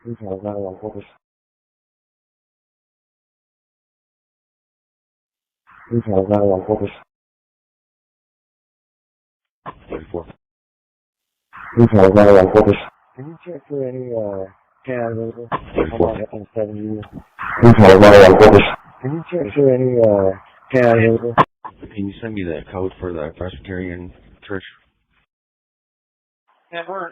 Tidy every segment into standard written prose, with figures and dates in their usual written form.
retaliation, corpus, retaliation, corpus, 34. retaliation, corpus. Can you check for any candidates? 34. On 70? Retaliation, corpus. Can you check for any candidates? Can you send me the code for the Presbyterian church? Yeah, we're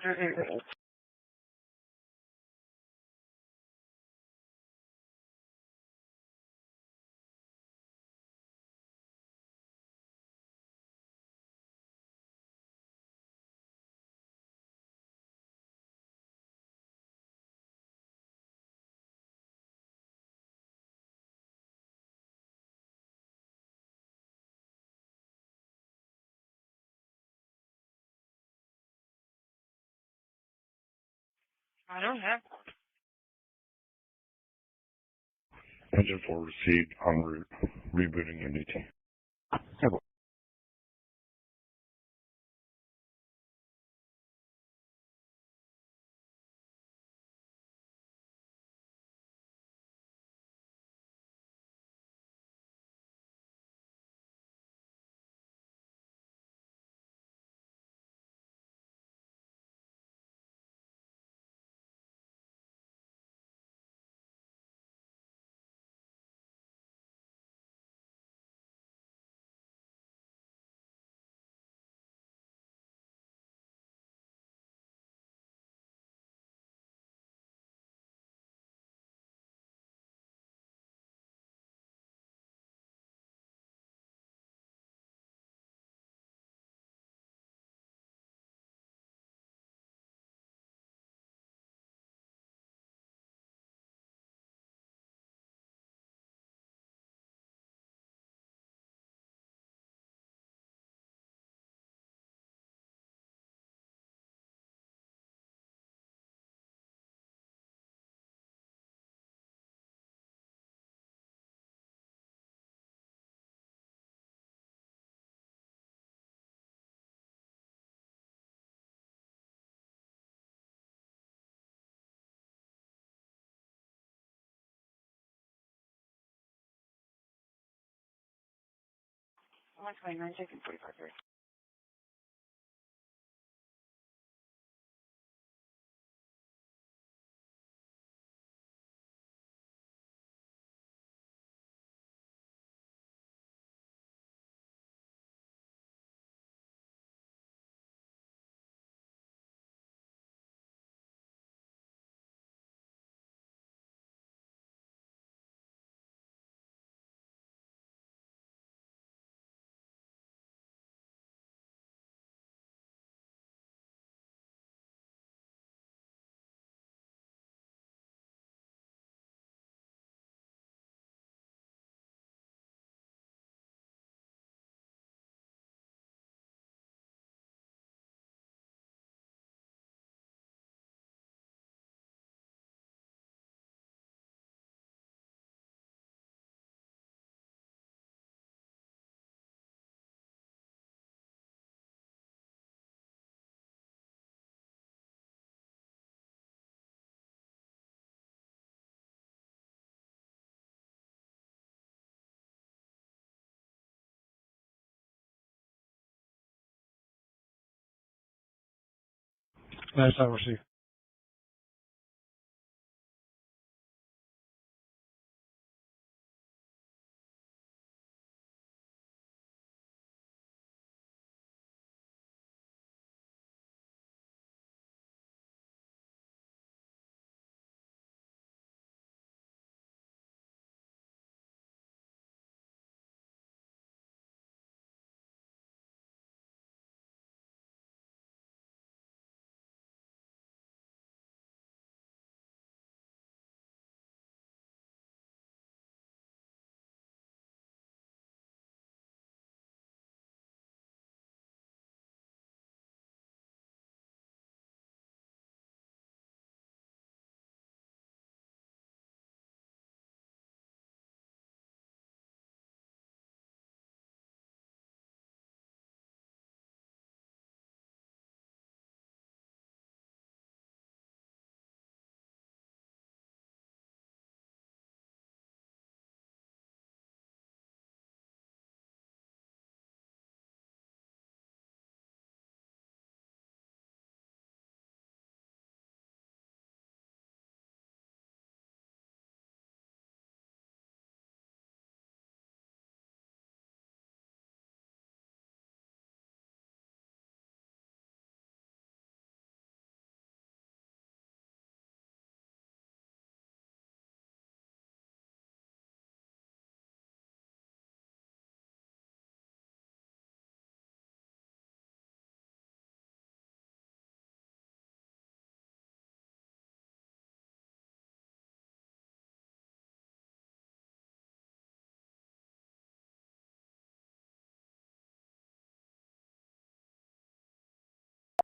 I don't have. Engine 4 received en route, rebooting Unity. I'm 29 seconds, 45. Last I received.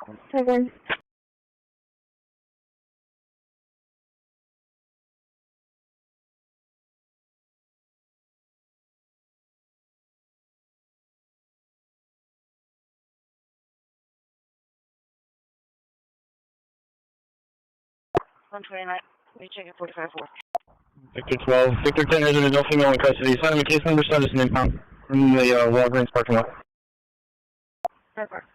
7. Let me check it 45-4. Victor 12. Victor 10 has an adult female in custody. Sign of a case number, status and impound from the Walgreens parking lot. Perfect.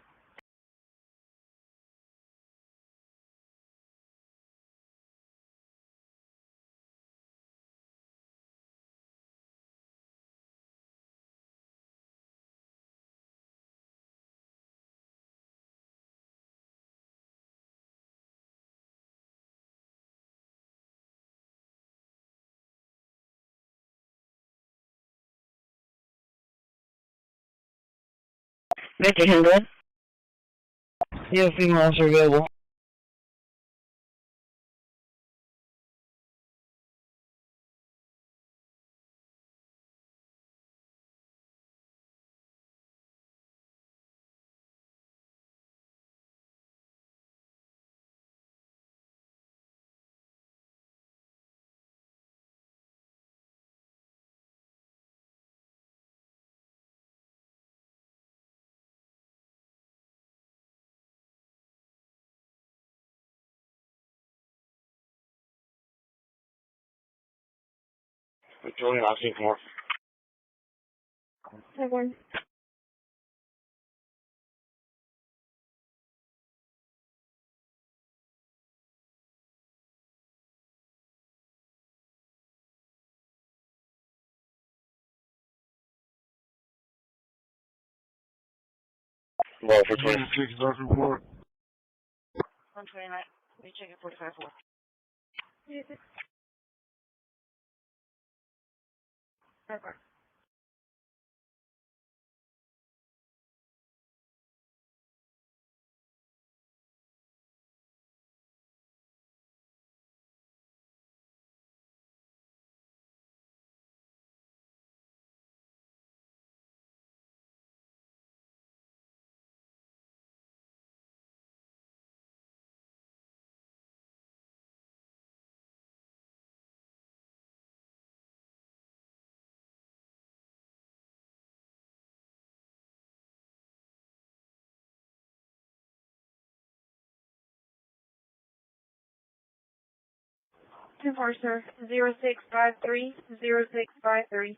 Victor, handle it. Yeah, female officer available. Victoria, I'll see more. 7. Well, for 20. Take his last report. 129. Let me check it 45-4. Perfect. Two four, sir. 0653 0653.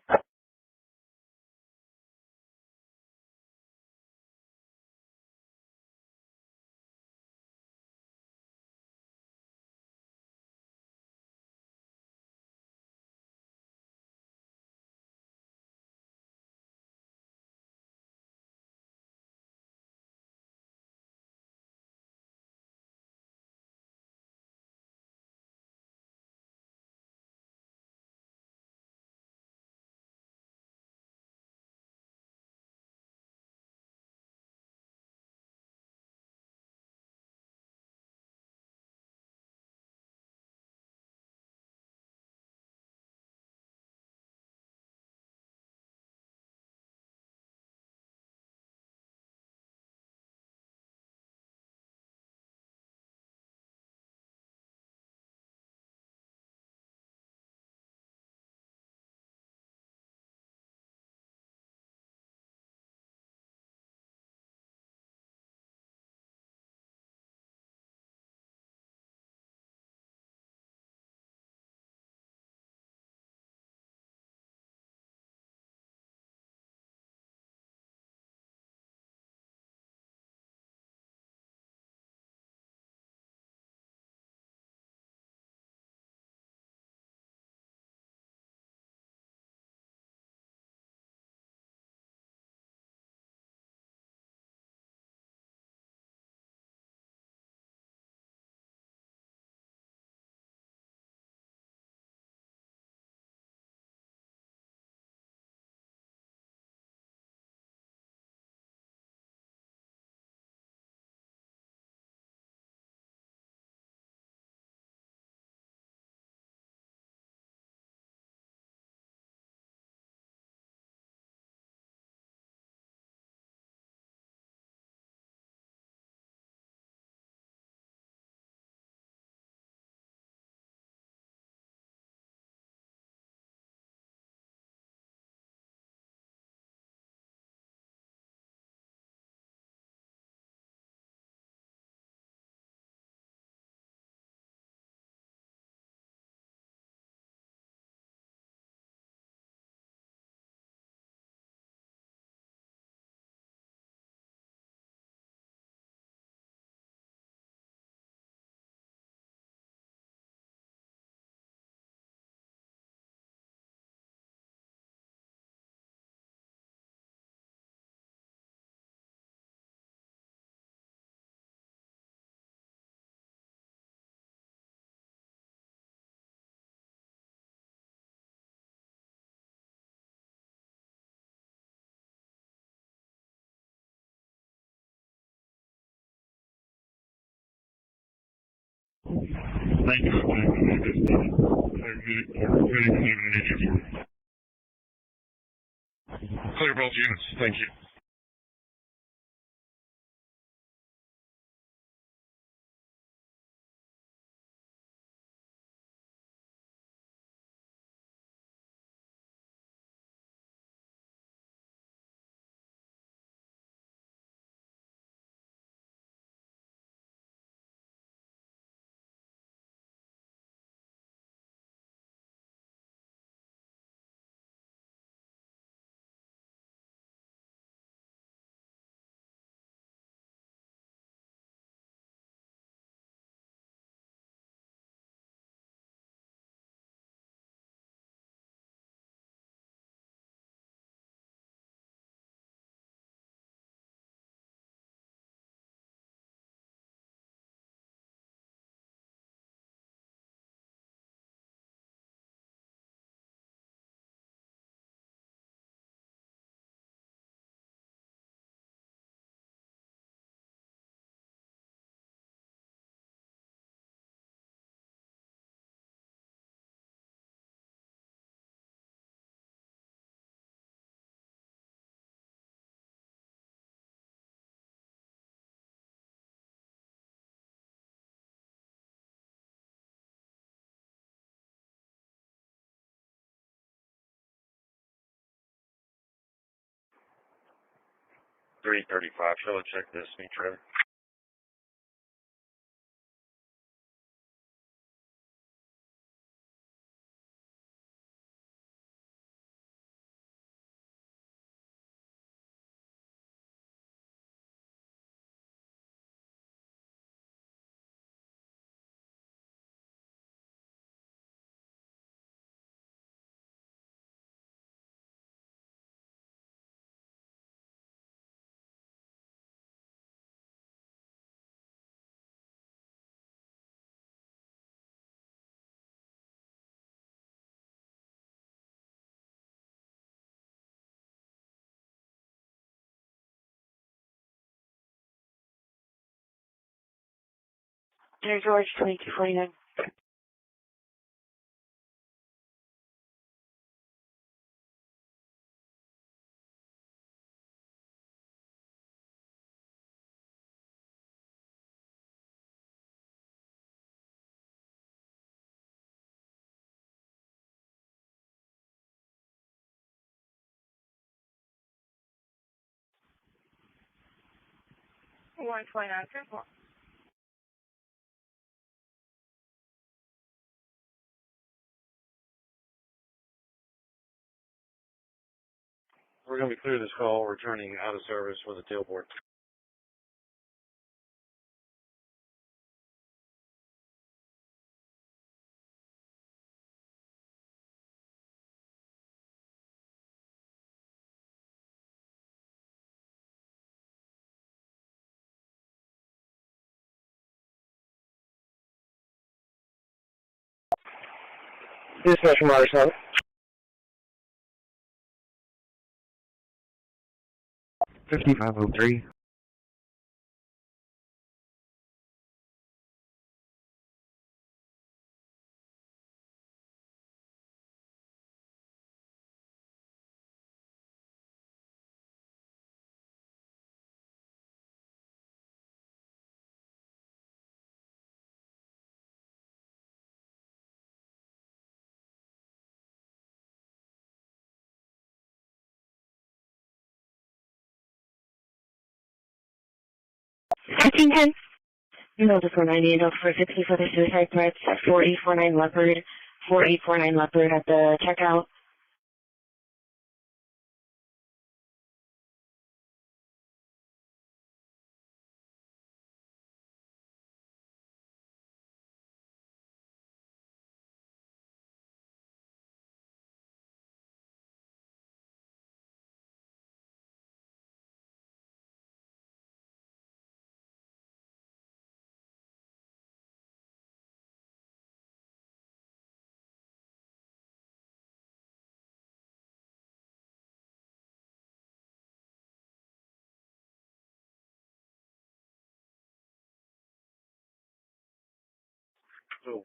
Thank you. Clear both units. Thank you. Shall I check this, me trailer? Dear George, 2249. One 29. We're going to be clear this call, returning out of service with a tailboard. Dispatch from Irish 5503. Notice 498 for 60 for the suicide threats, 4849 Leopard, 4849 Leopard at the checkout. So,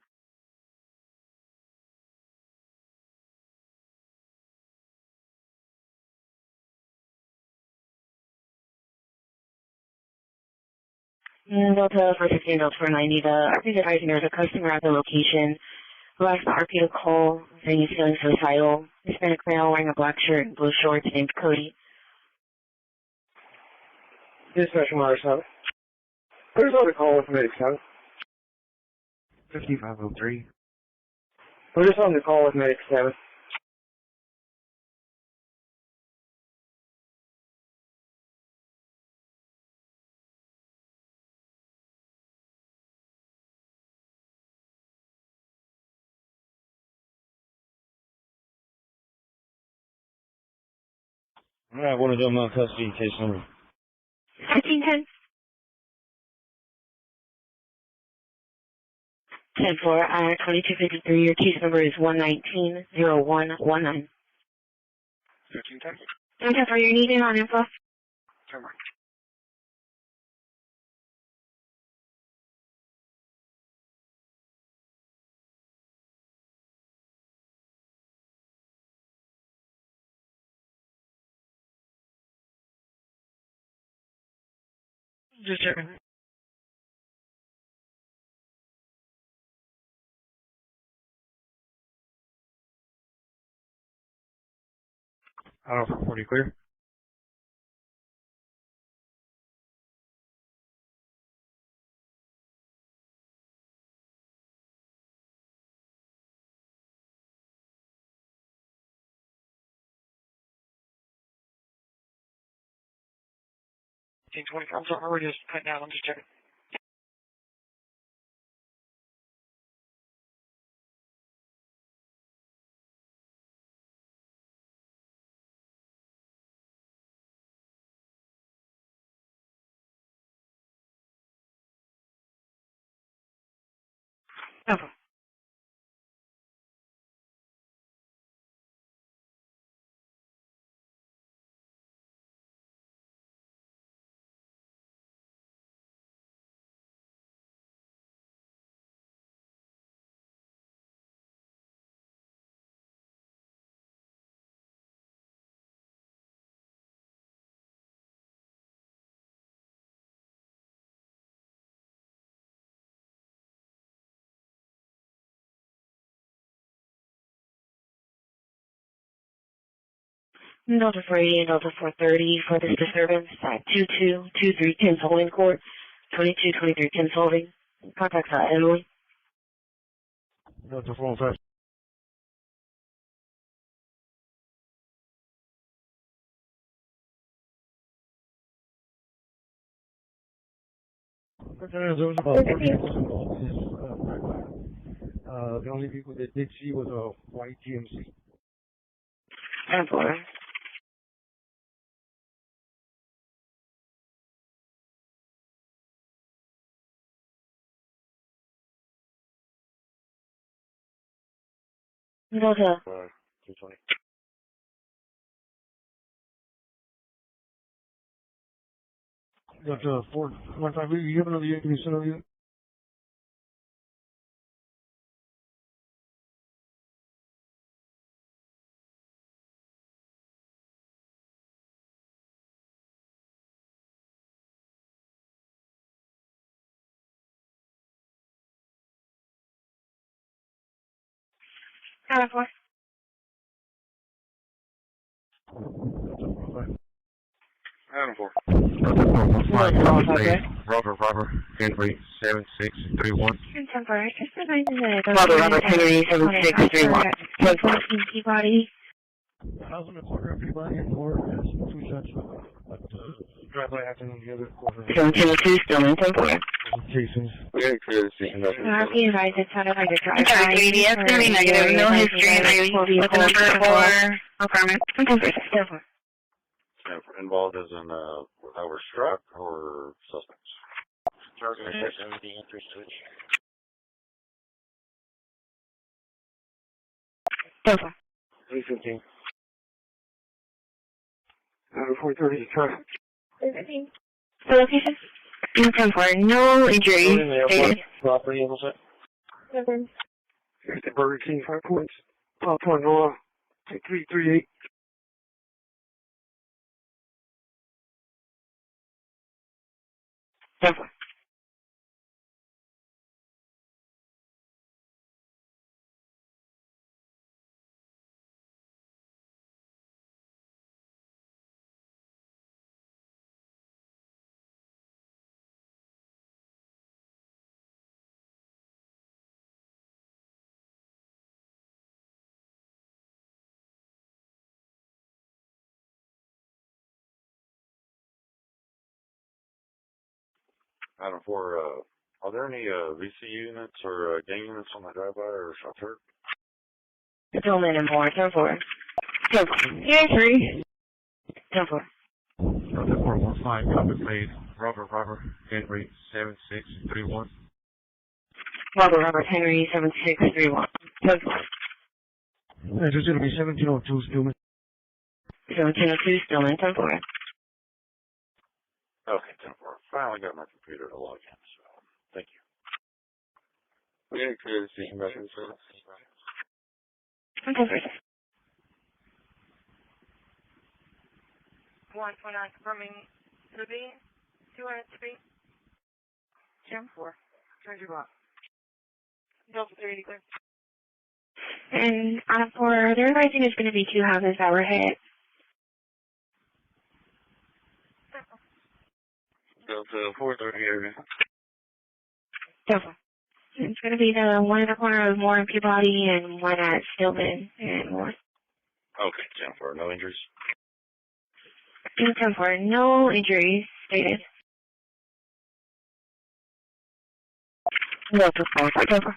And Delta for 15 Delta for 90, I think advising there's a customer at the location who asked the RP to call saying he's feeling suicidal. Hispanic male wearing a black shirt and blue shorts named Cody. Dispatch Water 7. Who's on the call with Medic 7? 5503. We're just on the call with Medic 7. alright, one of them on custody, case number. 1510. 10-4, 2253, your case number is 119-0119. 1510? And 10-4, you're needing on info? Turn right. Just checking. Out of 40 clear. I'm sorry, we're just cutting down. I'm just checking. Okay. Delta 480 and Delta 430 for this disturbance at 2223 Solving Court, 2223 Solving. Contacts Italy. Delta 405. There was about 4 vehicles involved. The only vehicle that did see was a white GMC. And 4. Delta. 220. Delta 415, you have another unit? Can you send another unit? Delta 4. Adam 4. Robert, Henry, 7631. And 10-4, just advising Robert, Henry, 7631. 10-4, Peabody. I was in the quarter of Peabody and 4 has 2 shots at the driveway acting on the other quarter. 1702, still in 10-4. Casings. We're going to clear the scene. Be advised, it sounded like a drive-by. I'm sorry, ADS going to be negative. No history with the number for apartment. Involved as in, how we're struck or suspects? Delta. 315. Out of 430 traffic. The location? 10-4, no injuries stated. Property, was it? Here's the Burger King 5 points. Papua Noah, take 338. Denver. Item 4, are there any VC units or gang units on the drive-by or shelter? Gentleman and more. 10-4. 10-4. Yeah, 3. 10-4. Delta 415, copy please. Robert, Henry 7631. Robert, Henry 7631. 10-4. This is going to be 1702 Stillman. 1702 Stillman. 10-4. Okay, 10-4. Finally got my computer to log in, so thank you. Yeah, good. See you back in the 10-4. 129 confirming to be 200 to be 10-4. Turn your block. Delta 380 clear. And on 4, the rising is going to be 2 houses that were hit. Delta 430 area. 10-4. It's going to be the one in the corner of Moore and Peabody and one at Stillman and Moore. Okay, 10-4. No injuries? 10-4. No injuries stated. No, 10-4. 10-4.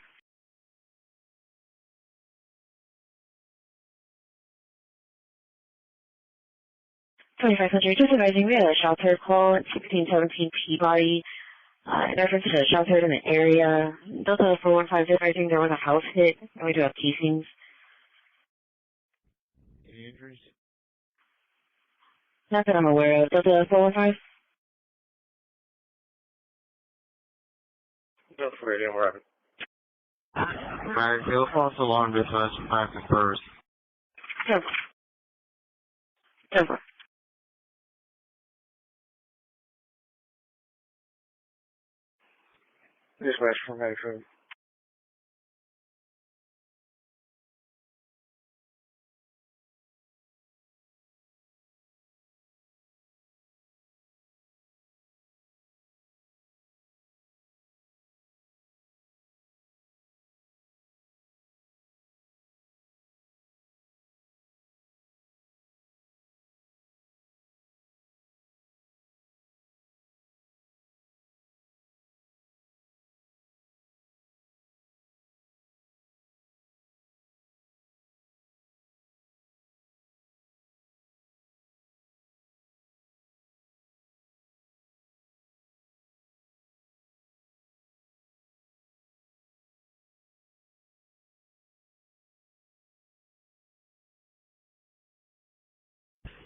2500, just advising we had a shelter call at 1617 Peabody. In reference to shelters in the area, Delta 415 advising there was a house hit, and we do have casings. Any injuries? Not that I'm aware of. Delta 415? Delta 480, we're having. Marrickville, false alarm dispatch, practice first. 10-4. 10-4. Dispatch from Mayfield.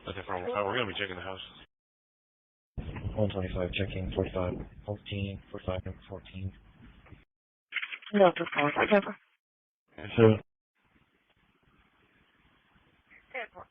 Okay, we're going to be checking the house. 125, checking 45, 14, 45, 14. No, 10-4. 10-4. Yes, sir. 10-4.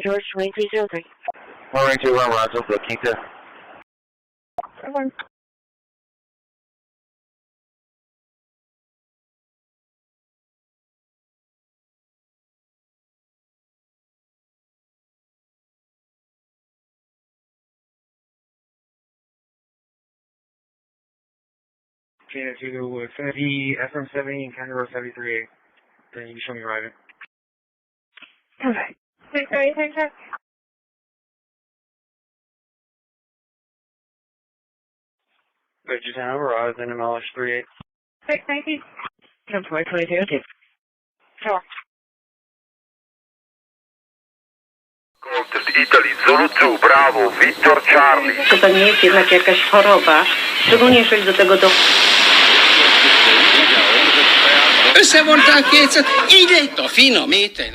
George, 2303. 192, Roger, looking to Okay, to Infinity, FM70, and County Road 73. Then you can show me arriving. Okay. 630, check. Just hand over, I was in MLS 38. 619. 10-4-22, okay. Sure. Italy, Zulu 2, brawo, Victor Charlie. To pewnie jest jednak jakaś choroba, szczególnie jeżeli do tego Összevonták kétszer, így lett a finom étel.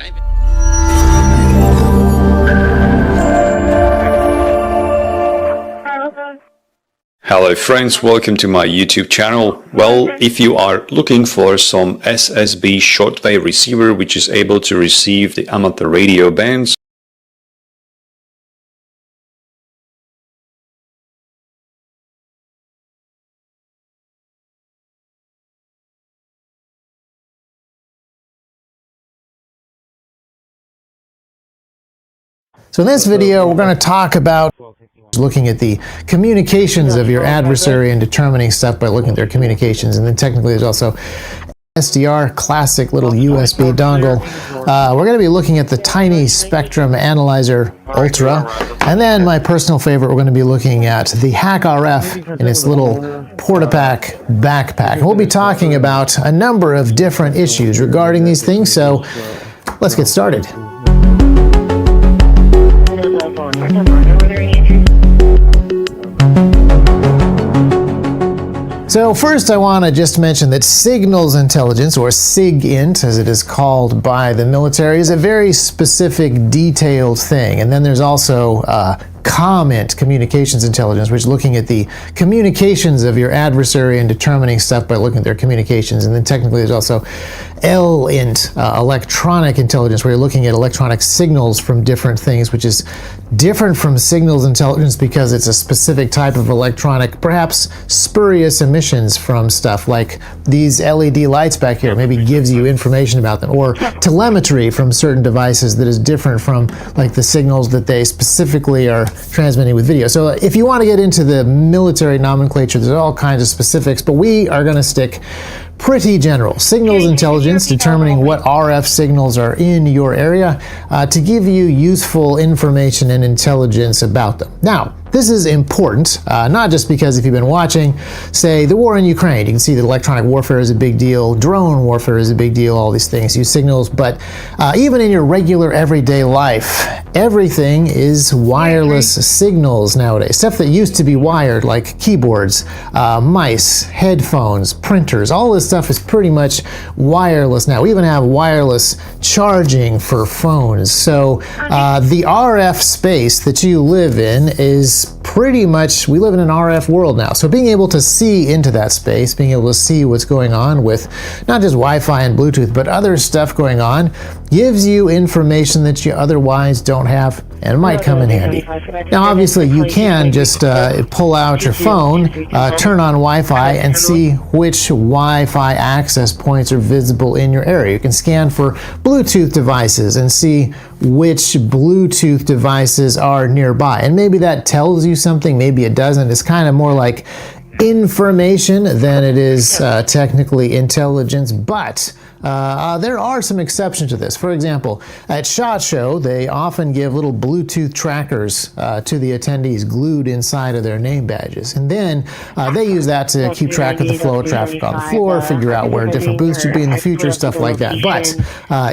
Hello friends, welcome to my YouTube channel. Well, if you are looking for some SSB shortwave receiver which is able to receive the amateur radio bands, So in this video, we're going to talk about looking at the communications of your adversary and determining stuff by looking at their communications. And then technically there's also SDR, classic little USB dongle. We're going to be looking at the Tiny Spectrum Analyzer Ultra. And then my personal favorite, we're going to be looking at the Hack RF in its little Portapack backpack. And we'll be talking about a number of different issues regarding these things. So let's get started. So first I want to just mention that signals intelligence, or SIGINT as it is called by the military, is a very specific, detailed thing. And then there's also COMINT, communications intelligence, which is looking at the communications of your adversary and determining stuff by looking at their communications. And then technically there's also LINT, electronic intelligence, where you're looking at electronic signals from different things, which is different from signals intelligence because it's a specific type of electronic, perhaps spurious emissions from stuff like these LED lights back here, maybe gives you information about them, or telemetry from certain devices that is different from like the signals that they specifically are transmitting with video. So if you want to get into the military nomenclature, there's all kinds of specifics, but we are going to stick pretty general. Signals intelligence, determining what RF signals are in your area to give you useful information and intelligence about them. Now, this is important, not just because if you've been watching, say, the war in Ukraine, you can see that electronic warfare is a big deal, drone warfare is a big deal, all these things use signals, but even in your regular everyday life, everything is wireless signals nowadays. Stuff that used to be wired, like keyboards, mice, headphones, printers, all this stuff is pretty much wireless now. We even have wireless charging for phones. So the RF space that you live in is pretty much, we live in an RF world now. So being able to see into that space, being able to see what's going on with not just Wi-Fi and Bluetooth, but other stuff going on, gives you information that you otherwise don't have, and it might come in handy. Now obviously you can just pull out your phone, turn on Wi-Fi, and see which Wi-Fi access points are visible in your area. You can scan for Bluetooth devices and see which Bluetooth devices are nearby. And maybe that tells you something, maybe it doesn't. It's kind of more like information than it is technically intelligence, but there are some exceptions to this. For example, at SHOT Show, they often give little Bluetooth trackers to the attendees glued inside of their name badges. And then they use that to keep track of the flow of traffic on the floor, figure out where different booths should be in the future, stuff like that. But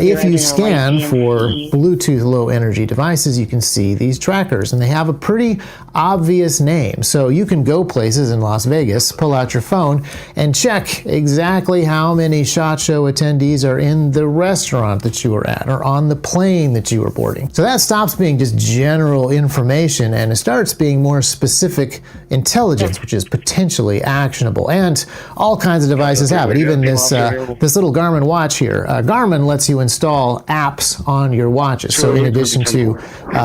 if you scan for Bluetooth low energy devices, you can see these trackers, and they have a pretty obvious name. So you can go places in Las Vegas, pull out your phone, and check exactly how many SHOT Show attendees are in the restaurant that you were at or on the plane that you were boarding. So that stops being just general information and it starts being more specific intelligence, which is potentially actionable. And all kinds of devices have it. Even this little Garmin watch here. Garmin lets you install apps on your watches. So in addition to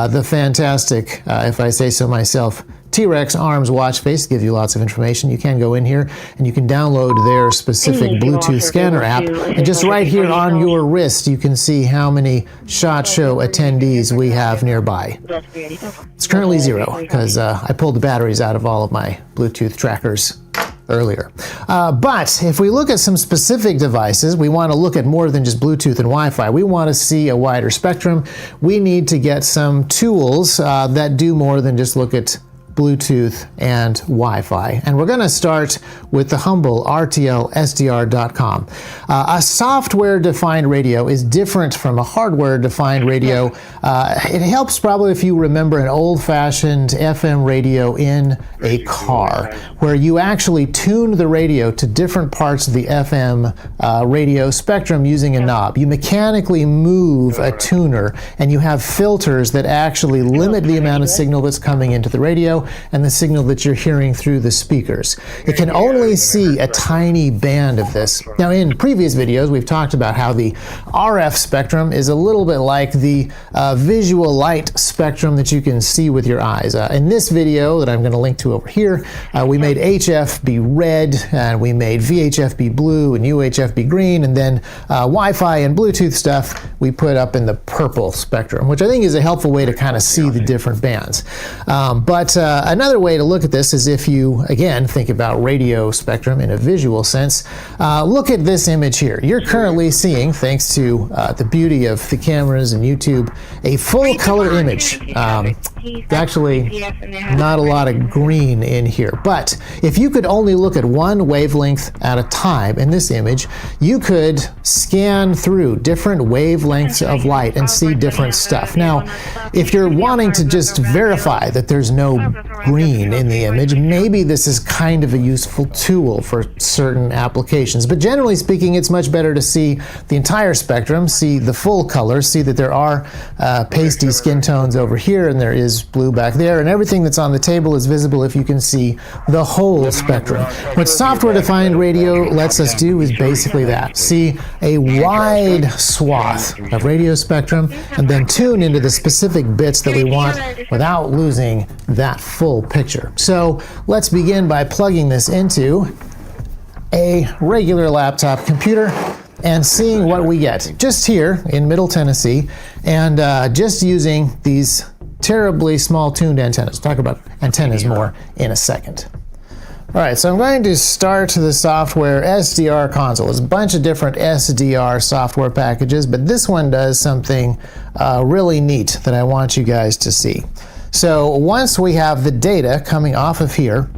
the fantastic, if I say so myself, T-Rex Arms watch face gives you lots of information. You can go in here and you can download their specific Bluetooth scanner app. And just right here on your wrist, you can see how many SHOT Show attendees we have nearby. It's currently 0 because I pulled the batteries out of all of my Bluetooth trackers earlier. But if we look at some specific devices, we want to look at more than just Bluetooth and Wi-Fi. We want to see a wider spectrum. We need to get some tools that do more than just look at Bluetooth and Wi-Fi. And we're going to start with the humble RTLSDR.com. A software-defined radio is different from a hardware-defined radio. It helps probably if you remember an old-fashioned FM radio in a car, where you actually tune the radio to different parts of the FM radio spectrum using a knob. You mechanically move a tuner, and you have filters that actually limit the amount of signal that's coming into the radio and the signal that you're hearing through the speakers. It can only see a tiny band of this. Now, in previous videos, we've talked about how the RF spectrum is a little bit like the visual light spectrum that you can see with your eyes. In this video that I'm going to link to over here, we made HF be red, and we made VHF be blue, and UHF be green, and then Wi-Fi and Bluetooth stuff we put up in the purple spectrum, which I think is a helpful way to kind of see the different bands. But another way to look at this is if you, again, think about radio spectrum in a visual sense. Look at this image here. You're currently seeing, thanks to the beauty of the cameras and YouTube, a full color image. Actually, not a lot of green in here. But if you could only look at one wavelength at a time in this image, you could scan through different wavelengths of light and see different stuff. Now, if you're wanting to just verify that there's no green in the image, maybe this is kind of a useful tool for certain applications. But generally speaking, it's much better to see the entire spectrum, see the full color, see that there are pasty skin tones over here and there is blue back there, and everything that's on the table is visible if you can see the whole spectrum. What software-defined radio lets us do is basically that. See a wide swath of radio spectrum and then tune into the specific bits that we want without losing that full picture. So let's begin by plugging this into a regular laptop computer and seeing what we get just here in Middle Tennessee, and just using these terribly small tuned antennas. We'll talk about antennas more in a second. All right, so I'm going to start the software SDR console. There's a bunch of different SDR software packages, but this one does something really neat that I want you guys to see. So once we have the data coming off of here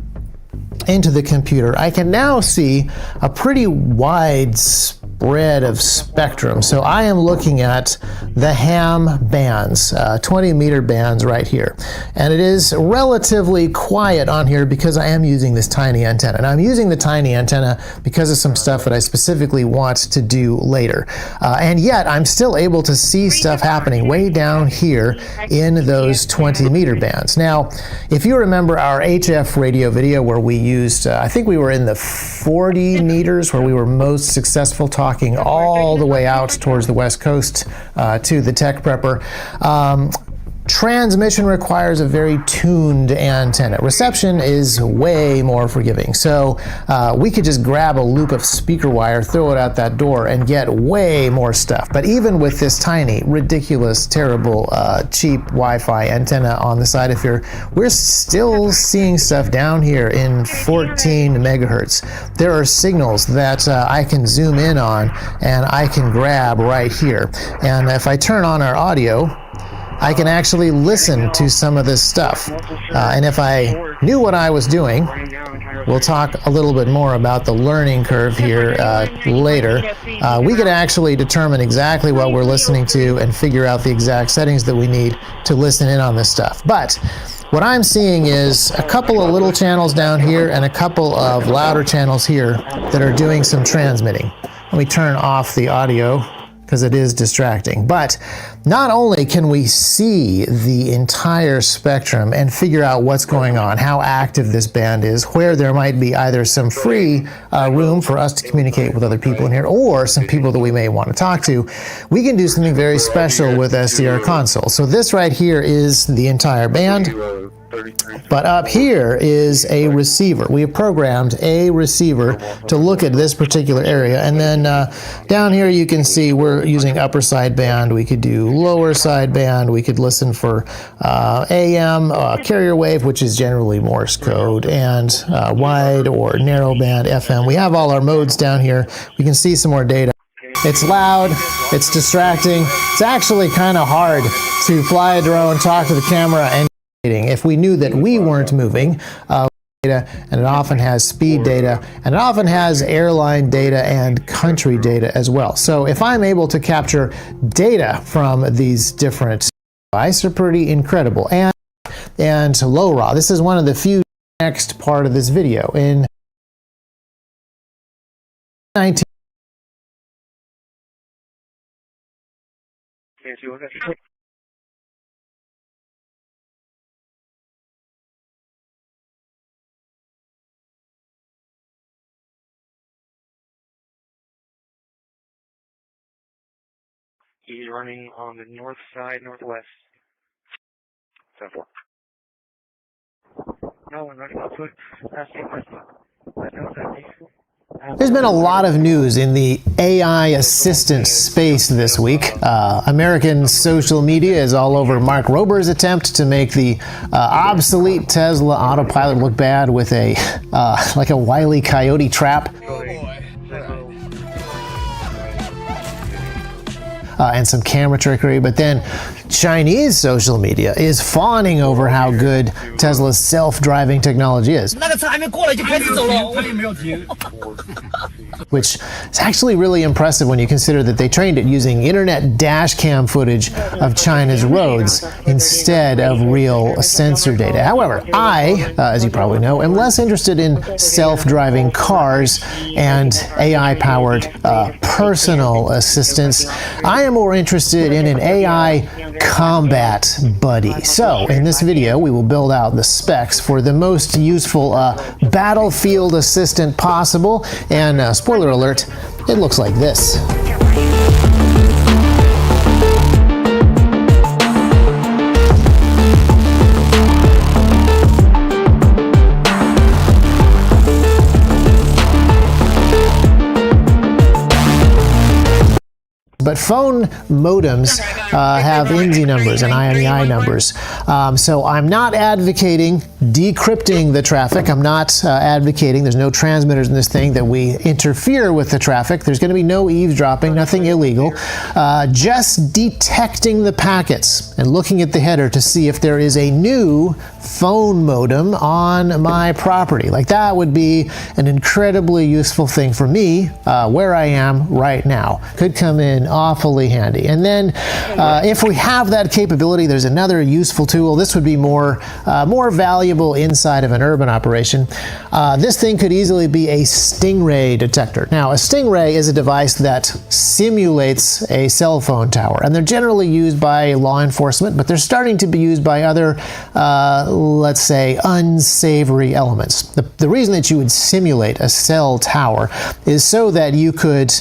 into the computer, I can now see a pretty wide spread of spectrum. So I am looking at the ham bands, 20-meter bands right here. And it is relatively quiet on here because I am using this tiny antenna. And I'm using the tiny antenna because of some stuff that I specifically want to do later. And yet I'm still able to see stuff happening way down here in those 20-meter bands. Now, if you remember our HF radio video where we used, I think we were in the 40 meters where we were most successful, talking all the way out towards the West Coast to the Tech Prepper. Transmission requires a very tuned antenna. Reception is way more forgiving. So we could just grab a loop of speaker wire, throw it out that door, and get way more stuff. But even with this tiny, ridiculous, terrible, cheap Wi-Fi antenna on the side of here, we're still seeing stuff down here in 14 megahertz. There are signals that I can zoom in on and I can grab right here. And if I turn on our audio, I can actually listen to some of this stuff. And if I knew what I was doing, we'll talk a little bit more about the learning curve here later. We could actually determine exactly what we're listening to and figure out the exact settings that we need to listen in on this stuff. But what I'm seeing is a couple of little channels down here and a couple of louder channels here that are doing some transmitting. Let me turn off the audio because it is distracting. But not only can we see the entire spectrum and figure out what's going on, how active this band is, where there might be either some free room for us to communicate with other people in here or some people that we may want to talk to, we can do something very special with SDR console. So this right here is the entire band. But up here is a receiver. We have programmed a receiver to look at this particular area. And then down here you can see we're using upper sideband. We could do lower sideband. We could listen for AM, carrier wave, which is generally Morse code, and wide or narrow band FM. We have all our modes down here. We can see some more data. It's loud, it's distracting. It's actually kind of hard to fly a drone, talk to the camera, and if we knew that we weren't moving. Data, and it often has speed data, and it often has airline data and country data as well. So if I'm able to capture data from these different devices, are pretty incredible. And low raw. This is one of the few next part of this video. In 19 He's running on the north side, northwest. 10-4. No, I'm running up to it. There's been a lot of news in the AI assistant space this week. American social media is all over Mark Rober's attempt to make the obsolete Tesla autopilot look bad with a like a Wile E. Coyote trap. And some camera trickery, but then Chinese social media is fawning over how good Tesla's self-driving technology is. Which is actually really impressive when you consider that they trained it using internet dash cam footage of China's roads instead of real sensor data. However, I, as you probably know, am less interested in self-driving cars and AI-powered personal assistance. I am more interested in an AI combat buddy. So, in this video, we will build out the specs for the most useful battlefield assistant possible. And spoiler alert, it looks like this. But phone modems have IMSI numbers and IMEI numbers. So I'm not advocating decrypting the traffic. I'm not advocating, there's no transmitters in this thing, that we interfere with the traffic. There's going to be no eavesdropping, nothing illegal. Just detecting the packets and looking at the header to see if there is a new phone modem on my property. Like, that would be an incredibly useful thing for me where I am right now. Could come in awfully handy. And then if we have that capability, there's another useful tool. This would be more valuable inside of an urban operation. This thing could easily be a stingray detector. Now, a stingray is a device that simulates a cell phone tower, and they're generally used by law enforcement, but they're starting to be used by other let's say unsavory elements. The reason that you would simulate a cell tower is so that you could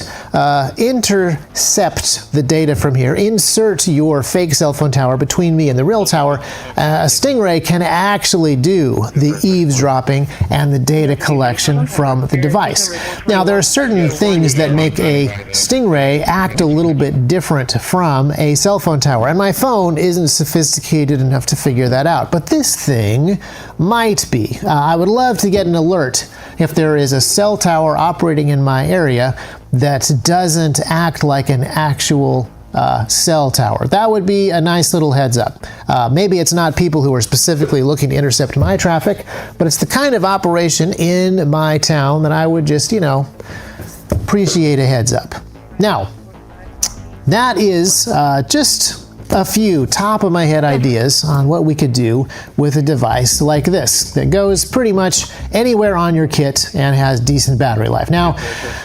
intercept the data from here, insert your fake cell phone tower between me and the real tower. A stingray can actually do the eavesdropping and the data collection from the device. Now, there are certain things that make a stingray act a little bit different from a cell phone tower, and my phone isn't sophisticated enough to figure that out, but this thing might be. I would love to get an alert if there is a cell tower operating in my area that doesn't act like an actual cell tower. That would be a nice little heads up. Maybe it's not people who are specifically looking to intercept my traffic, but it's the kind of operation in my town that I would just, appreciate a heads up. Now, that is just a few top of my head ideas on what we could do with a device like this that goes pretty much anywhere on your kit and has decent battery life. Now,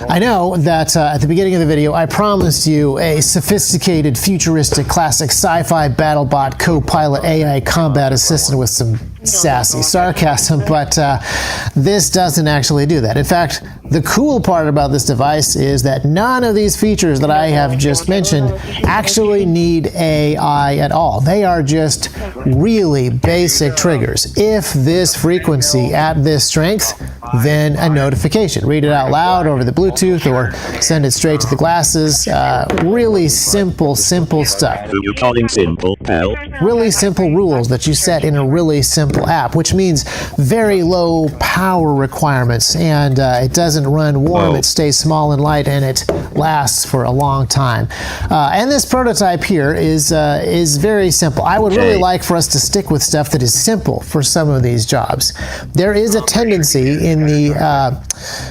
I know that at the beginning of the video I promised you a sophisticated, futuristic, classic sci-fi BattleBot co-pilot AI combat assistant with some sassy sarcasm, but this doesn't actually do that. In fact, the cool part about this device is that none of these features that I have just mentioned actually need AI at all. They are just really basic triggers. If this frequency at this strength, then a notification. Read it out loud over the Bluetooth or send it straight to the glasses. Really simple stuff. You calling simple, pal? Really simple rules that you set in a really simple app, which means very low power requirements, and it doesn't run warm. It stays small and light, and it lasts for a long time. And this prototype here is very simple. I would really like for us to stick with stuff that is simple for some of these jobs. There is a tendency in the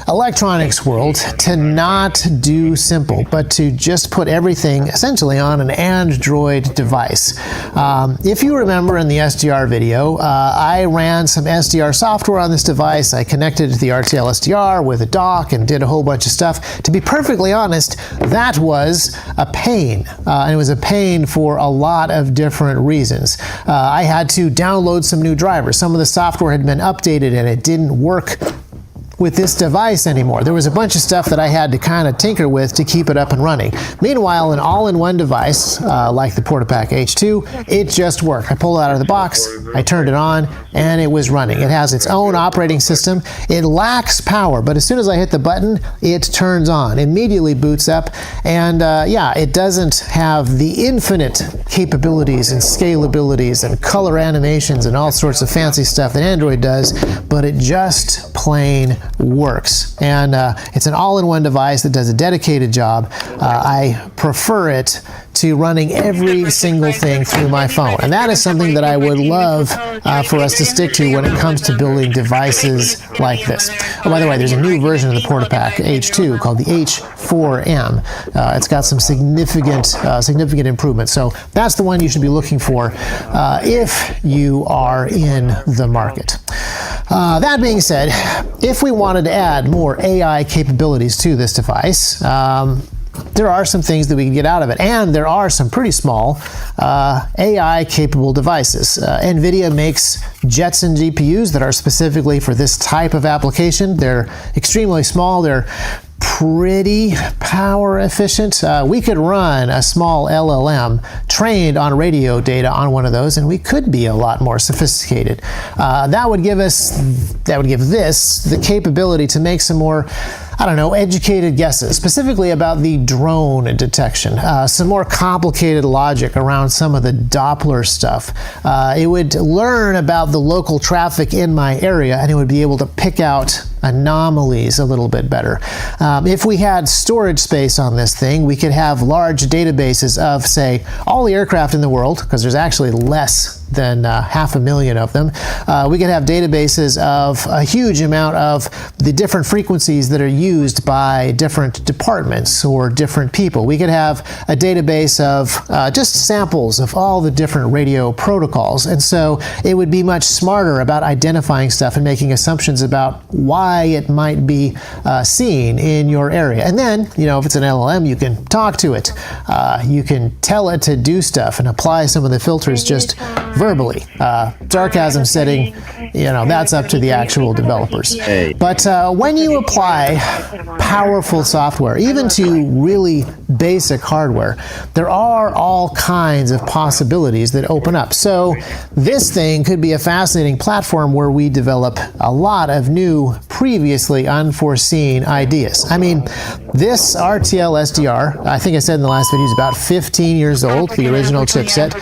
electronics world to not do simple, but to just put everything essentially on an Android device. If you remember in the SDR video, I ran some SDR software on this device. I connected it to the RTL SDR with a dock and did a whole bunch of stuff. To be perfectly honest, that was a pain. And it was a pain for a lot of different reasons. I had to download some new drivers. Some of the software had been updated and it didn't work with this device anymore. There was a bunch of stuff that I had to kind of tinker with to keep it up and running. Meanwhile, an all-in-one device like the PortaPack H2, it just worked. I pulled it out of the box, I turned it on, and it was running. It has its own operating system. It lacks power, but as soon as I hit the button, it turns on, immediately boots up, and yeah, it doesn't have the infinite capabilities and scalabilities and color animations and all sorts of fancy stuff that Android does, but it just plain works. And it's an all-in-one device that does a dedicated job. I prefer it to running every single thing through my phone. And that is something that I would love for us to stick to when it comes to building devices like this. Oh, by the way, there's a new version of the PortaPack H2 called the H4M. It's got some significant improvements. So that's the one you should be looking for if you are in the market. That being said, if we wanted to add more AI capabilities to this device, there are some things that we can get out of it, and there are some pretty small AI-capable devices. NVIDIA makes Jetson GPUs that are specifically for this type of application. They're extremely small. They're pretty power efficient. We could run a small LLM trained on radio data on one of those, and we could be a lot more sophisticated. That would give this the capability to make some more, I don't know, educated guesses, specifically about the drone detection, some more complicated logic around some of the Doppler stuff. It would learn about the local traffic in my area, and it would be able to pick out anomalies a little bit better. If we had storage space on this thing, we could have large databases of, say, all the aircraft in the world, because there's actually less than 500,000 of them. We could have databases of a huge amount of the different frequencies that are used by different departments or different people. We could have a database of just samples of all the different radio protocols. And so it would be much smarter about identifying stuff and making assumptions about why it might be seen in your area. And then, you know, if it's an LLM, you can talk to it. You can tell it to do stuff and apply some of the filters just verbally. Sarcasm setting, you know, that's up to the actual developers. But when you apply powerful software, even to really basic hardware, there are all kinds of possibilities that open up. So this thing could be a fascinating platform where we develop a lot of new, previously unforeseen ideas. I mean, this RTL SDR, I think I said in the last video, is about 15 years old, the original chipset.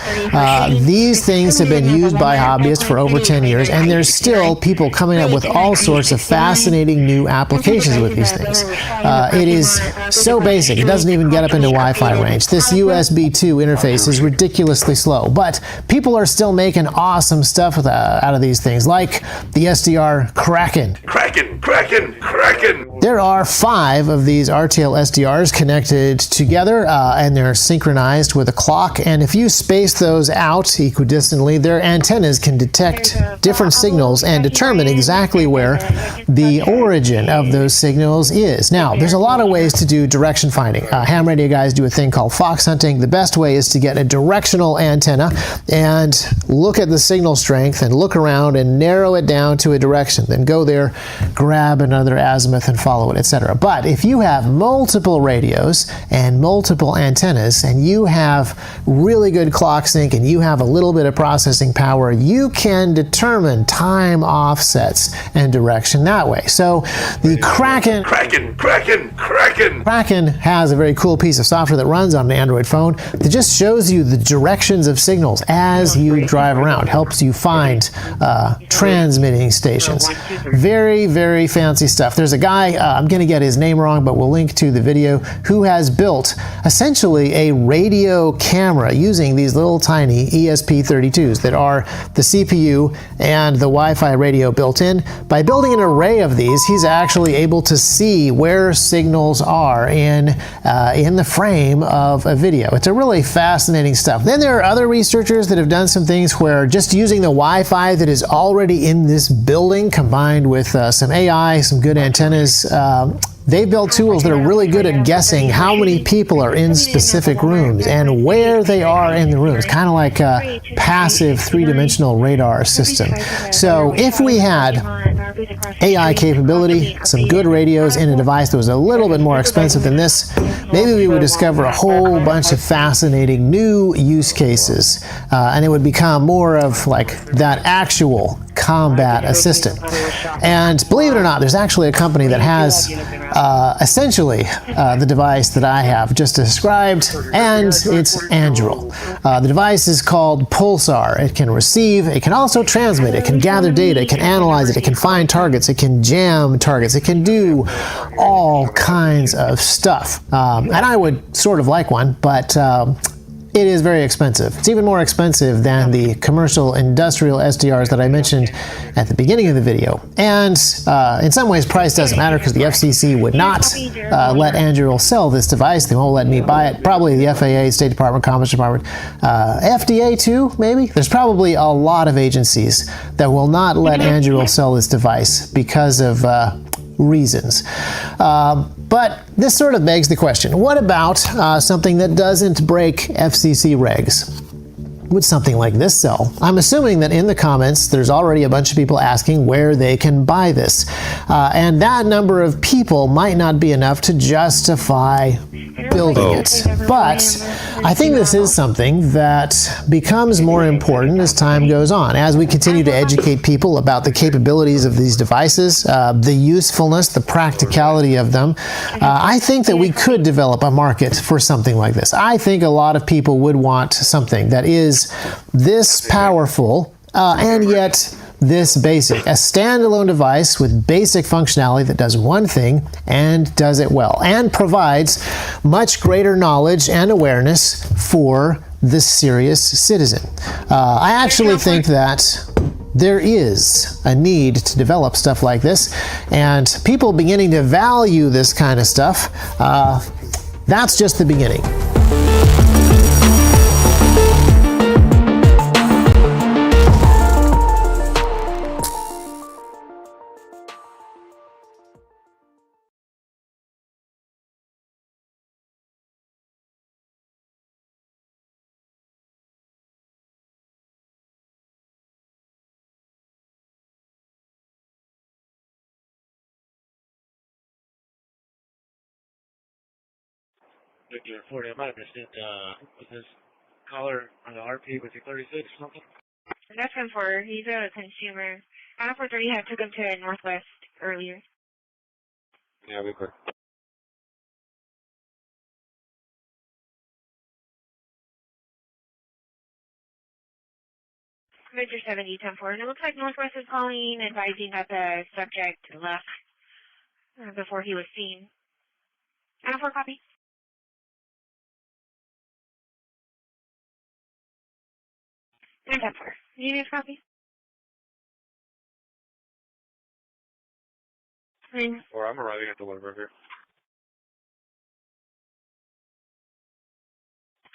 These things have been used by hobbyists for over 10 years, and there's still people coming up with all sorts of fascinating new applications with these things. It is so basic, it doesn't even get up into Wi-Fi range. This USB 2 interface is ridiculously slow, but people are still making awesome stuff out of these things, like the SDR Kraken. There are 5 of these RTL SDRs connected together, and they're synchronized with a clock, and if you space those out equidistantly, their antennas can detect different signals and determine exactly where the origin of those signals is. Now, there's a lot of ways to do direction finding. Ham ham radio guys do a thing called fox hunting. The best way is to get a directional antenna and look at the signal strength and look around and narrow it down to a direction. Then go there, grab another azimuth and follow it, etc. But if you have multiple radios and multiple antennas and you have really good clock sync and you have a little bit of processing power, you can determine time offsets and direction that way. So the Kraken has a very cool piece of software that runs on an Android phone that just shows you the directions of signals as you drive around, helps you find transmitting stations. Very, very fancy stuff. There's a guy, I'm going to get his name wrong, but we'll link to the video, who has built essentially a radio camera using these little tiny ESP32s that are the CPU and the Wi-Fi radio built in. By building an array of these, he's actually able to see where signals are in the frame of a video. It's a really fascinating stuff. Then there are other researchers that have done some things where just using the Wi-Fi that is already in this building combined with some AI, some good antennas, they built tools that are really good at guessing how many people are in specific rooms and where they are in the rooms, kind of like a passive three-dimensional radar system. So if we had AI capability, some good radios in a device that was a little bit more expensive than this, maybe we would discover a whole bunch of fascinating new use cases, and it would become more of like that actual combat assistant. And believe it or not, there's actually a company that has essentially the device that I have just described, and it's Anduril. The device is called Pulsar. It can receive, it can also transmit, it can gather data, it can analyze it, it can find targets, it can jam targets, it can do all kinds of stuff. And I would sort of like one, but it is very expensive. It's even more expensive than the commercial industrial SDRs that I mentioned at the beginning of the video. And in some ways, price doesn't matter because the FCC would not let Anduril sell this device. They won't let me buy it. Probably the FAA, State Department, Commerce Department, FDA too, maybe. There's probably a lot of agencies that will not let Anduril sell this device because of reasons. But this sort of begs the question, what about something that doesn't break FCC regs? Would something like this sell? I'm assuming that in the comments there's already a bunch of people asking where they can buy this. And that number of people might not be enough to justify building it. But I think this is something that becomes more important as time goes on. As we continue to educate people about the capabilities of these devices, the usefulness, the practicality of them, I think that we could develop a market for something like this. I think a lot of people would want something that is this powerful and yet this basic. A standalone device with basic functionality that does one thing and does it well and provides much greater knowledge and awareness for the serious citizen. I actually think that there is a need to develop stuff like this, and people beginning to value this kind of stuff, that's just the beginning. Victor 40, I might have missed it. Was this caller on the RP with your 36 or something? That's him for, he's a consumer. I don't know if I took him to Northwest earlier. Yeah, be quick. Victor 70, 10-4. And it looks like Northwest is calling, advising that the subject left before he was seen. 10-4, copy. And 10-4. You need a copy? Or I'm arriving at the Whataburger.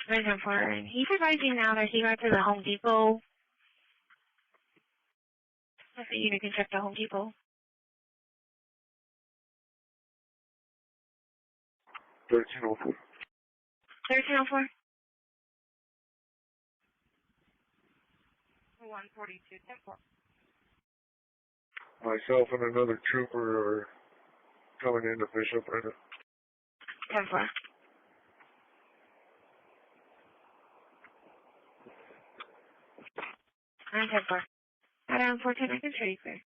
And 10-4. And he's advising now that he got to the Home Depot. So you can check the Home Depot. 1304. Clear 10-4. 142, 10-4. Myself and another trooper are coming into Bishop right now. 10-4. I'm 10-4. Adam 410, I can show you clear.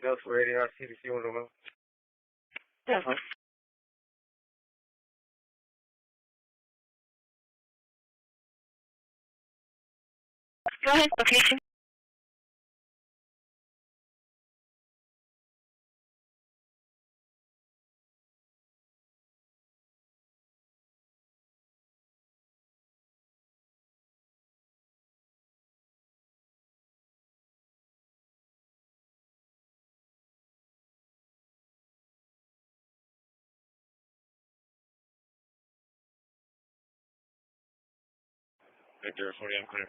That's radio, CDC 101. 10-4. Go ahead, location. Victor 40, I'm clear.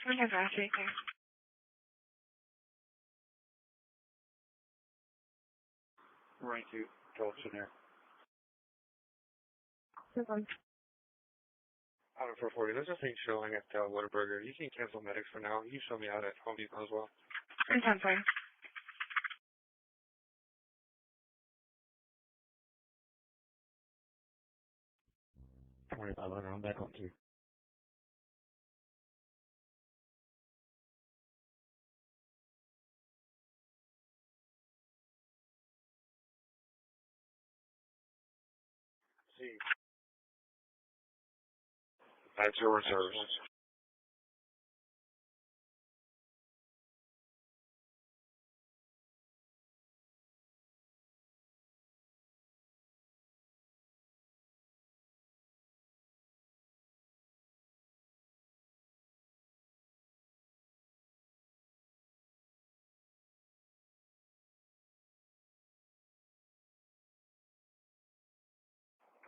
I'm 10-4, I'll show you clear. Right to Dolphin there. 10-4. Out of 440, there's a thing showing at Whataburger. You can cancel medics for now. You show me out at Home Depot as well. I'm 10-4. I'm back on 2. See. That's your reserves.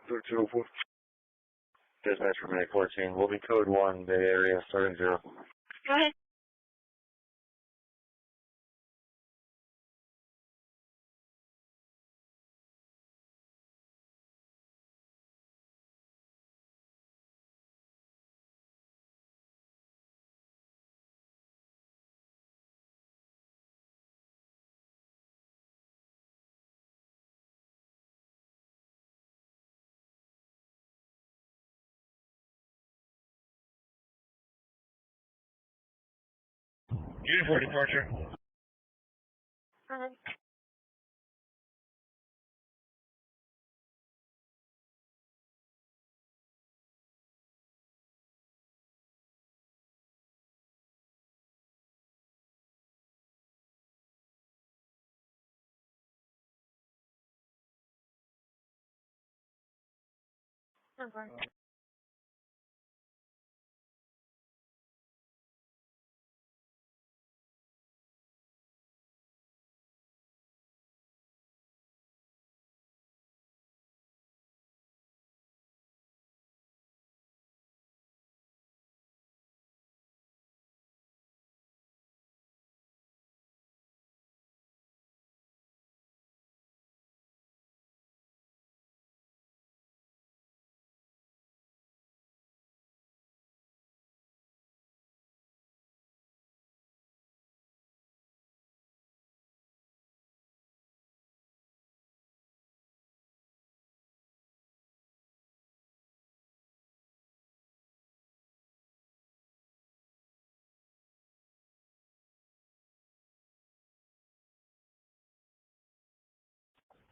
Third 204. Dispatch from Minute 14. We'll be code 1, Bay Area, starting 0. Go ahead. Unit for departure.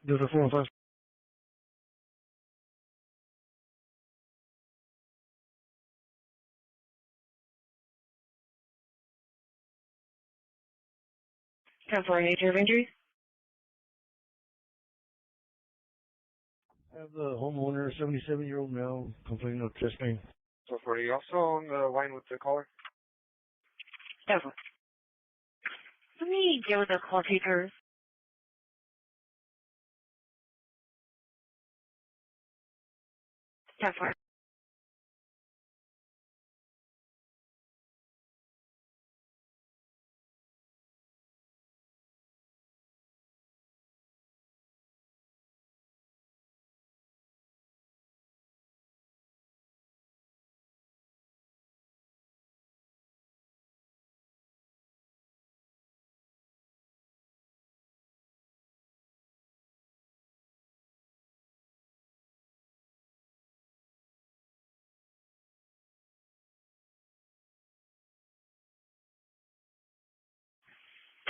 Delta 4 and 5. 10-4, nature of injuries. I have the homeowner, 77-year-old male, complaining of chest pain. 440, you also on the line with the caller? 10-4. Let me deal with the call takers. 10-4.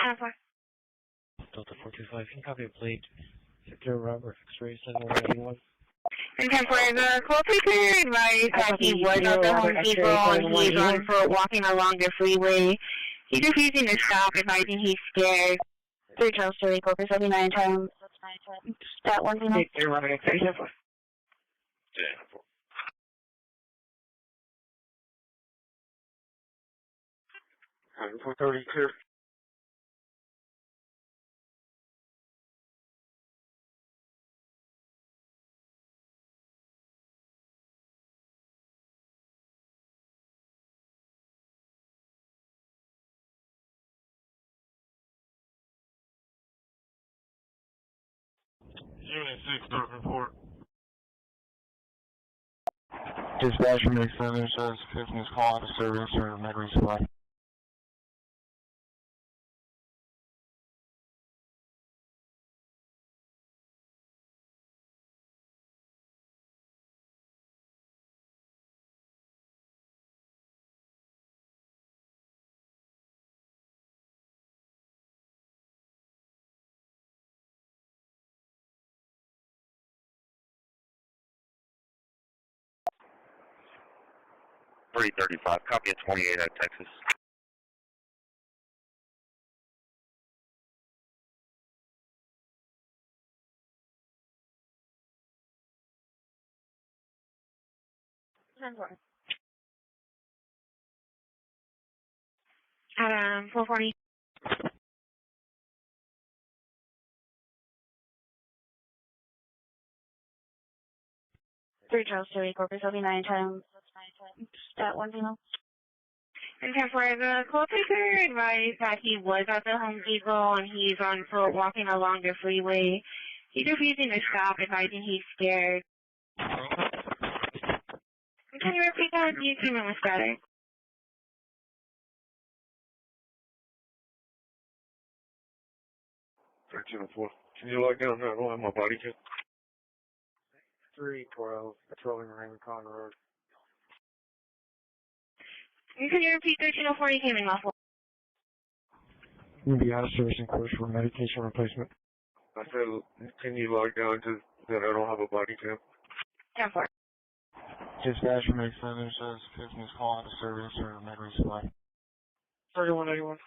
10-4. Delta 425, can you copy a plate? Victor Robert X-ray 7181. And 10-4, the call taker advised that he was at the Home Depot and he's on foot walking along the freeway. He's refusing to stop, advising he's scared. 3 Charles Story, corpus 79 time. Stat 1 0. Victor Robert X-ray 74. 10-4. I'm 430 clear. Unit 6, Dark Report. Dispatch from Nick Southern says 15 is call out of service or med resupply. .335, copy at 28 at Texas. At 440. Three Charles Story, corpus 79 time. Stat 1 0. And 10-4, the call taker advised that he was at the Home Depot and he's on foot walking along the freeway. He's refusing to stop, advising he's scared. Can you repeat that? You came in with static. Can you log down there? I don't have my body kit. 312, patrolling Raymond Con Road. Can you repeat 1304? You came in awful. I'm going to be out of service in course for medication replacement. I said, can you log down to that I don't have a body cam? 10-4. Dispatch from Nick Southern says 15 is call out of service or med resupply. 3181.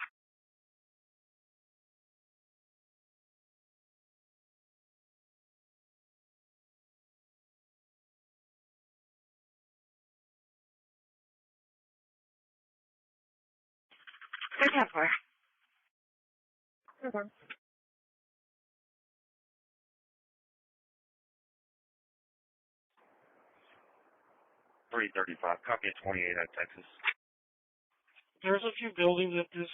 Good 10-4. Okay. 335, copy at 28 at Texas. There's a few buildings at this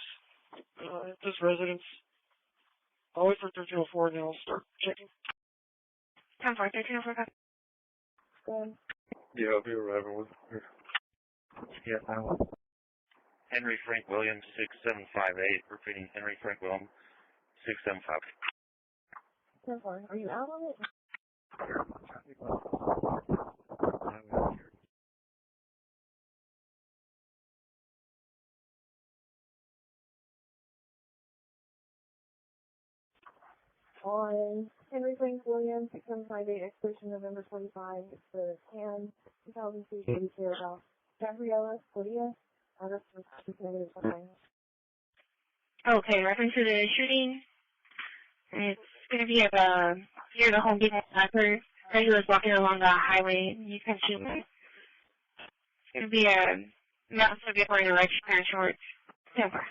residence. I'll wait for 1304 and then I'll start checking. 10-4, 1304. Yeah, I'll be arriving with her. Yeah, I will. Henry Frank Williams, 6758, repeating Henry Frank Williams, 675. 10-4, are you out on it? On Henry Frank Williams, 6758, expiration November 25, it's the CAN 2002 City Fairhouse. Gabriella Scodia, address was -1. Okay, reference to the shooting. It's going to be at near the Home Depot sniper. He was walking along the highway. You can shoot me. It's going to be a mountain subject wearing a red shirt and shorts. 10-4.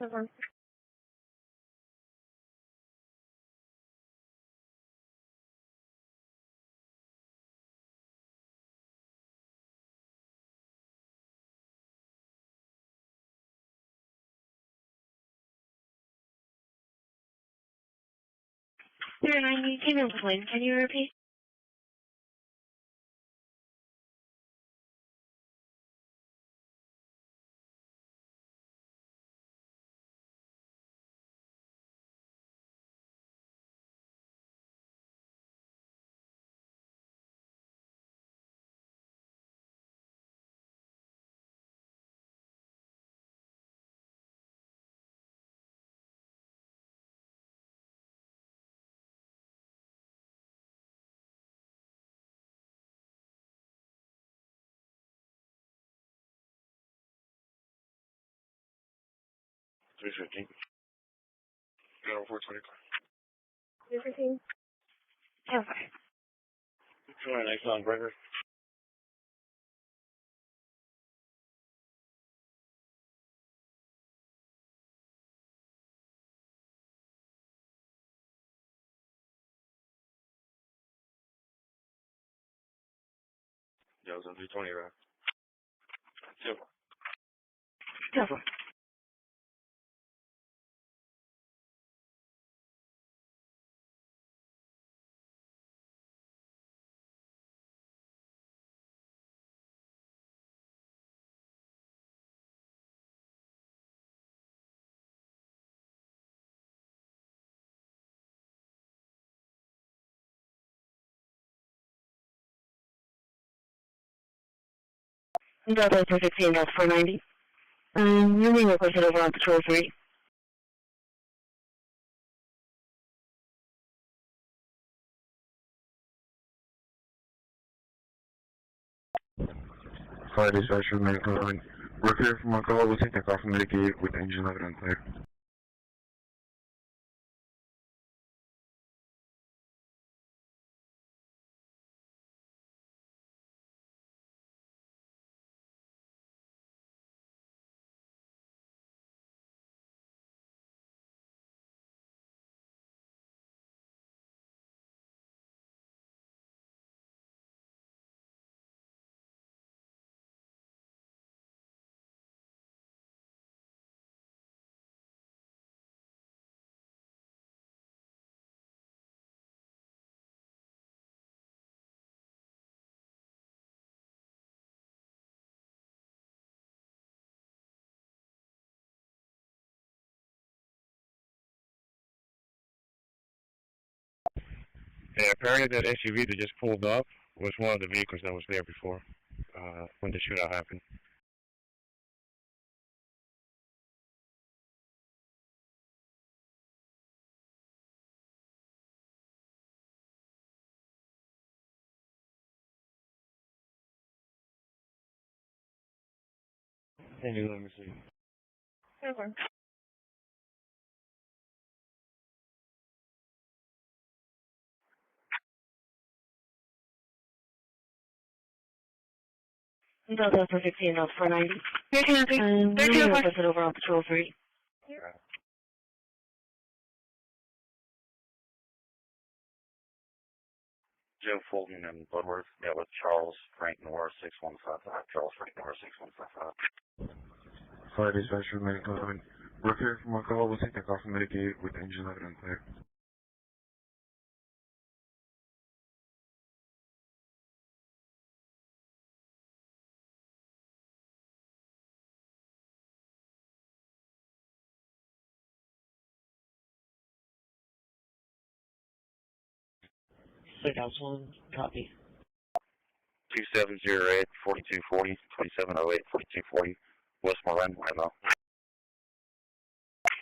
Over. Sir, you came in when? Can you repeat? Three 15. Go 420. 315. Okay. Try next on breaker. Goes on 320 right. Silver. Silver. Delta 416, Delta 490. You're being requested over on Patrol 3. Fire dispatcher, medical line. We're clear from our call. We'll take the call from Medicaid with engine light unclear. Yeah, apparently that SUV that just pulled up was one of the vehicles that was there before, when the shootout happened. Can you let me see? Over. Delta 416, Delta 490. You're being requested over on Patrol 3. Joe Fulton and Bloodworth, yeah, with Charles Frank Noir 6155. Charles Frank Noir 6155. Fire dispatcher, medical line. We're clear from our call. We'll take the call from Medicaid with engine light unclear. Sir, Delta 1, copy. 2708 4240 2708 4240 West Moran, Wyoming.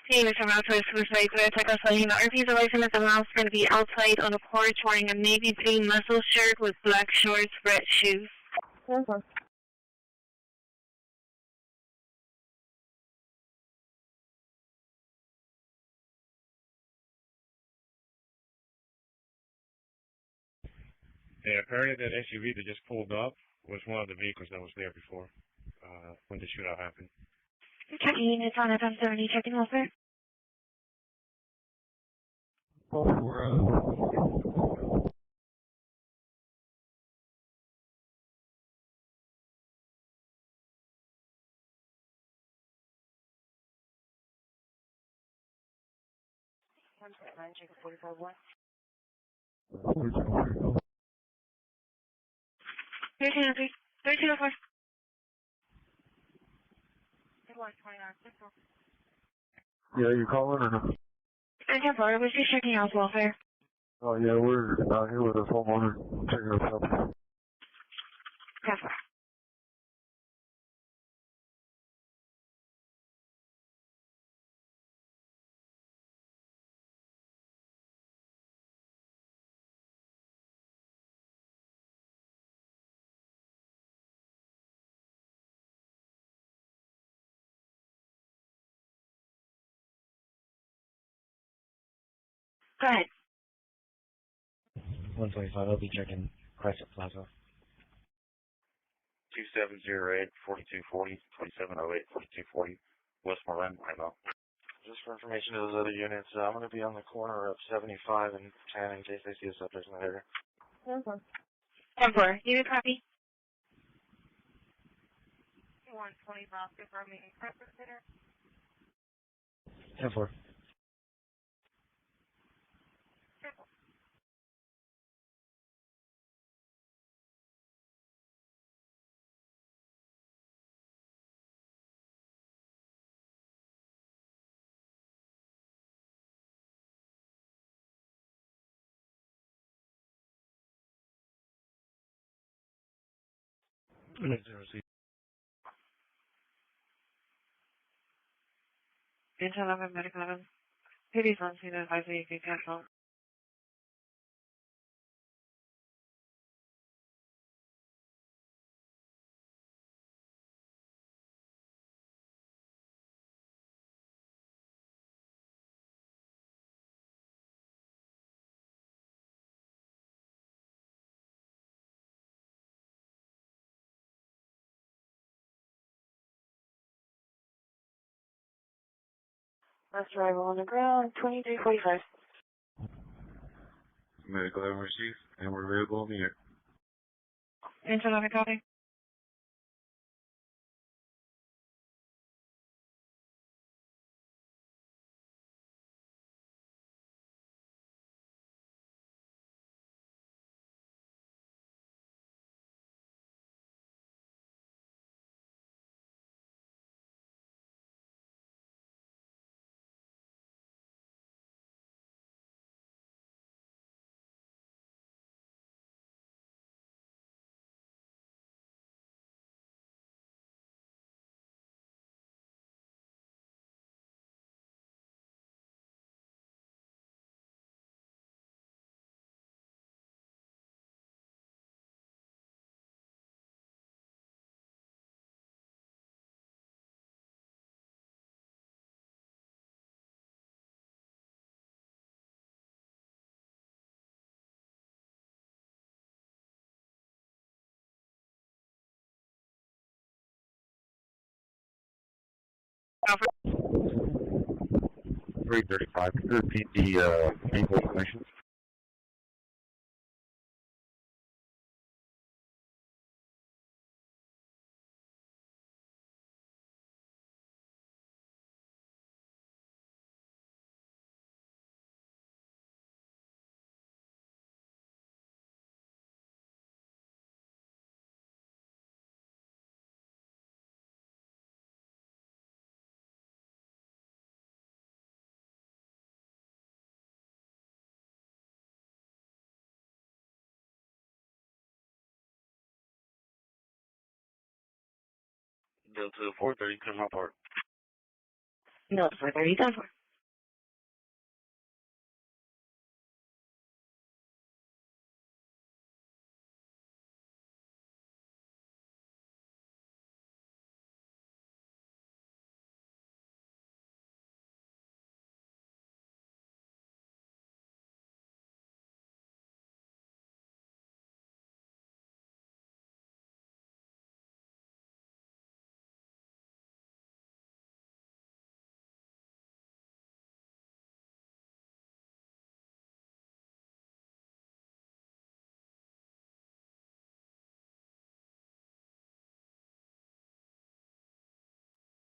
Hey, Mr. Mouse, Suicide, so I took us letting you know. Repeat the license that the mouse is going to be outside on a porch wearing a navy blue muscle shirt with black shorts, red shoes. Over. Yeah, apparently that SUV that just pulled up was one of the vehicles that was there before, when the shootout happened. You're checking units on FM70, checking welfare. One set 9, check 45-1. 1303, 1304. 129, Yeah, you calling or no? 1304, we're just checking out welfare. Oh, yeah, we're out here with this homeowner checking us out. 10-4. Go ahead. 125, I'll be checking Christ Plaza. 2708 4240 2708 4240 Westmoreland, Imo. Just for information to those other units, I'm going to be on the corner of 75 and 10 in case they see a subject in that area. 10-4. 10-4, you copy? 125, confirming corpus center. 10-4. Intel 11, medical 11. City's on scene, advising you can cancel. Last arrival on the ground, 2345. Medical have received, and we're available in the air. Intel 11, copy. Alpha. 335. Can you repeat the vehicle information? Delta 430, come up part. No, 430, 10-4.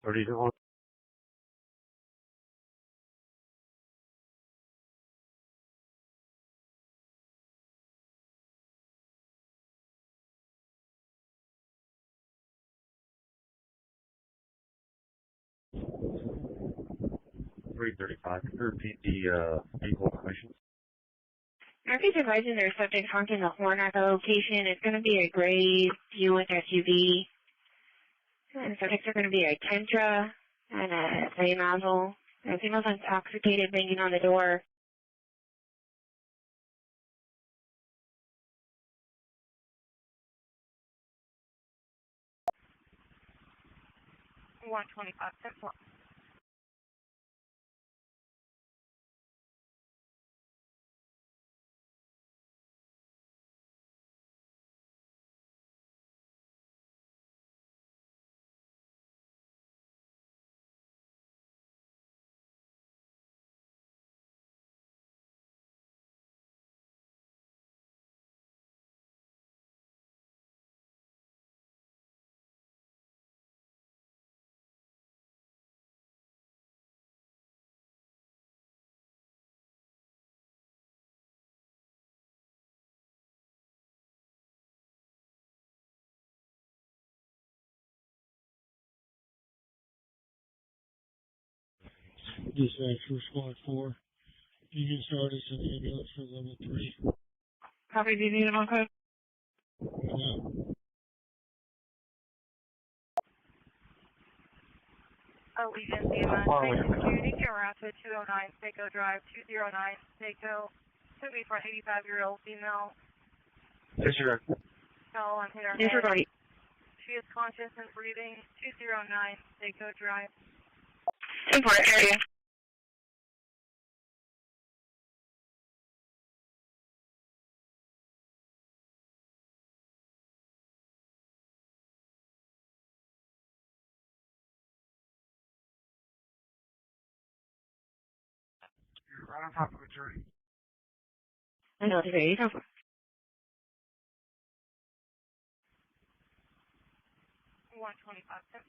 32. 335. Can you repeat the vehicle information? Murphy's advising their subject honking the horn at the location. It's going to be a gray Buick SUV. And subjects are going to be a Tentra and a gray nozzle. The female's intoxicated, banging on the door. One 25 cents. Dispatch for Squad 4. You can start us an ambulance for level 3. Copy, do you need a phone code? No. Allegiance EMS Security Camera to 209 Seiko Drive, 209 Seiko. To be for an 85-year-old female. Disregard. Fell on hit her head. Disregard. She is conscious and breathing. 209 Seiko Drive. Import area. You're right on top of the tree. I know, it's very tough. One 25 cents.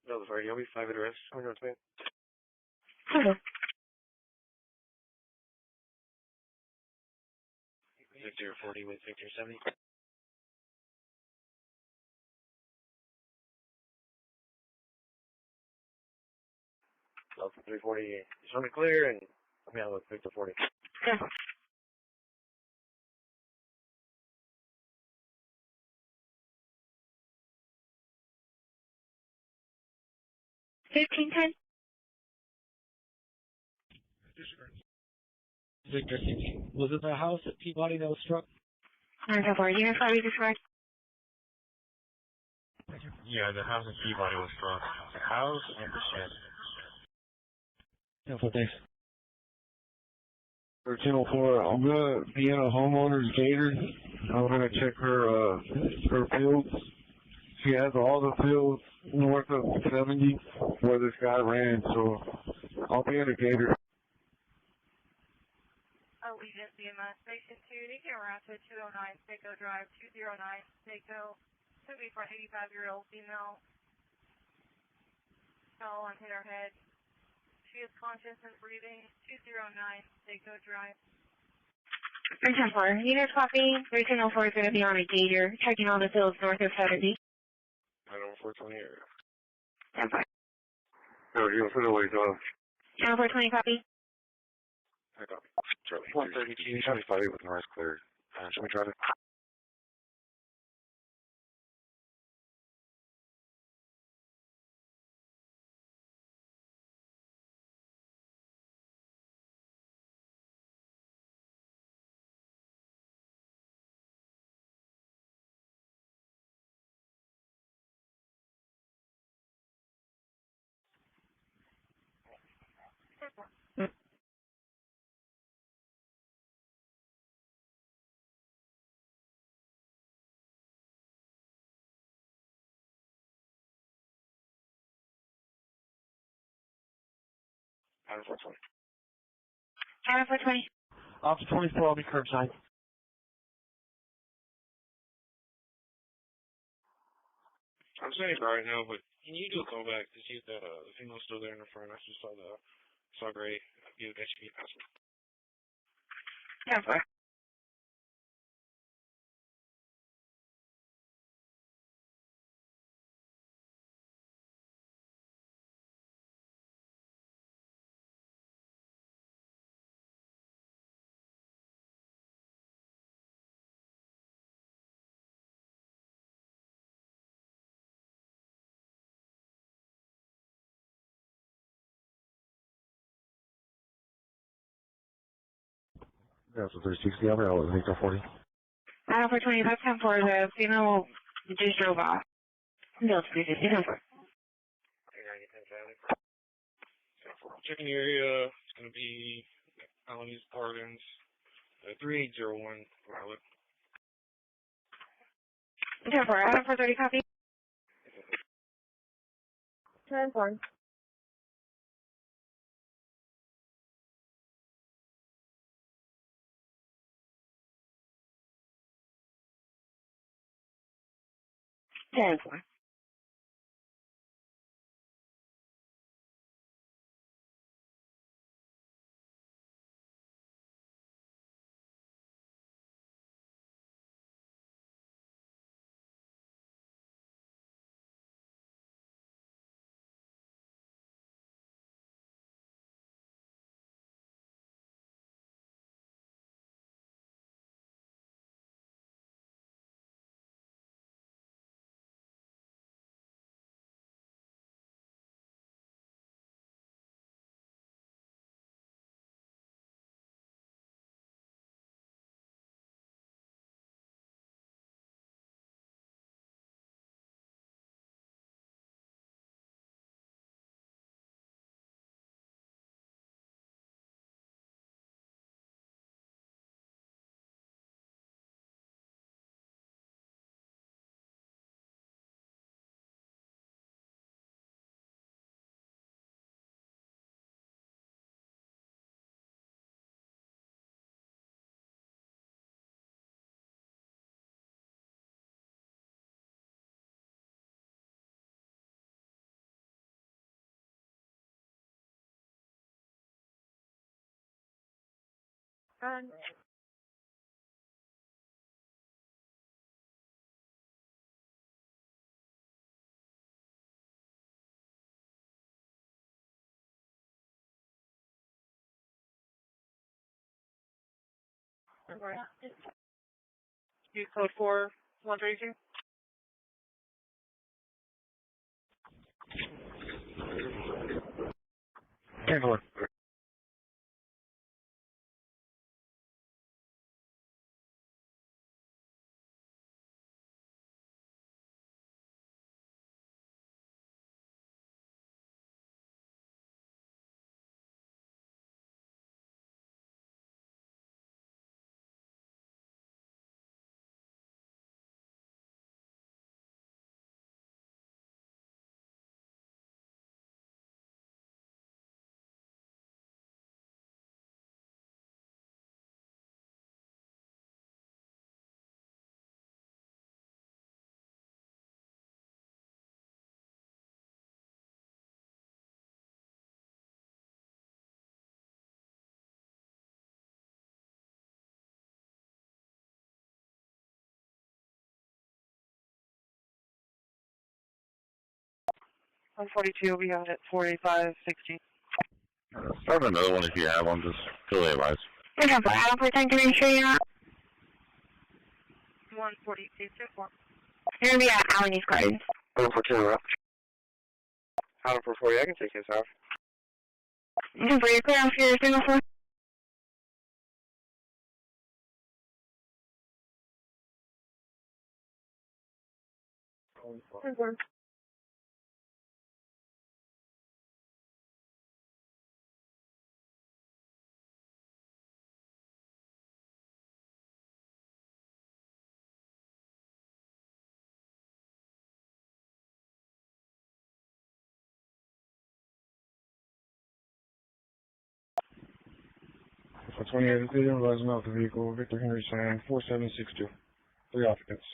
No, sorry, you'll be 5 address. Oh, no, it's me. Hello. Victor 40 with Victor 70. Delta 340, you show me clear, and I'm out with Victor 40. Yeah. $15.10. Victor, was it the house at Peabody that was struck? Alright, so far, unit 5, disregard. Yeah, the house in Peabody was struck. The house and the shed. Yeah, thanks. For 1004, I'm gonna be in a homeowner's gator. I'm gonna check her fields. She has all the fields north of 70 where this guy ran, so I'll be in a gator. Allegiance EMS Station 2, to camera to 209 Seiko Drive, 209 Seiko. To be for an 85-year-old female. Fell on hit her head. She is conscious and breathing. 209 Seiko Drive. And 10-4. Unit copy. 1304 is going to be on a gator, checking all the fields north of 70. I don't know, 420 area. 10-4. No, you'll put away, dog. Channel 420, copy. I copy. Charlie. 132, 75 with noise cleared. Show me traffic. Adam 420. Adam 420. Officer 24, I'll be curbside. I'm saying right now, but can you do a callback to see if that the female's still there in the front? I just saw gray. Give that should be possible. Yeah, sir. Yeah, so 360 over, I was 40. Adam 420, that's 10 for the female just drove off. No, it's 360, 10 for. Checking the area. It's going to be Colonies Gardens, 3801 Violet. 10 for, Adam 430, copy. 10 for.10 for. Use code 4132. Handler. On 42, we'll be out at 48560. Start another one if you have one, just fill the advice. Okay, for Adam 410, can you show you out? 14224. You're going to be at Colonies Gardens. 142, Adam 440, I can take his off. Okay, for you clear off your single floor? For 28 Ethereum, rising off the vehicle, Victor Henry sign 4762. 3 occupants.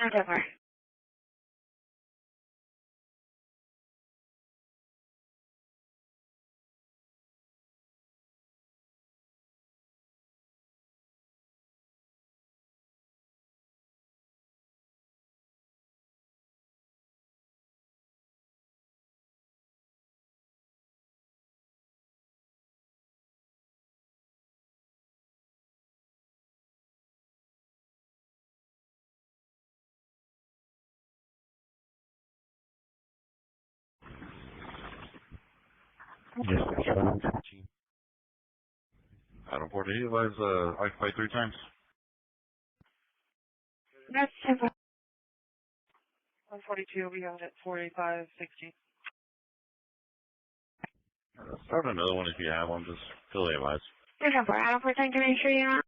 Okay, far. Yes, Adam 14. Adam 14, advise, occupy 3 times. That's 10 4. 142, we got it, 4560. Start another one if you have one, just fill the advice. Okay, 4. Adam 14, can I make sure you're not?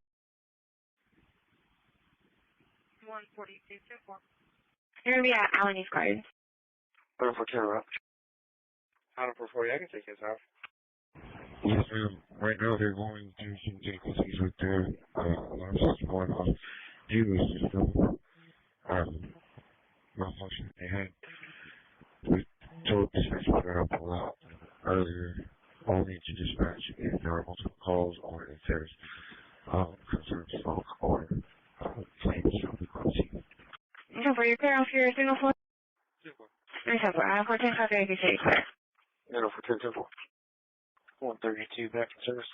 142, 4. You're going to be at Allen East Gardens. Adam 14, route. Adam 440, I can take his off. Yes, ma'am. Right now they're going through some difficulties with their alarm system going off. Due to the system malfunction they had. We told dispatch to get up a lot earlier, only to dispatch if there are multiple calls or if there's concerns smoke or flames from the crossing. Okay, 4, you're clear off your signal floor? Okay, 4. Adam 14, copy, I can say you're clear. Adam 14, 10 4. 132, back in service.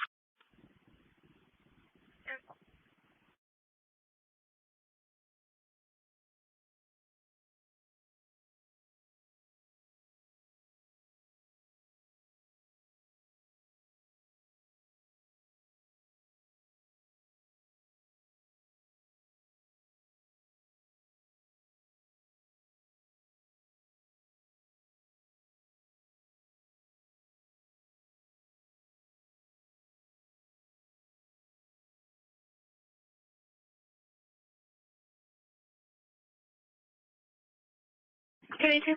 Can I too?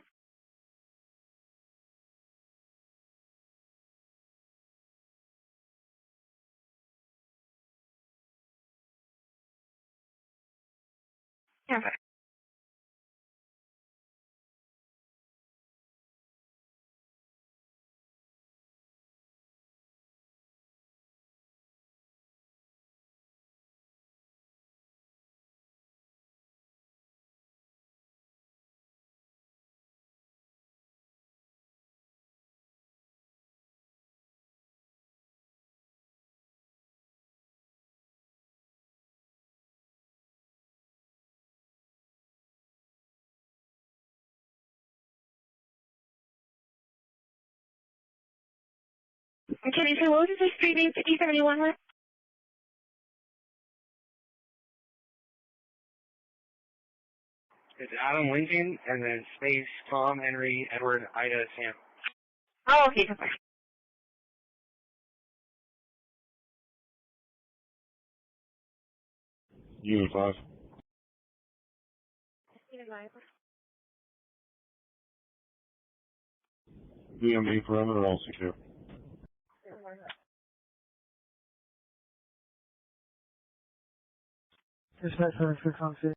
Yeah, 4. Can you say what was the street name 5071 with? It's Adam Lincoln, and then space, Tom, Henry, Edward, Ida, Sam. Oh, okay, 10 4. Unit 5. VMD perimeter all secure. Dispatch 76 on city.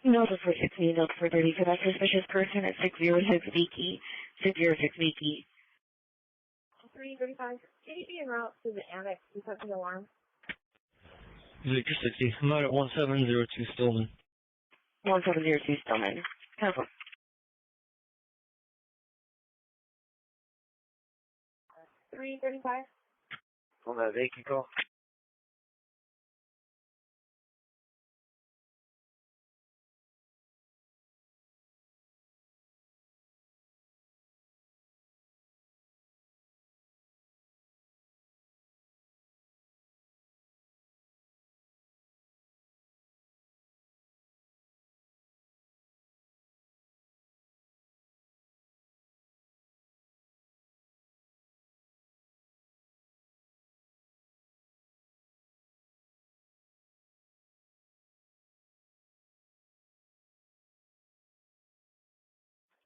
Delta 416, Delta 430 for that suspicious person at 606 Beaky, 606 Beaky. 335. Can you be en route to the annex to set the alarm? Victor 60. I'm out at 1702 Stillman. 1702 Stillman. Careful. 335. On that vacant call.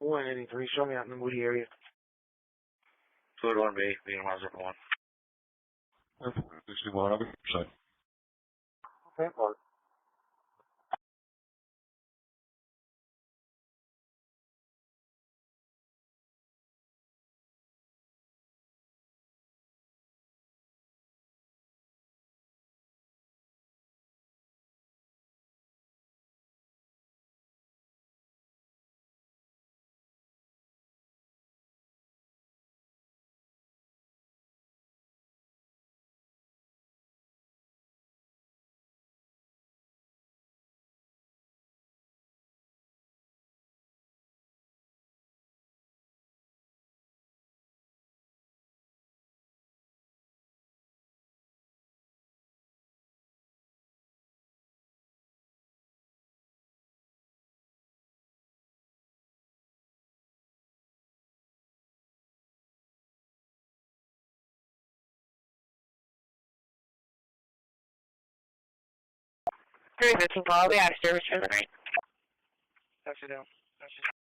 One 83, show me out in the Moody area. Fluid 1B, being 101. 61, I'll be sorry. Okay, Mark. Three 15 call. We out of service for the night. Touch it down. Touch it.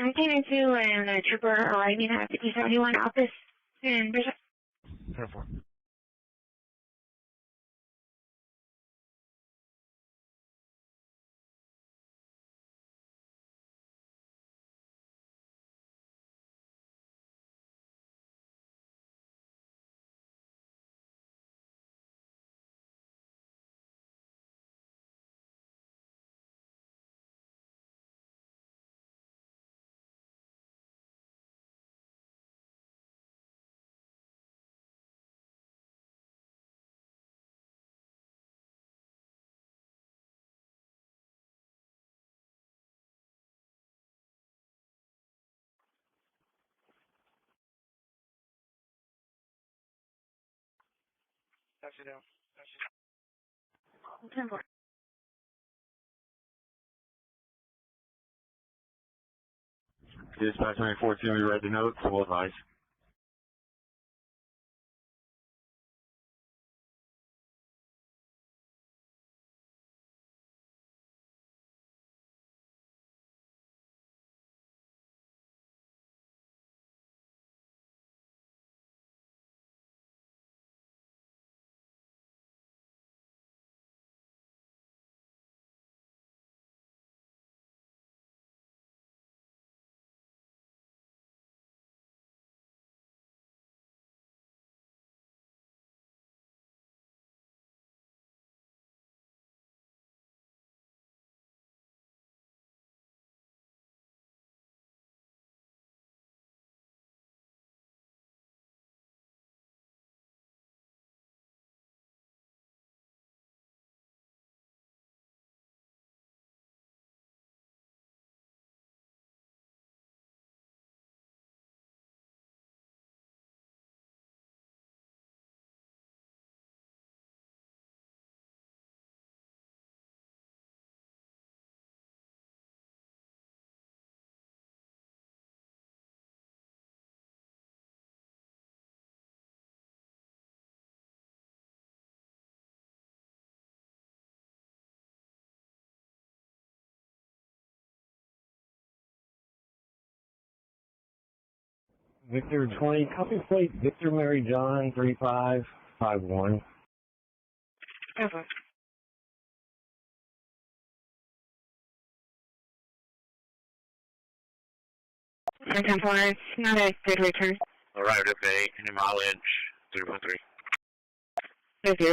I'm getting to a trooper arriving at 5071 office in Bishop. 10-4. Touch it down. Touch it down. 10-4. Dispatch 914, we read the notes, so we'll advise. Victor 20, copy plate Victor Mary John 3551. Over. 10-4, not a good return. Arrived at Bay, any mileage, 313. 50,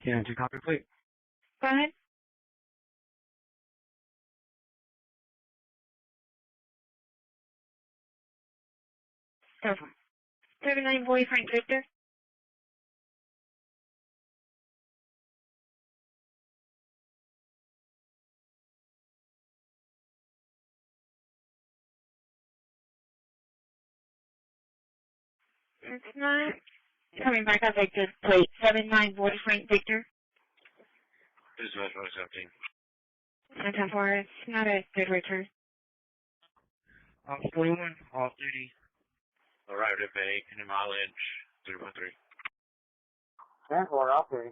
Can you copy plate? Go ahead. Over. 39 boy Frank Victor. It's not coming back up like this plate. 79 boy Frank Victor. Dispatch 117. 10-4, it's not a good return. 41, off duty. Arrived at Bay, any mileage, 313. 10-4, off duty.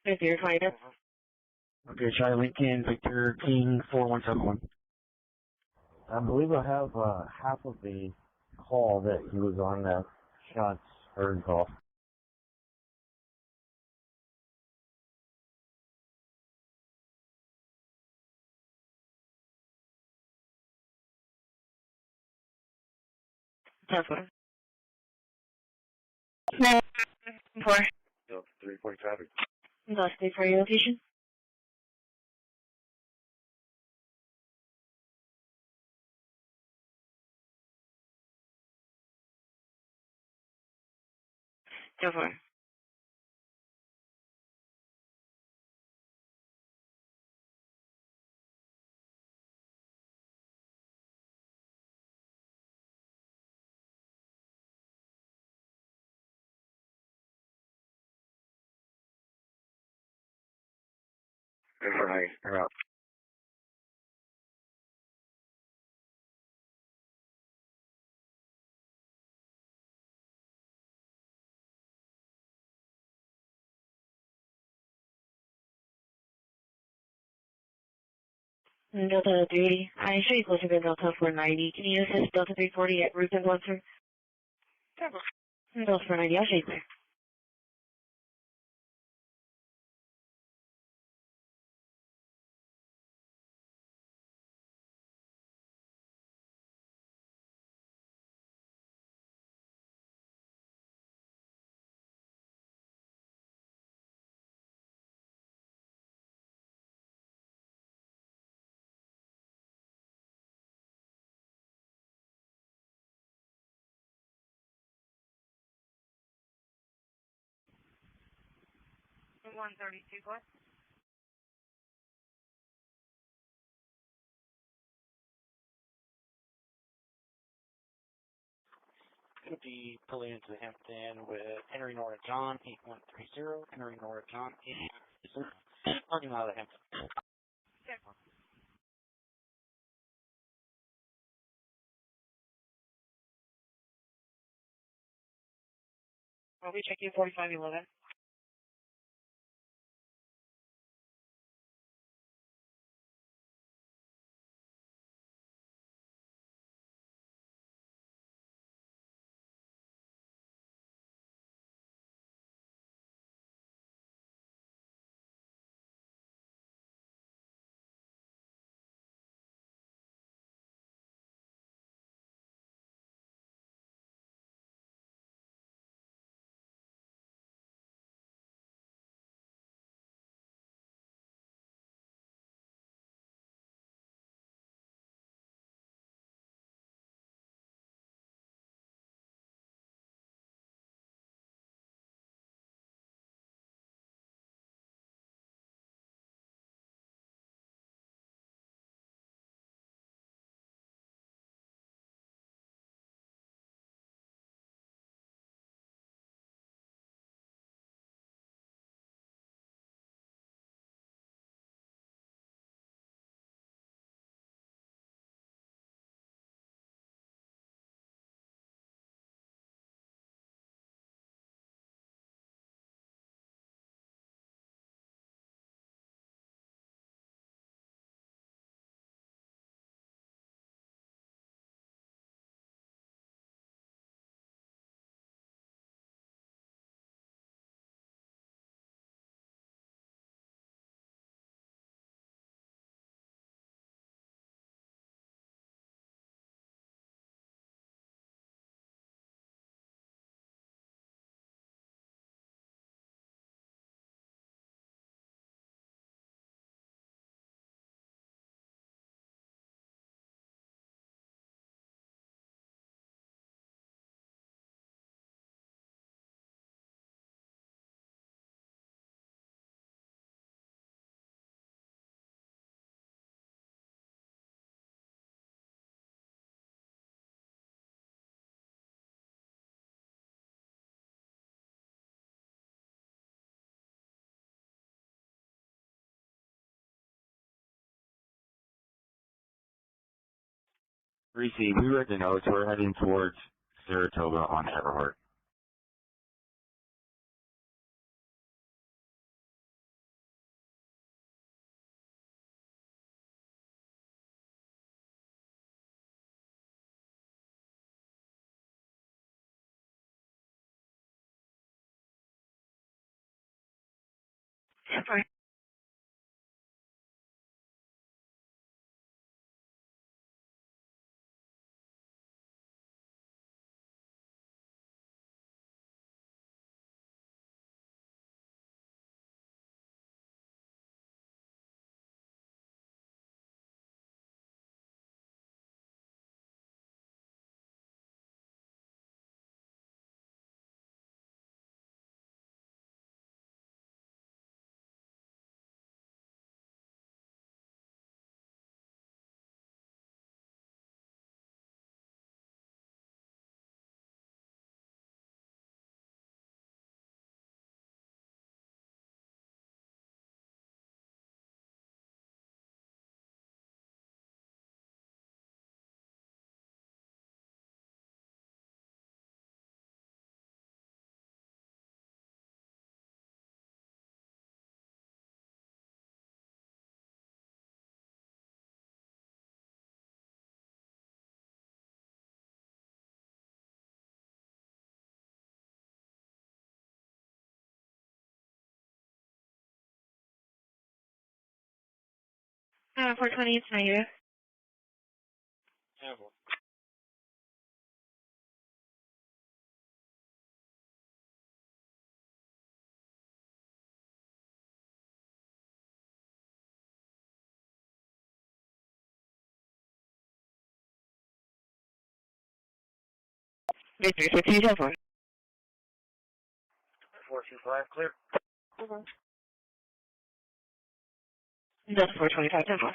50, fighter. Okay, Charlie Lincoln, Victor King 4171. I believe I have half of the call that he was on that shots heard call. Tough one. 4. Delta 340 traffic. Lost it for your location. Go for it. Right, you're out. Delta 380. I show you closer to Delta 490. Can you assist Delta 340 at route and sir? Delta 490, I'll show you clear. The 132, what? Could be pulling into Hampton with Henry Nora John 8130. Henry Nora John 8130. Parking out of Hampton. Okay. I'll be checking 4511. Reese, we read the notes. We're heading towards Saratoga on Everhart. Sorry. Uh, 420, it's negative. Yeah, well, Victor, 624. 425, clear. Delta 425, 10 4.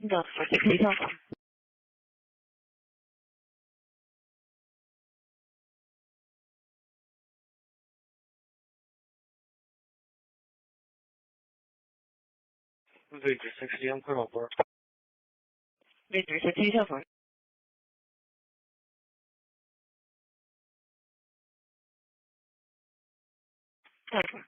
Delta 460, Victor 60, I'm clear on board. Victor 624. Okay.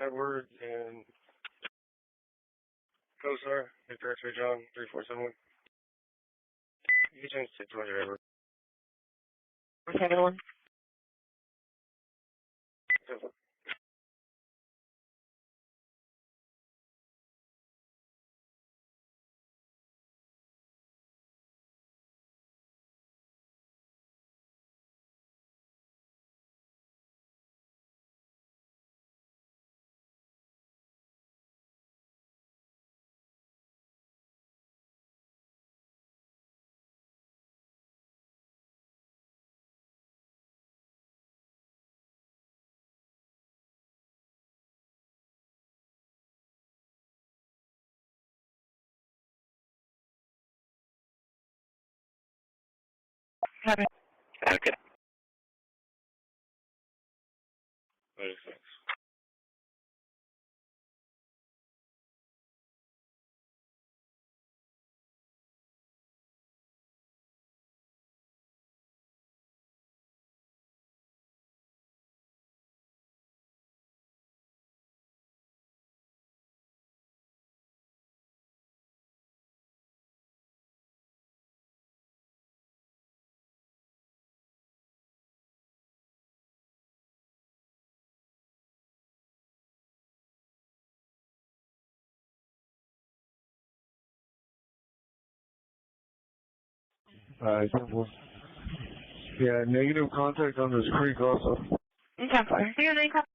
Edward and COSAR, Victor X-Ray John, 3471. You can change it to Edward. Where's everyone? Okay. Okay. Alright, simple. Yeah, negative contact on this creek also. Okay, for. Do you have any copies?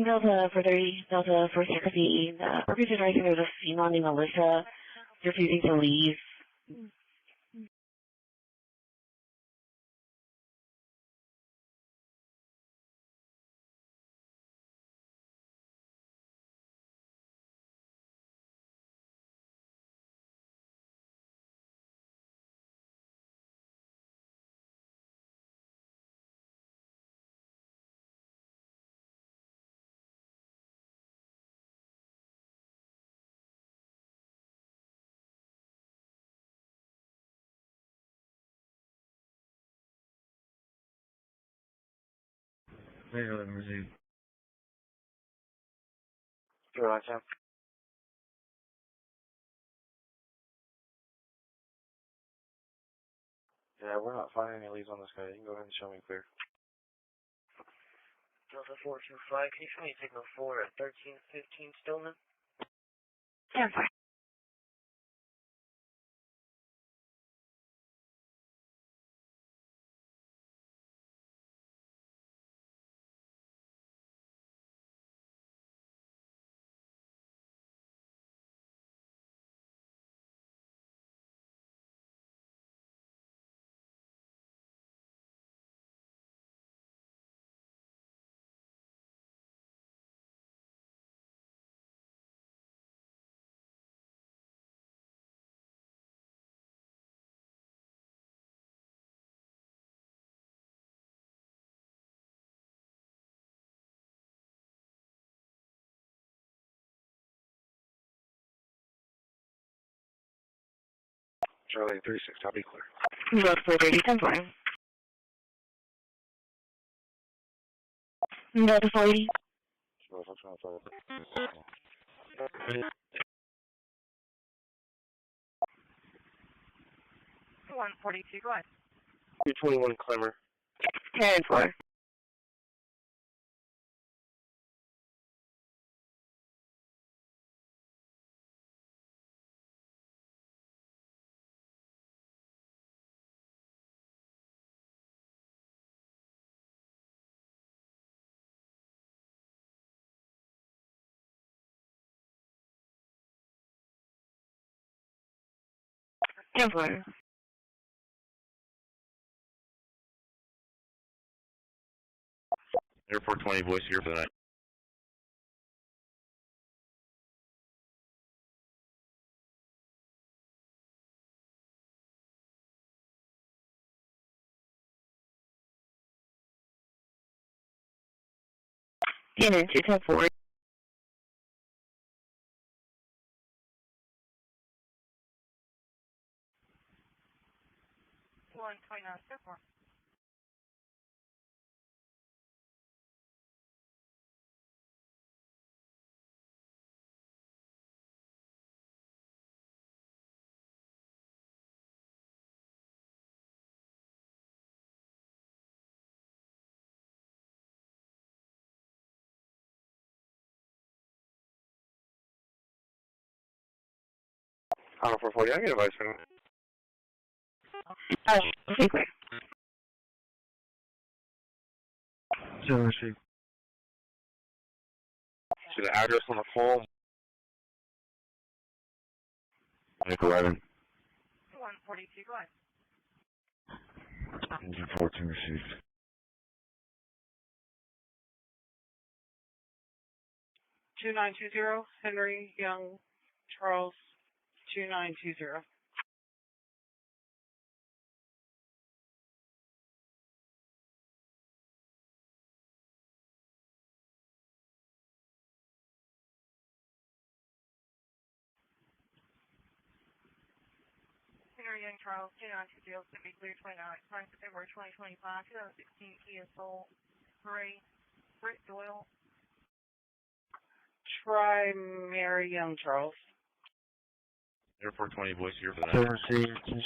Delta for 30, Delta for 60. The purpose is rising there's a female named Melissa refusing to leave. Hang on, let me see. Sure, I can. Yeah, we're not finding any leads on this guy. You can go ahead and show me clear. Delta 425, can you show me signal 4 at 1315 Stillman? Yeah, fine. Charlie 36, I'll be clear. Delta for 30, 10 for. Delta 40. Sure, I'm trying to follow. 142, go ahead. 221 Clemmer. 10 for. Ten for. Airport 20, voice here for the night. CNN 210-4. 129, step 4. Honor 440, I get advice from him. Okay, clear. Receive. See the address on the phone? Nick 11. 142, go ahead. Engine 14 received. 2920, Henry Young Charles 2920. Henry Young Charles 2920, to be clear 29, expiring September 2025, 2016 Kia Soul, gray, Britt Doyle. Try Mary Young Charles. Air 420, voice here for that. Received.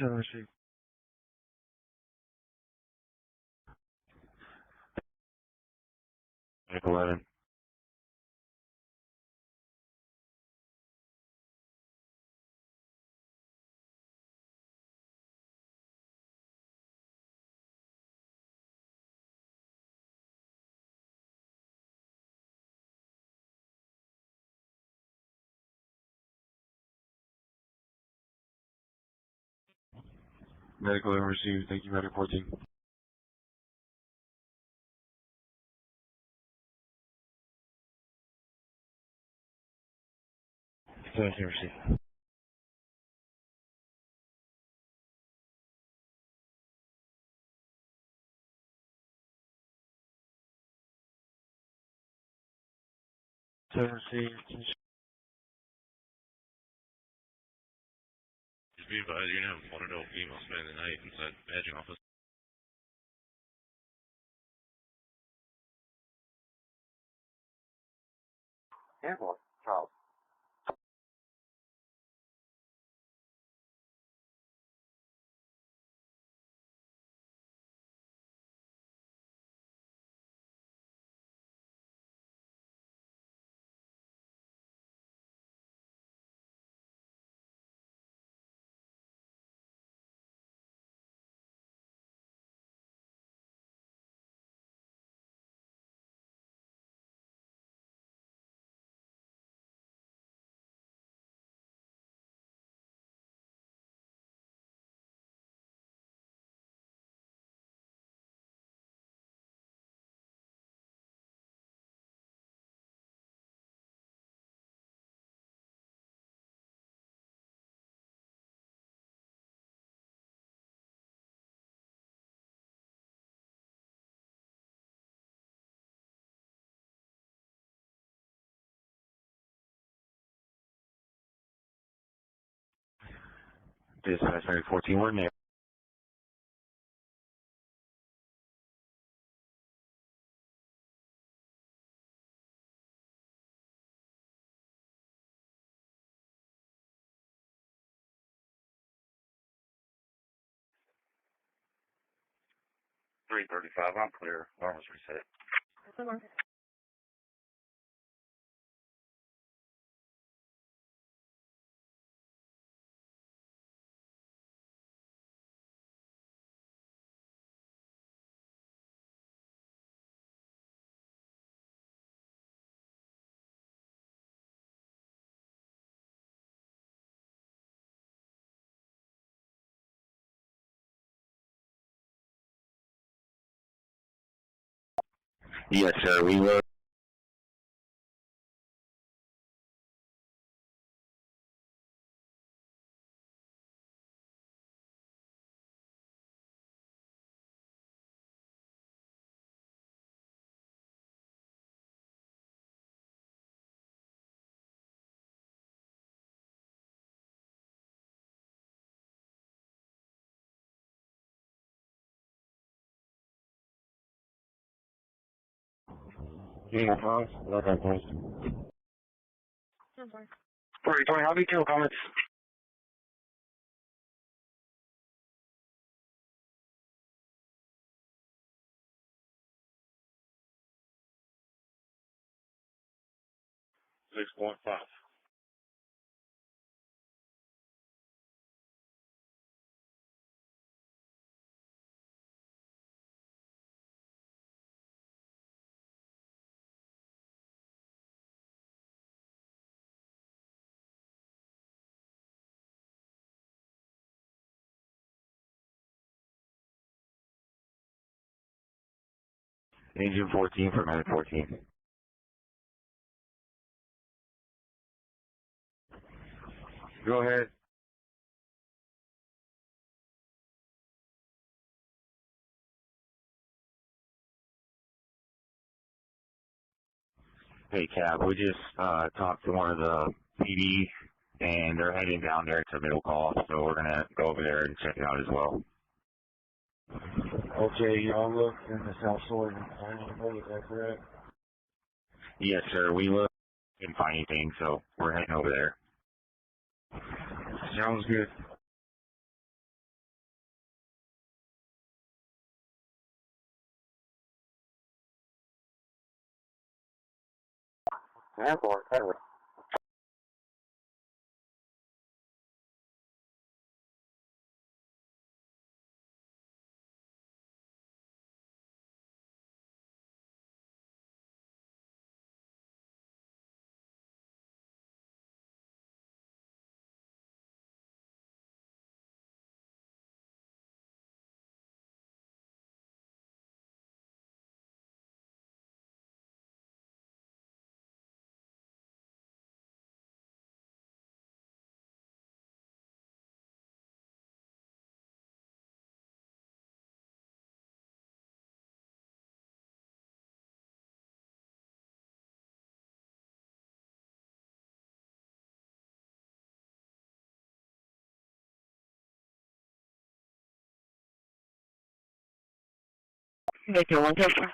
Receive. Nick 11. Medical received. Thank you, Medic 14. Thank you, received. Received. Just be advised, you're going to have one adult female spending the night inside the badging office. Handbook, Charles. Dispatch Medic 14, we're in there. 335, I'm clear. Alarm was reset. Yes, sir. We will. Yeah, huh? Okay, thanks. 4020, how detailed comments? $6.5. Engine 14 for Medic 14. Go ahead. Hey, Cap, we just talked to one of the PD, and they're heading down there to middle call, so we're going to go over there and check it out as well. Okay, y'all look in the South Shore and find anybody, is that correct? Yes, sir. We looked, didn't find anything, so we're heading over there. Sounds good. Airport, cover. Victor 134.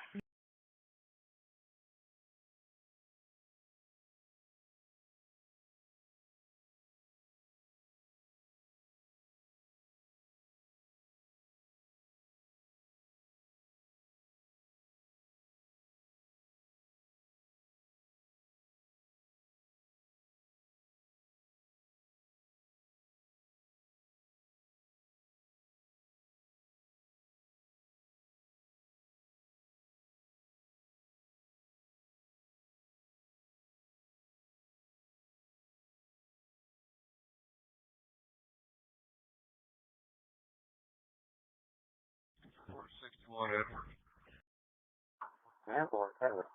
Airport, cover.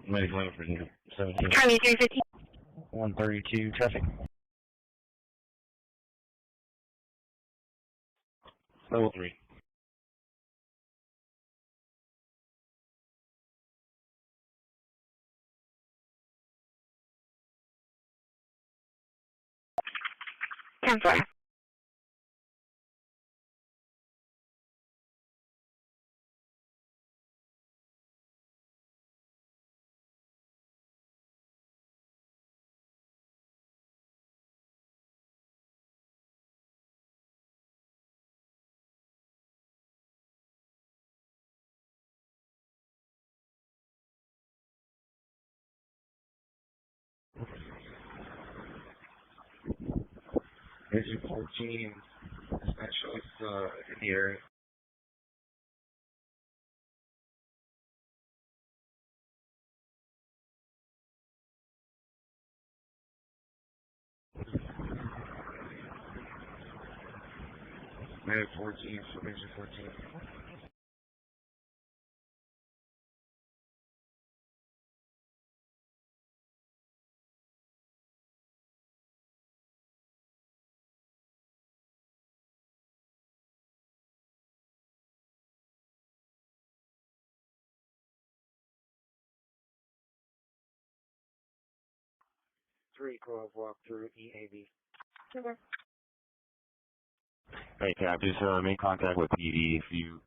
Medic level for 17. Charlie 315. 132 traffic. Level 3. Ten 4. Agent 14, actually, in the area. Man 14, so Agent 14. walk through EAB. Super. Hey, Cap, just make contact with PD. If you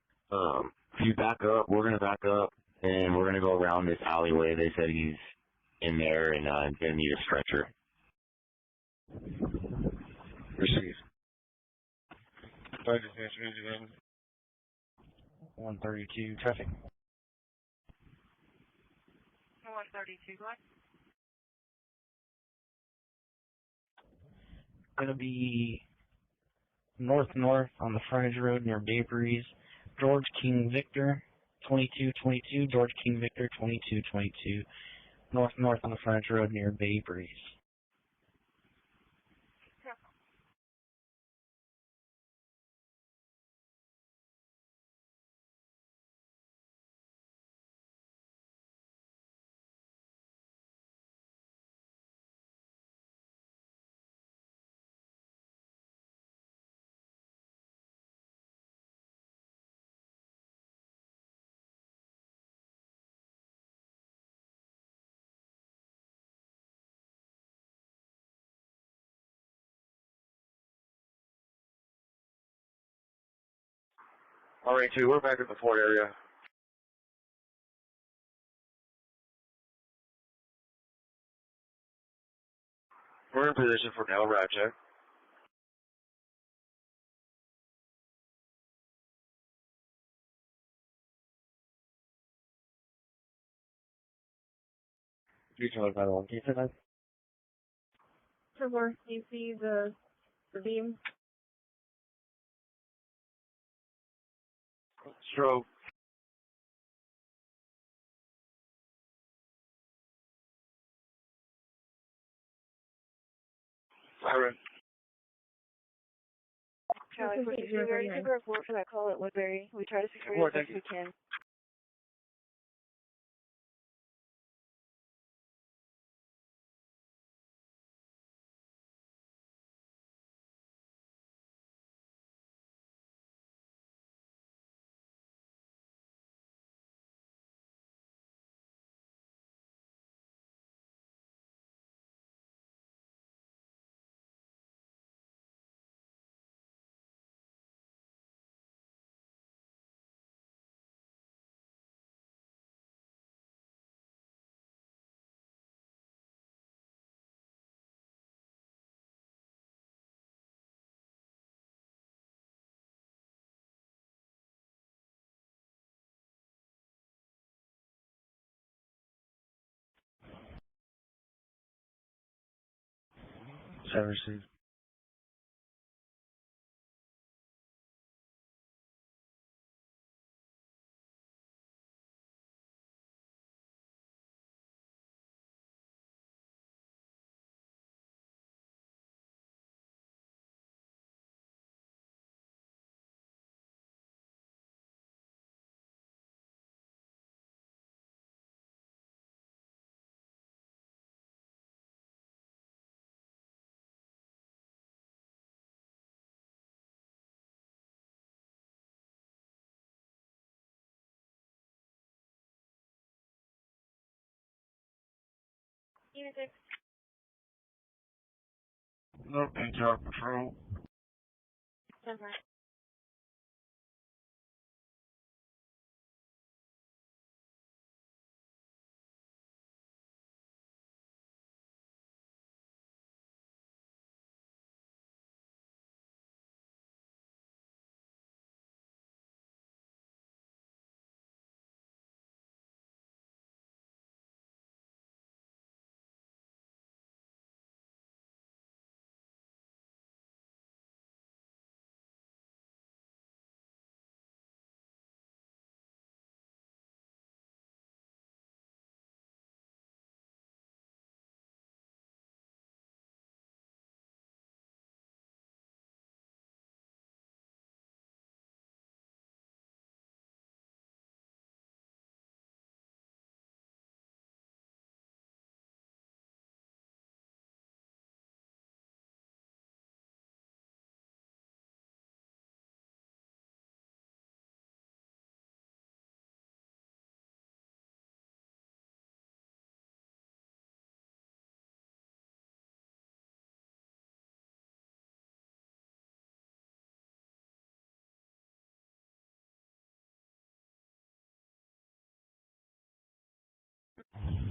back up, we're gonna back up, and we're gonna go around this alleyway. They said he's in there and gonna need a stretcher. Receive. 132 traffic. 132, go ahead. Gonna be north-north on the frontage road near Bay Breeze. George King Victor, 2222. George King Victor, 2222. North-north on the frontage road near Bay Breeze. Alright, two, we're back at the Fort area. We're in position for now, route check. Detail by the one. Can you say that? Super. Do you see the beam? Stroke. Siren. Charlie, we already took a report for that call at Woodbury. We try to secure you as best we can. Received. Unit 6. Nope, HR patrol. Super.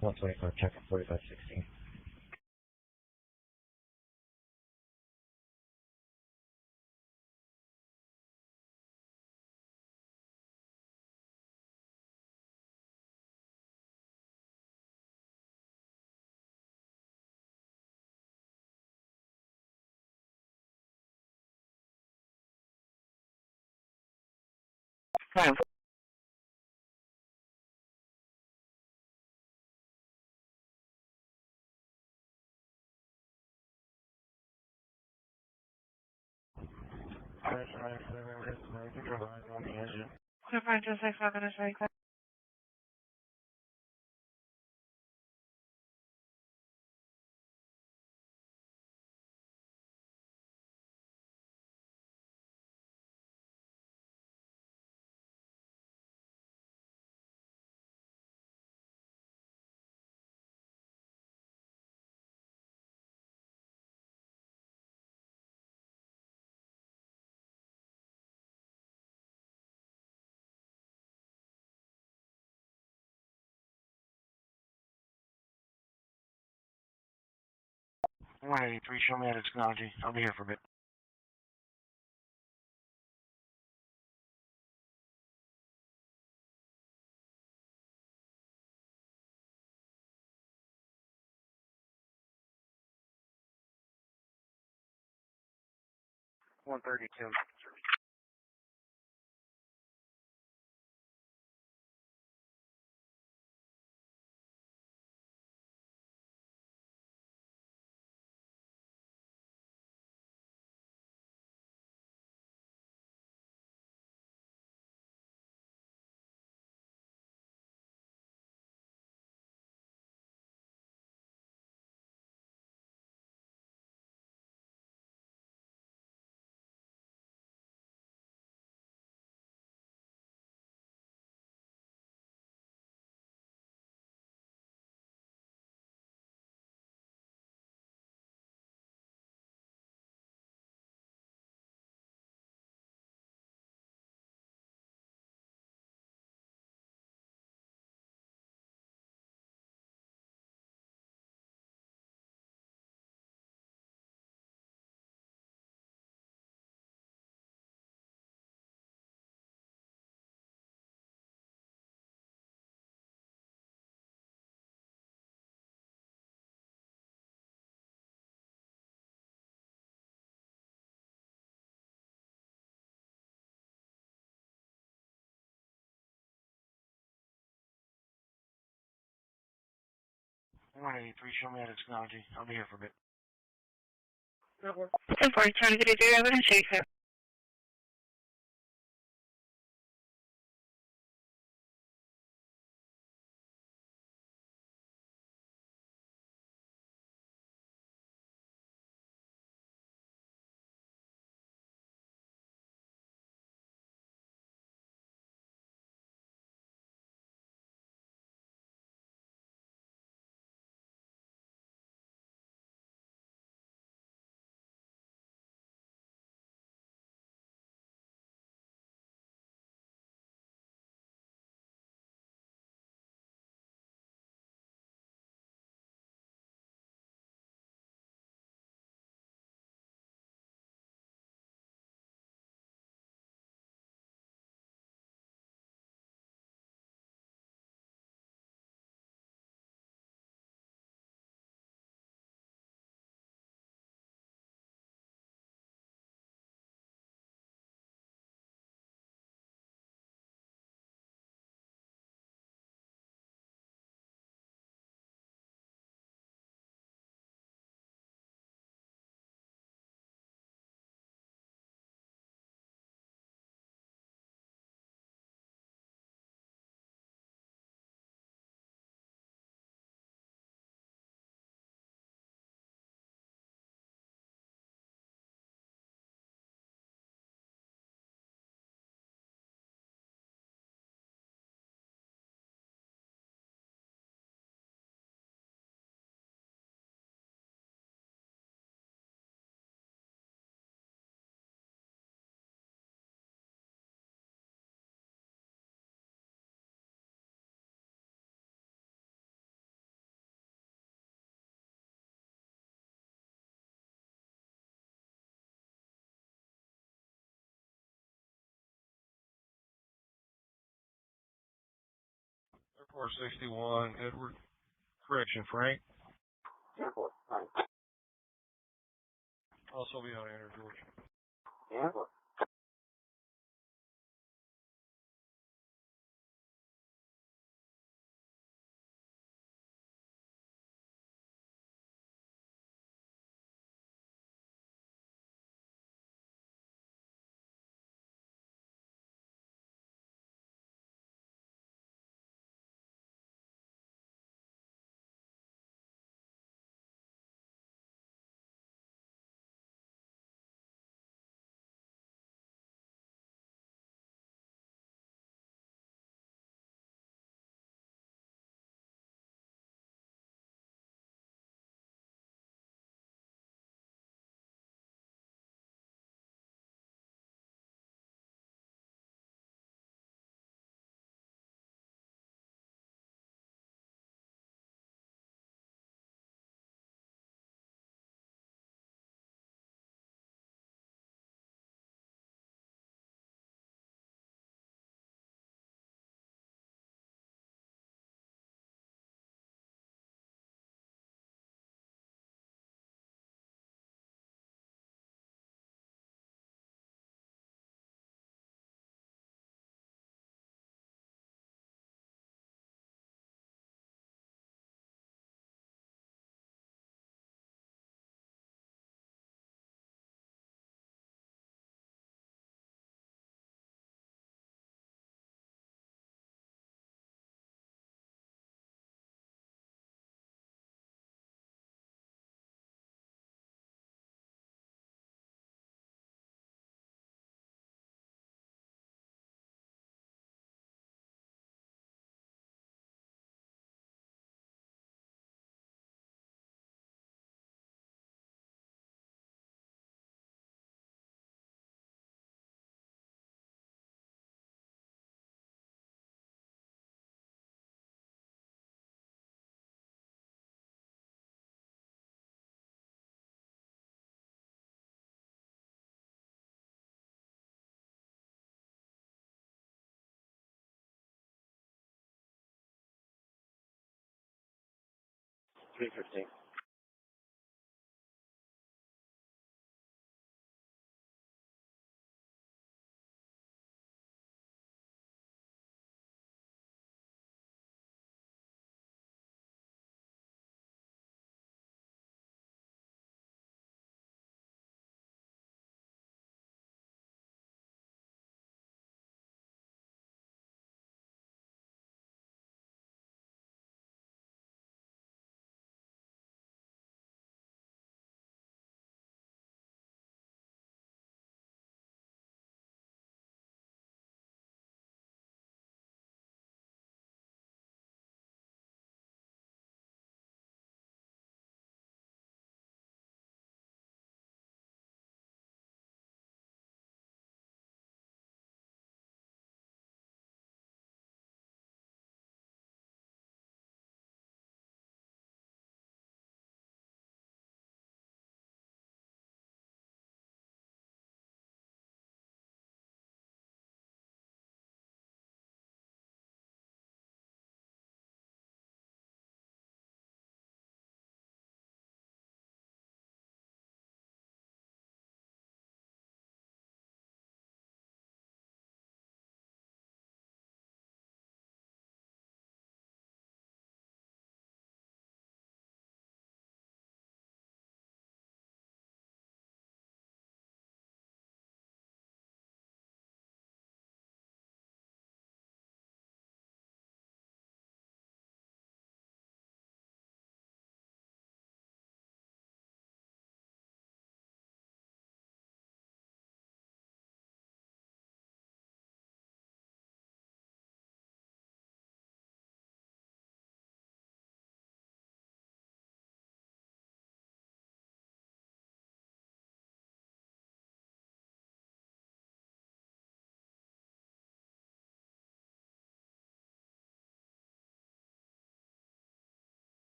124, check 4516. Fine. Clear 526, not going to say. One 183, show me that technology. I'll be here for a bit. One 132. One 183, show me that technology. I'll be here for a bit. 1040, trying to get a data evidence, shake 461 Edward. Correction, Frank. Also be on Enter, George.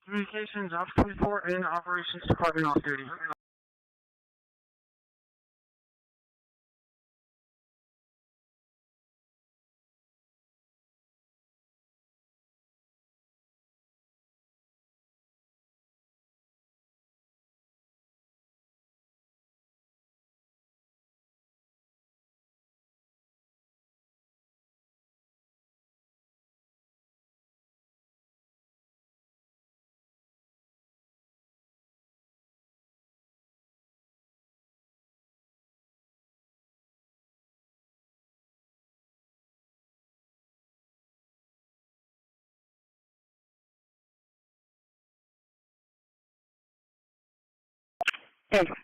Communications, Ops 24, and Operations Department off duty. Denver.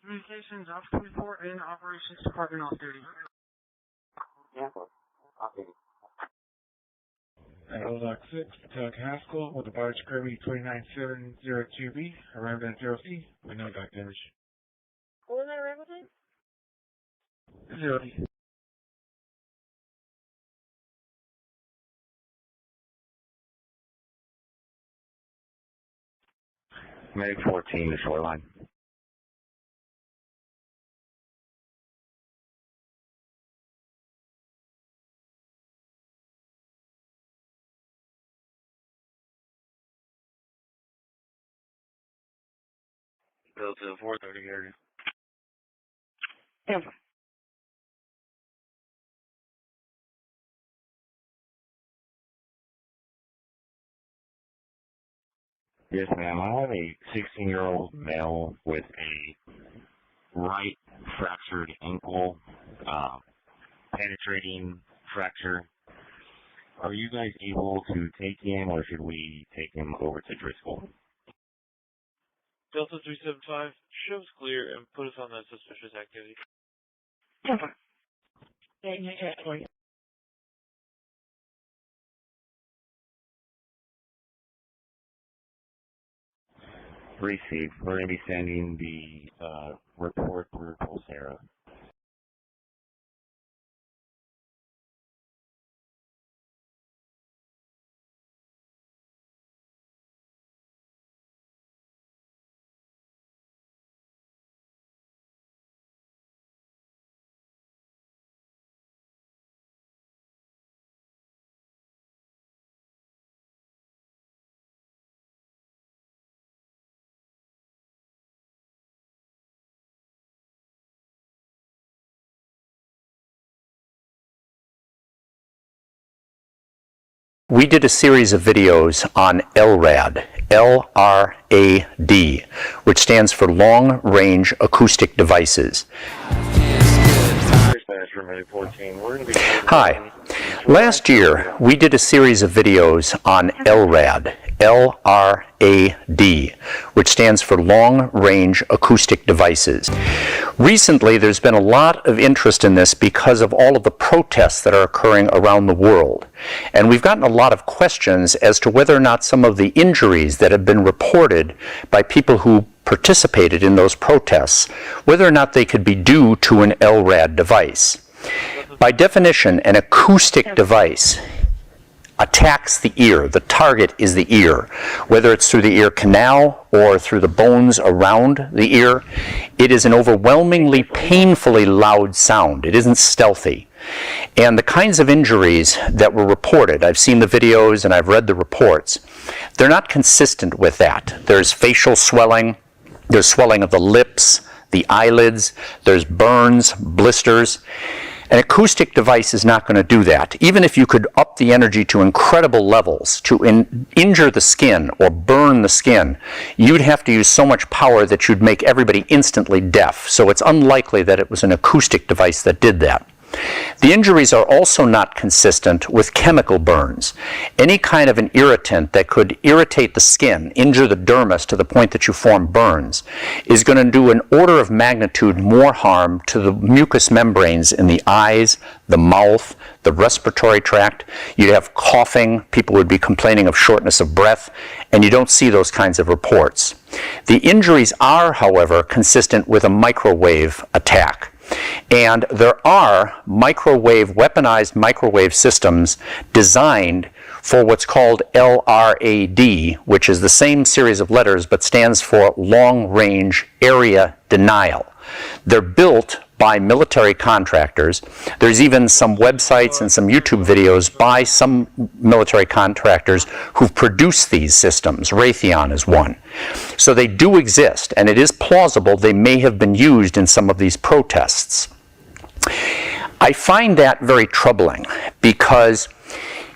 Communications, Ops 24, and Operations Department off duty. Yeah, off duty. Lock 6, Doug Haskell with the barge Kirby 29702B, arrived at 0C, with no dock damage. What was that arrival time? 0C. Medic 14, the shoreline. Go to the 430 area. Denver. Yes, ma'am. I have a 16-year-old male with a right fractured ankle, penetrating fracture. Are you guys able to take him, or should we take him over to Driscoll? Delta 375, shows clear and put us on that suspicious activity. Denver. Yeah. Received. We're going to be sending the report through Pulsera. We did a series of videos on LRAD, L-R-A-D, which stands for Long Range Acoustic Devices. Hi. Last year, we did a series of videos on LRAD, L-R-A-D, which stands for Long Range Acoustic Devices. Recently, there's been a lot of interest in this because of all of the protests that are occurring around the world. And we've gotten a lot of questions as to whether or not some of the injuries that have been reported by people who participated in those protests, whether or not they could be due to an LRAD device. By definition, an acoustic device attacks the ear. The target is the ear. Whether it's through the ear canal or through the bones around the ear, it is an overwhelmingly painfully loud sound. It isn't stealthy. And the kinds of injuries that were reported, I've seen the videos and I've read the reports, they're not consistent with that. There's facial swelling, there's swelling of the lips, the eyelids, there's burns, blisters. An acoustic device is not going to do that. Even if you could up the energy to incredible levels to injure the skin or burn the skin, you'd have to use so much power that you'd make everybody instantly deaf. So it's unlikely that it was an acoustic device that did that. The injuries are also not consistent with chemical burns. Any kind of an irritant that could irritate the skin, injure the dermis to the point that you form burns, is going to do an order of magnitude more harm to the mucous membranes in the eyes, the mouth, the respiratory tract. You'd have coughing, people would be complaining of shortness of breath, and you don't see those kinds of reports. The injuries are, however, consistent with a microwave attack. And there are weaponized microwave systems designed for what's called LRAD, which is the same series of letters but stands for Long Range Area Denial. They're built by military contractors. There's even some websites and some YouTube videos by some military contractors who've produced these systems. Raytheon is one. So they do exist, and it is plausible they may have been used in some of these protests. I find that very troubling because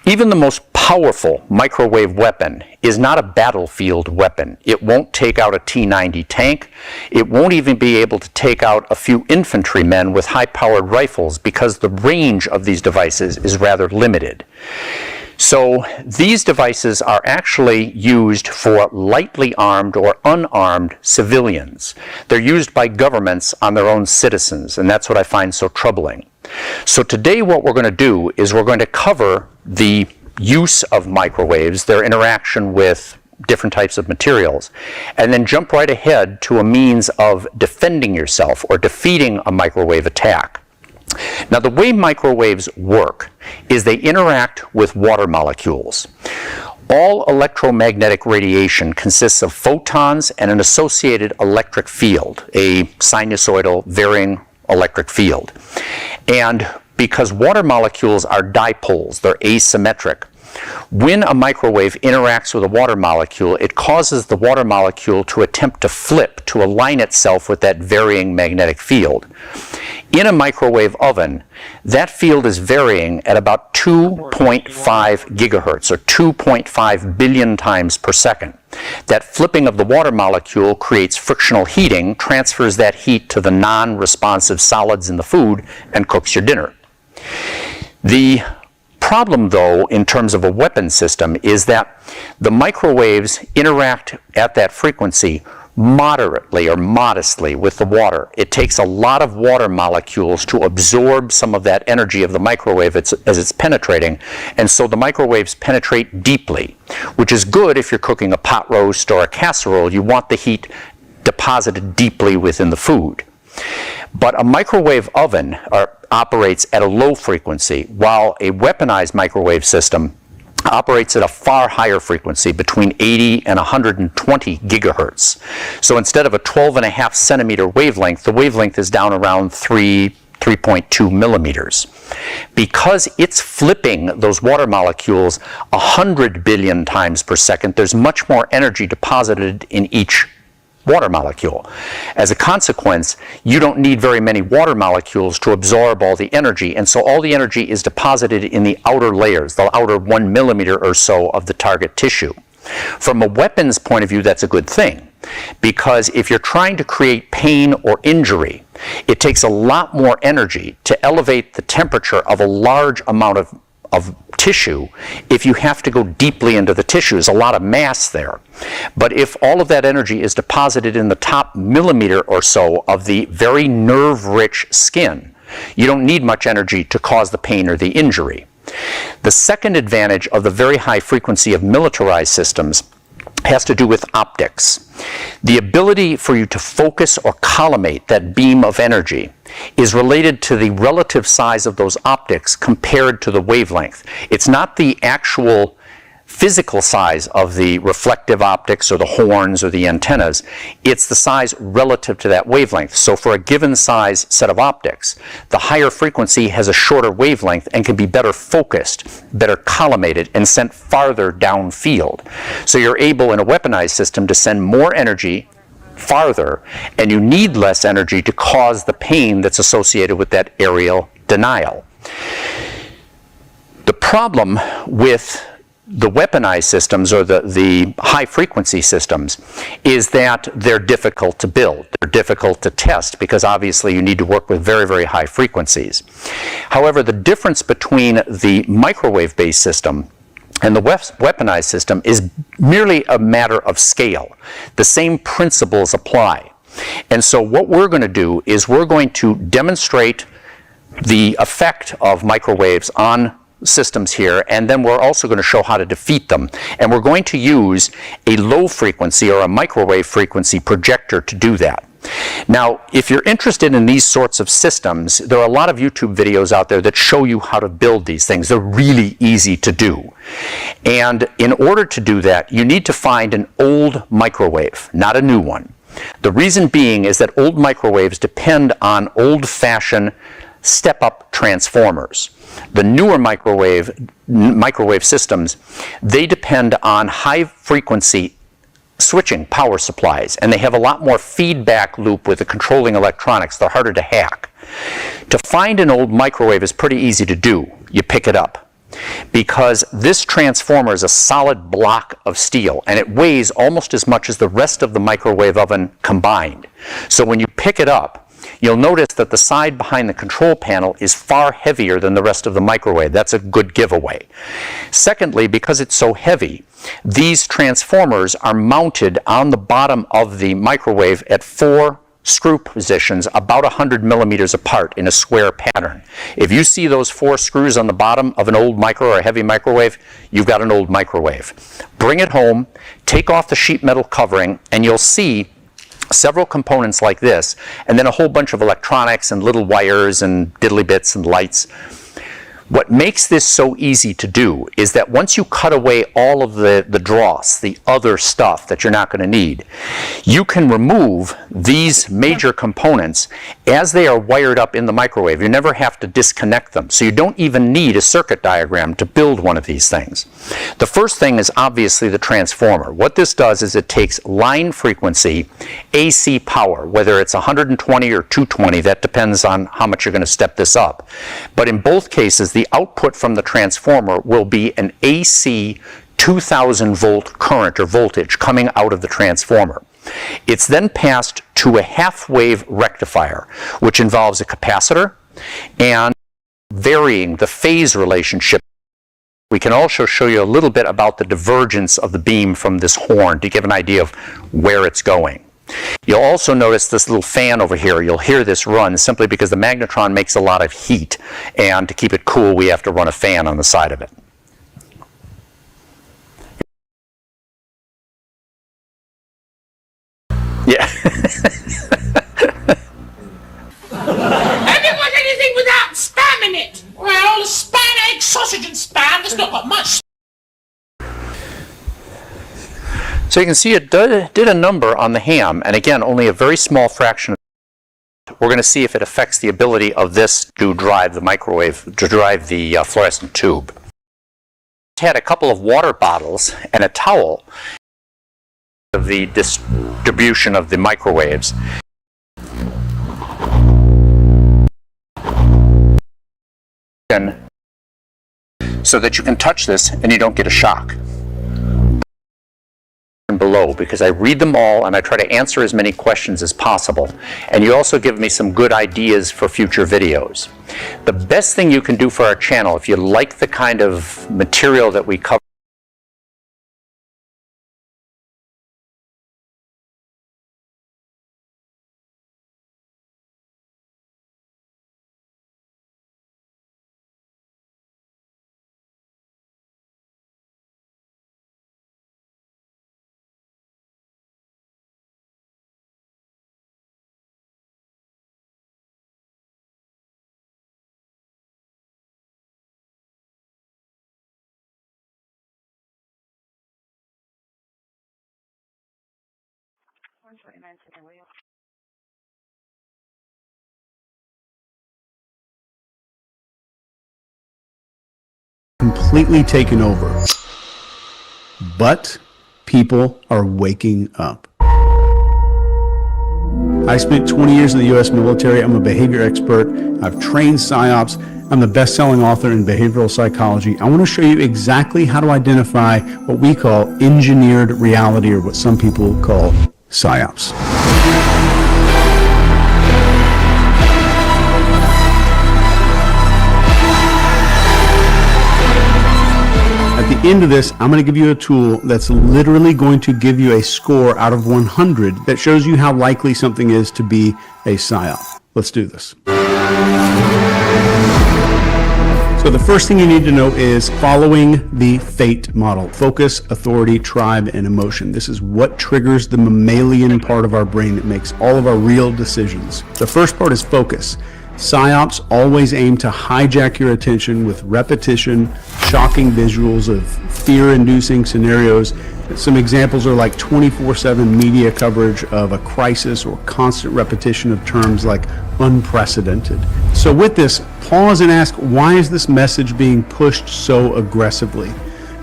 even the most powerful microwave weapon is not a battlefield weapon. It won't take out a T-90 tank. It won't even be able to take out a few infantrymen with high-powered rifles because the range of these devices is rather limited. So these devices are actually used for lightly armed or unarmed civilians. They're used by governments on their own citizens, and that's what I find so troubling. So today what we're going to do is we're going to cover the use of microwaves, their interaction with different types of materials, and then jump right ahead to a means of defending yourself or defeating a microwave attack. Now, the way microwaves work is they interact with water molecules. All electromagnetic radiation consists of photons and an associated electric field, a sinusoidal varying electric field. And because water molecules are dipoles, they're asymmetric, when a microwave interacts with a water molecule, it causes the water molecule to attempt to flip, to align itself with that varying magnetic field. In a microwave oven, that field is varying at about 2.5 gigahertz, or 2.5 billion times per second. That flipping of the water molecule creates frictional heating, transfers that heat to the non-responsive solids in the food, and cooks your dinner. The problem, though, in terms of a weapon system, is that the microwaves interact at that frequency moderately or modestly with the water. It takes a lot of water molecules to absorb some of that energy of the microwave as it's penetrating, and so the microwaves penetrate deeply, which is good if you're cooking a pot roast or a casserole. You want the heat deposited deeply within the food. But a microwave oven operates at a low frequency, while a weaponized microwave system operates at a far higher frequency, between 80 and 120 gigahertz. So instead of a 12.5 centimeter wavelength, the wavelength is down around 3.2 millimeters. Because it's flipping those water molecules 100 billion times per second, there's much more energy deposited in each water molecule. As a consequence, you don't need very many water molecules to absorb all the energy, and so all the energy is deposited in the outer layers, the outer 1 millimeter or so of the target tissue. From a weapons point of view, that's a good thing, because if you're trying to create pain or injury, it takes a lot more energy to elevate the temperature of a large amount of tissue if you have to go deeply into the tissue. There's a lot of mass there. But if all of that energy is deposited in the top millimeter or so of the very nerve-rich skin, you don't need much energy to cause the pain or the injury. The second advantage of the very high frequency of militarized systems has to do with optics. The ability for you to focus or collimate that beam of energy is related to the relative size of those optics compared to the wavelength. It's not the actual physical size of the reflective optics or the horns or the antennas. It's the size relative to that wavelength. So for a given size set of optics, the higher frequency has a shorter wavelength and can be better focused, better collimated, and sent farther downfield. So you're able in a weaponized system to send more energy farther, and you need less energy to cause the pain that's associated with that aerial denial. The problem with the weaponized systems, or the high-frequency systems, is that they're difficult to build. They're difficult to test because obviously you need to work with very, very high frequencies. However, the difference between the microwave-based system and the weaponized system is merely a matter of scale. The same principles apply. And so what we're going to do is we're going to demonstrate the effect of microwaves on systems here, and then we're also going to show how to defeat them. And we're going to use a low frequency or a microwave frequency projector to do that. Now, if you're interested in these sorts of systems, there are a lot of YouTube videos out there that show you how to build these things. They're really easy to do. And in order to do that, you need to find an old microwave, not a new one. The reason being is that old microwaves depend on old-fashioned step-up transformers. The newer microwave systems, they depend on high-frequency switching power supplies, and they have a lot more feedback loop with the controlling electronics. They're harder to hack. To find an old microwave is pretty easy to do. You pick it up. Because this transformer is a solid block of steel, and it weighs almost as much as the rest of the microwave oven combined. So when you pick it up, you'll notice that the side behind the control panel is far heavier than the rest of the microwave. That's a good giveaway. Secondly, because it's so heavy, these transformers are mounted on the bottom of the microwave at 4 screw positions about 100 millimeters apart in a square pattern. If you see those 4 screws on the bottom of an old micro or a heavy microwave, you've got an old microwave. Bring it home, take off the sheet metal covering, and you'll see several components like this, and then a whole bunch of electronics and little wires and diddly bits and lights. What makes this so easy to do is that once you cut away all of the dross, the other stuff that you're not going to need, you can remove these major components as they are wired up in the microwave. You never have to disconnect them, so you don't even need a circuit diagram to build one of these things. The first thing is obviously the transformer. What this does is it takes line frequency, AC power, whether it's 120 or 220, that depends on how much you're going to step this up. But in both cases, the output from the transformer will be an AC 2000 volt current or voltage coming out of the transformer. It's then passed to a half-wave rectifier, which involves a capacitor and varying the phase relationship. We can also show you a little bit about the divergence of the beam from this horn to give an idea of where it's going. You'll also notice this little fan over here. You'll hear this run simply because the magnetron makes a lot of heat, and to keep it cool we have to run a fan on the side of it. Yeah. Have you got anything without spam in it? Well, spam, egg, sausage and spam, there's not got much. So you can see it did a number on the ham, and again, only a very small fraction. We're going to see if it affects the ability of this to drive the microwave, to drive the fluorescent tube. It had a couple of water bottles and a towel of the distribution of the microwaves. So that you can touch this and you don't get a shock. Below, because I read them all and I try to answer as many questions as possible, and you also give me some good ideas for future videos. The best thing you can do for our channel, if you like the kind of material that we cover, completely taken over. But people are waking up. I spent 20 years in the U.S. military. I'm a behavior expert. I've trained PSYOPs. I'm the best-selling author in behavioral psychology. I want to show you exactly how to identify what we call engineered reality, or what some people call PSYOPs. At the end of this, I'm going to give you a tool that's literally going to give you a score out of 100 that shows you how likely something is to be a PSYOP. Let's do this. So the first thing you need to know is following the FATE model: focus, authority, tribe, and emotion. This is what triggers the mammalian part of our brain that makes all of our real decisions. The first part is focus. PSYOPs always aim to hijack your attention with repetition, shocking visuals of fear-inducing scenarios. Some examples are like 24/7 media coverage of a crisis, or constant repetition of terms like unprecedented. So with this, pause and ask, why is this message being pushed so aggressively?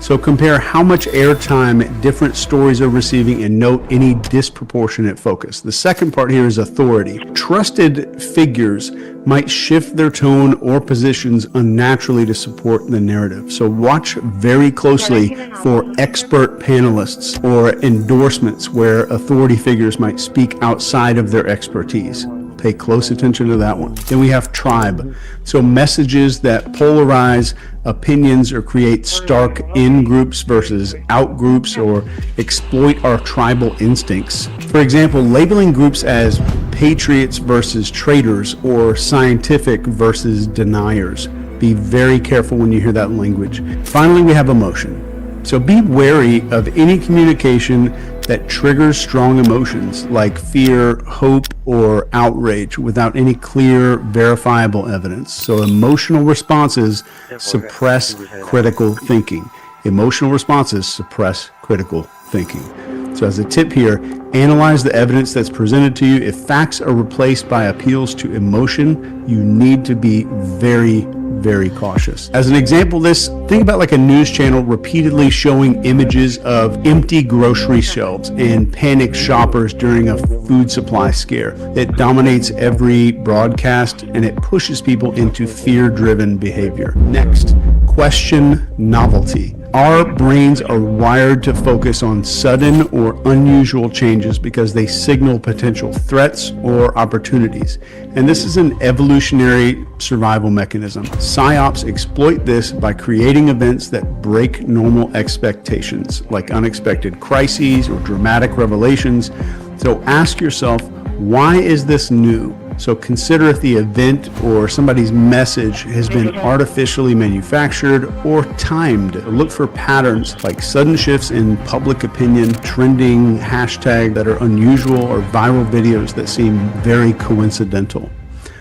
So compare how much airtime different stories are receiving and note any disproportionate focus. The second part here is authority. Trusted figures might shift their tone or positions unnaturally to support the narrative. So watch very closely for expert panelists or endorsements where authority figures might speak outside of their expertise. Pay close attention to that one. Then we have tribe. So messages that polarize opinions or create stark in-groups versus out-groups, or exploit our tribal instincts. For example, labeling groups as patriots versus traitors, or scientific versus deniers. Be very careful when you hear that language. Finally, we have emotion. So be wary of any communication that triggers strong emotions like fear, hope, or outrage without any clear, verifiable evidence. So emotional responses suppress critical thinking. Emotional responses suppress critical thinking. So as a tip here, analyze the evidence that's presented to you. If facts are replaced by appeals to emotion, you need to be very cautious. As an example of this, think about like a news channel repeatedly showing images of empty grocery shelves and panicked shoppers during a food supply scare. It dominates every broadcast and it pushes people into fear-driven behavior. Next, question novelty. Our brains are wired to focus on sudden or unusual changes because they signal potential threats or opportunities. And this is an evolutionary survival mechanism. PSYOPs exploit this by creating events that break normal expectations, like unexpected crises or dramatic revelations. So ask yourself, why is this new? So consider if the event or somebody's message has been artificially manufactured or timed. Look for patterns like sudden shifts in public opinion, trending hashtags that are unusual, or viral videos that seem very coincidental.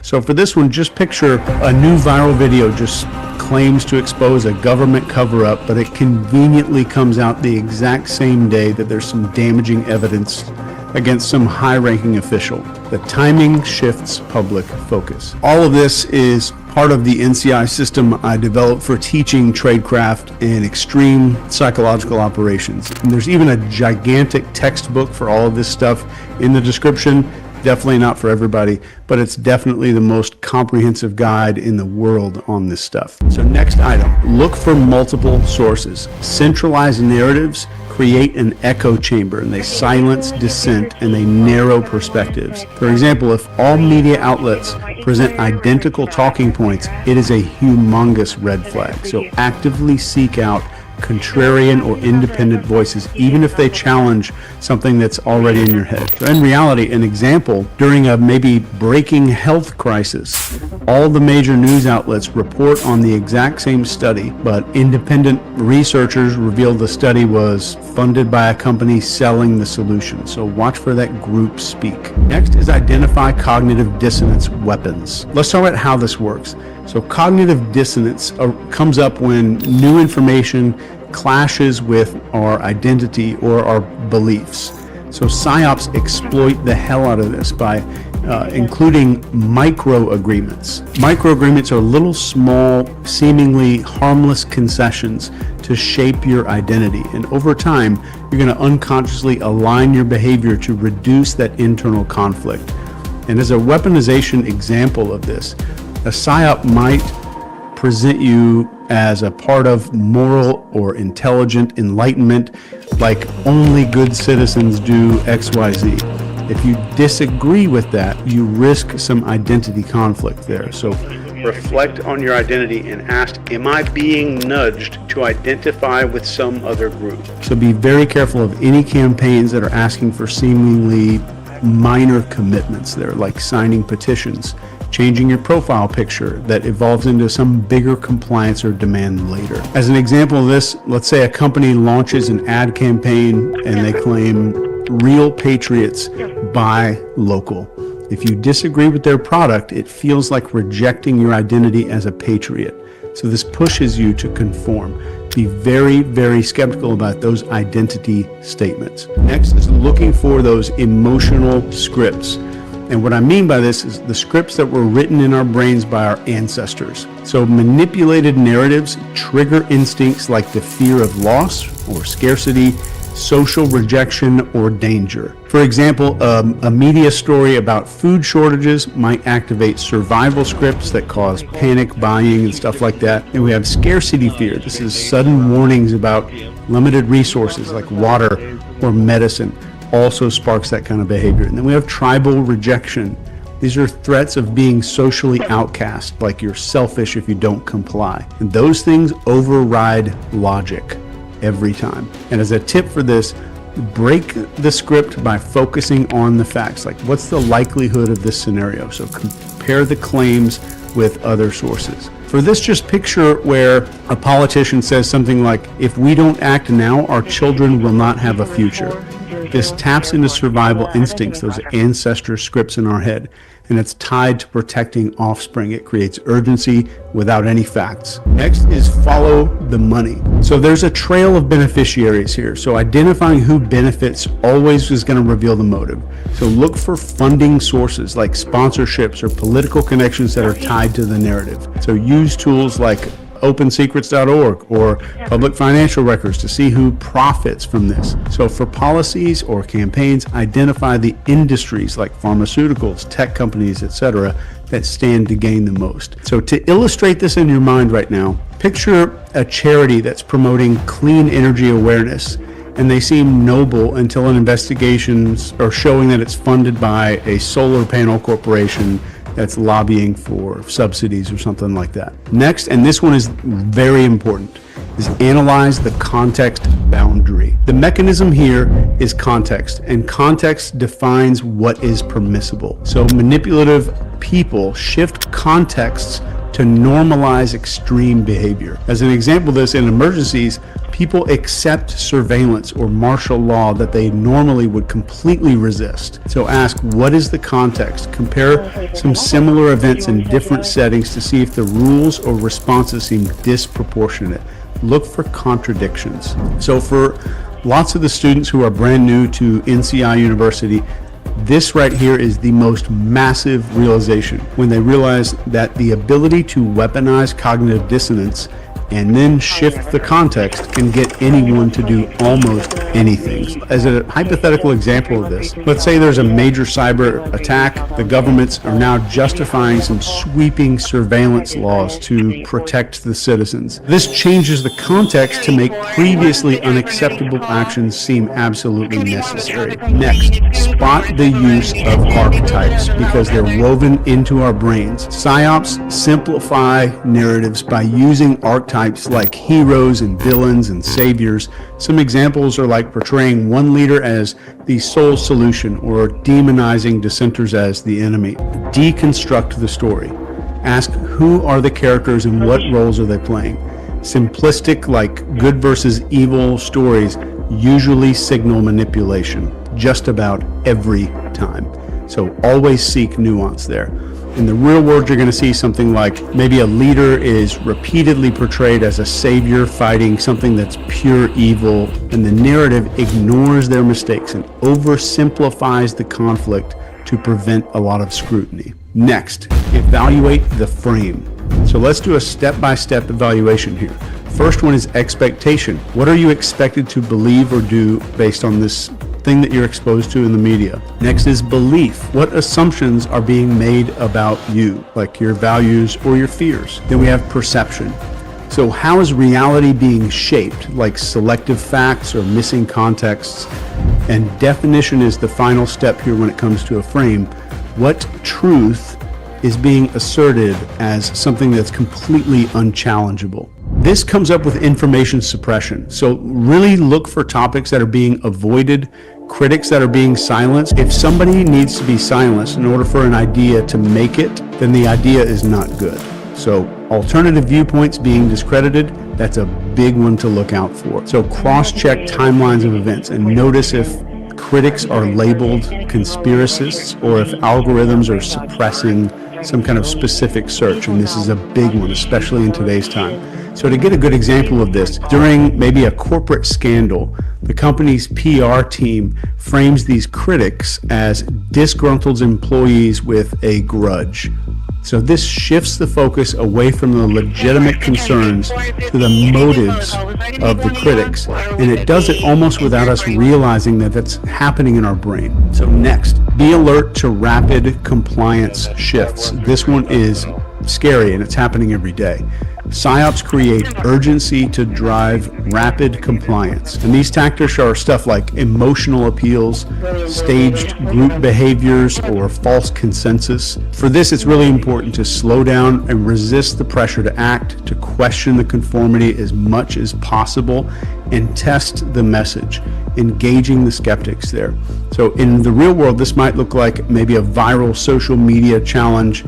So for this one, just picture a new viral video just claims to expose a government cover-up, but it conveniently comes out the exact same day that there's some damaging evidence against some high-ranking official. The timing shifts public focus. All of this is part of the NCI system I developed for teaching tradecraft and extreme psychological operations. And there's even a gigantic textbook for all of this stuff in the description. Definitely not for everybody, but it's definitely the most comprehensive guide in the world on this stuff. So next item, look for multiple sources. Centralized narratives create an echo chamber, and they silence dissent and they narrow perspectives. For example, if all media outlets present identical talking points, it is a humongous red flag. So actively seek out contrarian or independent voices, even if they challenge something that's already in your head. So in reality, an example, during a maybe breaking health crisis, all the major news outlets report on the exact same study, but independent researchers revealed the study was funded by a company selling the solution. So watch for that group speak. Next is identify cognitive dissonance weapons. Let's talk about how this works. So cognitive dissonance comes up when new information clashes with our identity or our beliefs. So PSYOPs exploit the hell out of this by including micro-agreements. Micro-agreements are little, small, seemingly harmless concessions to shape your identity. And over time, you're going to unconsciously align your behavior to reduce that internal conflict. And as a weaponization example of this, a PSYOP might present you as a part of moral or intelligent enlightenment, like only good citizens do XYZ. If you disagree with that, you risk some identity conflict there. So reflect on your identity and ask, am I being nudged to identify with some other group? So be very careful of any campaigns that are asking for seemingly minor commitments there, like signing petitions, changing your profile picture that evolves into some bigger compliance or demand later. As an example of this, let's say a company launches an ad campaign and they claim real patriots buy local. If you disagree with their product, it feels like rejecting your identity as a patriot. So this pushes you to conform. Be very, very skeptical about those identity statements. Next is looking for those emotional scripts. And what I mean by this is the scripts that were written in our brains by our ancestors. So manipulated narratives trigger instincts like the fear of loss or scarcity, social rejection, or danger. For example, a media story about food shortages might activate survival scripts that cause panic buying and stuff like that. And we have scarcity fear. This is sudden warnings about limited resources like water or medicine. Also sparks that kind of behavior. And then we have tribal rejection. These are threats of being socially outcast, like you're selfish if you don't comply. And those things override logic every time. And as a tip for this, break the script by focusing on the facts. Like, what's the likelihood of this scenario? So compare the claims with other sources. For this, just picture where a politician says something like, if we don't act now, our children will not have a future. This taps into survival instincts, those ancestor scripts in our head, and it's tied to protecting offspring. It creates urgency without any facts. Next is follow the money. So there's a trail of beneficiaries here. So identifying who benefits always is going to reveal the motive. So look for funding sources like sponsorships or political connections that are tied to the narrative. So use tools like opensecrets.org or public financial records to see who profits from this. So for policies or campaigns, identify the industries like pharmaceuticals, tech companies, etc., that stand to gain the most. So to illustrate this in your mind right now, picture a charity that's promoting clean energy awareness, and they seem noble until an investigations are showing that it's funded by a solar panel corporation that's lobbying for subsidies or something like that. Next, and this one is very important, is analyze the context boundary. The mechanism here is context, and context defines what is permissible. So manipulative people shift contexts to normalize extreme behavior. As an example of this, in emergencies, people accept surveillance or martial law that they normally would completely resist. So ask, what is the context? Compare some similar events in different settings to see if the rules or responses seem disproportionate. Look for contradictions. So for lots of the students who are brand new to NCI University, this right here is the most massive realization when they realize that the ability to weaponize cognitive dissonance and then shift the context can get anyone to do almost anything. As a hypothetical example of this, let's say there's a major cyber attack. The governments are now justifying some sweeping surveillance laws to protect the citizens. This changes the context to make previously unacceptable actions seem absolutely necessary. Next, spot the use of archetypes because they're woven into our brains. PSYOPs simplify narratives by using archetypes like heroes and villains and saviors. Some examples are like portraying one leader as the sole solution or demonizing dissenters as the enemy. Deconstruct the story. Ask, who are the characters and what roles are they playing? Simplistic, like good versus evil stories usually signal manipulation just about every time. So always seek nuance there. In the real world, you're going to see something like maybe a leader is repeatedly portrayed as a savior fighting something that's pure evil, and the narrative ignores their mistakes and oversimplifies the conflict to prevent a lot of scrutiny. Next, evaluate the frame. So let's do a step-by-step evaluation here. First one is expectation. What are you expected to believe or do based on this thing that you're exposed to in the media. Next is belief. What assumptions are being made about you, like your values or your fears? Then we have perception. So how is reality being shaped, like selective facts or missing contexts? And definition is the final step here when it comes to a frame. What truth is being asserted as something that's completely unchallengeable? This comes up with information suppression. So really look for topics that are being avoided, critics that are being silenced. If somebody needs to be silenced in order for an idea to make it, then the idea is not good. So alternative viewpoints being discredited, that's a big one to look out for. So cross-check timelines of events and notice if critics are labeled conspiracists or if algorithms are suppressing some kind of specific search, and this is a big one, especially in today's time. So to get a good example of this, during maybe a corporate scandal, the company's PR team frames these critics as disgruntled employees with a grudge. So this shifts the focus away from the legitimate concerns to the motives of the critics, and it does it almost without us realizing that that's happening in our brain. So next, be alert to rapid compliance shifts. This one is scary and it's happening every day. PSYOPs create urgency to drive rapid compliance. And these tactics are stuff like emotional appeals, staged group behaviors, or false consensus. For this, it's really important to slow down and resist the pressure to act, to question the conformity as much as possible, and test the message, engaging the skeptics there. So in the real world, this might look like maybe a viral social media challenge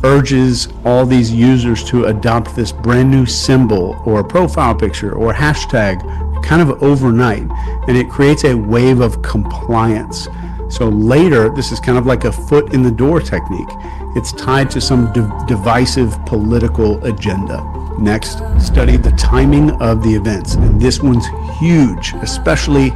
urges all these users to adopt this brand new symbol or profile picture or hashtag kind of overnight, and it creates a wave of compliance. So later, this is kind of like a foot in the door technique. It's tied to some divisive political agenda. Next, study the timing of the events, and this one's huge, especially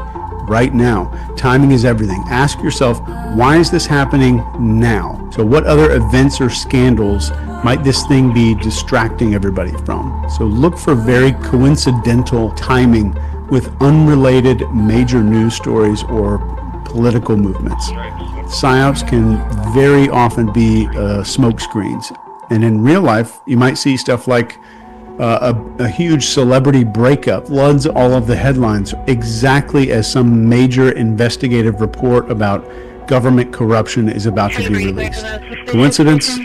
right now. Timing is everything. Ask yourself, why is this happening now? So what other events or scandals might this thing be distracting everybody from? So look for very coincidental timing with unrelated major news stories or political movements. PSYOPs can very often be smoke screens. And in real life, you might see stuff like a huge celebrity breakup floods all of the headlines exactly as some major investigative report about government corruption is about to be released. Coincidence?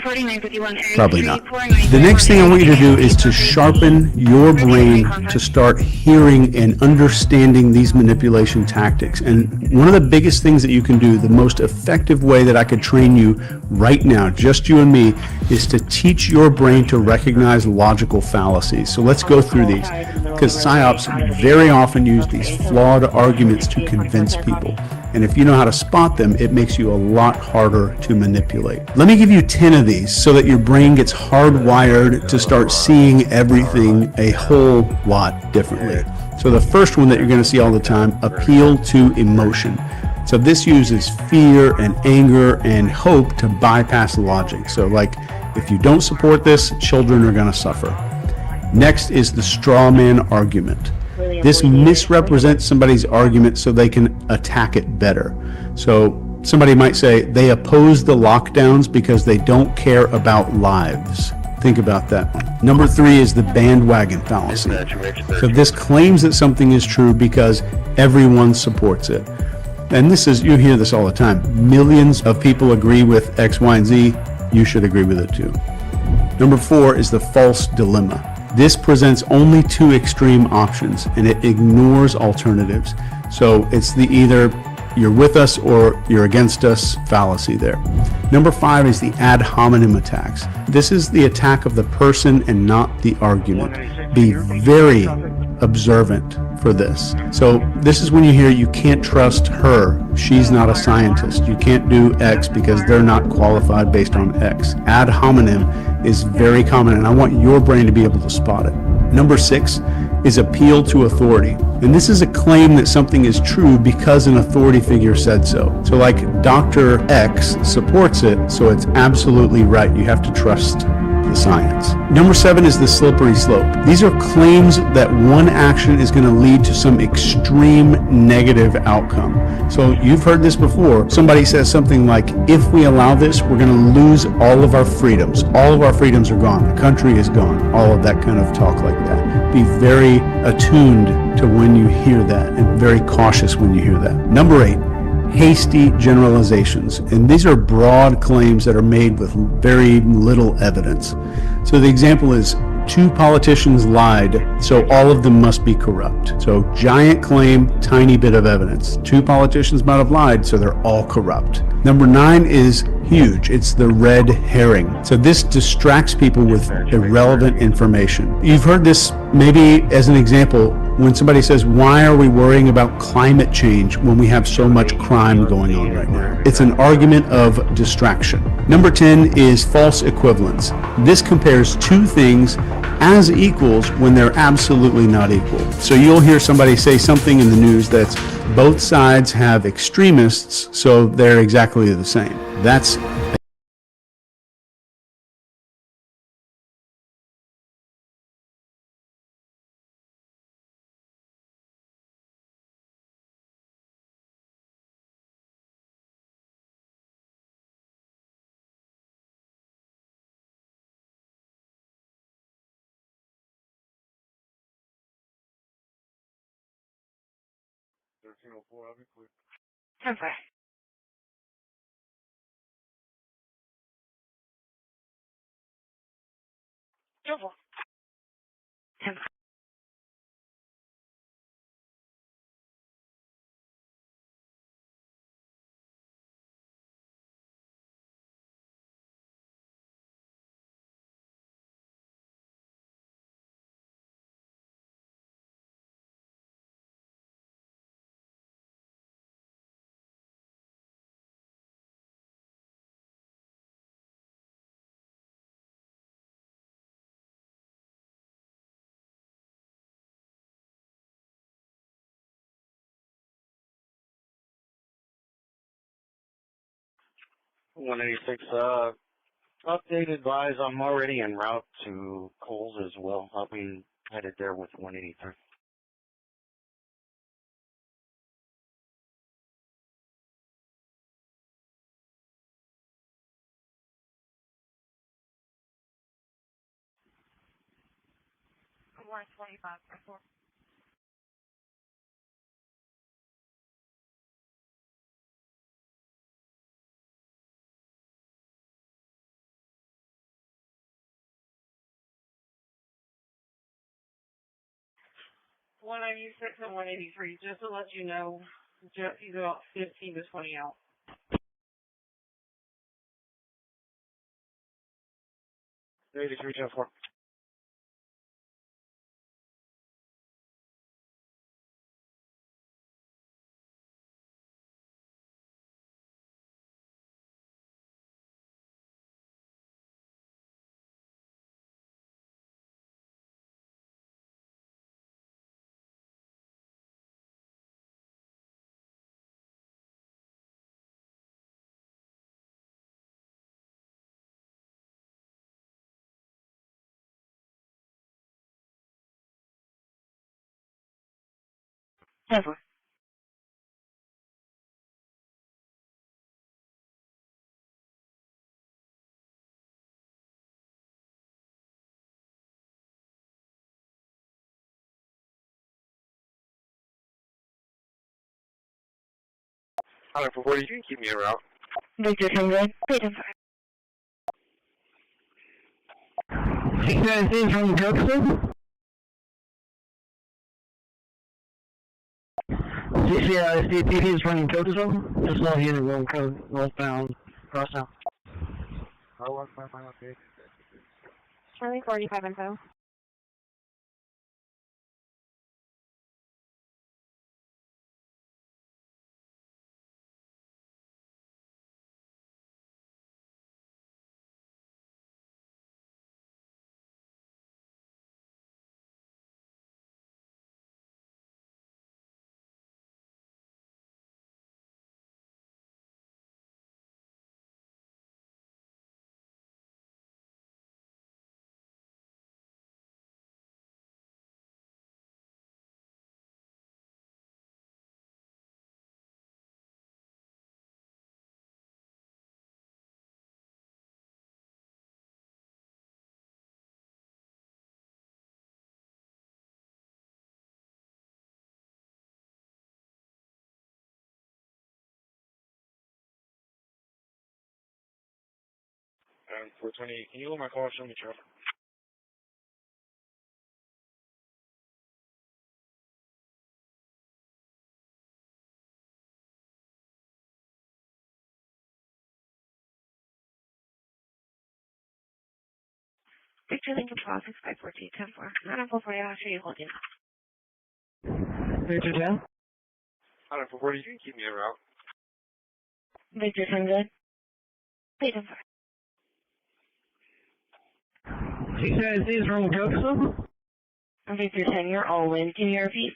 Probably not. The next thing I want you to do is to sharpen your brain to start hearing and understanding these manipulation tactics. And one of the biggest things that you can do, the most effective way that I could train you right now, just you and me, is to teach your brain to recognize logical fallacies. So let's go through these, because PSYOPs very often use these flawed arguments to convince people. And if you know how to spot them, it makes you a lot harder to manipulate. Let me give you 10 of these so that your brain gets hardwired to start seeing everything a whole lot differently. So the first one that you're going to see all the time, appeal to emotion. So this uses fear and anger and hope to bypass logic. So like, if you don't support this, children are going to suffer. Next is the straw man argument. This misrepresents somebody's argument so they can attack it better. So somebody might say they oppose the lockdowns because they don't care about lives. Think about that one. Number 3 is the bandwagon fallacy. So this claims that something is true because everyone supports it. And this is, you hear this all the time. Millions of people agree with X, Y, and Z. You should agree with it too. Number 4 is the false dilemma. This presents only 2 extreme options and it ignores alternatives. So it's the either you're with us or you're against us fallacy there. Number 5 is the ad hominem attacks. This is the attack of the person and not the argument. Be very observant for this. So this is when you hear you can't trust her, she's not a scientist. You can't do X because they're not qualified based on X. Ad hominem is very common and I want your brain to be able to spot it. Number 6 is appeal to authority. And this is a claim that something is true because an authority figure said so. So like Dr. X supports it, so it's absolutely right. You have to trust the science. Number 7 is the slippery slope. These are claims that one action is going to lead to some extreme negative outcome. So you've heard this before. Somebody says something like, if we allow this, we're going to lose all of our freedoms. All of our freedoms are gone. The country is gone. All of that kind of talk like that. Be very attuned to when you hear that and very cautious when you hear that. Number 8, hasty generalizations. And these are broad claims that are made with very little evidence. So the example is, 2 politicians lied, so all of them must be corrupt. So giant claim, tiny bit of evidence. 2 politicians might have lied, so they're all corrupt. Number 9 is huge. It's the red herring. So this distracts people with irrelevant information. You've heard this maybe as an example when somebody says, why are we worrying about climate change when we have so much crime going on right now? It's an argument of distraction. Number 10 is false equivalence. This compares 2 things as equals when they're absolutely not equal. So you'll hear somebody say something in the news that's both sides have extremists, so they're exactly the same. That's I'm sorry. Careful. Update advise I'm already en route to Coles as well. I'll be headed there with 183. I'm 125. One 196 and 183, just to let you know, he's about 15 to 20 out. 83, 10-4. Never. Hi, for 40, you can keep me en route. Victor 10 good. Wait, I'm sorry. 696 from Jefferson. CTP is running Jefferson. Just not here in Road Code, northbound, cross now. Charlie 45 info. 420, can you lower my car, show me traffic? Victor Lincoln Traffic 542 10-4. 90440, how are you holding? Victor 10? 440, you can keep me en route. Victor 10 good? Please 10-4. He says he's from Joseph? Victor 10, you're all in. Can you repeat?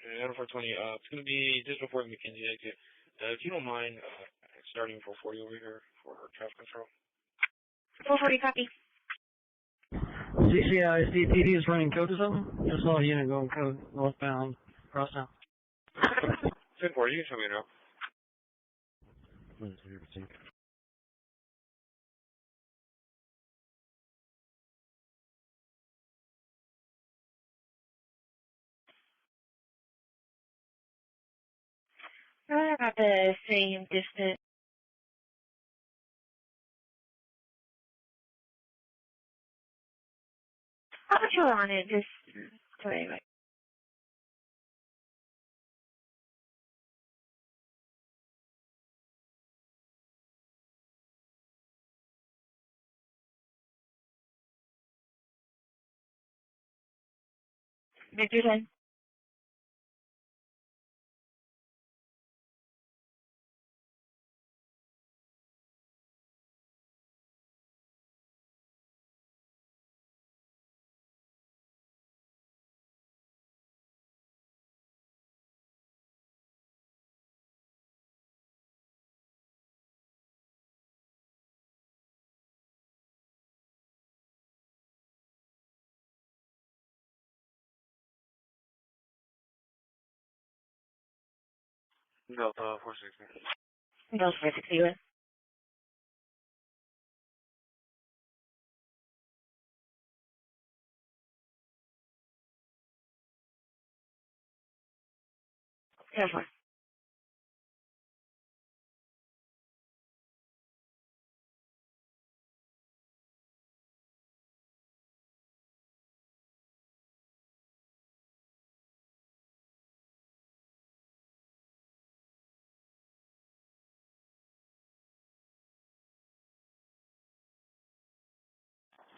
Okay, 420, it's going to be digital Fort McKenzie exit. If you don't mind, starting 440 over here for traffic control. 440, copy. CCICPD is running code to something? Just saw a unit going code northbound, cross town. 10-4, you can show me en route. About the same distance. How much you on it? Just so anyway. Victor 10. Delta 460. Delta 460, you in? Careful.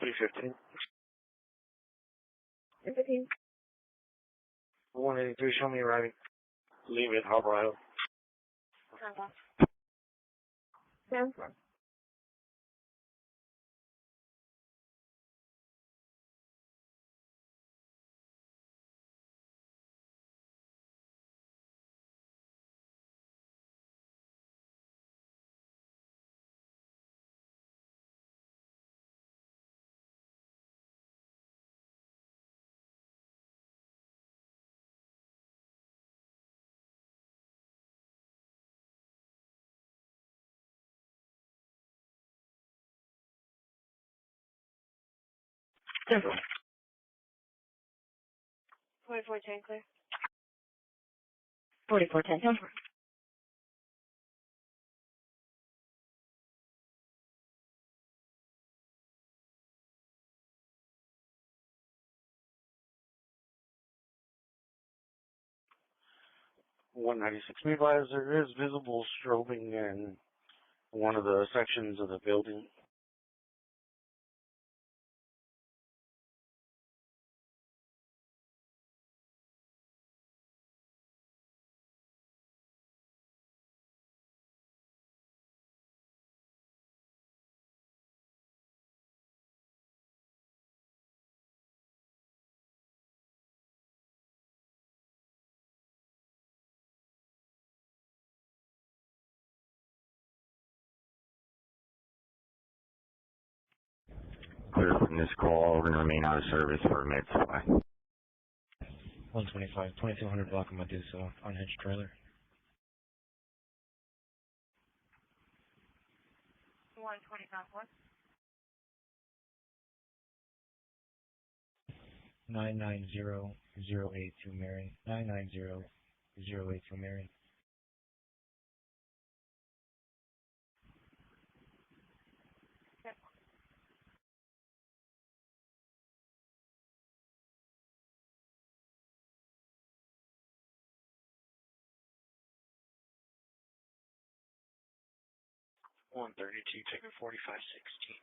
$315. 315. 183, show me arriving. Leave it, Alvarado. 10-4. Careful. 4410 clear. 4410, 10-4. $196. Realize there is visible strobing in one of the sections of the building. Clear from this call. We're going to remain out of service for med supply. 125, 2200 block of Medusa, unhinged trailer. 125 what? 990082 Marion. 990082 Marion. 132, ticket 4516.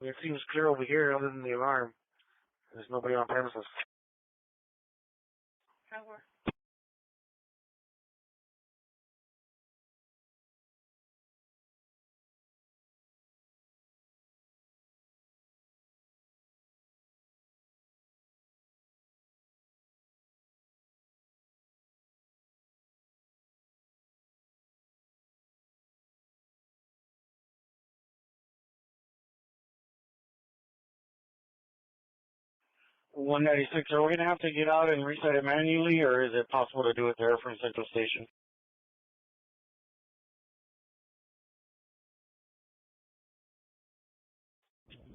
It seems clear over here other than the alarm. There's nobody on premises. Tower. One 196, are we going to have to get out and reset it manually, or is it possible to do it there from Central Station?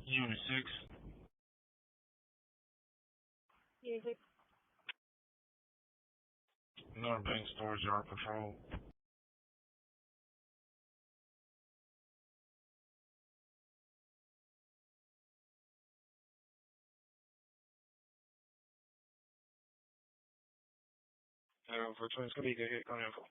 Unit 6. Unit 6. North Bank Storage Yard Patrol. For Twin City, good hit, info.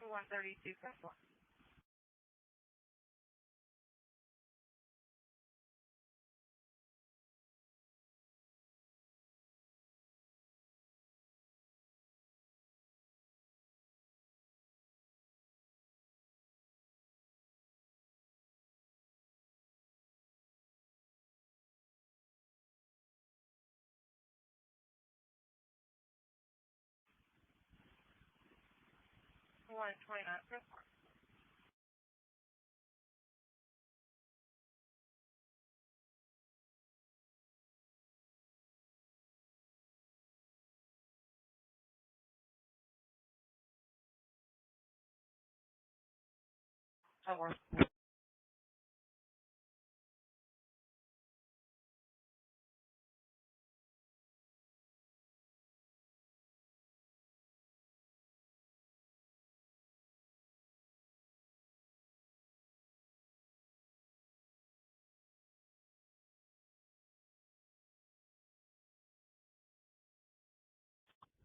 For 132, press 1. For 129, press 1. Tower.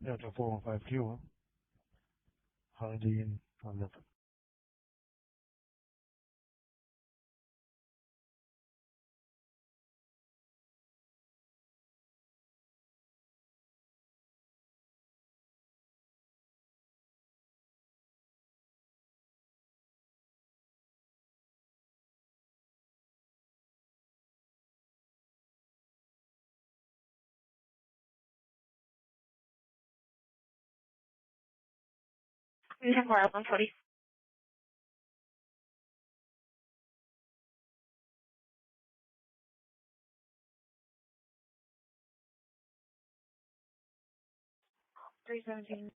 Delta 415Q, Holiday Inn on the We have more 140. $317.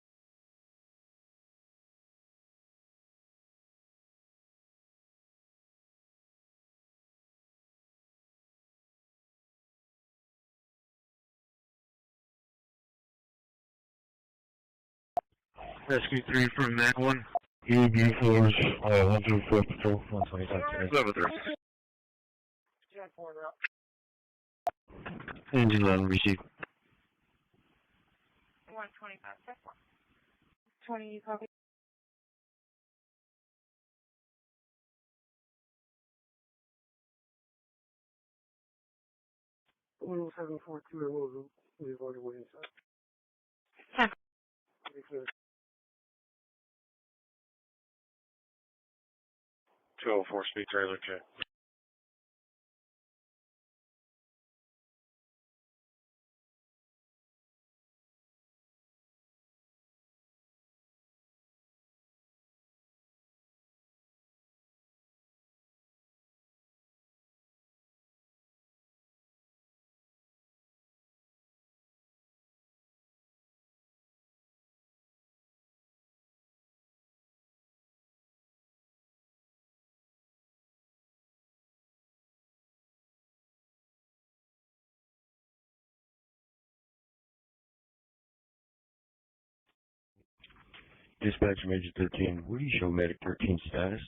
Rescue 3 from that one. EB floors, 134 Patrol, 125. Level 3. Engine 11 received. 125, press 1. 20, you copy? We've already went inside. ...204, speed trailer check. Dispatch Major 13, what do you show Medic 13 status?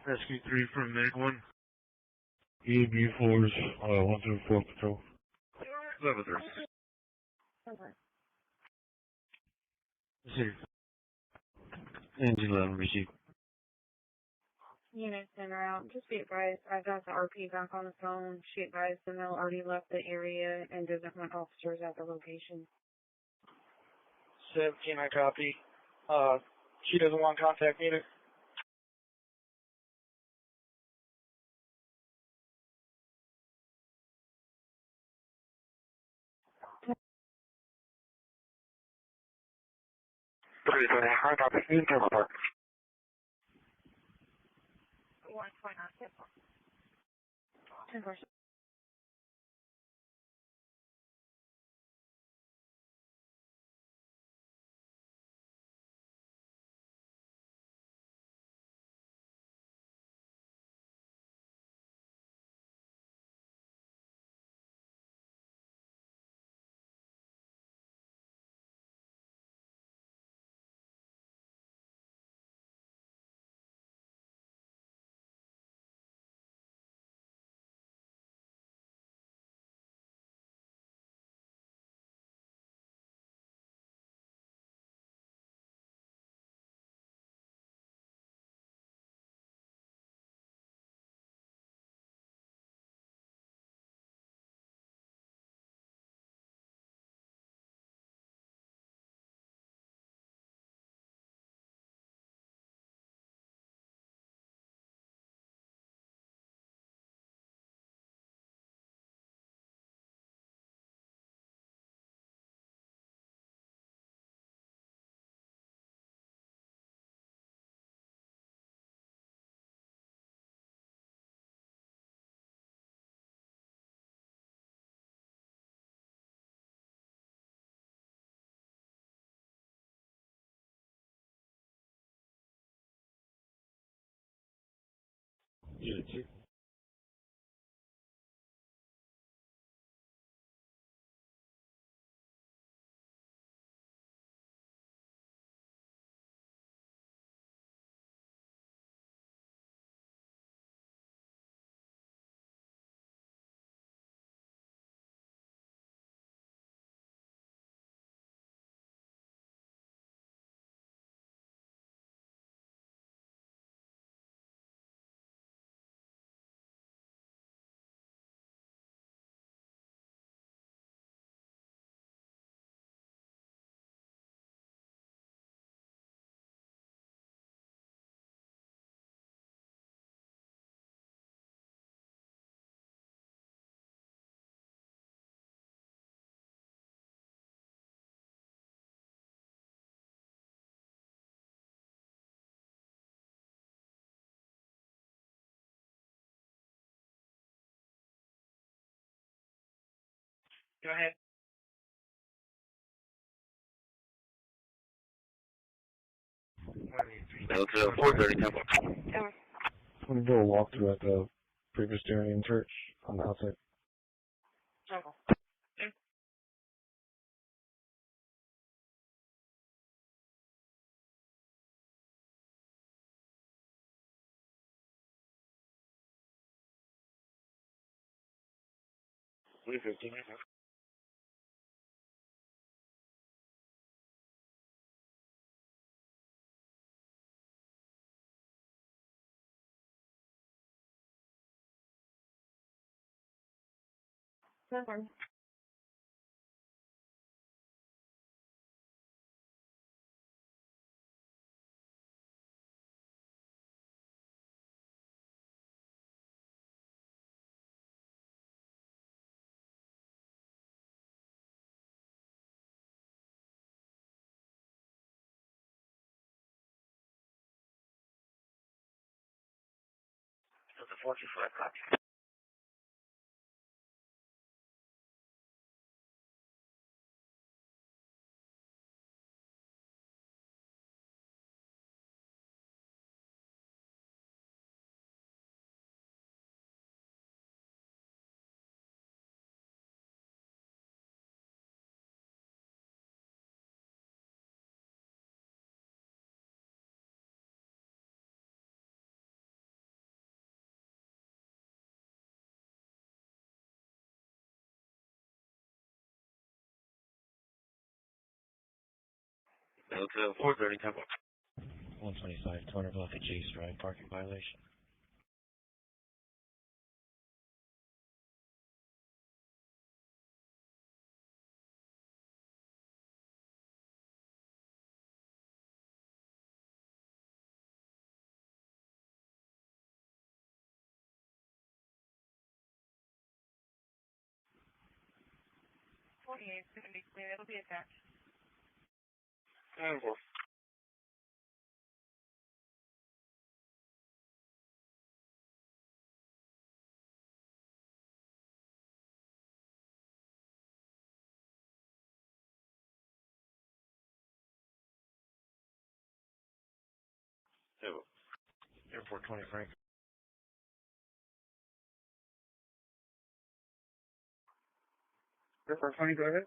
Rescue 3 from Meg 1. EAB 4's 134 patrol. 11th. Receive. Engine 11, receive. Unit center out. Just be advised, I've got the RP back on the phone. She advised the mill already left the area and doesn't want officers at the location. 17, I copy. She doesn't want contact either. High copy. Internal park. 1.9. 10%. Unit 2. Go ahead. Delta 430, tempo. I'm going to do a walkthrough at the Presbyterian Church on the outside. Jungle. 315. Confirm. That's a 45 copy. Hotel 430 Temple. 125, 200 block of Chase Drive, parking violation. It'll be attached. 10-4. Airport 20, Frank. Airport 20, go ahead.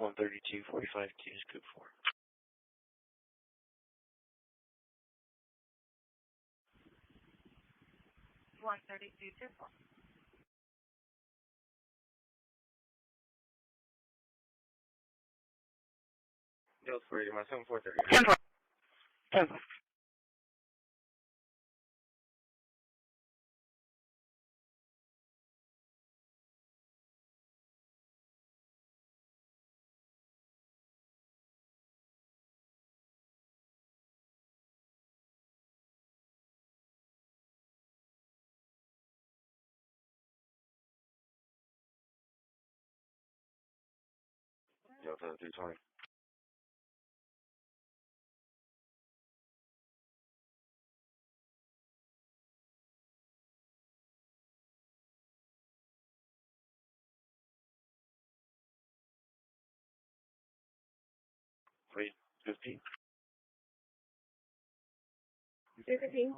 One 3245 2 scoop 4. One 3224. Yo, for my 7430. 10-4. 10-4. Yo, 320. Wait, 15. 15.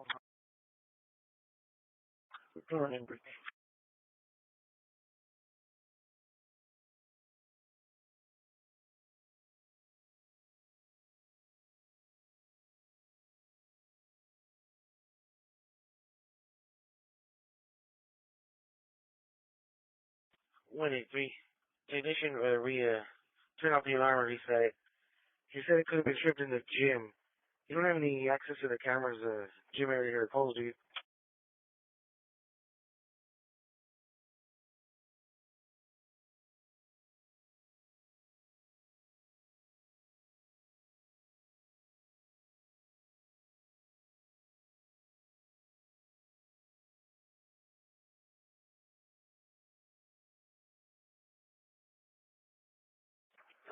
Remember. One 183. Technician, turn off the alarm or reset it. He said it could have been tripped in the gym. You don't have any access to the cameras, gym area here at Coles, do you?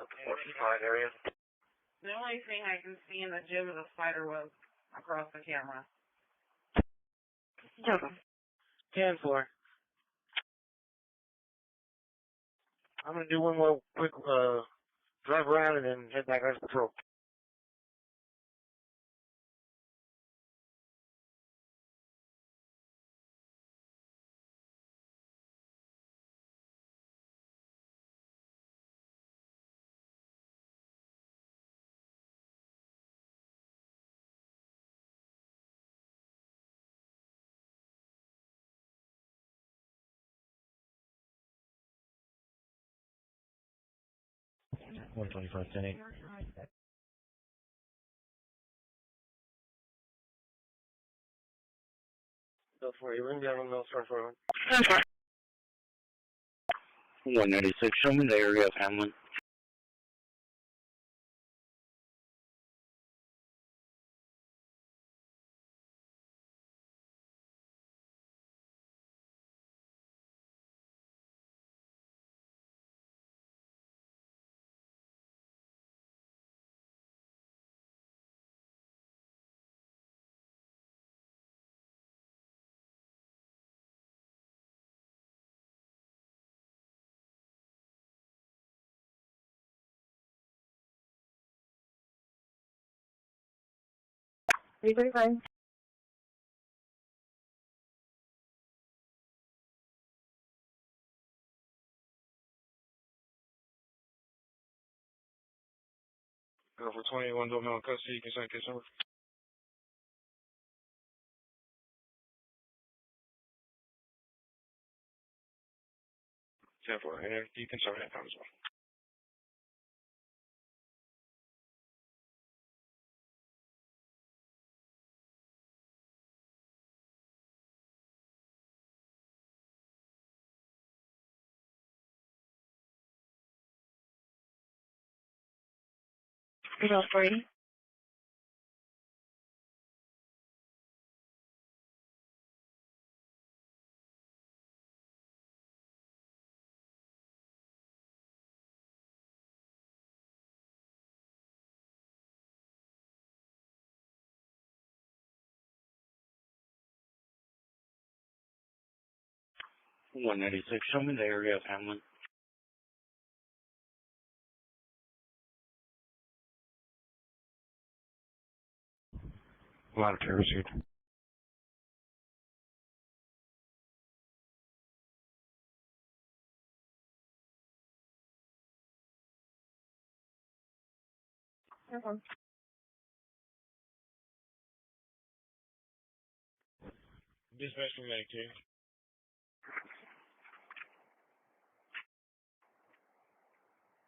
Okay, what's the slide area? The only thing I can see in the gym is a spider web across the camera. 10 floor. I'm gonna do one more quick drive around and then head back out to patrol. One 25-10-8. Go for it. Ring down on those front for 196, show me the area of Hamlin. $335. Go for 21, don't know in custody, consent case number. 10-4, and if you can start that time as well. About 40. One 196, show me the area of Hamlin. Ladder received. Dispatch from Medic 2.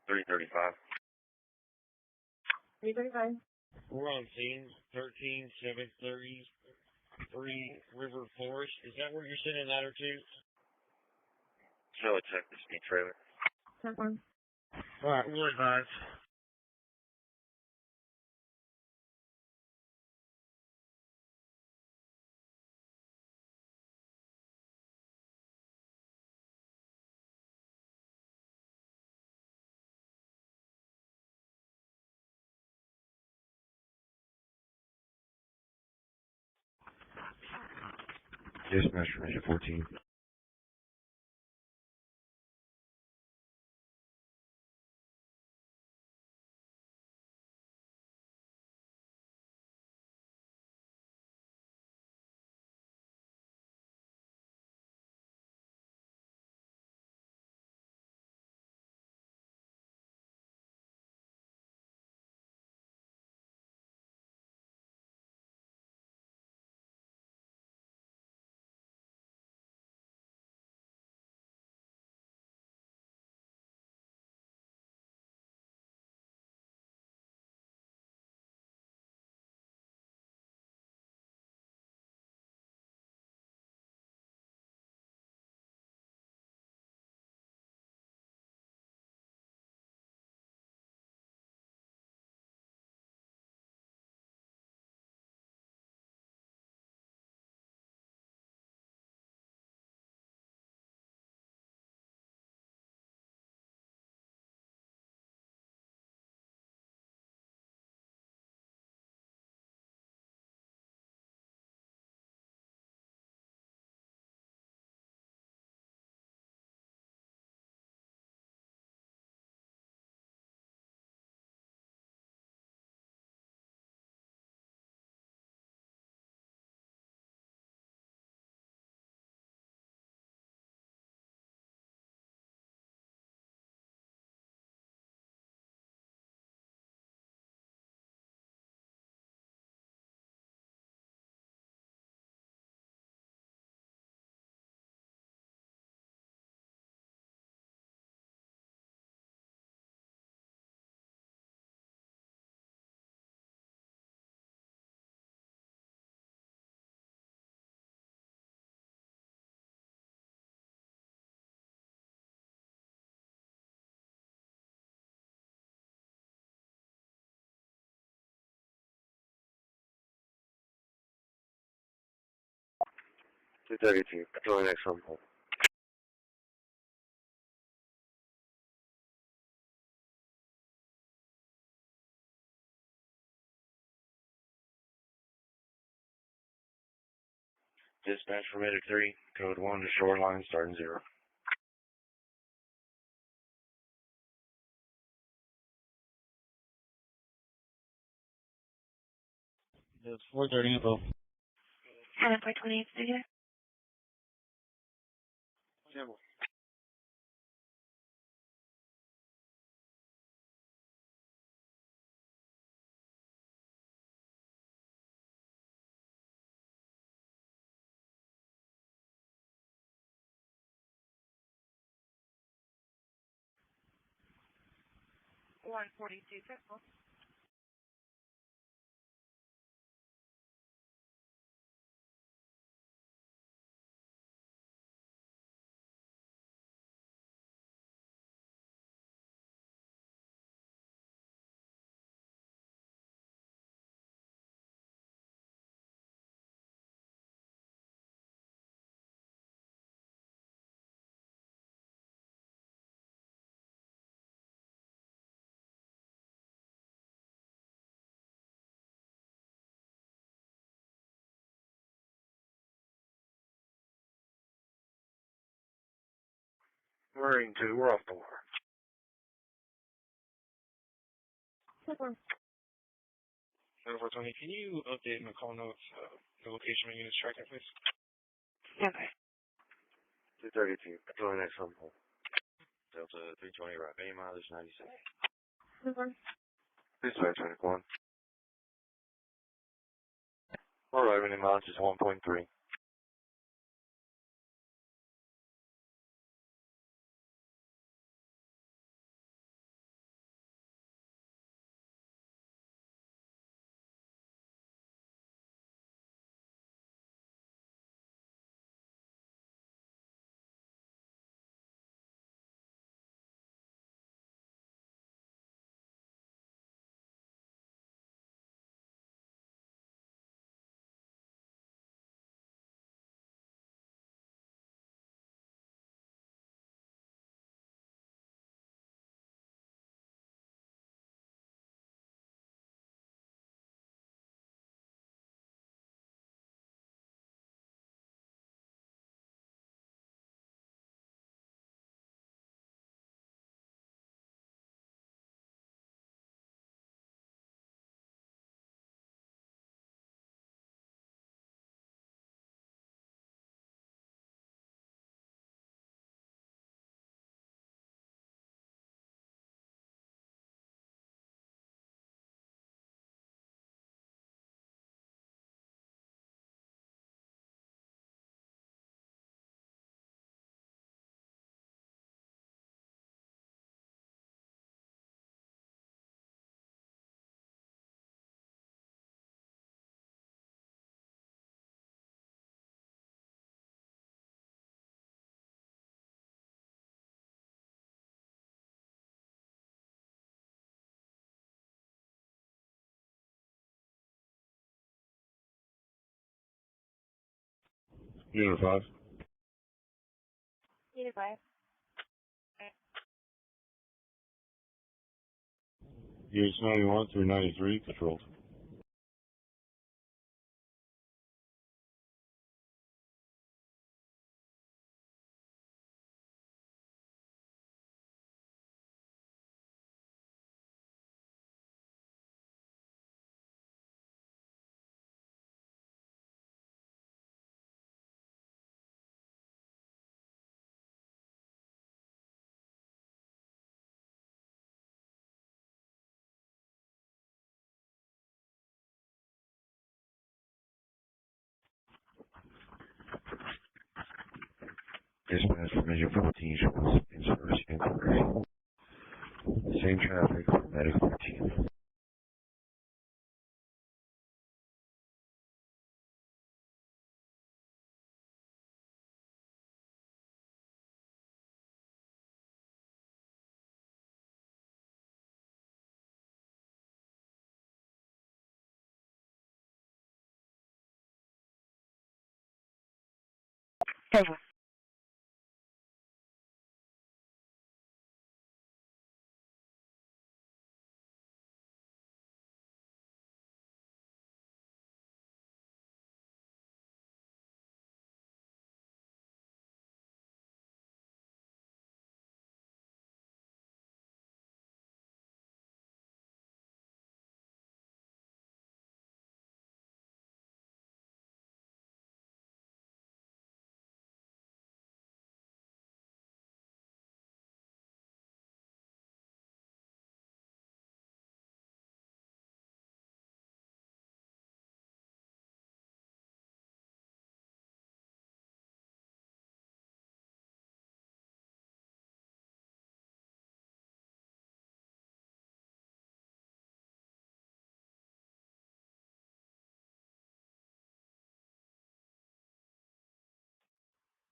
335. 335. We're on scene, 13-733 River Forest. Is that where you're sitting, ladder 2? Show a check the speed trailer. 10-1. Alright, we're advised. Dispatch from 14. 232. Control the next phone call. Dispatch for Medic 3, code 1 to shoreline, starting 0. It's 4:30 info. 428 studio. Yeah. 142 pistol. Marine 2, we're off the water. 420, can you update my call notes, the location of units tracking, please? Okay. 232. Control the next phone call. Delta 320, right bay mileage 96. Dispatch 21. We're arriving in mileage is 1.3. Unit 5. Unit 5. Units 91 through 93, controlled. Dispatch from engine 14 shows in-service inquiry. Same traffic for Medic 14. 10-4.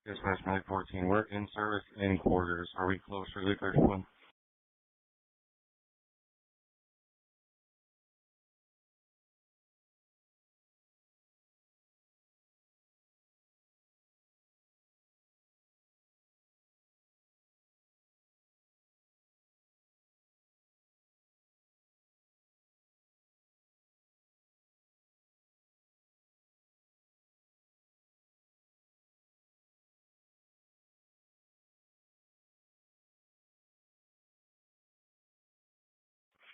Dispatch 914, we're in service in quarters. Are we close for the third one?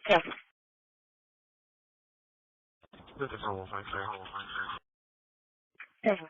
Yes. This is Hall 5 sir. 10-4.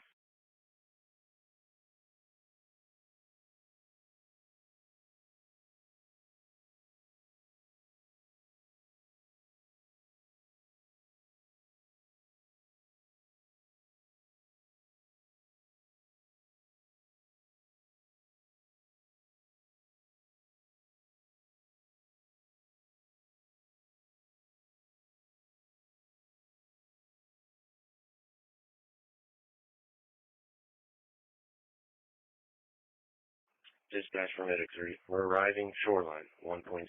Dispatch for Medic 3. We're arriving shoreline, 1.6.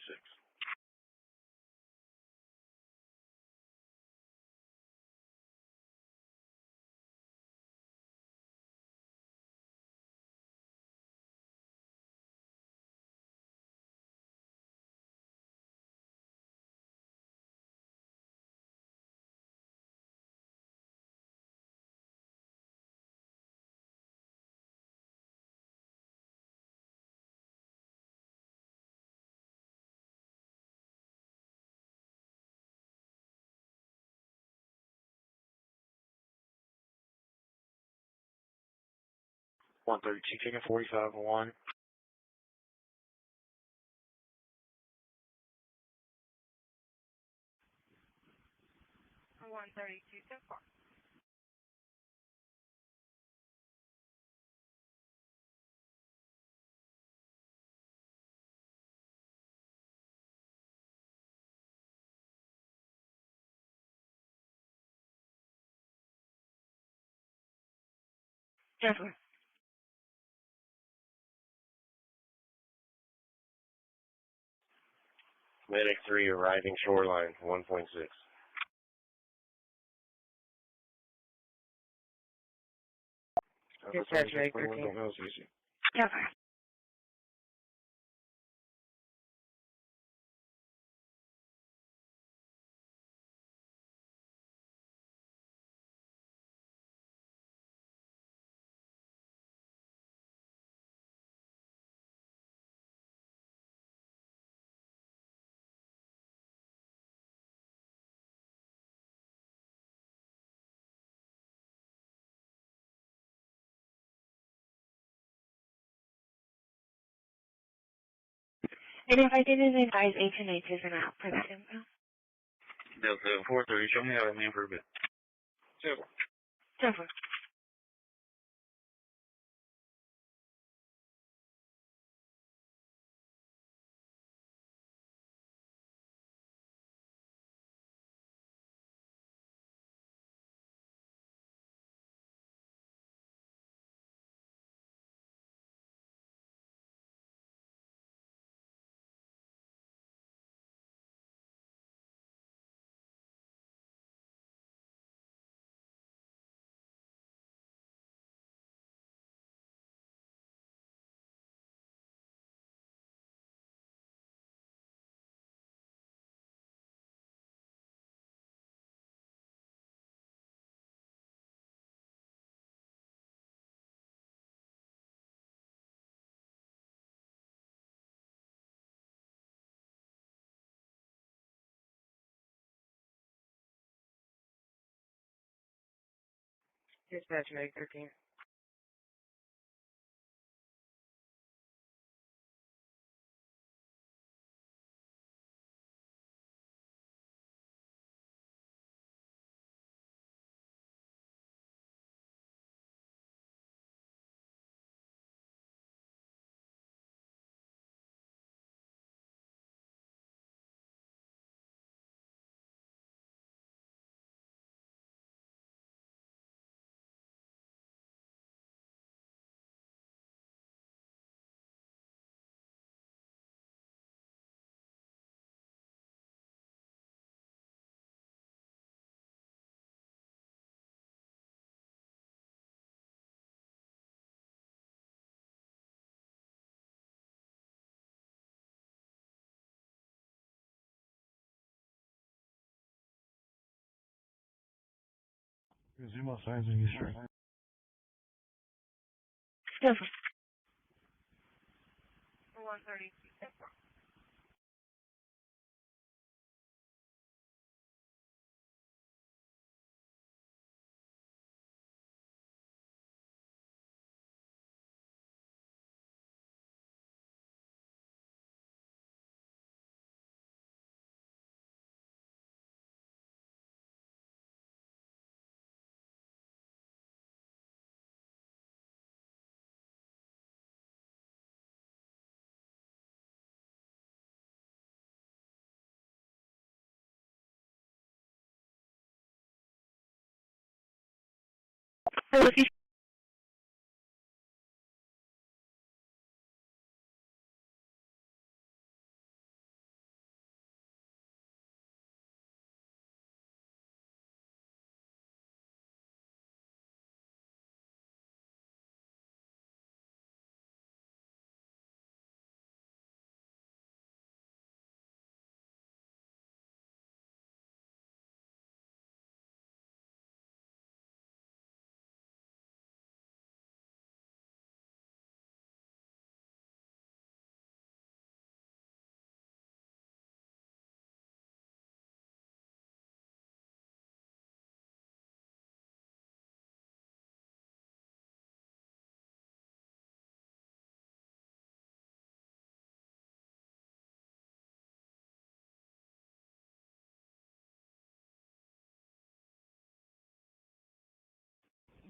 Chicken 45-1. 132, 10-4. Yes, sir. Medic 3 arriving shoreline, 1.6. Dispatch Medic 13. Yes, sir. And if I didn't advise 8 to 9 is out for that info. Delta 430, show me how to man for a bit. 10-4. 10-4. Dispatch Medic 13. Because you must sign some insurance. Yes. 130. Hey, Lucy.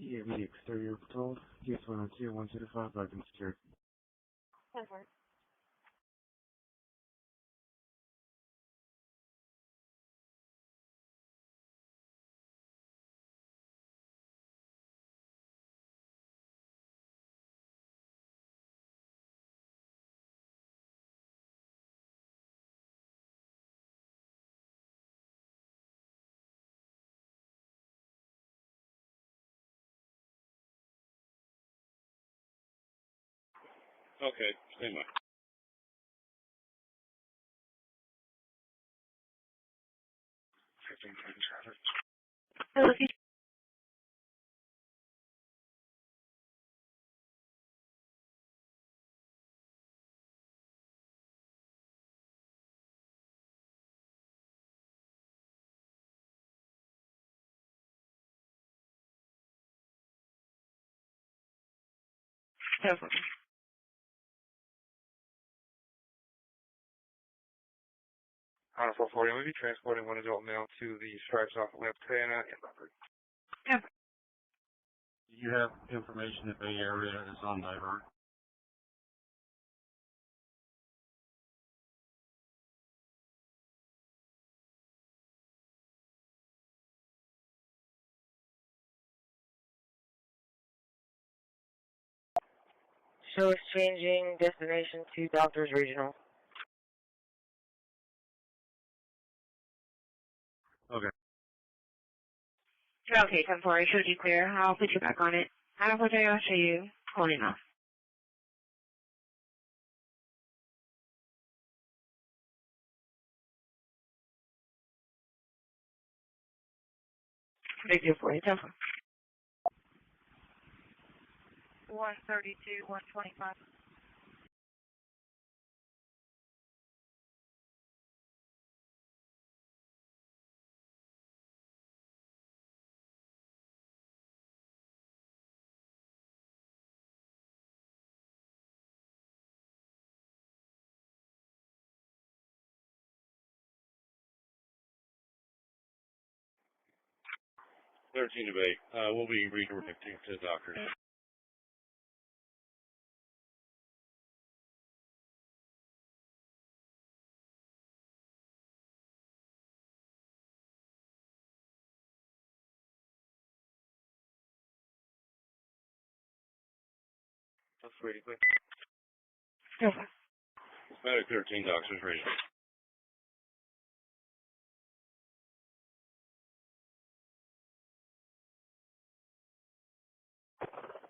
Yeah, the exterior patrol. Yes, 102, 125, I've been secured. Perfect. Okay, stay by. 15 traffic. Hey, Lucy. Perfect. On 440, we'll be transporting one adult male to the stripes off of Lantana and Leopard. Perfect. Do you have information if the area is on divert? Show is changing destination to Doctors Regional. Okay. Okay, 10-4, I showed you clear. I'll put you back on it. I don't think I'll show you calling off. Big deal for you, 10-4. 132, 125. 13 debate. We'll be redirecting to the doctor. That's pretty quick. Okay. Medic 13, doctors ready.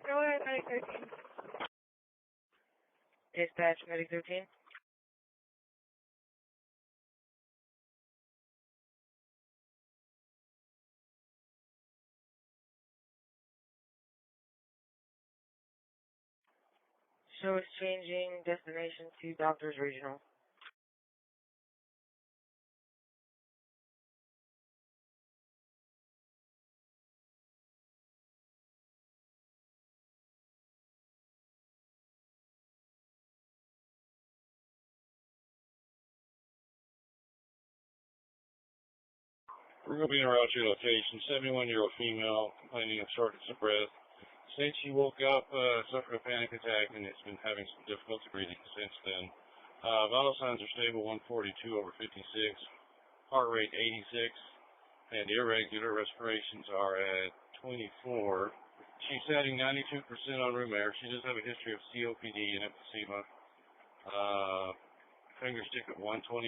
Go ahead, Medic 13. Dispatch, Medic 13. Show is changing destination to Doctors Regional. We're going to be in route to your location. 71-year-old female complaining of shortness of breath. Since she woke up, suffered a panic attack, and it's been having some difficulty breathing since then. Vital signs are stable, 142/56, heart rate 86, and irregular respirations are at 24. She's setting 92% on room air. She does have a history of COPD and emphysema. Finger stick at 128.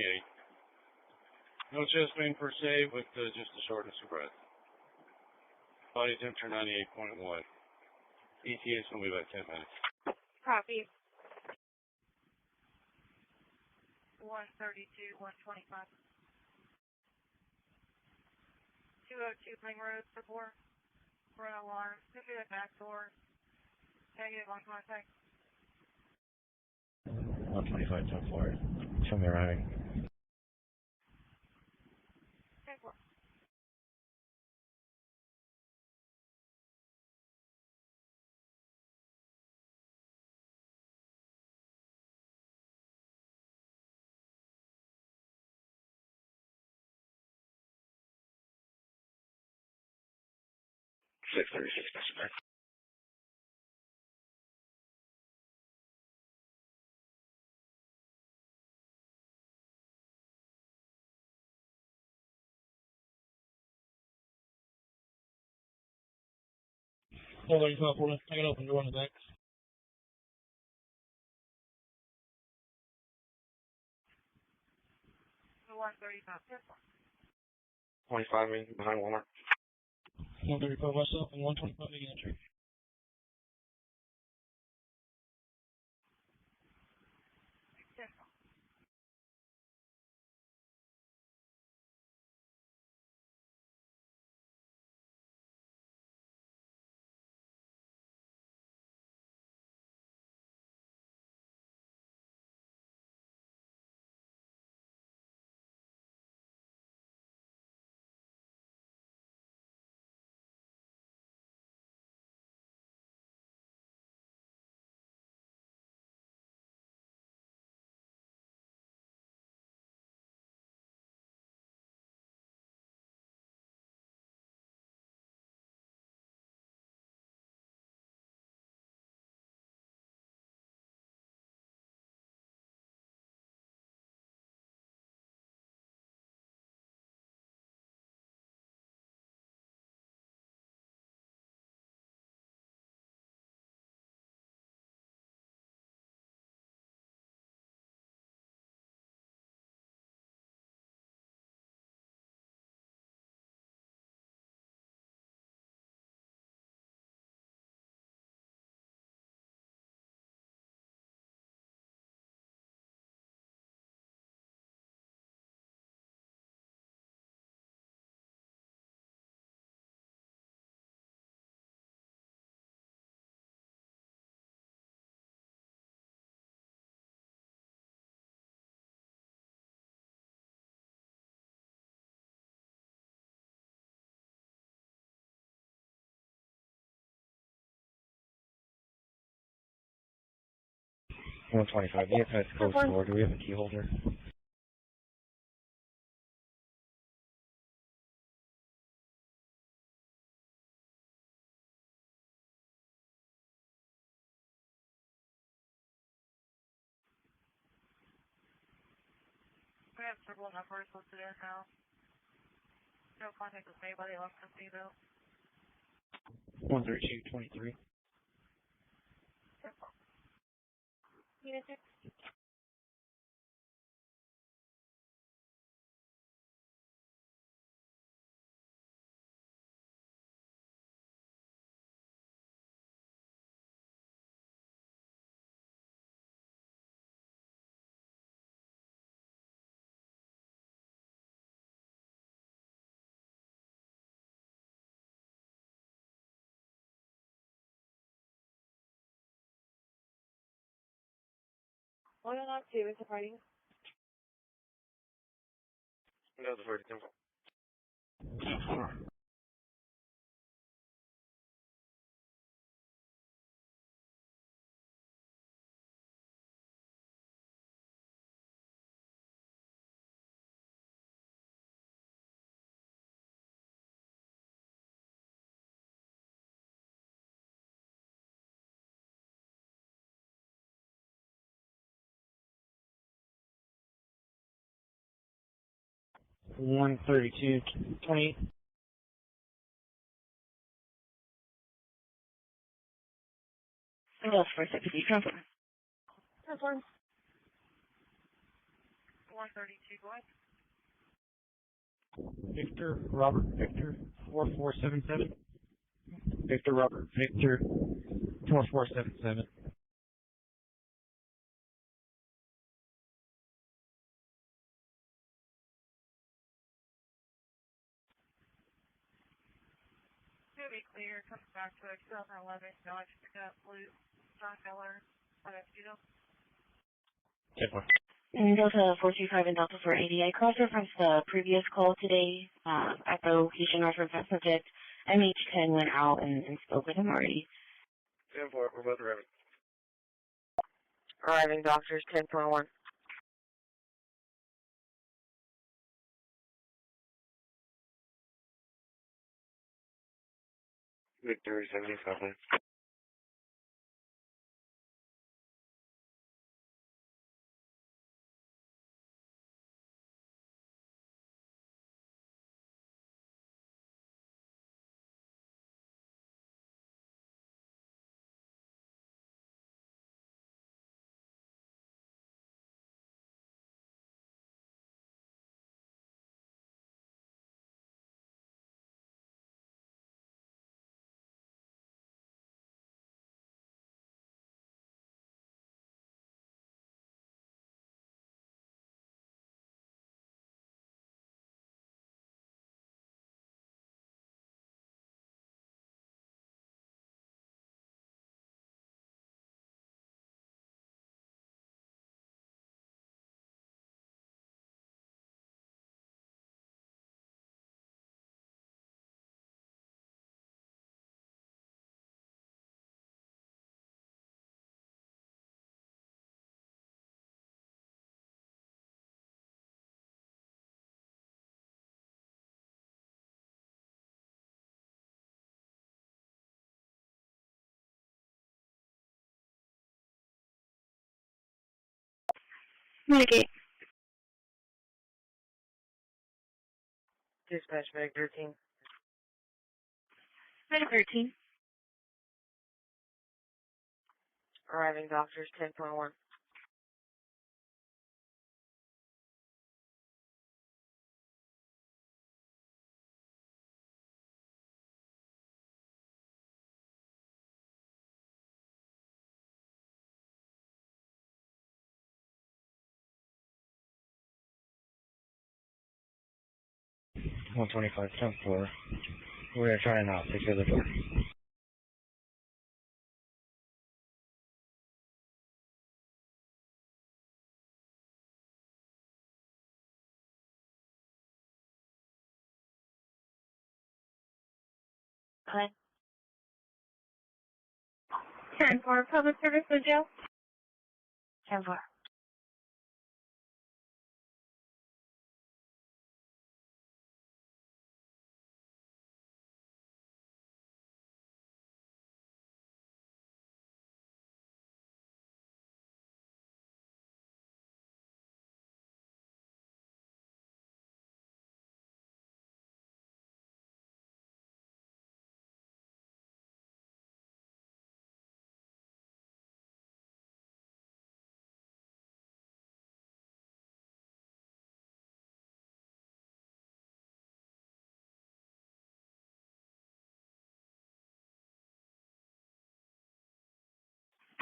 No chest pain per se, but just a shortness of breath. Body temperature 98.1. ETA is going to be about 10 minutes. Copy. 132, 125. 202 Pling Road, report. Run alarm. Look at the back door. Negative on contact. 125 to 4. Show me arriving. Okay, well. Six 36 Pacific. Hold on, for me. I got open door on the back. The 135. 25 behind Walmart. 135 myself and 125 the entry. $125. The inside closed door. Do we have a key holder? We have several numbers listed in house. No contact with anybody left company though. 13223. Unit 6. One on two is fighting. No, the 40 temple. One 3220. Else for deputy transfer. That's one. 132, go ahead. Victor Robert Victor 4477. Victor Robert Victor 4477. To be clear, comes back to 2011 Dodge pickup, blue, dark color, Tuxedo. And Delta 425 and Delta 480. I cross-referenced the previous call today at the location reference that subject. MH10 went out and spoke with him already. 10-4, we're both arriving. Arriving doctors, 10.1. Victor 75. Communicate. Dispatch bag 13. Bag 13. Arriving doctors, 10.1. One 125 10-4. We're trying out. Secure the door. Good. 10-4, public service with Joe. 10-4.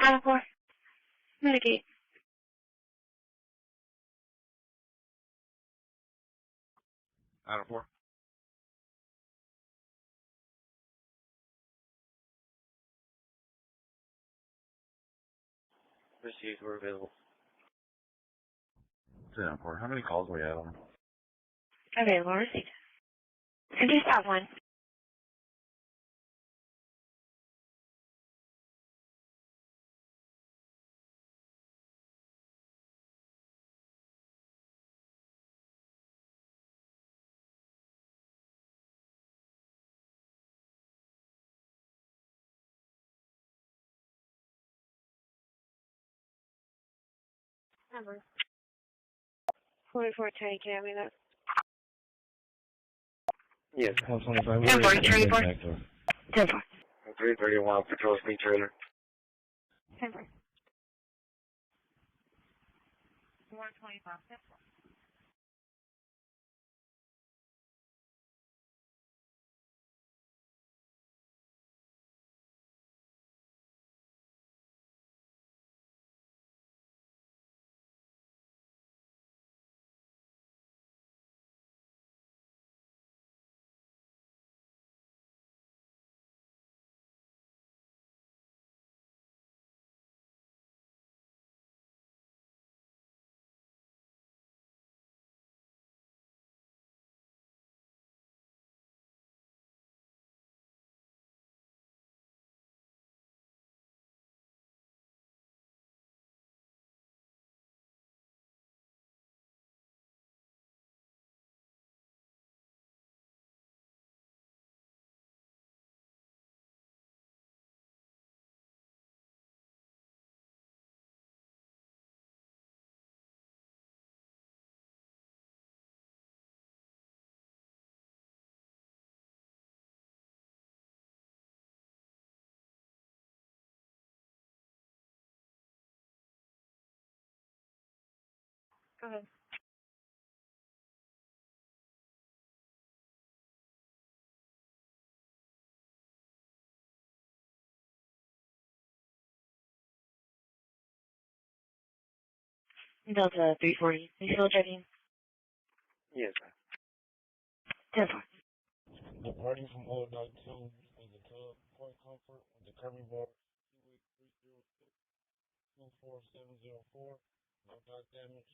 Adam 4. Mitigate. Adam 4. Received, we're available. Adam 4. How many calls do we have on? Available. Received. And just that one. Number. 44 Terry, can I mean that? Yes, 125. 10-4, 34. 10-4. 331, patrol speed trailer. 10-4. 125. 10-4. Go ahead. Delta 340. You still checking? Yes, 10-4. Departing from 092 is the tub, Point Comfort with the Kirby bar, 28704. No dock damage.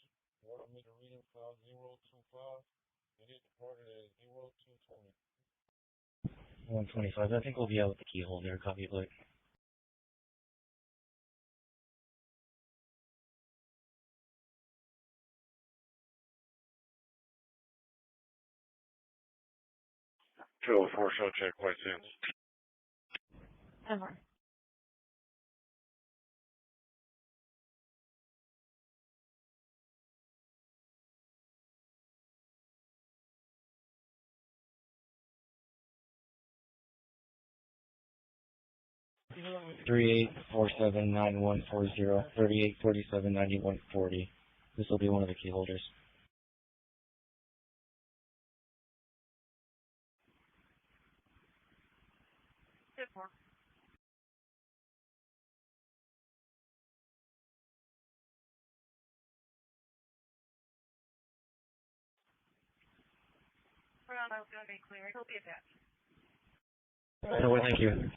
Water meter reading 5025. And it departed at 0220. 125. I think we'll be out with the key holder. Copy, Blake. Trailer 4, show check, white sands. 10-4. Three 38479140 38479140. This will be one of the key holders. Good for. Well, that was going to be clear. He'll be attached. No, thank you.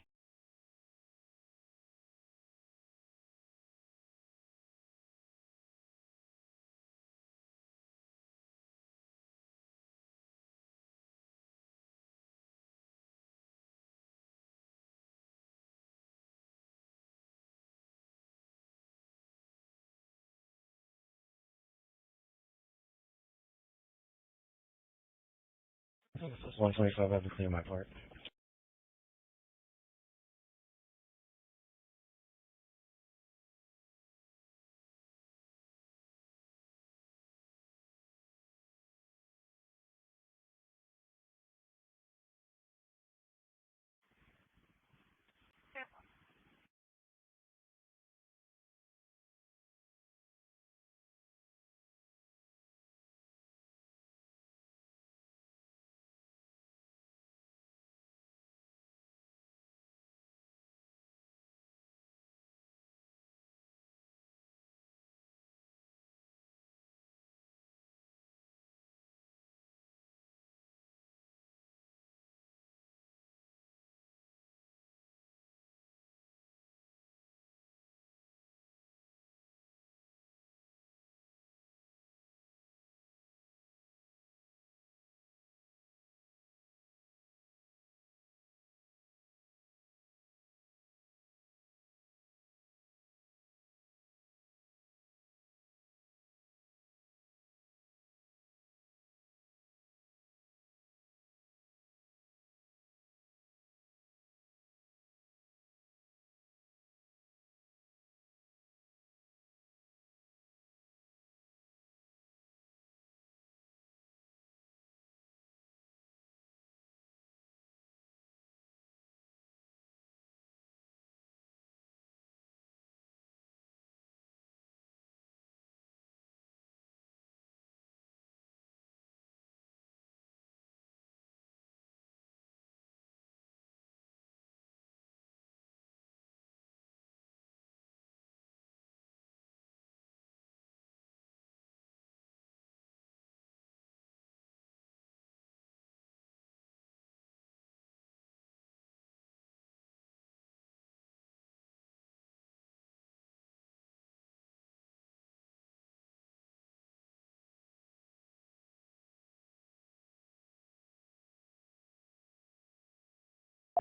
This is 125. I have to clear my part.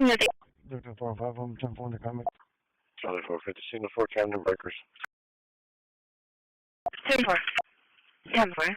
Victor 4-5, home 10-4 in the comment. Charlie 450, signal 4, Camden Breakers. 10-4. 10-4.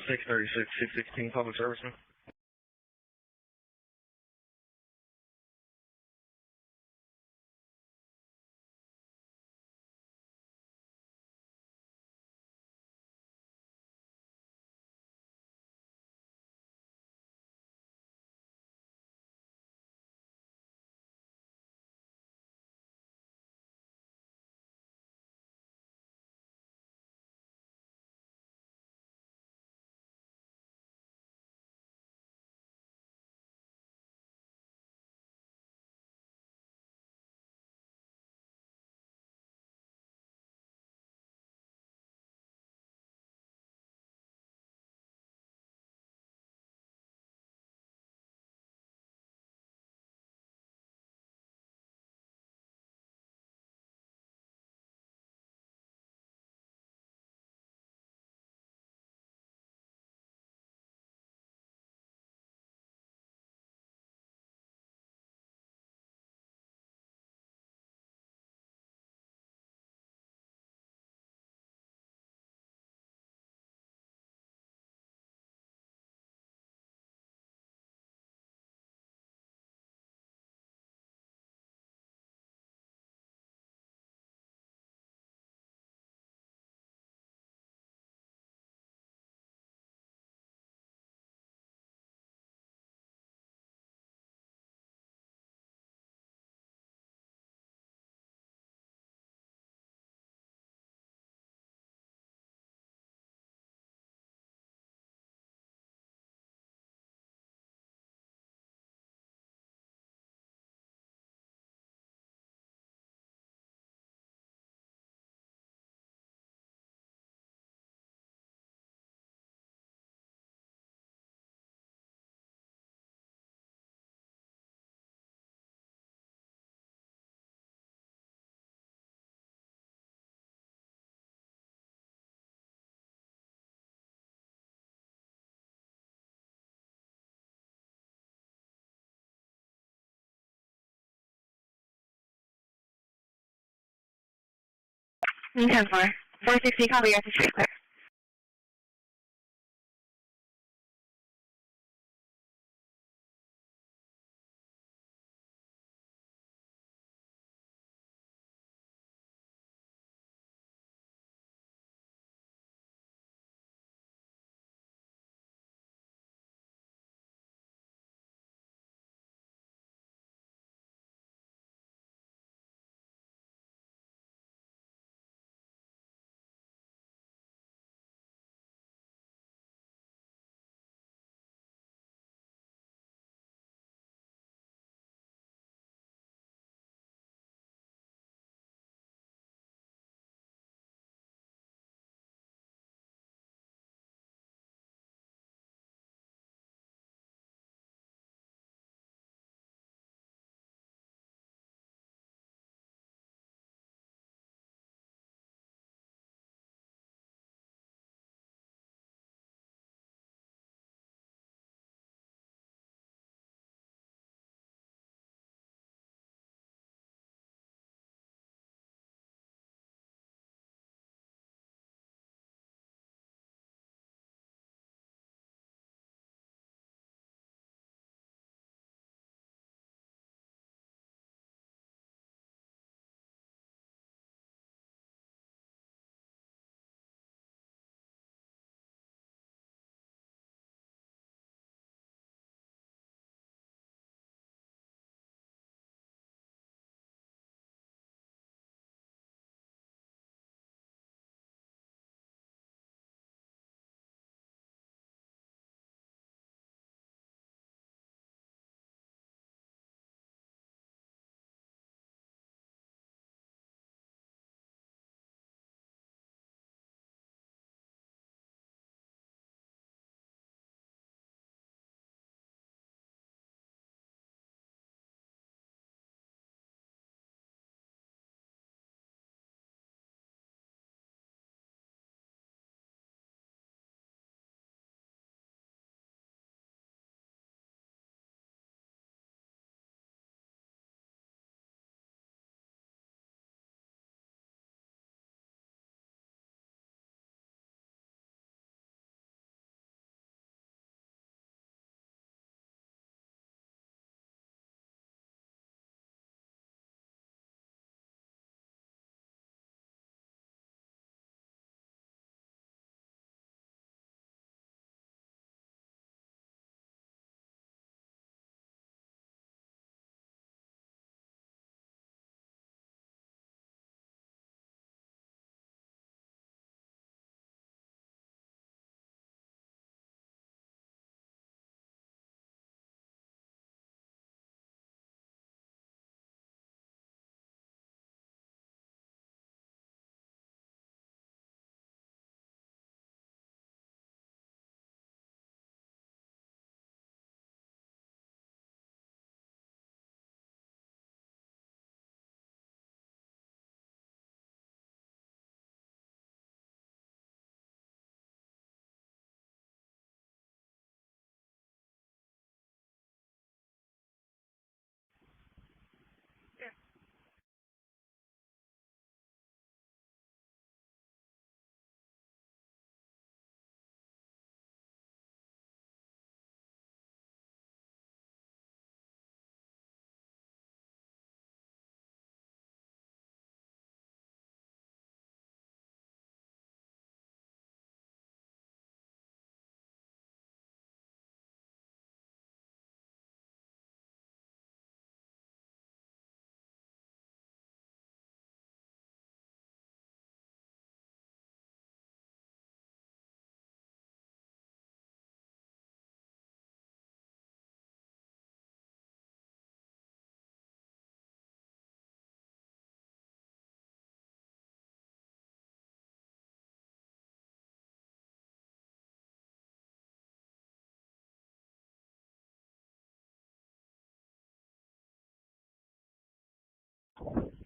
Six 616 public serviceman. 10-4. 460, copy, you're at the street clear.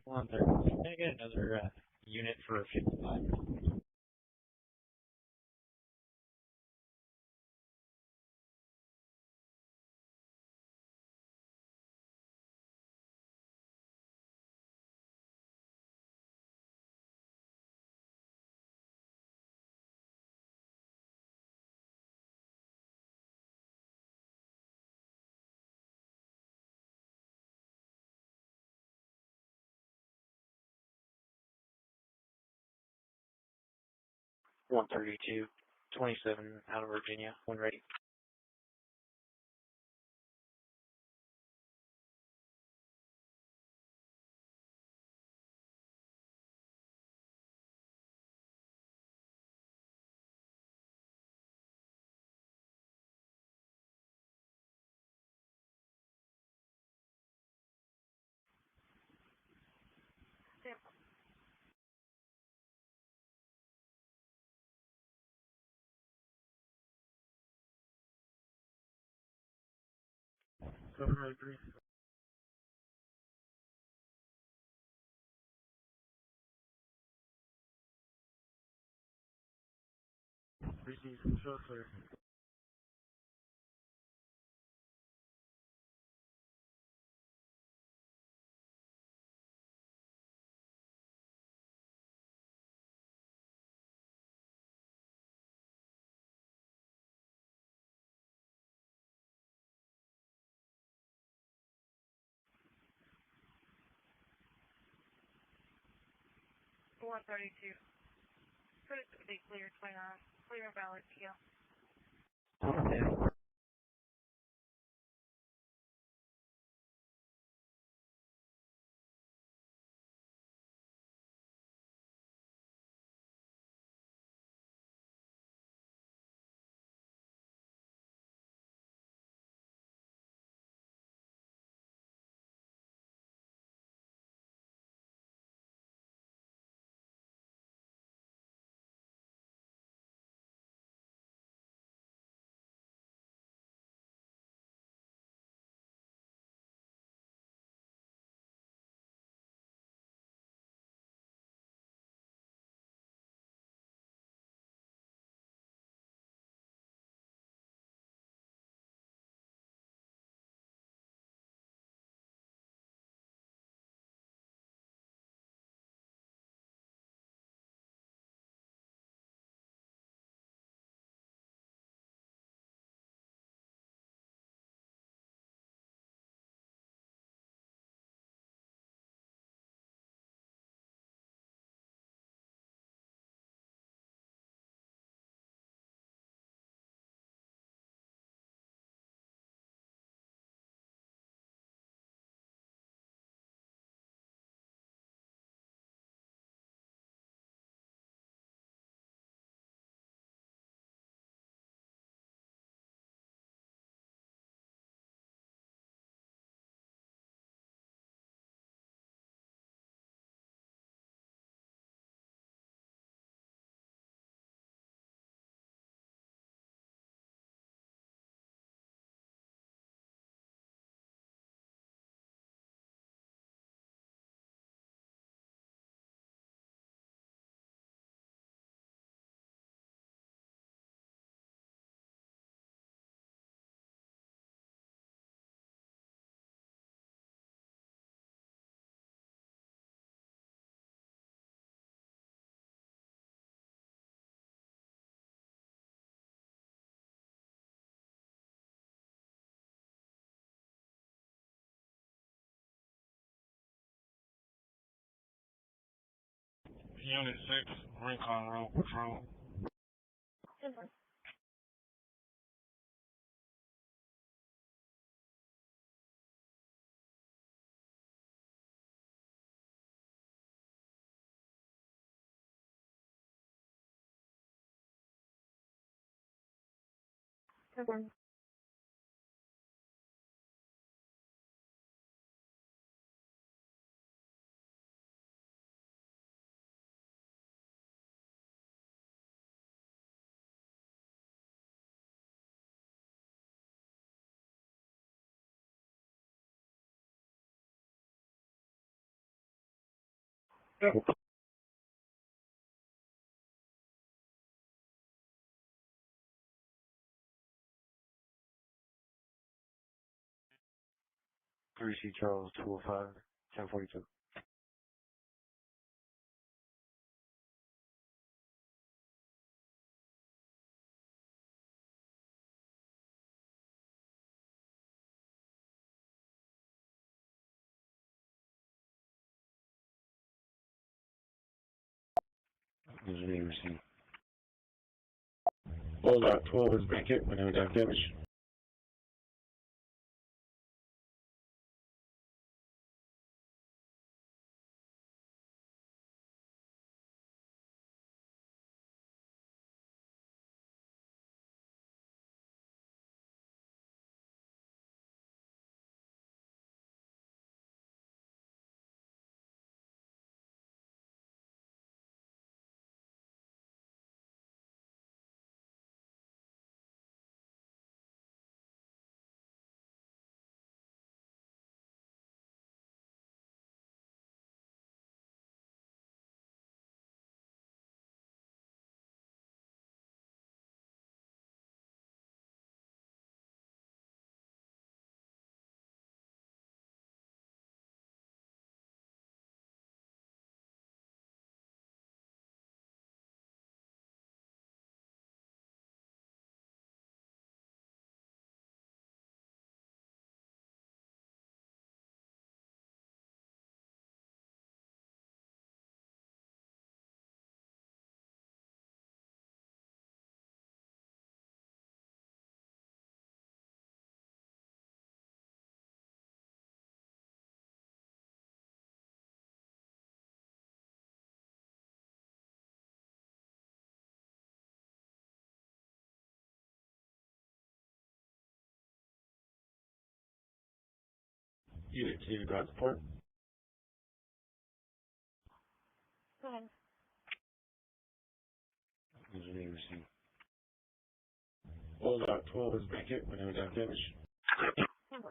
Hold on there. Can I get another unit for 55? 132, 27 out of Virginia, when ready. February 3. Received. Show clear. One 32. Could it be cleared by clear and valid PO? Okay. Unit 6, Rincon Road Patrol. Confirm. Yep. Three C Charles 205, 1042. Received. Hold out 12 is vacant. My name is Akevich. Unit 2, ground support. Go ahead. Engineering machine. Hold out 12 is vacant. My name is Akevich. Number.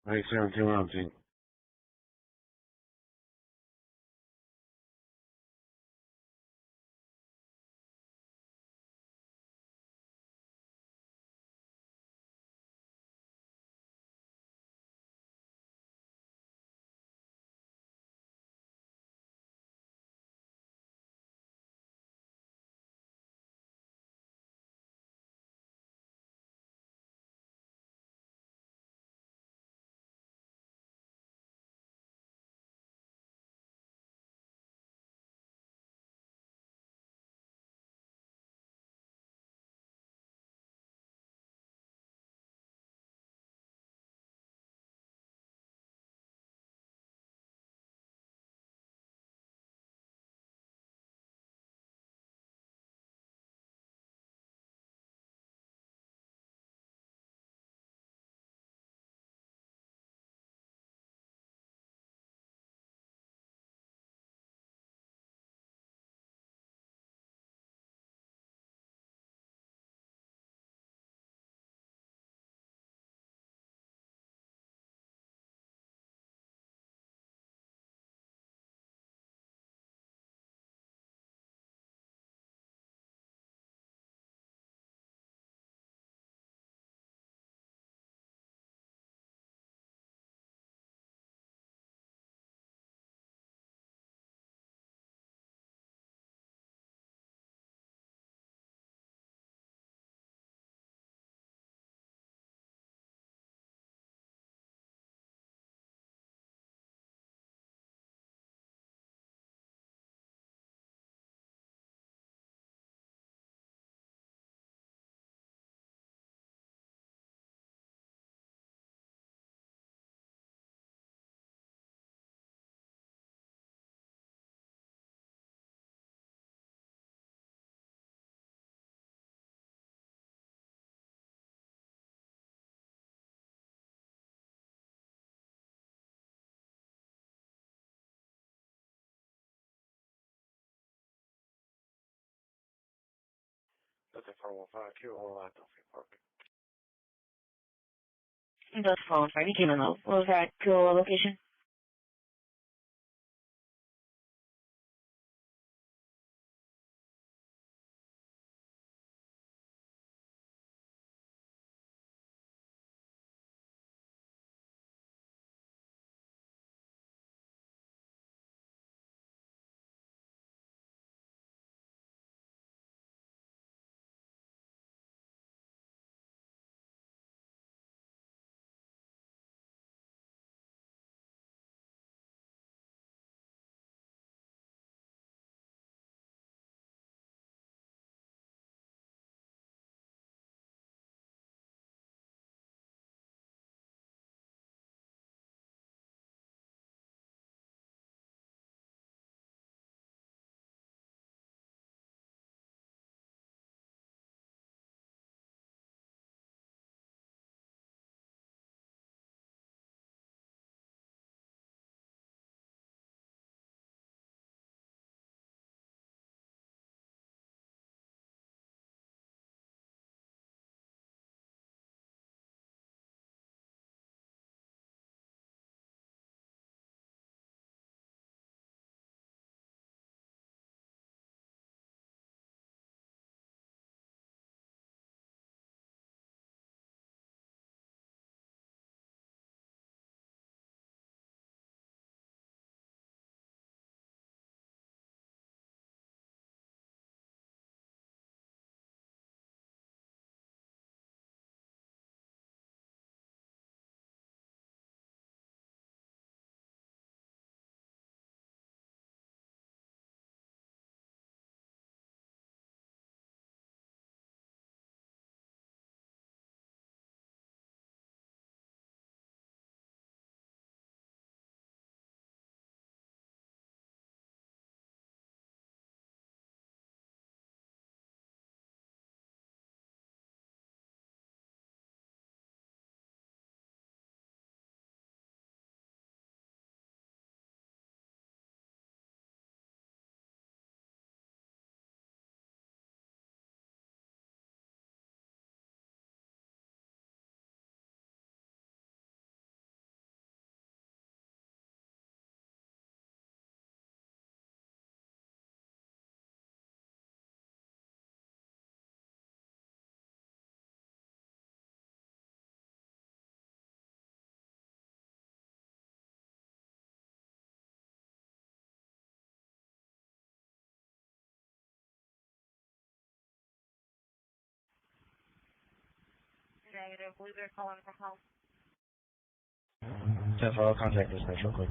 Right, 17 round team. That's a 415, Kilo Hotel, Parker. That's phone for any Kilo. What was that Kilo location? Negative. Believe they're calling from home. 10-4, I'll contact dispatch real quick.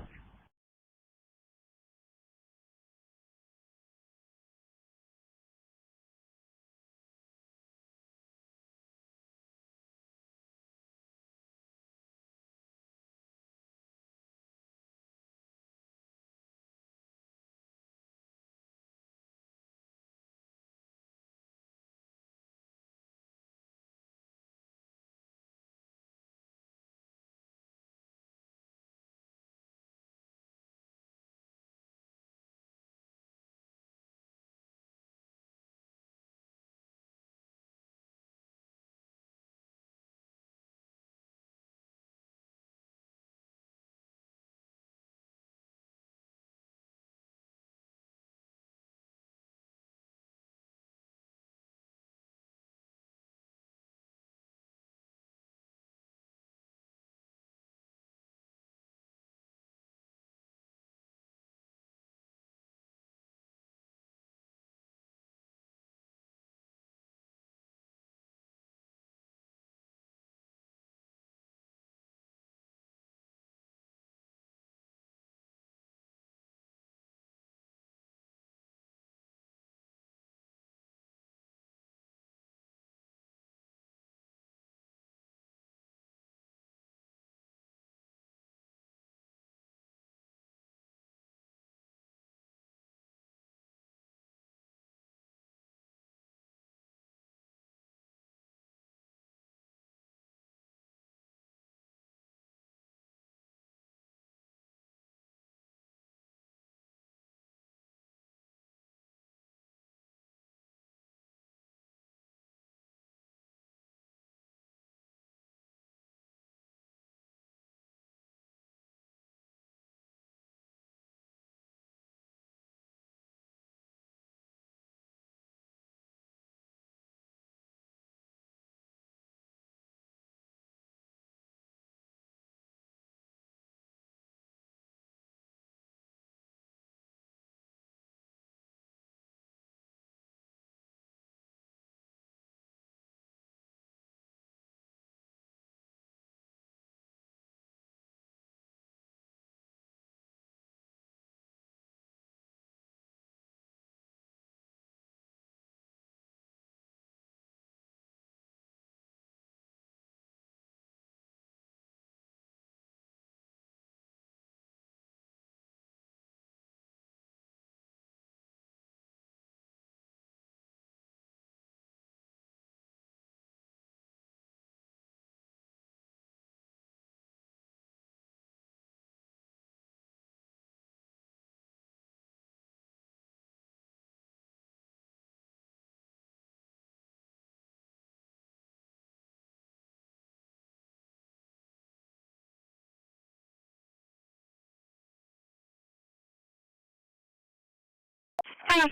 Adam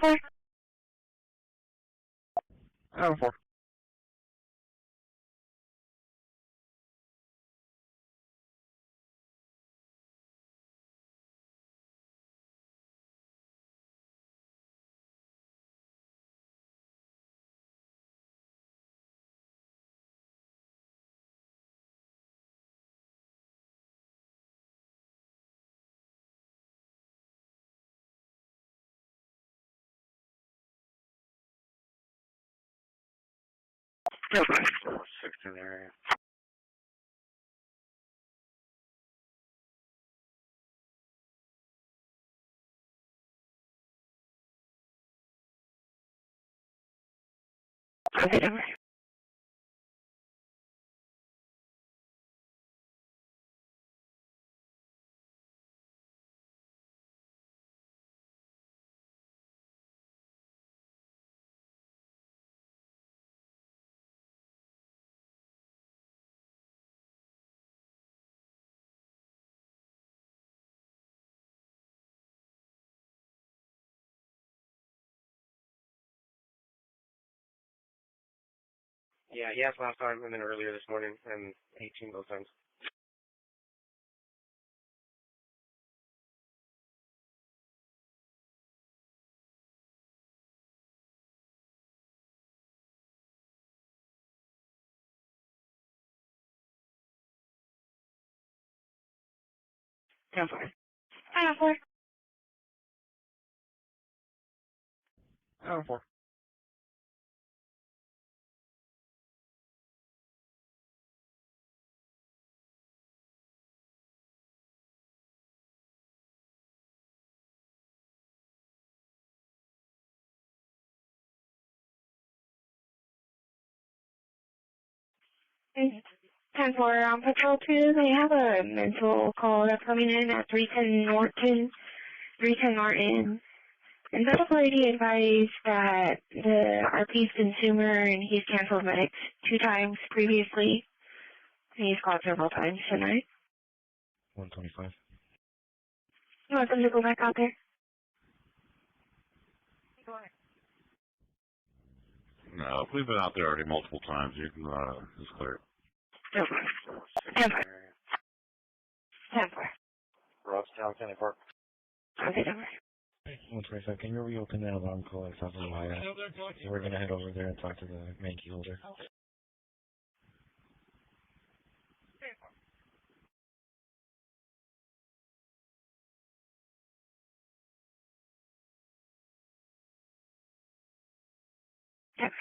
4. Yep. 16 area. Okay. Yeah, he asked last time and then earlier this morning, and 18 both times. Adam 4. Adam 4. Adam 4. Okay. 10-4 on Patrol 2. They have a mental call that's coming in at 310 Norton. 310 Norton. And that lady advised that the RP's consumer and he's canceled medics 2 times previously. And he's called several times tonight. 125. You want them to go back out there? No, we've been out there already multiple times. You can, just clear it. 10-4. 10-4. Robstown, County Park. Okay, don't worry. 125, can you reopen that alarm call at South of Ohio? We're going to head over there and talk to the main key holder. Yep.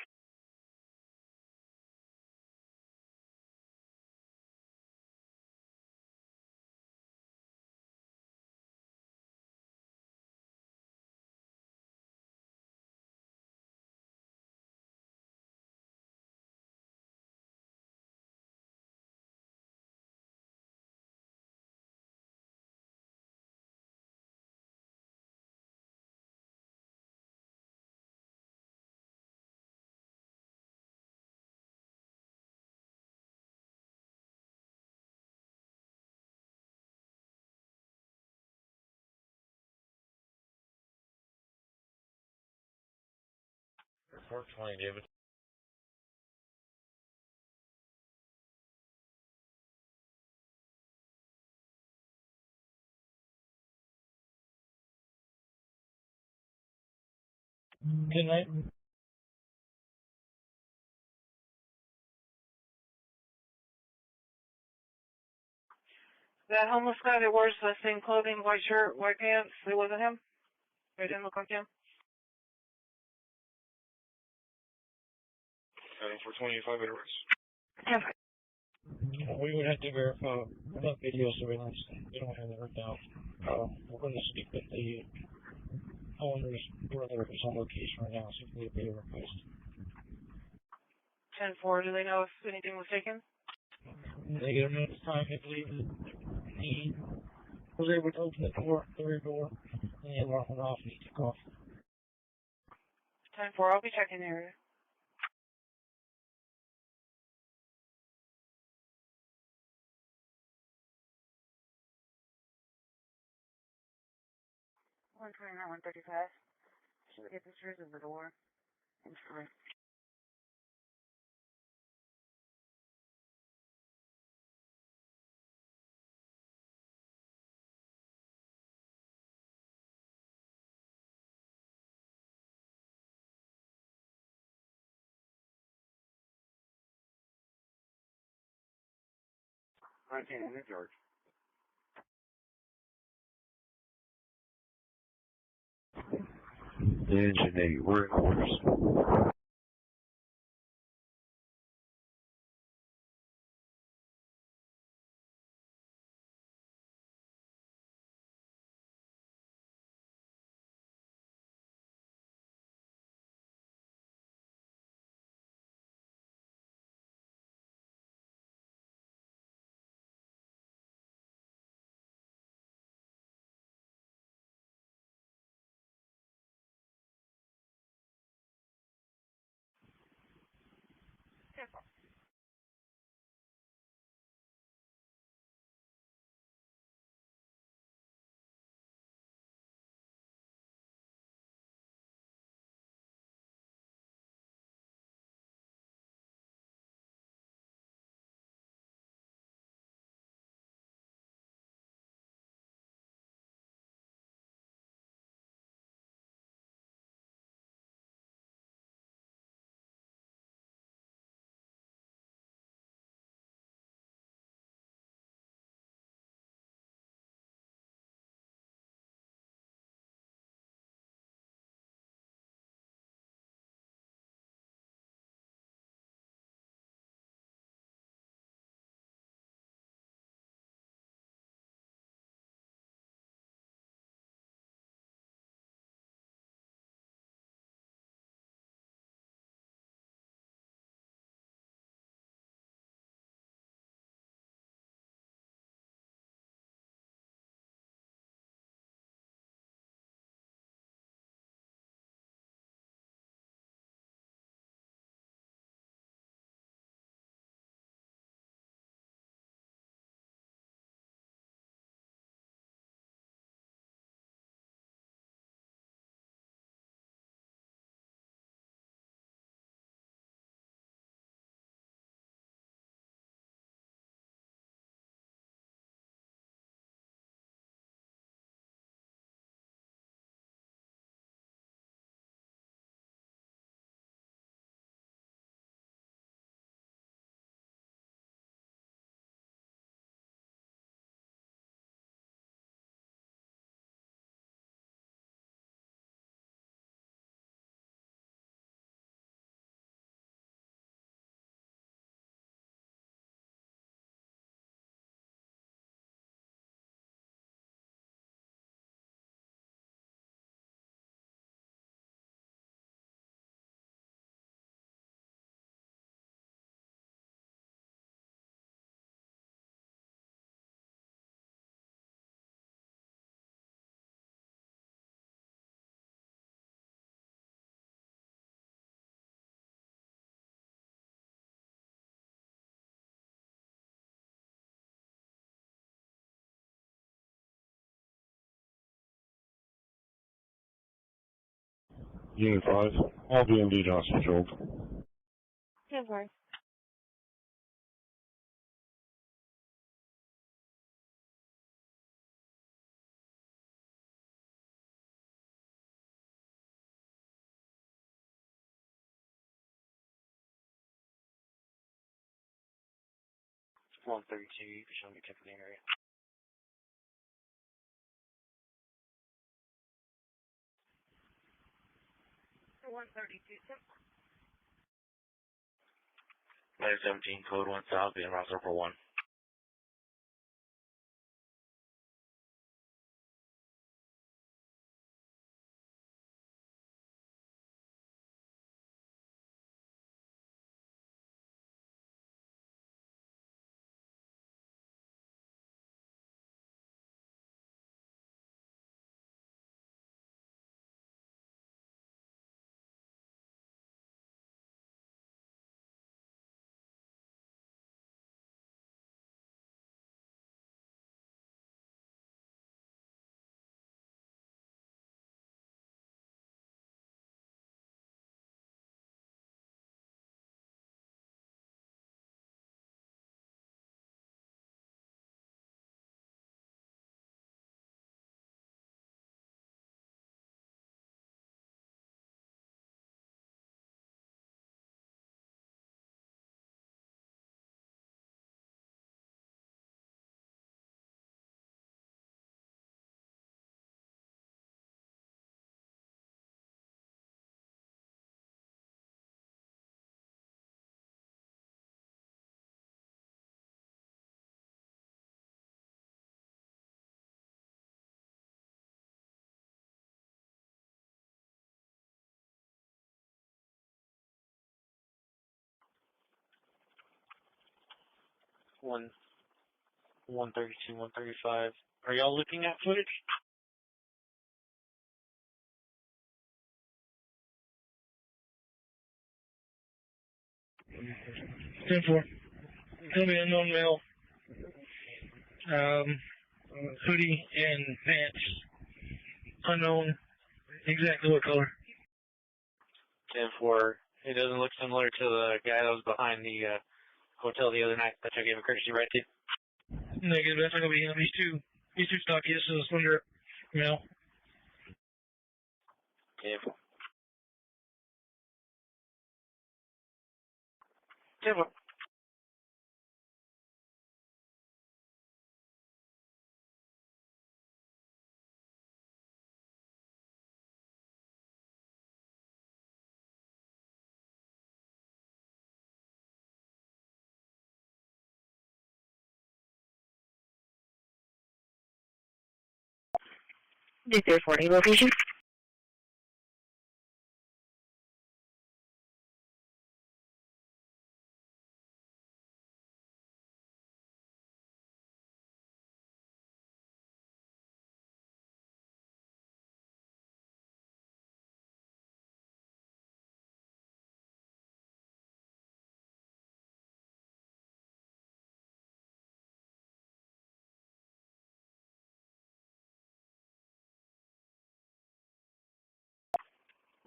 Report 20, David. Good night. That homeless guy that wears the same clothing, white shirt, white pants, it wasn't him? It didn't look like him? For 25 hours. We would have to verify about video surveillance. We don't have that worked out. We're going to speak with the owner's brother who's on location right now, so if we need a video request. 10-4, do they know if anything was taken? They get a minute's time, I believe that he was able to open the door, the rear door, and the alarm went off and he took off. 10-4, I'll be checking the area. should we get pictures of the door? I'm sorry. I can't hear George. Engine 8, we're in orders. Unit 5, all BMD Johnson patrolled. Yeah, sorry. It's 132, you can show me the area. 132. 917, code 1 south, being route circle 1. 132, 135. Are y'all looking at footage? 10-4. Tell me unknown male. Hoodie and pants. Unknown. Exactly what color? 10-4. It doesn't look similar to the guy that was behind the hotel the other night that I gave a courtesy right to. Negative, that's not gonna be him. He's too stocky. This is a slender male. 10-4. 10-4. Victor 40 location.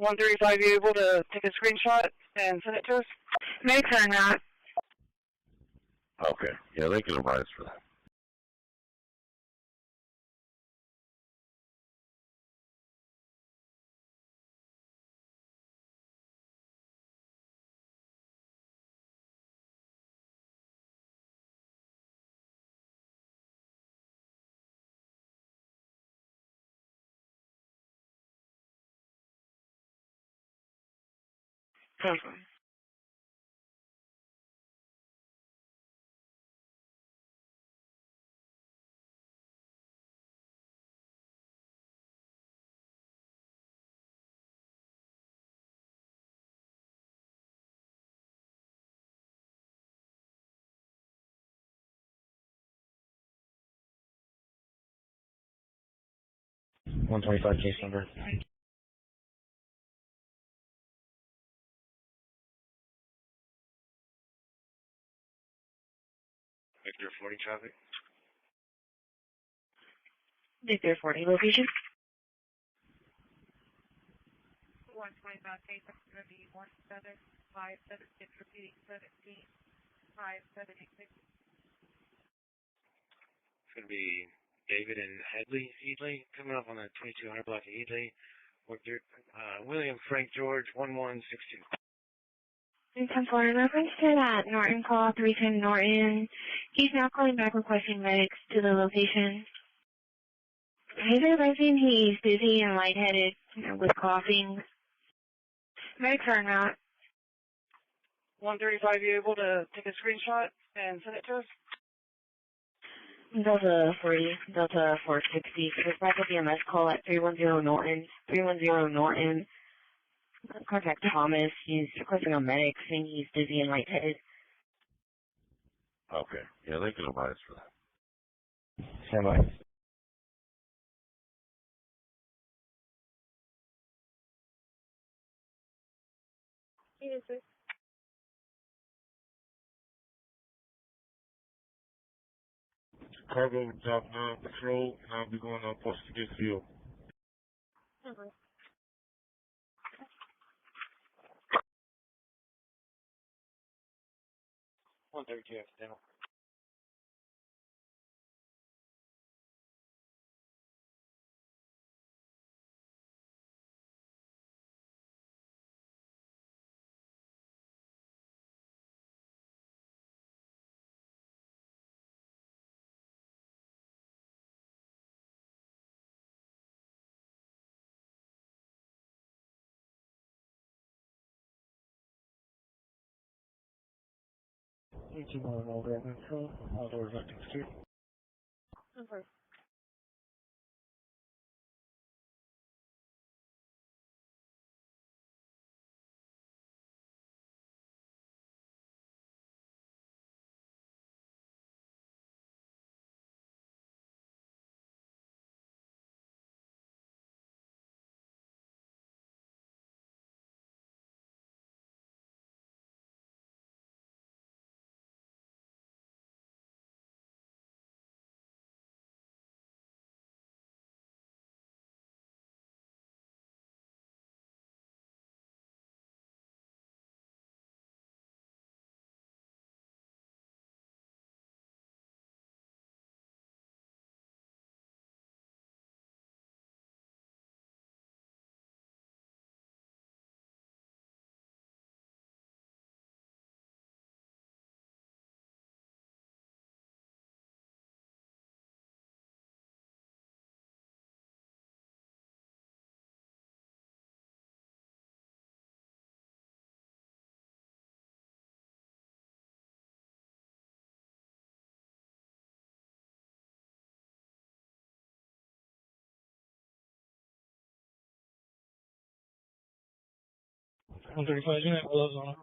$135, you able to take a screenshot and send it to us? Make sure not. Okay. Yeah, they can advise for that. Confirm. Case number. Victor 40 traffic. Victor 40 location. 125 case, that's going to be 17576, repeating 175786. It's going to be David and Headley, coming up on the 2200 block of Headley. William Frank George 1162. 10-4 in reference to that Norton call, 310 Norton. He's now calling back requesting medics to the location. He's advising he's dizzy and lightheaded with coughing. Medics are not. 135, you able to take a screenshot and send it to us? Delta 40, Delta 460. There's probably a missed call at 310 Norton. 310 Norton. Contact Thomas. He's requesting a medic, saying he's dizzy and lightheaded. Okay. Yeah, they can advise for that. Stand by. Yes, sir. Cargo Top 9 Patrol, and I'll be going up post to get field. 132 accidental. All doors acting secure. Confirm. 135, you have gloves on.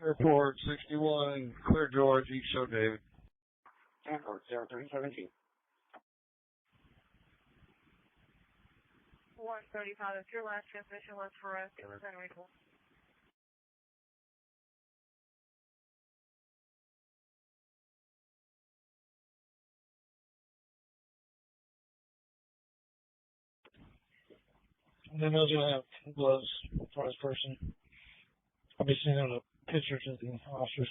Airport 61, clear George, East Show David. Airport 0317. 135, if your last transmission was for us, it was unreachable. And then those will have gloves for this person. I'll be sending out a picture to the officers.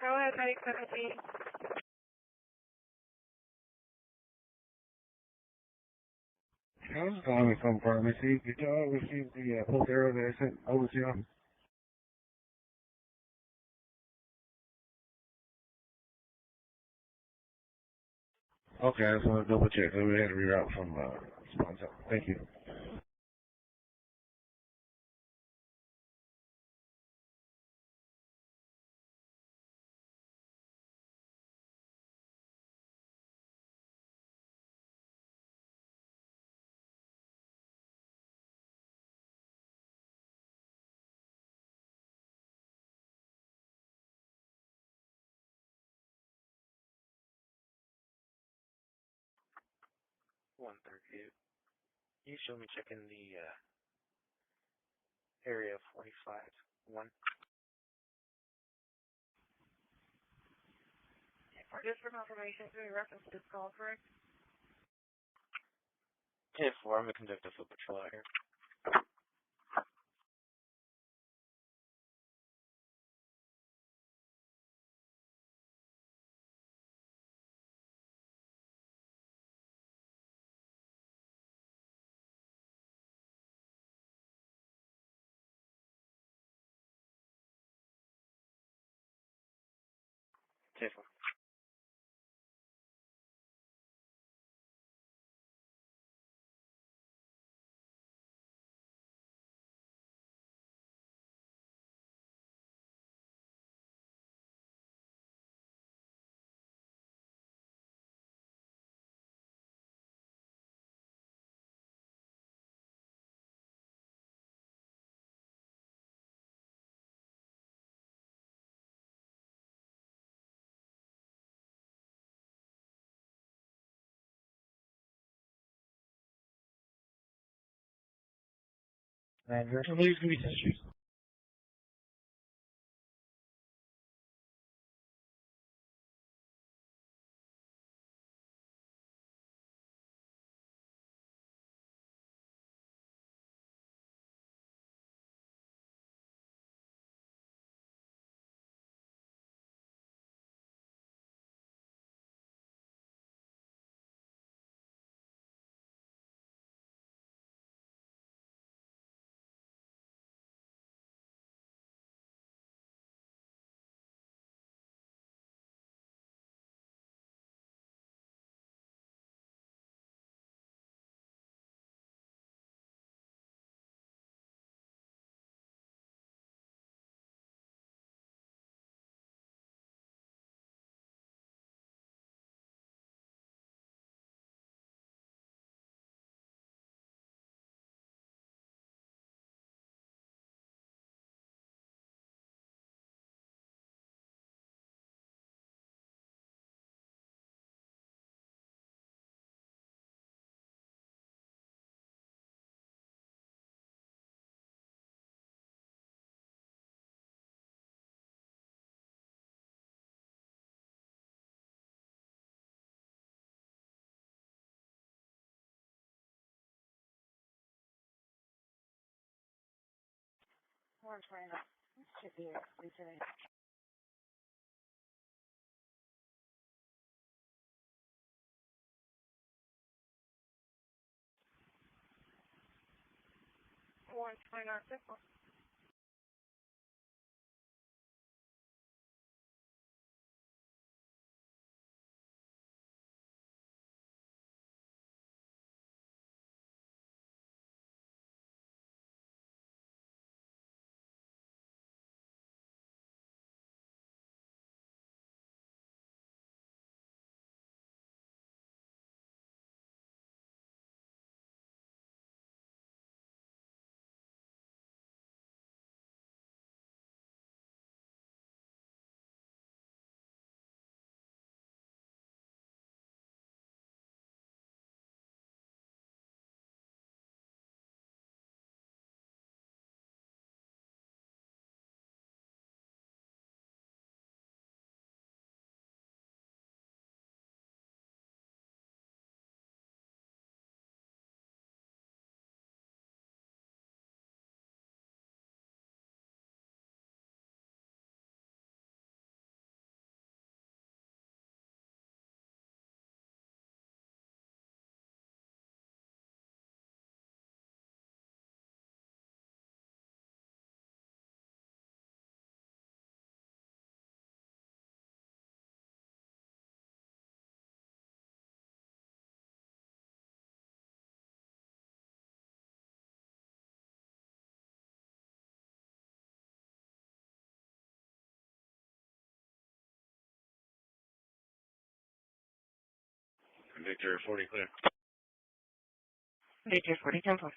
Go ahead, Medic 17. I was calling from pharmacy. Did y'all receive the post arrow that I sent over to you? Okay, I just want to double check. So we had to reroute from sponsor. Thank you. You show me checking the area 45-1. Just for confirmation, do we reference this call, correct? 10-4, I'm going to conduct a foot patrol out here. Careful. Manager, please give me history. 129. Should be Lieutenant. One 29 simple. Victor 40 clear. Victor 40 Temple.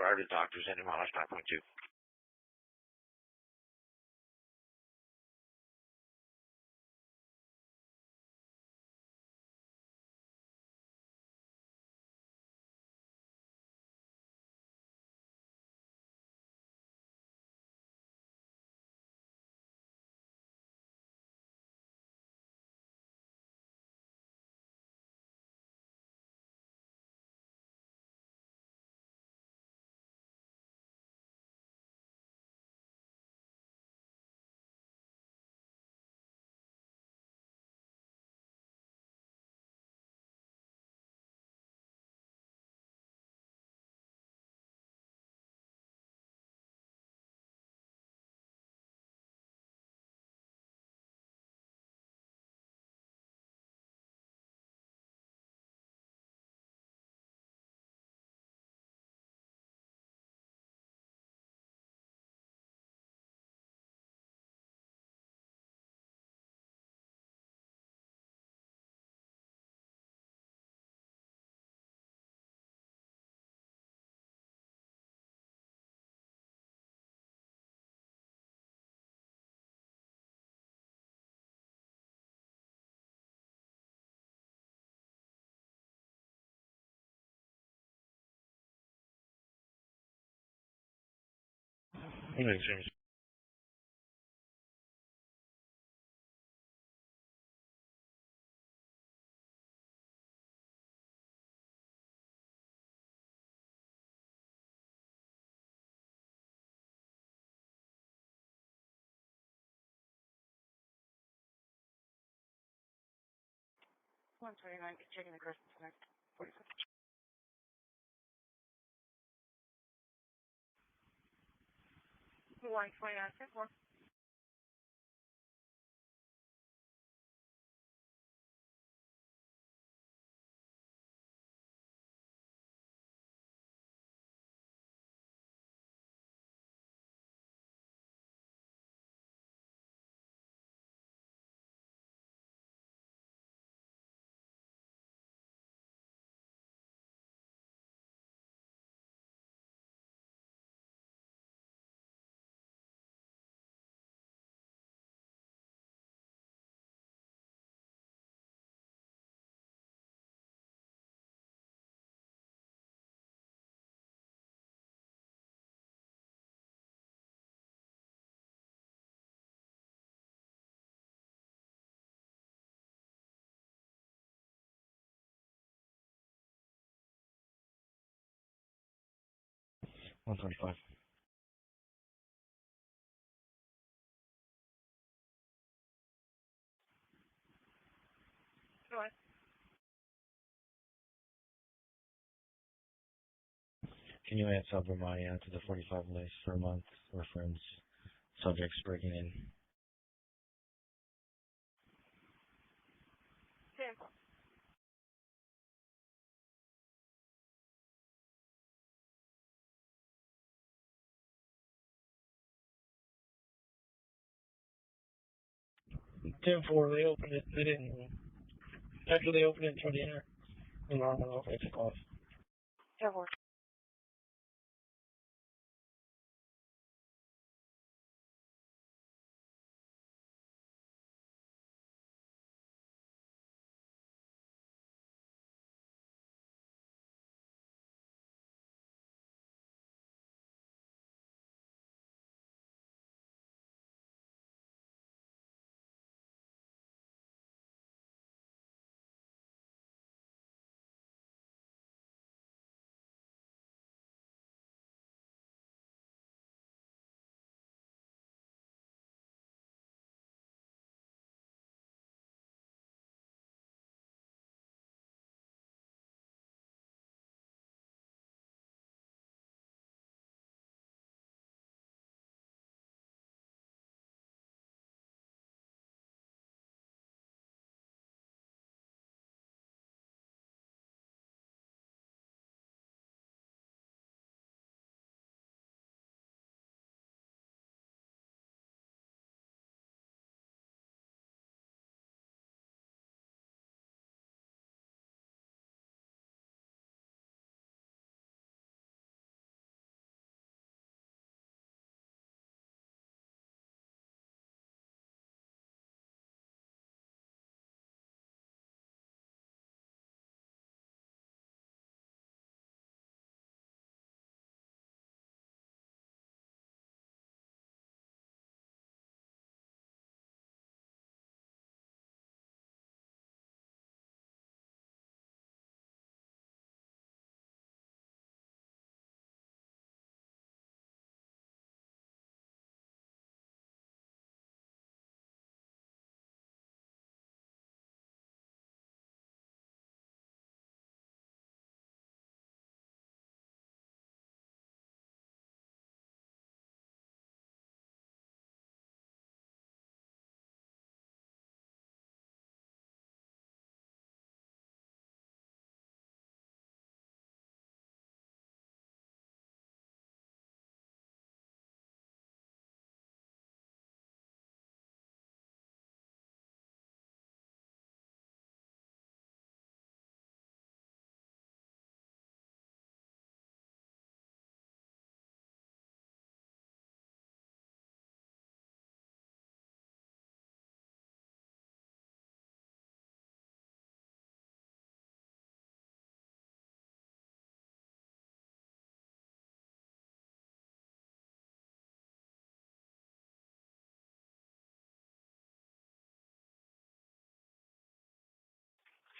prior to doctors and admonished 5.2. Makes sense. One 29, checking the Christmas next. 46. 129, 4. One 25. Go ahead. Can you add Subramania to the 45 list for a month? Reference subjects breaking in. 10. Ten four, they opened it. They didn't. After they opened it toward the end, the normal it took off. 10 4.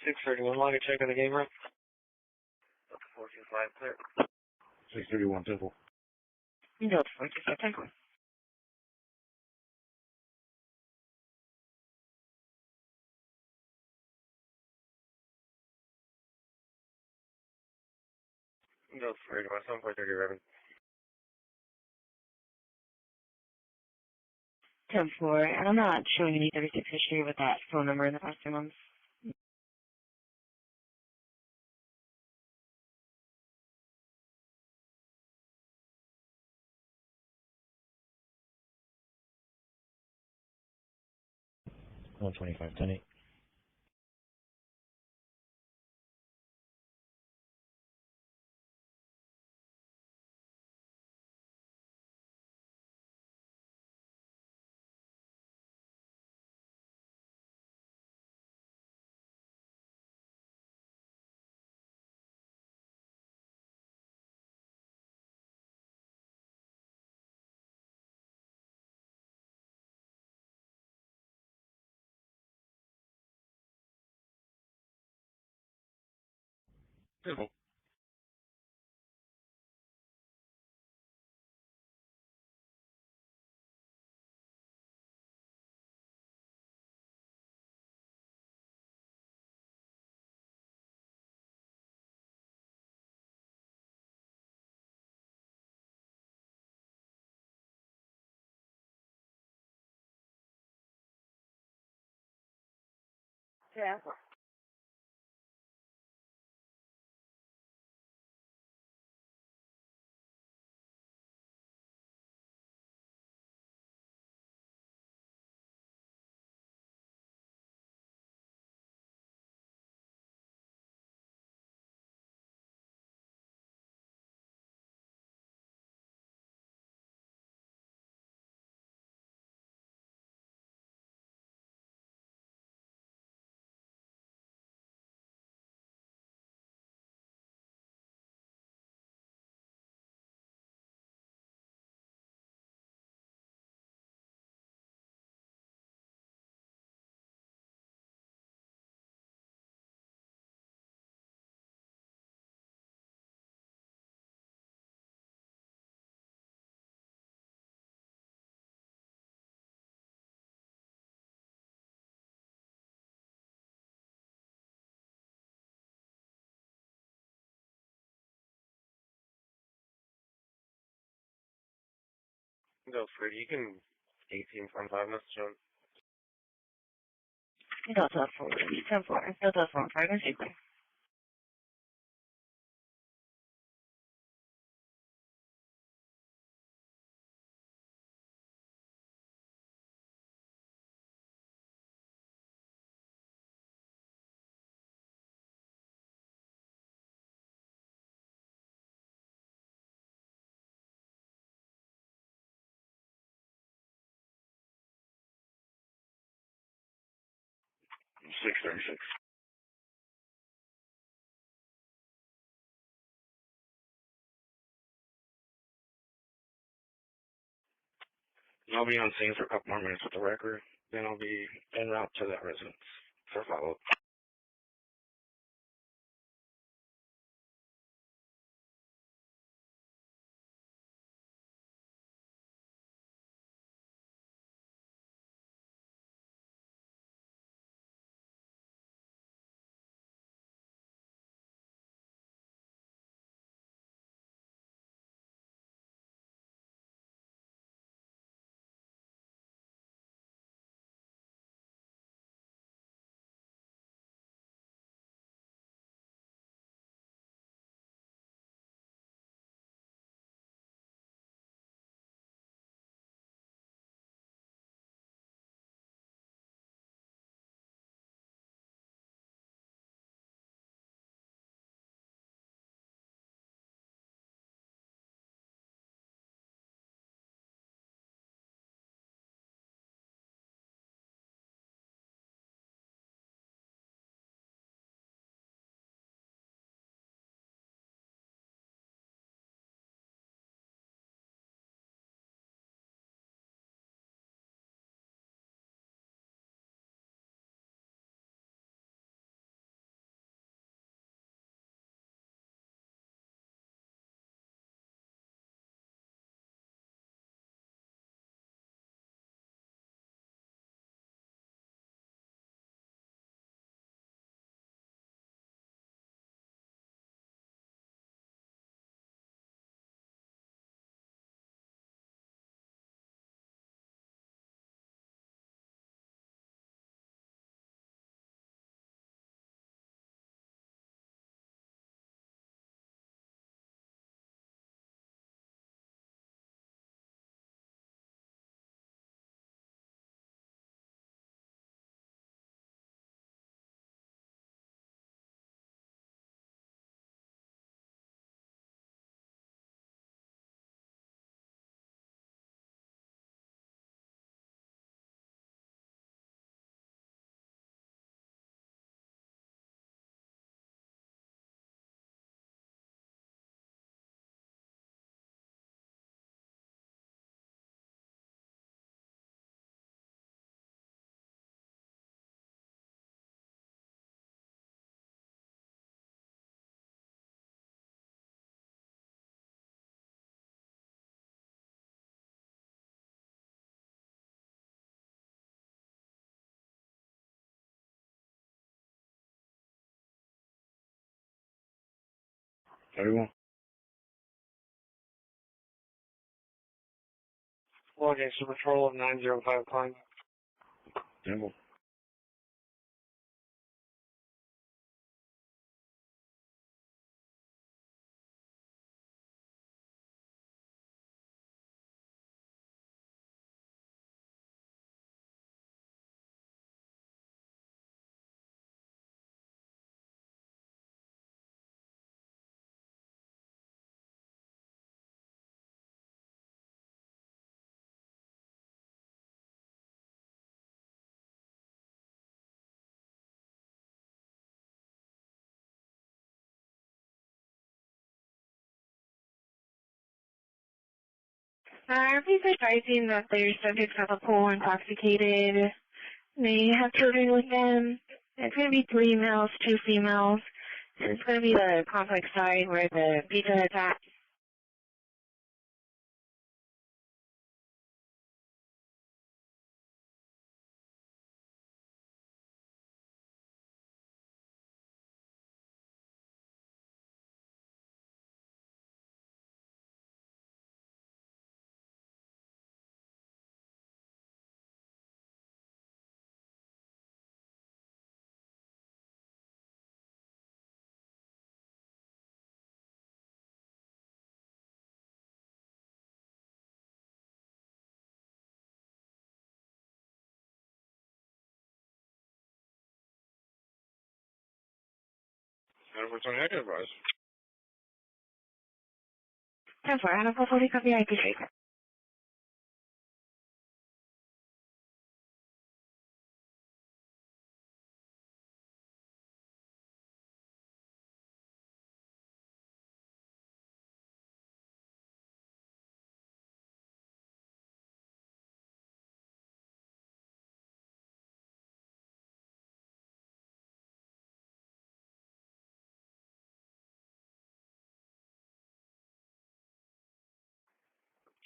631, line of check on the game room. 425, clear. 631 Temple. Delta 425, Temple. Delta 481, 7430, Reverend. 10-4, and I'm not showing any 36 history with that phone number in the past 2 months. $125, 10-8. Temple. Temple. Delta 30, you can 18.5 message on. Delta 4, 10-4, Delta 4, 5, and 6. Six 36. I'll be on scene for a couple more minutes with the record, then I'll be en route to that residence for follow-up. Everyone? Logging Super Patrol of 905 Klein. Temple. Please advising that their subjects have a pool intoxicated. They have children with them. It's going to be 3 males, 2 females. And it's going to be the complex side where the pizza is at. Jennifer, Tony, I can advise. 10-4, and a 40 copy, I appreciate it.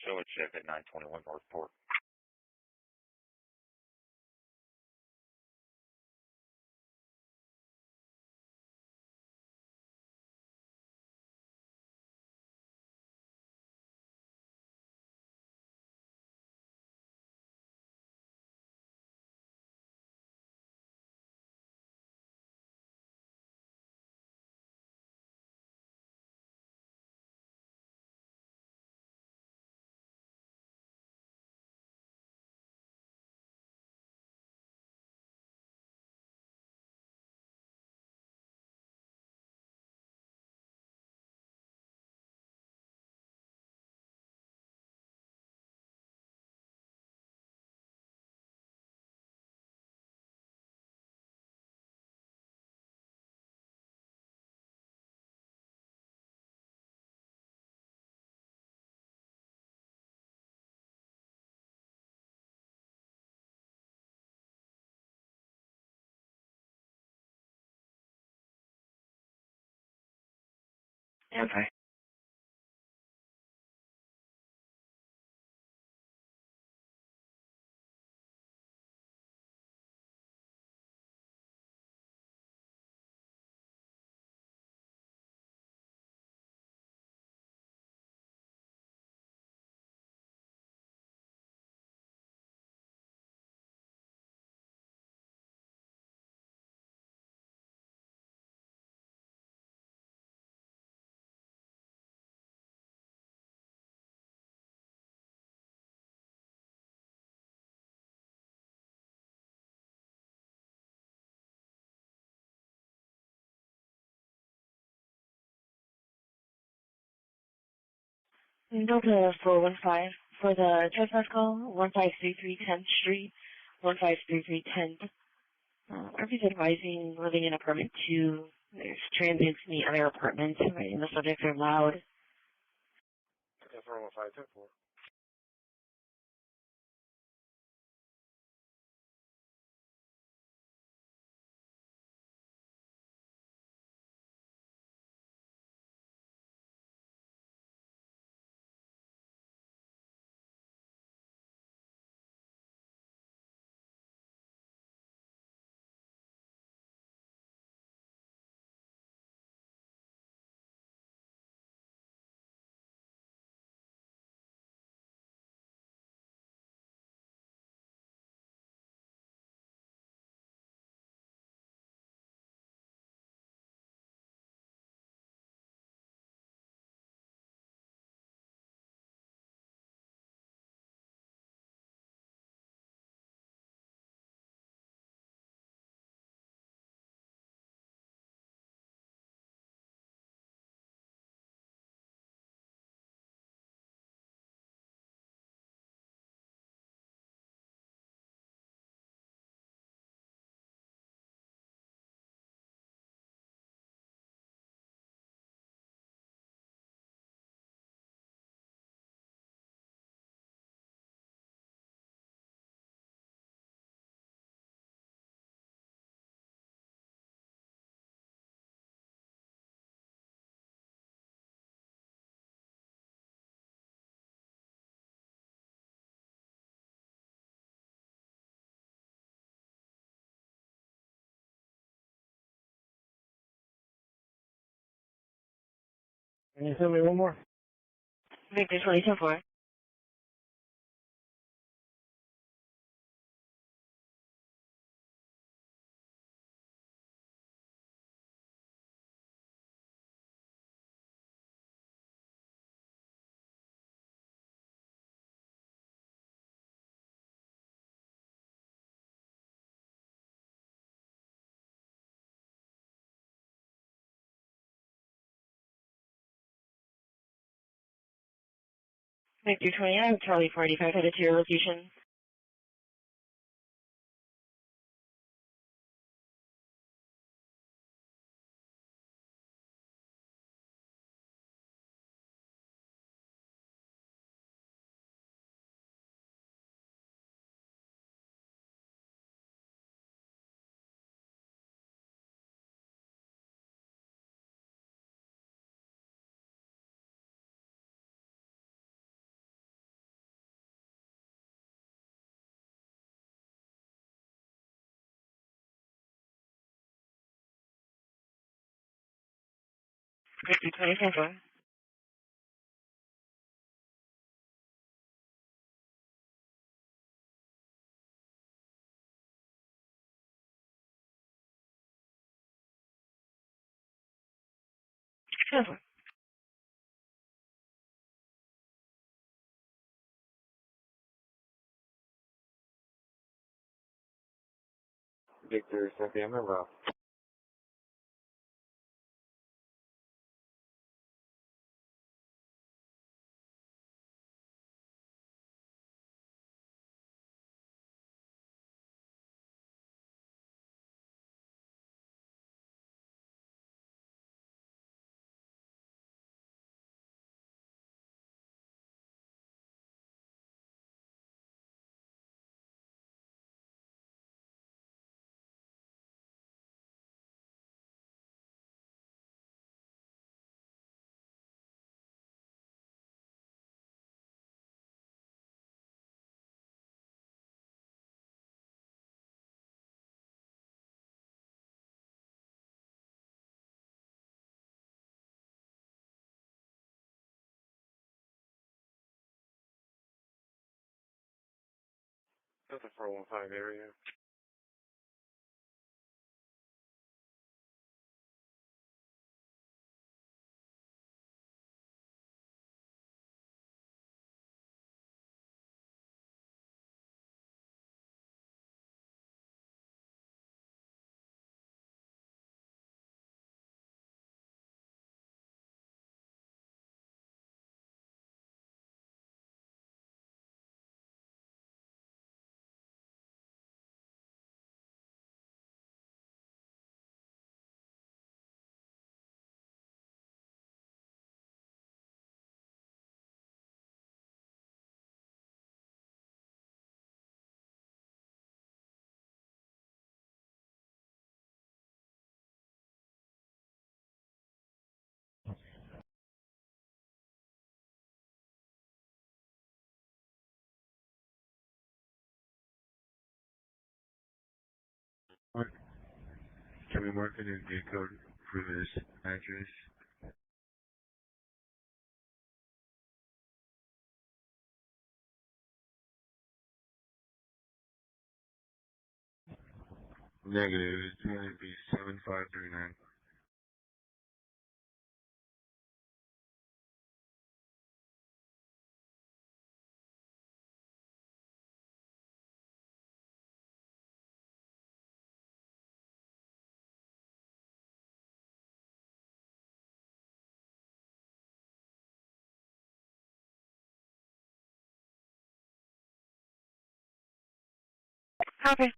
Show a check at 921 Northport. Okay. Delta 415 for the trespass call, 1533 10th Street, 1533 10th. RP's advising living in apartment 2. There's transients in the other apartments, and the subjects are loud. 415, 10-4. Can you send me one more? Victor 2024. Victor 29, Charlie 45, headed to your location. Victor 2024. Transfer. Victor, September, bro. That's a 415 area. Can we mark it in gate code for this address? Negative. It's going to be 7539. Copy.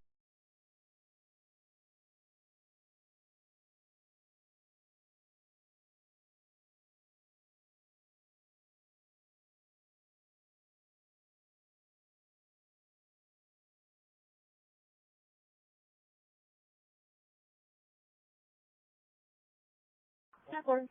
Transfer.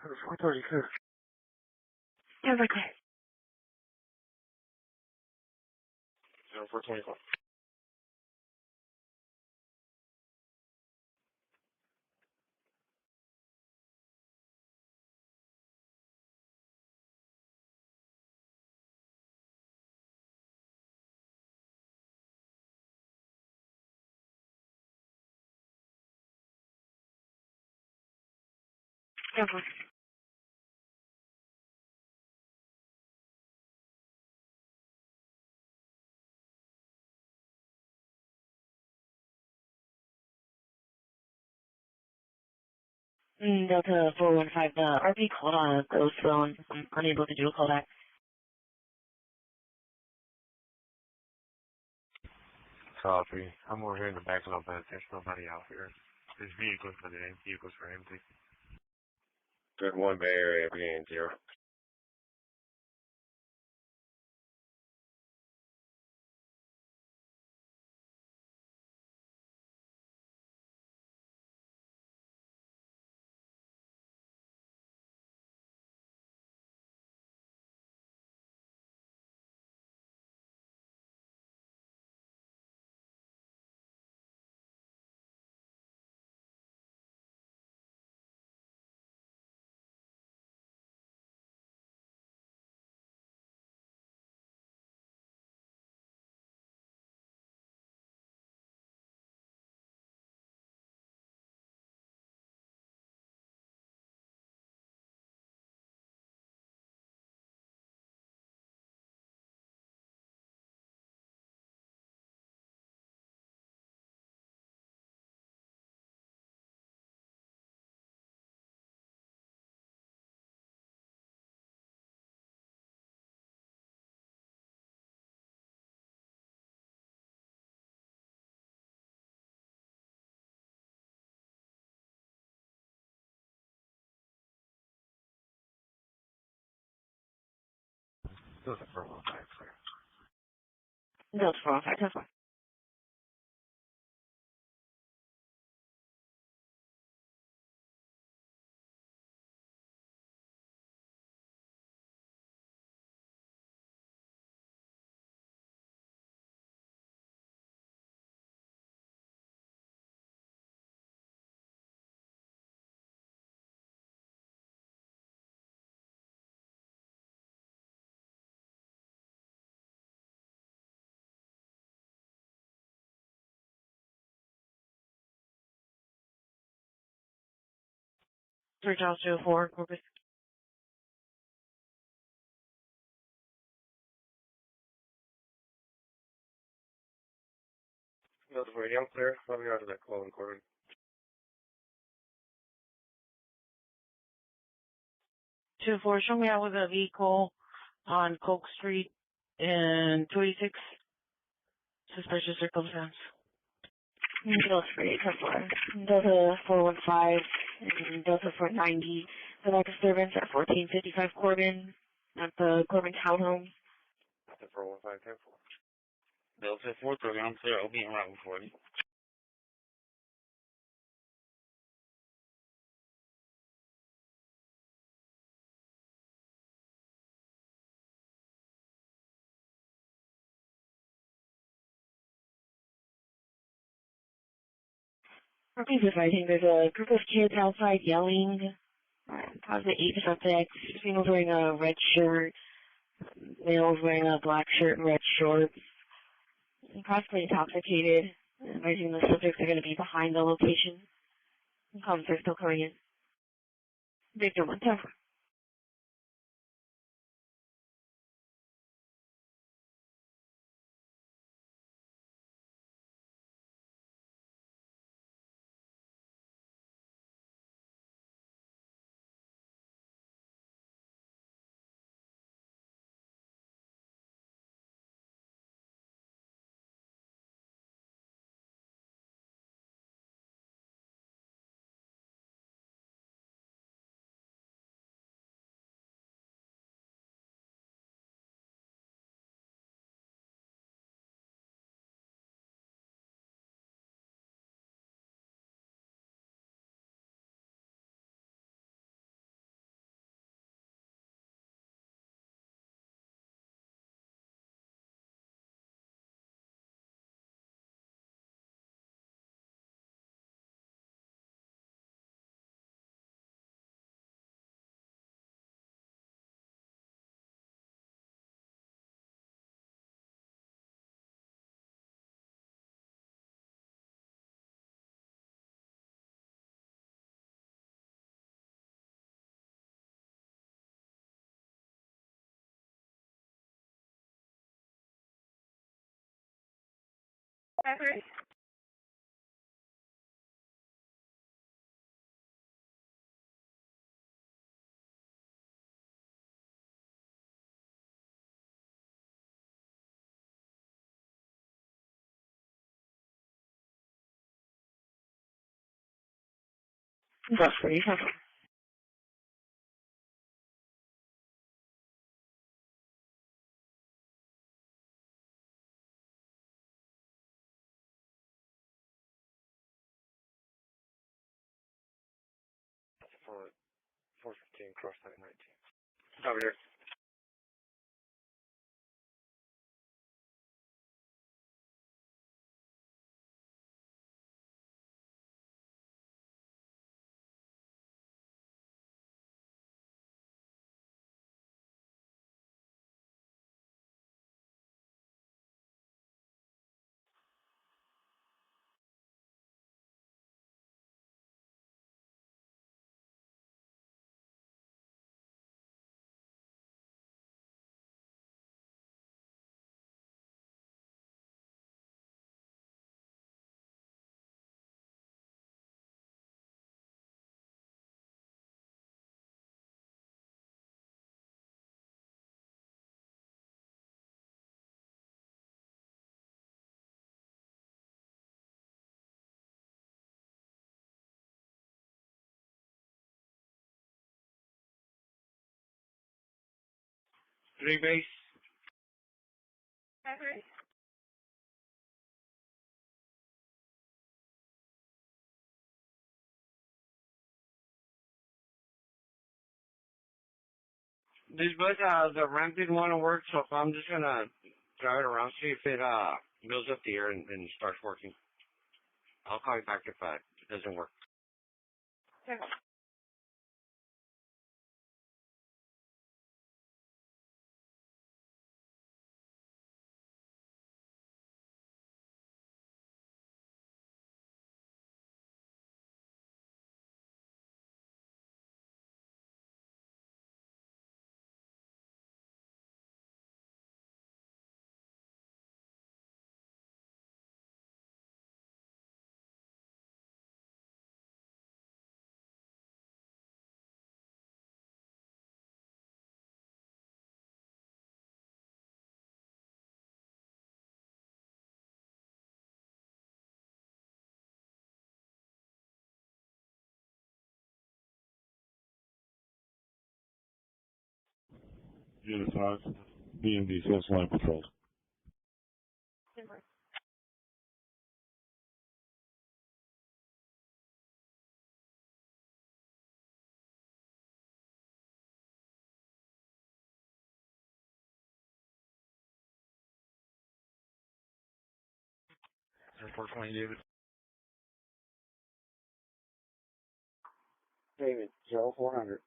436. Yeah, okay. 0424. Yeah, okay. Delta 415, the RP called on a ghost phone. I'm unable to do a callback. Copy. I'm over here in the back of the there's nobody out here. There's vehicles, but there ain't vehicles are empty. Good one, Bay Area, being 0. Delta 415, sir. Delta 415, that's fine. Three Charles 204, Corpus. Delta 480, I'm clear. Let me out of that call and Corbin. 204, show me out with a vehicle on Coke Street and 286. Suspicious circumstance. Delta 484, Delta 415, and Delta 490. The lack disturbance at 1455 Corbin, at the Corbin townhome. Delta 415, 10-4. Delta 430, I'm clear. I'll be en route before you. RP's advising there's a group of kids outside yelling. Positive 8 suspects. Female's wearing a red shirt. Male's wearing a black shirt and red shorts. Possibly intoxicated. Advising the subjects are going to be behind the location. Comments are still coming in. Victor 110. Okay. That's pretty tough. For 415 cross line 19. Over here. Three base. Okay. This bus, the ramp didn't want to work, so I'm just gonna drive it around, see if it goes up the air and starts working. I'll call you back if it doesn't work. Okay. Unit 5, BMD, South Line Patrol. Super. 420, David. David, 0400.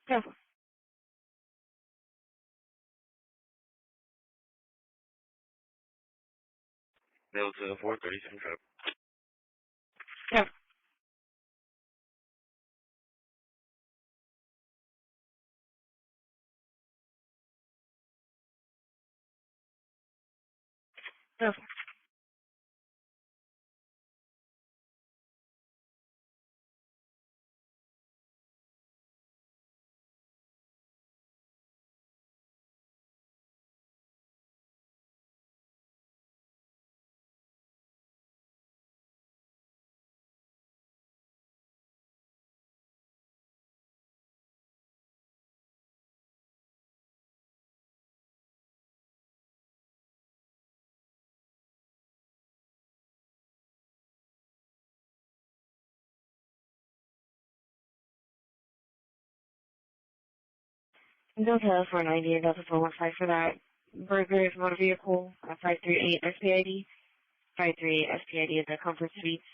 Yeah. Delta 437 trip. Yeah. Yeah. Delta 490 and Delta 415 for that. Burgers motor vehicle, 538 SPID. 538 SPID is the Comfort Suites.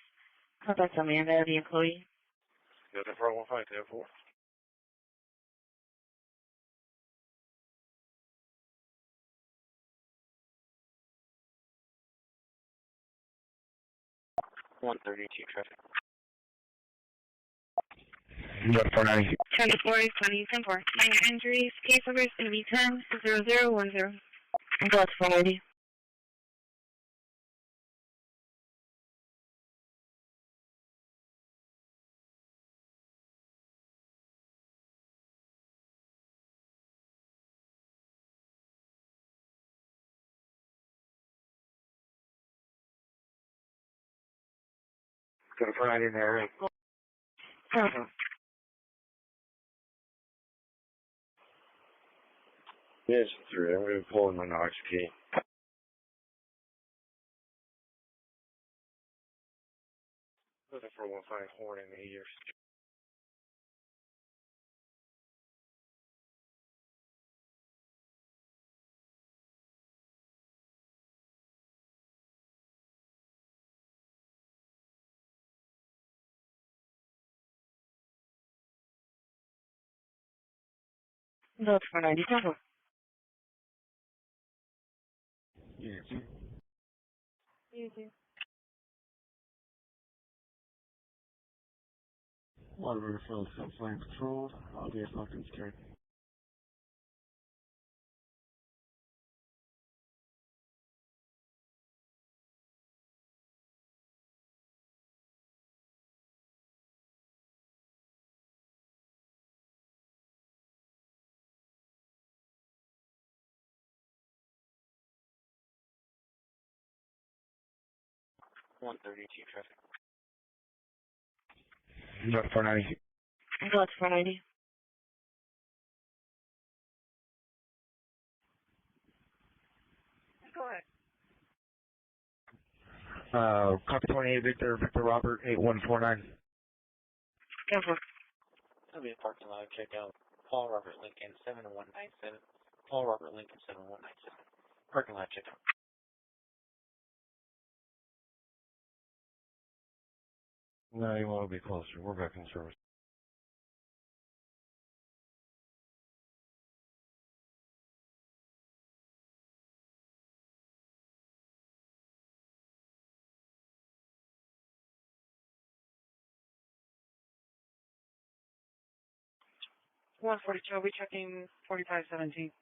Contact Amanda, the employee. Delta 415 4. Traffic. Delta 490. 24 20 10 4. Minor injuries. Case number is going to be 10-0010. Delta 490. Delta 490 in the area. Yes, 3. I'm going to pull in my Knox key. Delta 415 horn in the ears. Delta 490. Temple. Yes. Easy. Water river field flame controlled. All day fucking straight. Traffic. Delta 490. Delta 490. Go ahead. Copy 28 Victor Robert 8149. Temple. That'll be a parking lot check out. Paul Robert Lincoln 7197. Paul Robert Lincoln 7197. Parking lot check out. No, you want to be closer. We're back in service. One 42, I'll be checking 4517.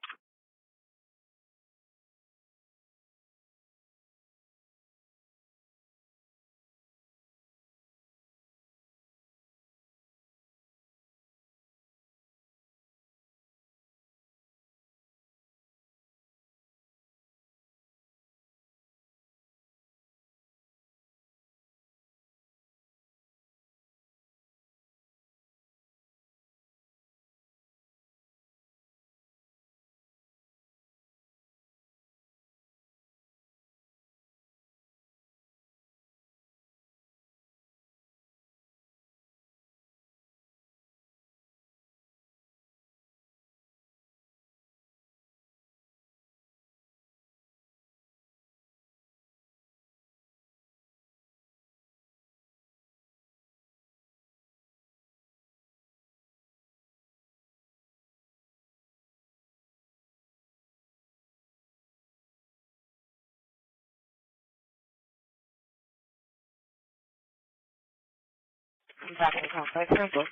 Back in the complex, Central.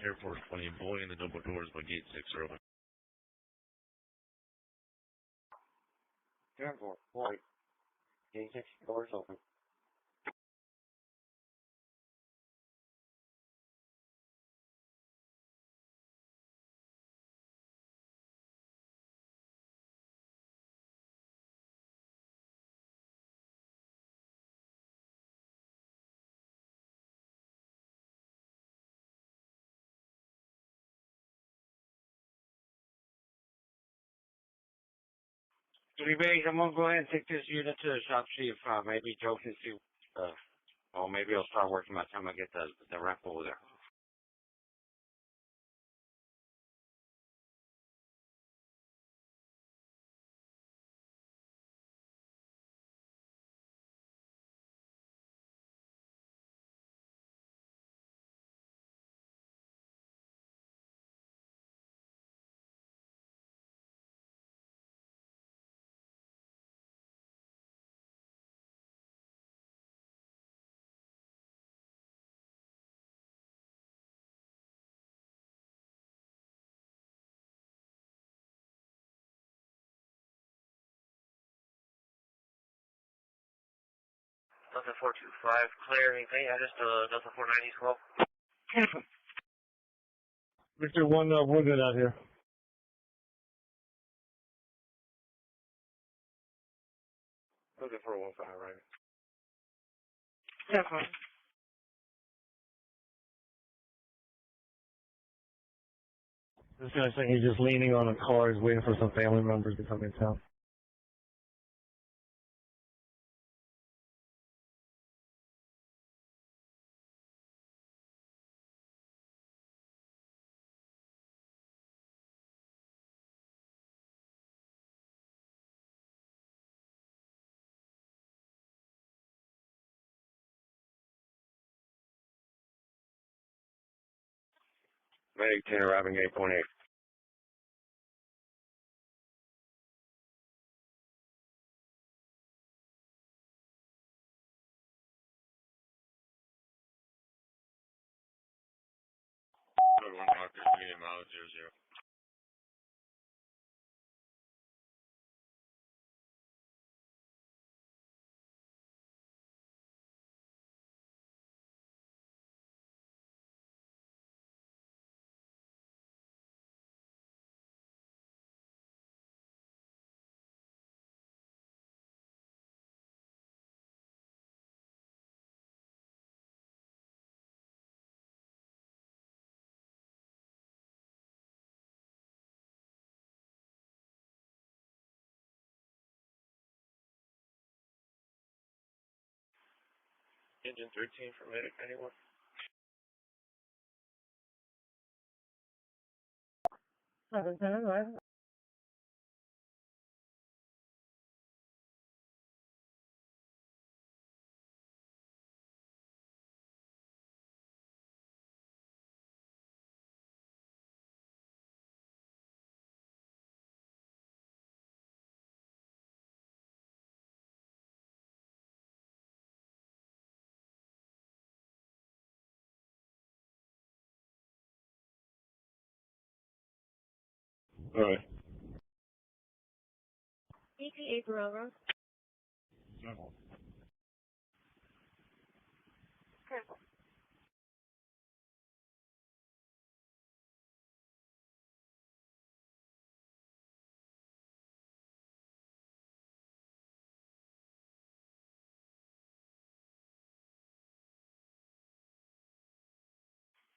Air Force 20, boy in the double doors by gate 6 are open. Air Force, boy. Gate 6 doors open. Three bags, I'm gonna go ahead and take this unit to the shop, see if maybe Joe can see, or maybe he'll start working by the time I get the rep over there. Delta 425, clear, anything? Address to Delta 490 12. Victor 1, we're good out here. Delta 415, right? Definitely. This guy's saying he's just leaning on a car. He's waiting for some family members to come in town. Medic 10 arriving 8.8. Code 1 doctor, medium mileage 00. Engine 13 for medic, anyone? Alright. ETA Railroad.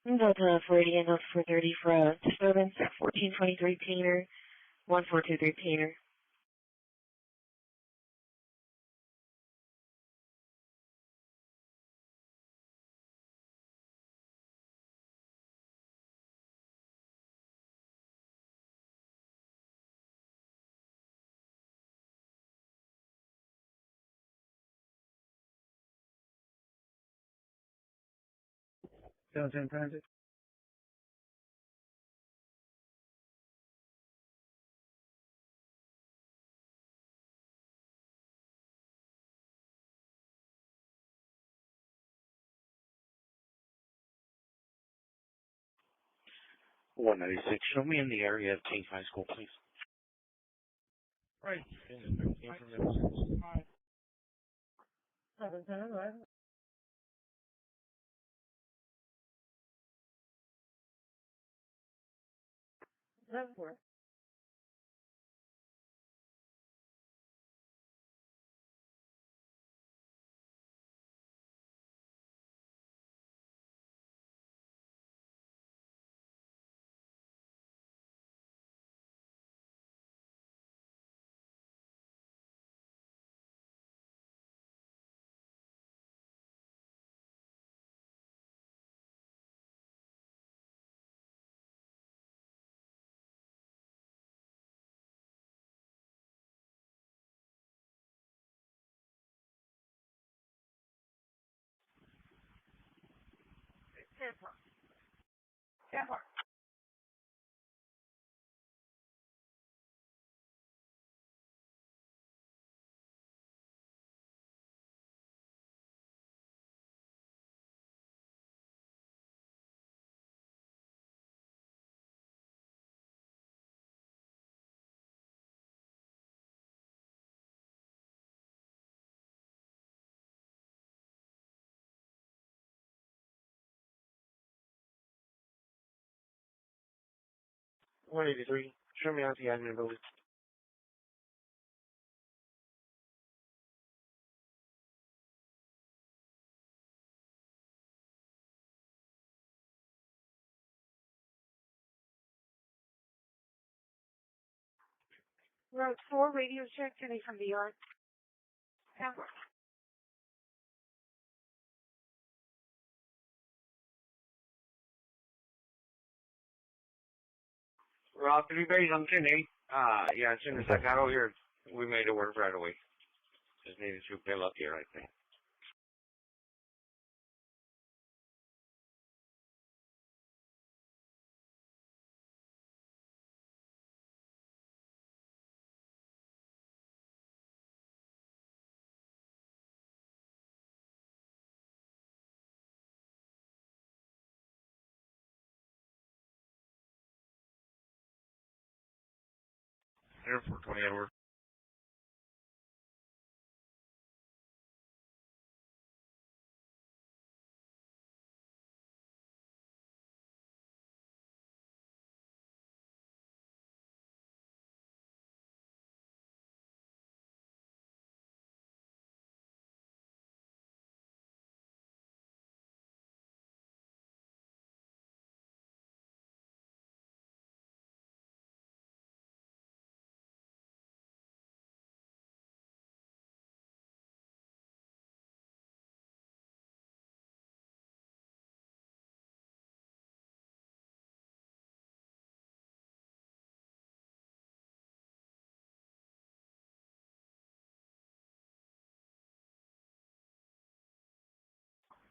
Delta 480 and Delta 430 for disturbance, 1423 Painter, 1423 Painter. 710 transit. Show me in the area of King High School, please. Right. 710, right? That's where. Tampa. $183. Show me out the admin building. Route 4, radio check, today from the yard. Tampa. Route 3 base on 10, eh? Yeah, as soon as I got over here, we made it work right away. Just needed to fill up here, I think. Airport 20 Edward.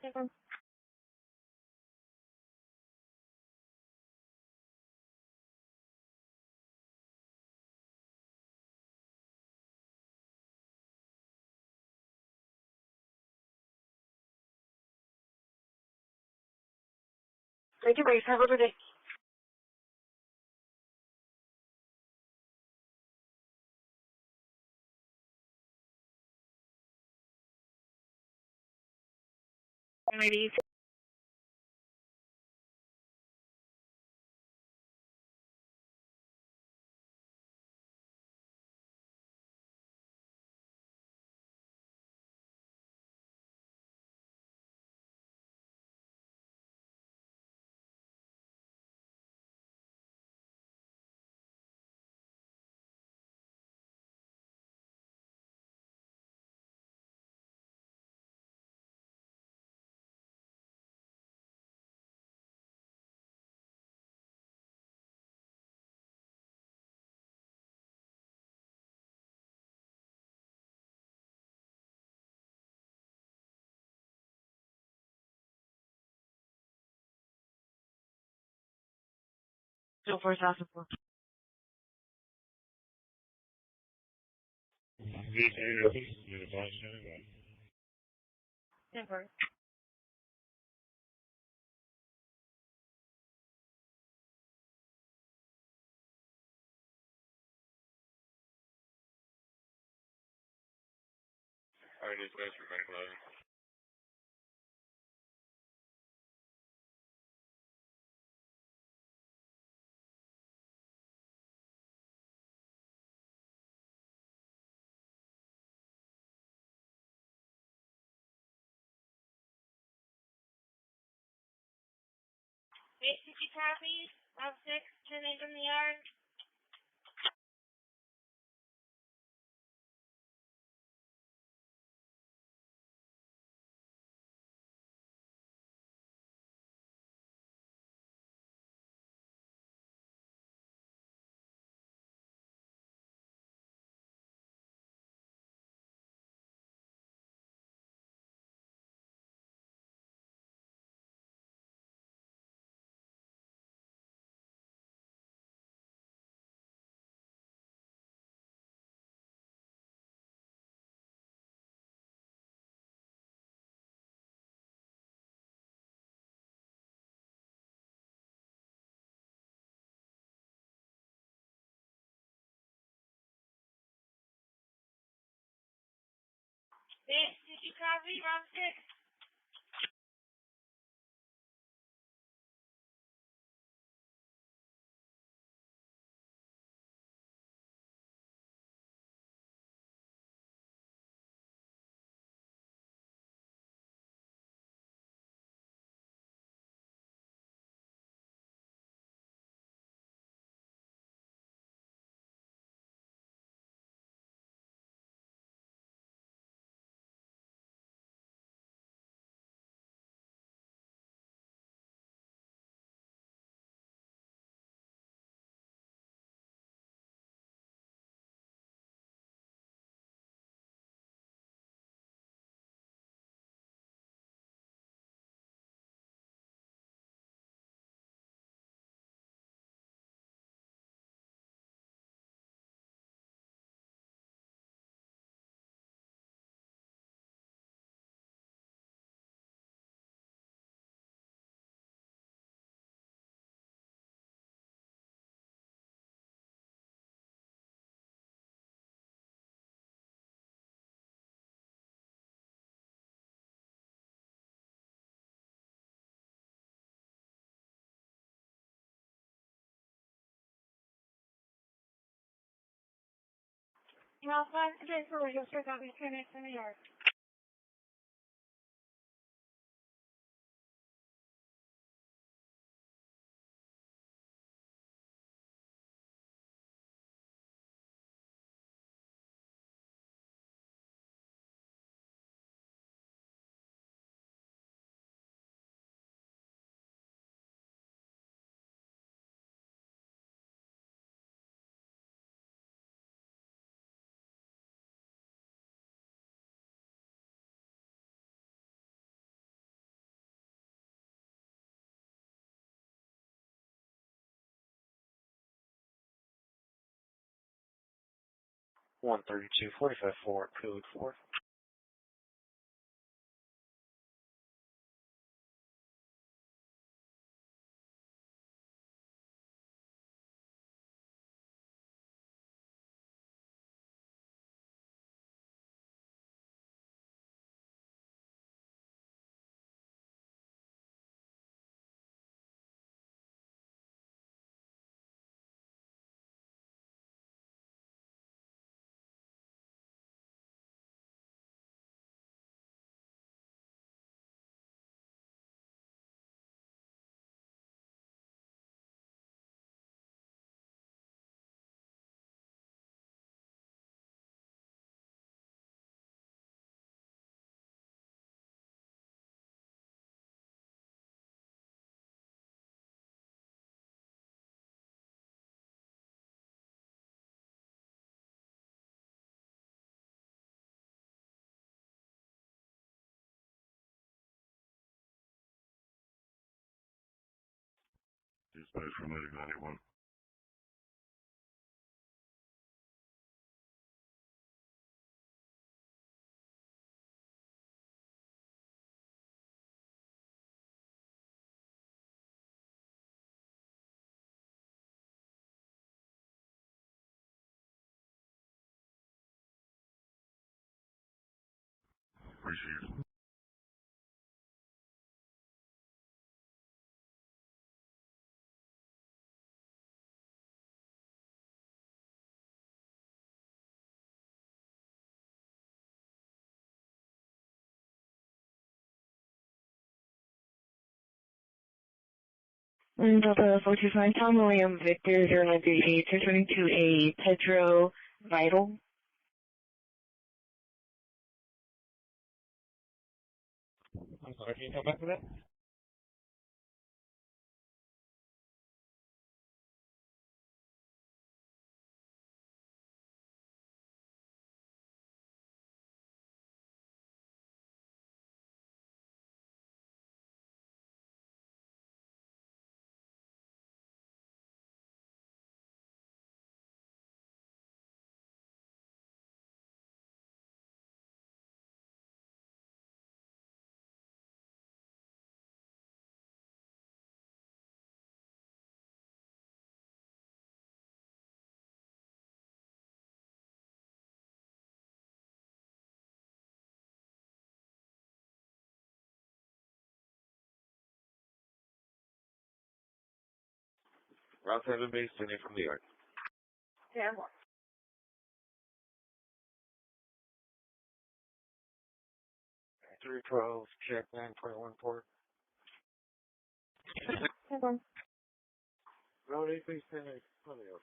Tampa. Thank you, base. Have a good day. Ladies. 204 South of 4. Never. Alright, dispatch for Bank 11. Did you copy? Route 6, 10 in the yard. Did you copy? Route 6. Route 5, 10 for radio, sir, copy, 10 in the yard. One 3245-4, code 4. Dispatch for 91. Received. Delta 425, Tom William Victor 0938, returning to a Pedro Vital. I'm sorry, can you come back to that? Route 7 base, sending from New York. 10-1. 312, check 9.14. 10-1. Route 8 base, sending from New York.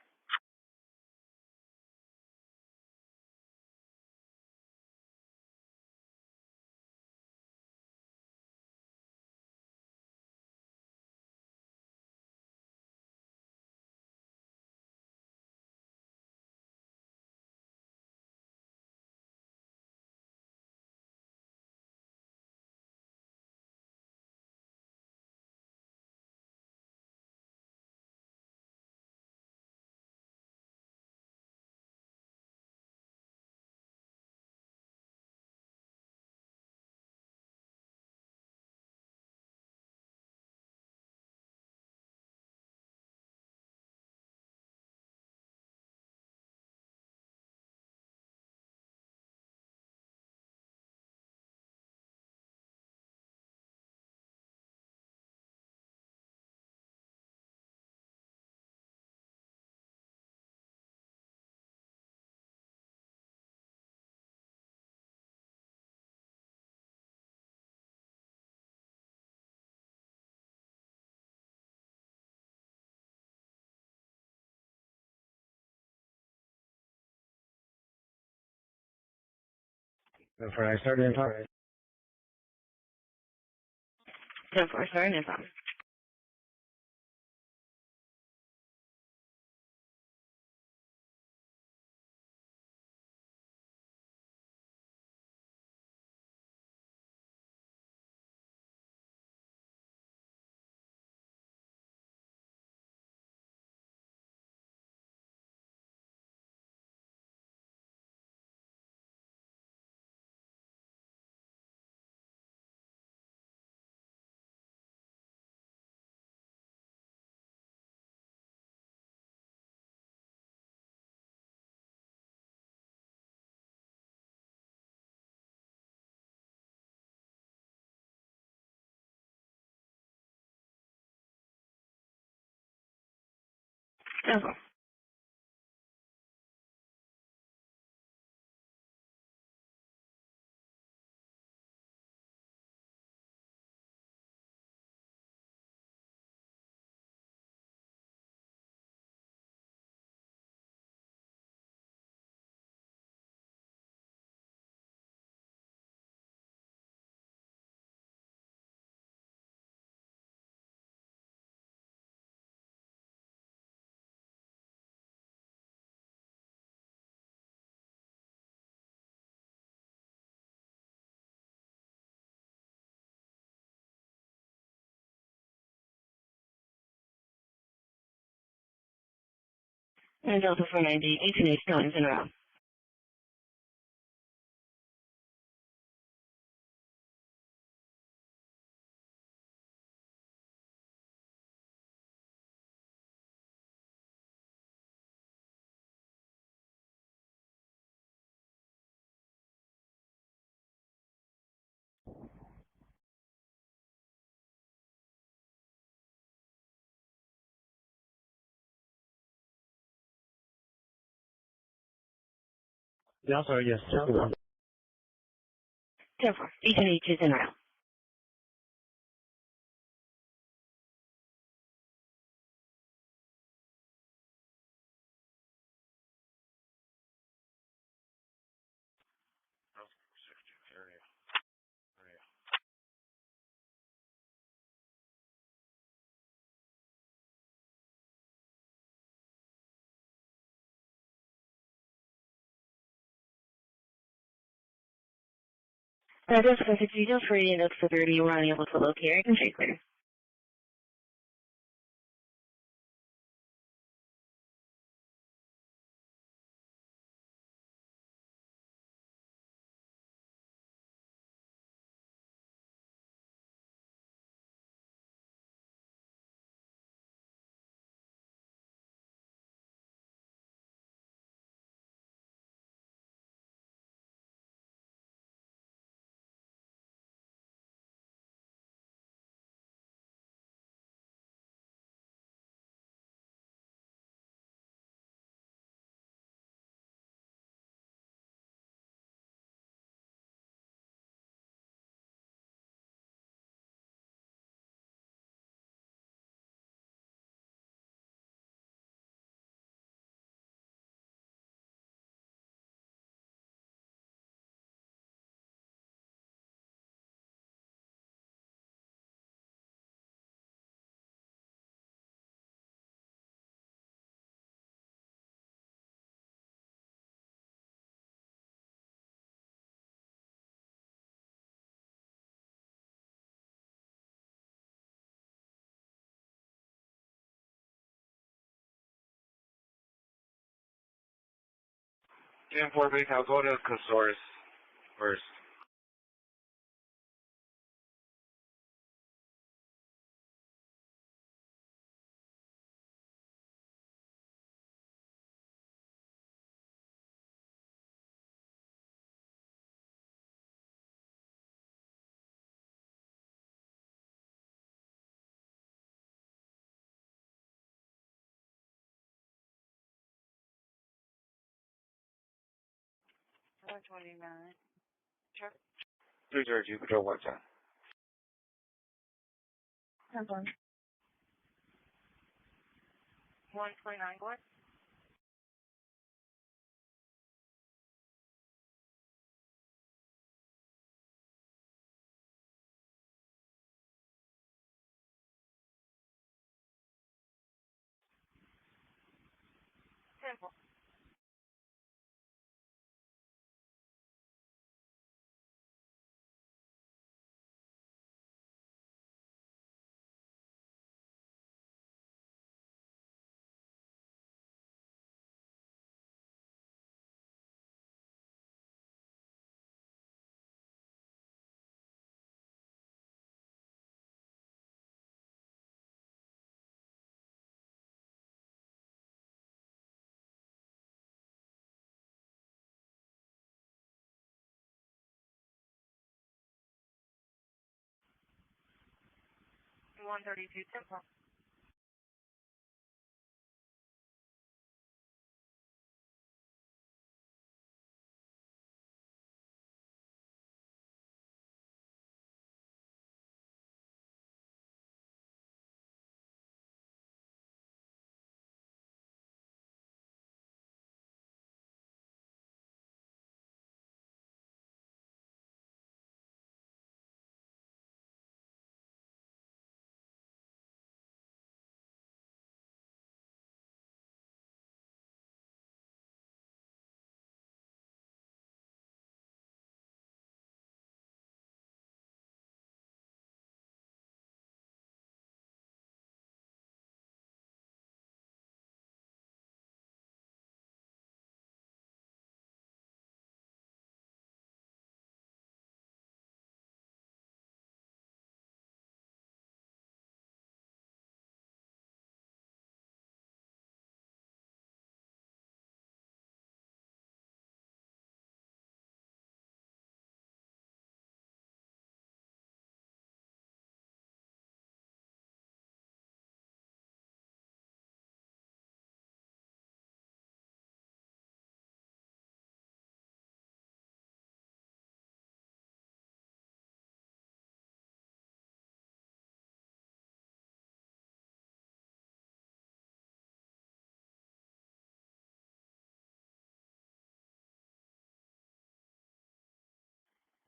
That's when I started talking. 10-4, sorry, no problem. Okay. And Delta 490, 18 times in a row. Yeah, sorry, yes. 10-4, H&H is en route. That's perfect. You just read it up for 30. You were unable to locate. I can check later. Jam 4 base, I'll go to Casaurus first. One 29. Sure. 302, Patrol Watson. 10-1. 129, go ahead. Simple. One 32, simple.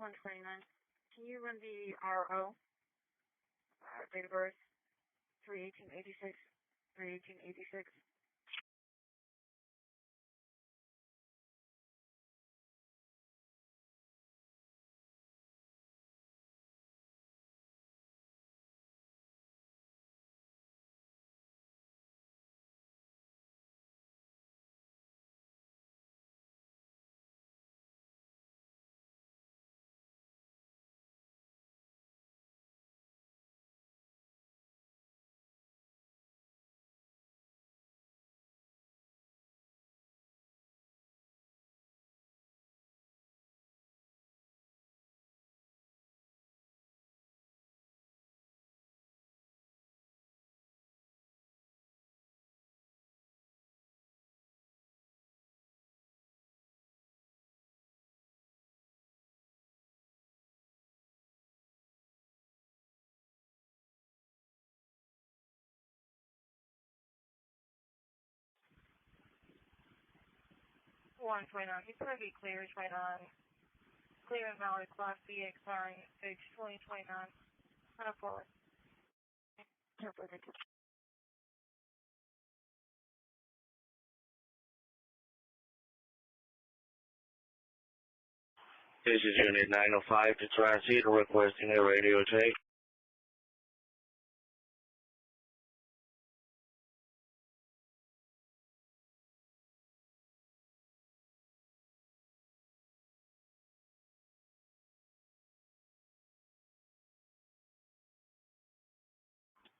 129. Can you run the RO? Date of birth? 3/18/86. 3/18/86. One 29. He's going to be cleared right on. Clear and valid Class B expiring page 2029. On a forward. This is Unit 905 to Transit, requesting a radio take.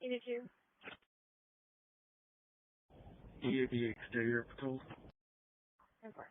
Unit 2. EAB Exterior Patrol. Import.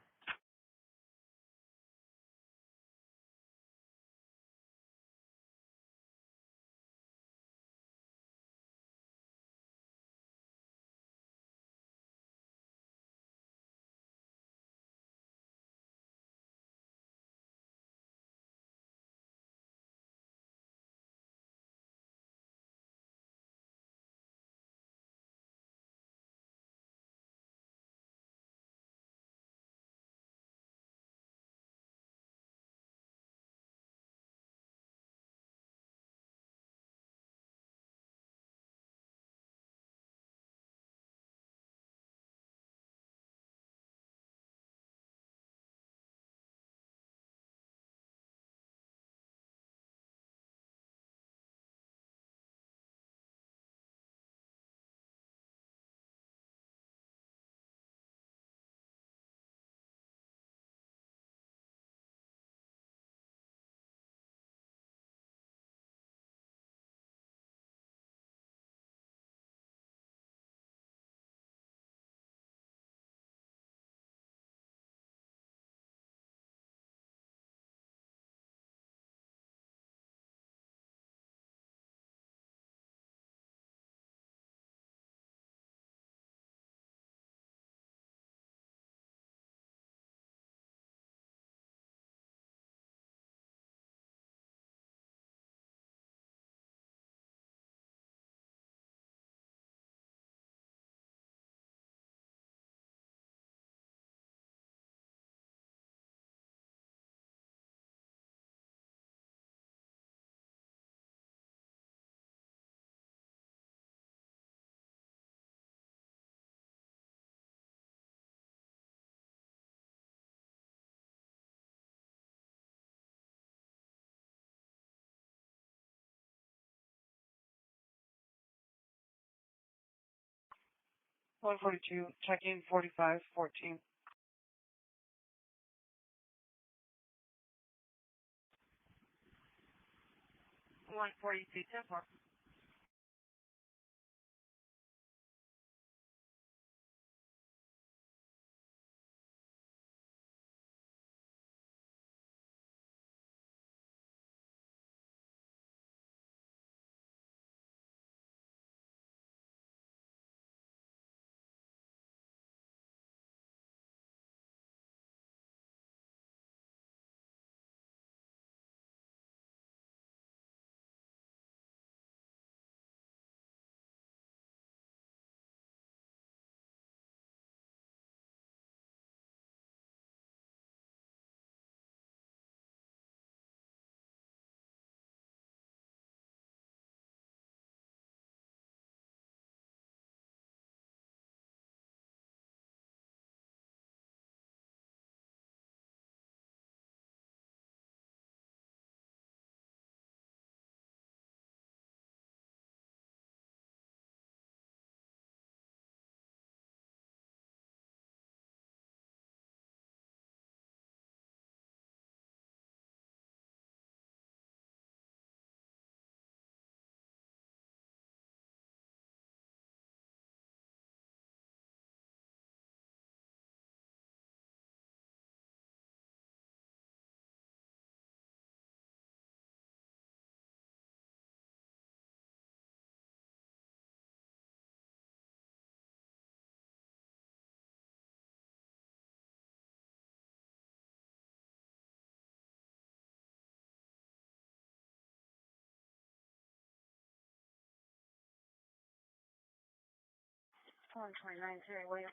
One 42, check-in 4514. One 42, 10-4. 129, Terry Williams.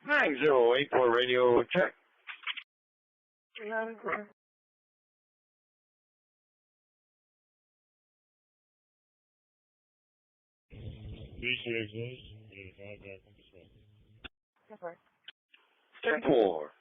Nine zero eight for radio check. Ten four.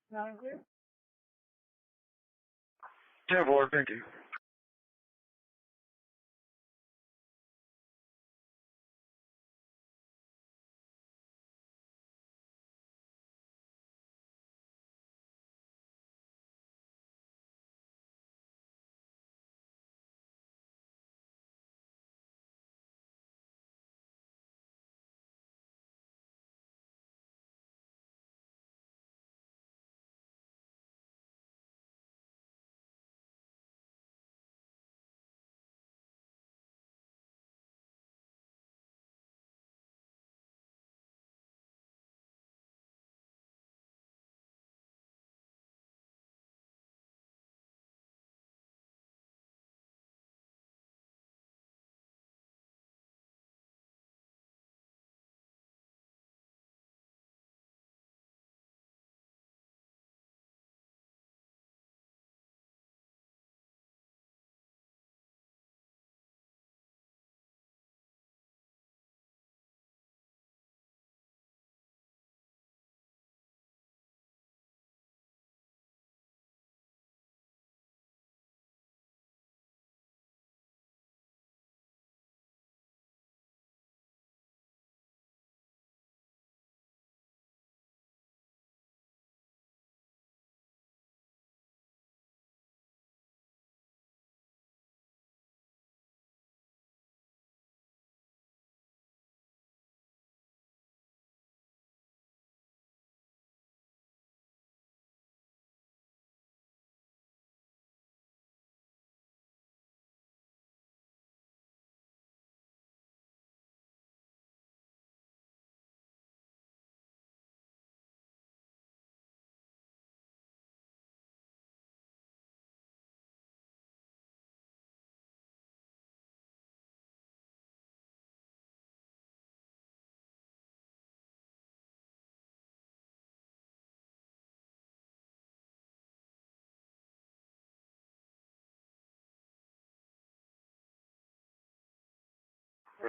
Not clear. 10-4, thank you.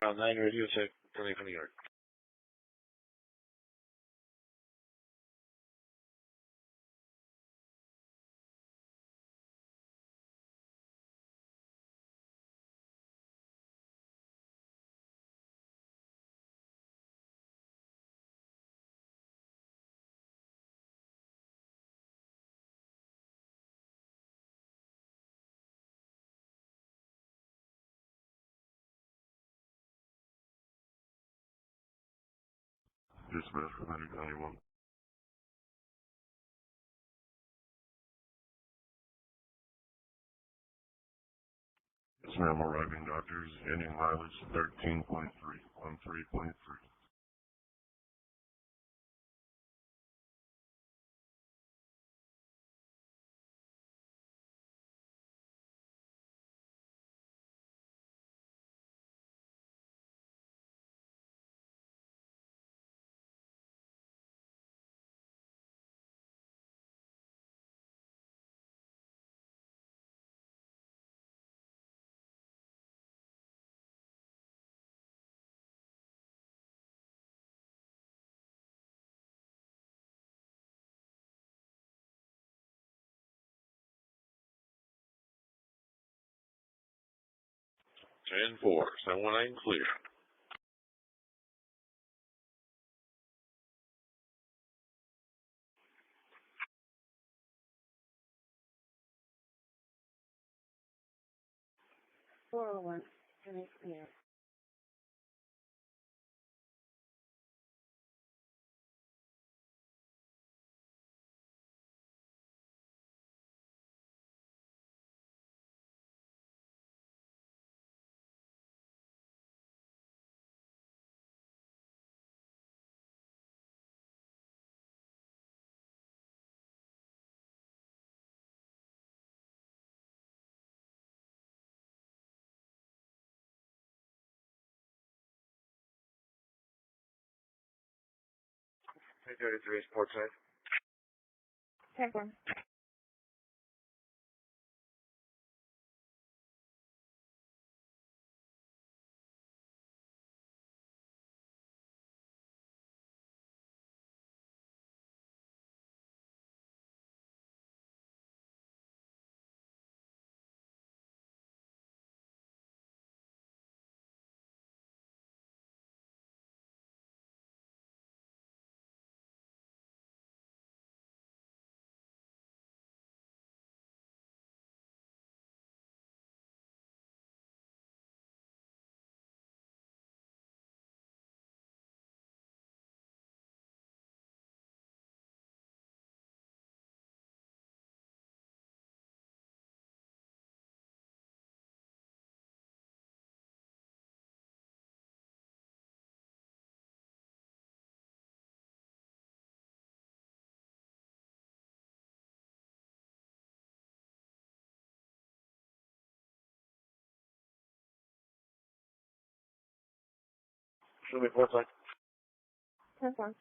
Round 9 radio check, coming from New York. Dismiss for 191. Yes, ma'am. Arriving doctors. Ending mileage 13.3. 13.3. Ten four. 719 clear. One. Yeah. Three 33 is port side. 10-4. Show me port side. 10-4.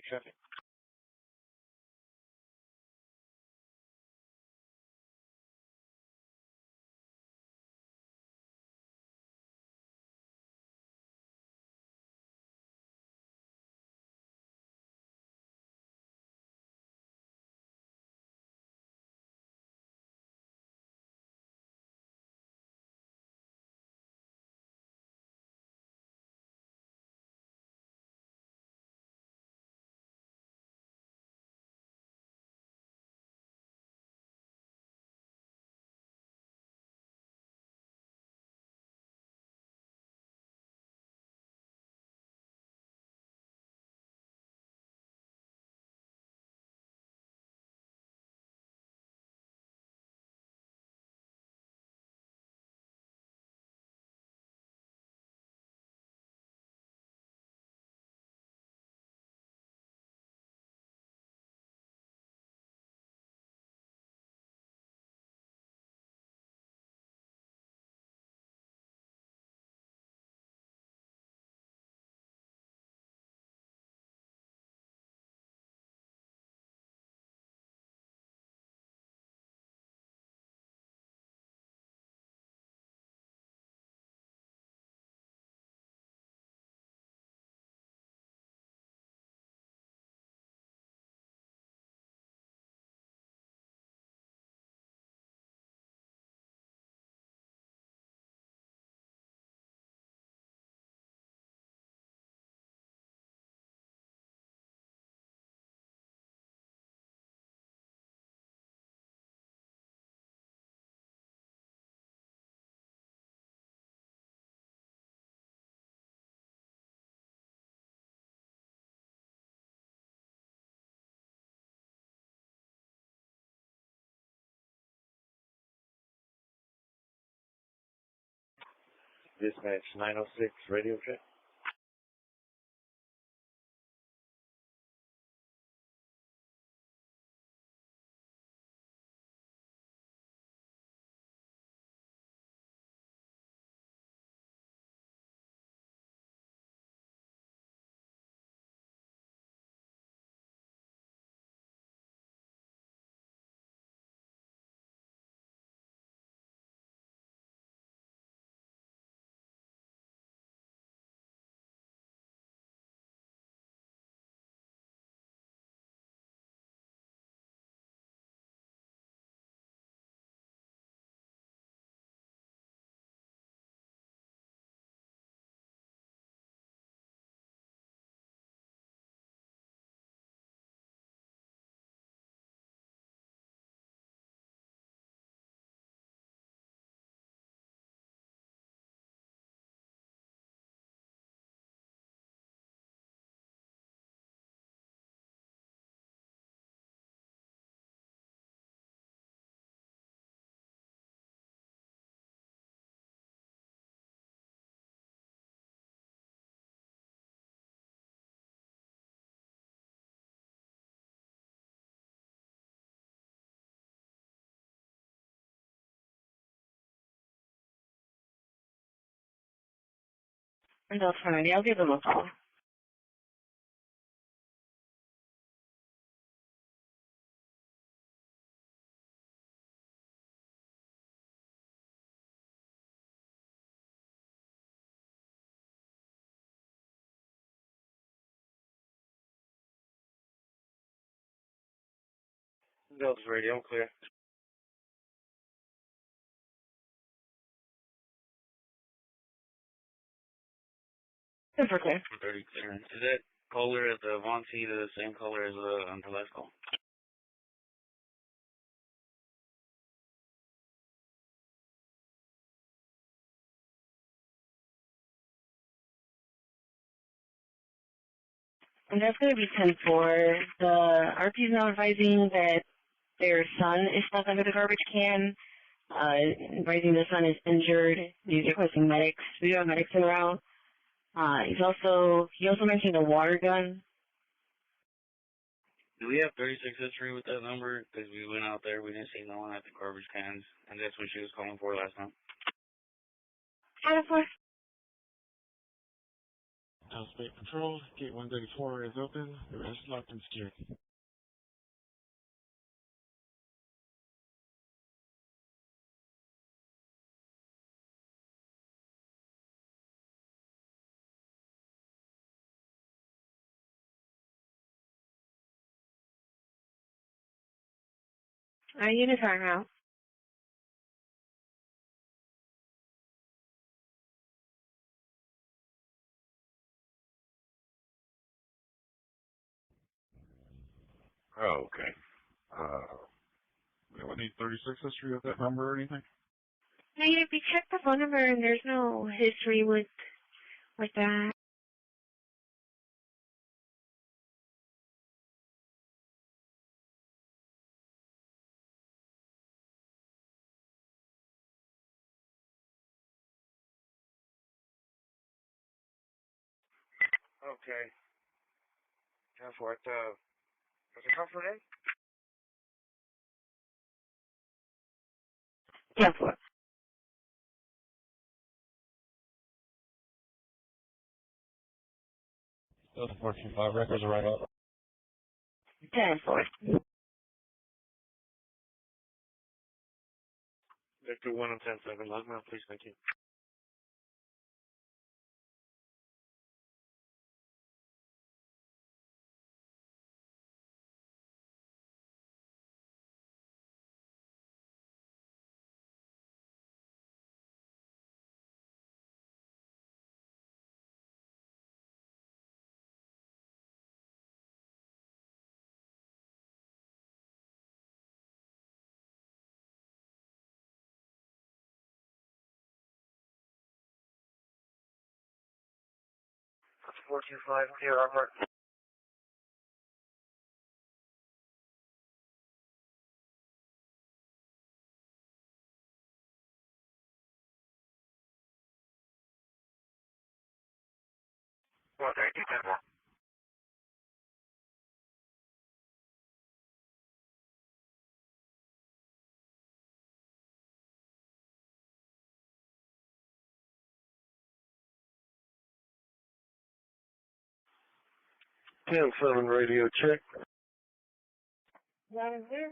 Traffic. Dispatch 906, radio check. And that's fine. I'll give them a call. Delta radio, clear. Super clear. 30 clearance. Is that color at the Vonti the same color as the last call? And that's going to be 10-4. The RP is now advising that their son is stuck under the garbage can. Advising the son is injured. He's requesting medics. We do have medics in route. He also mentioned a water gun. Do we have 36 history with that number? Because we went out there, we didn't see no one at the garbage cans, and that's what she was calling for last time. 10-4. State Patrol, Gate 134 is open. The rest is locked and secured. Units are out. Oh, okay. We don't need 36 history with that number or anything? Hey, if you check the phone number and there's no history with that. Okay. 10-4. Does it come from in? 10-4. Delta 425, records are right up. 10-4. Victor 1 on 10-7. Log me out, please. Thank you. That's 425. Clear armor. Squad 3210-4. Ten seven radio check. That is there.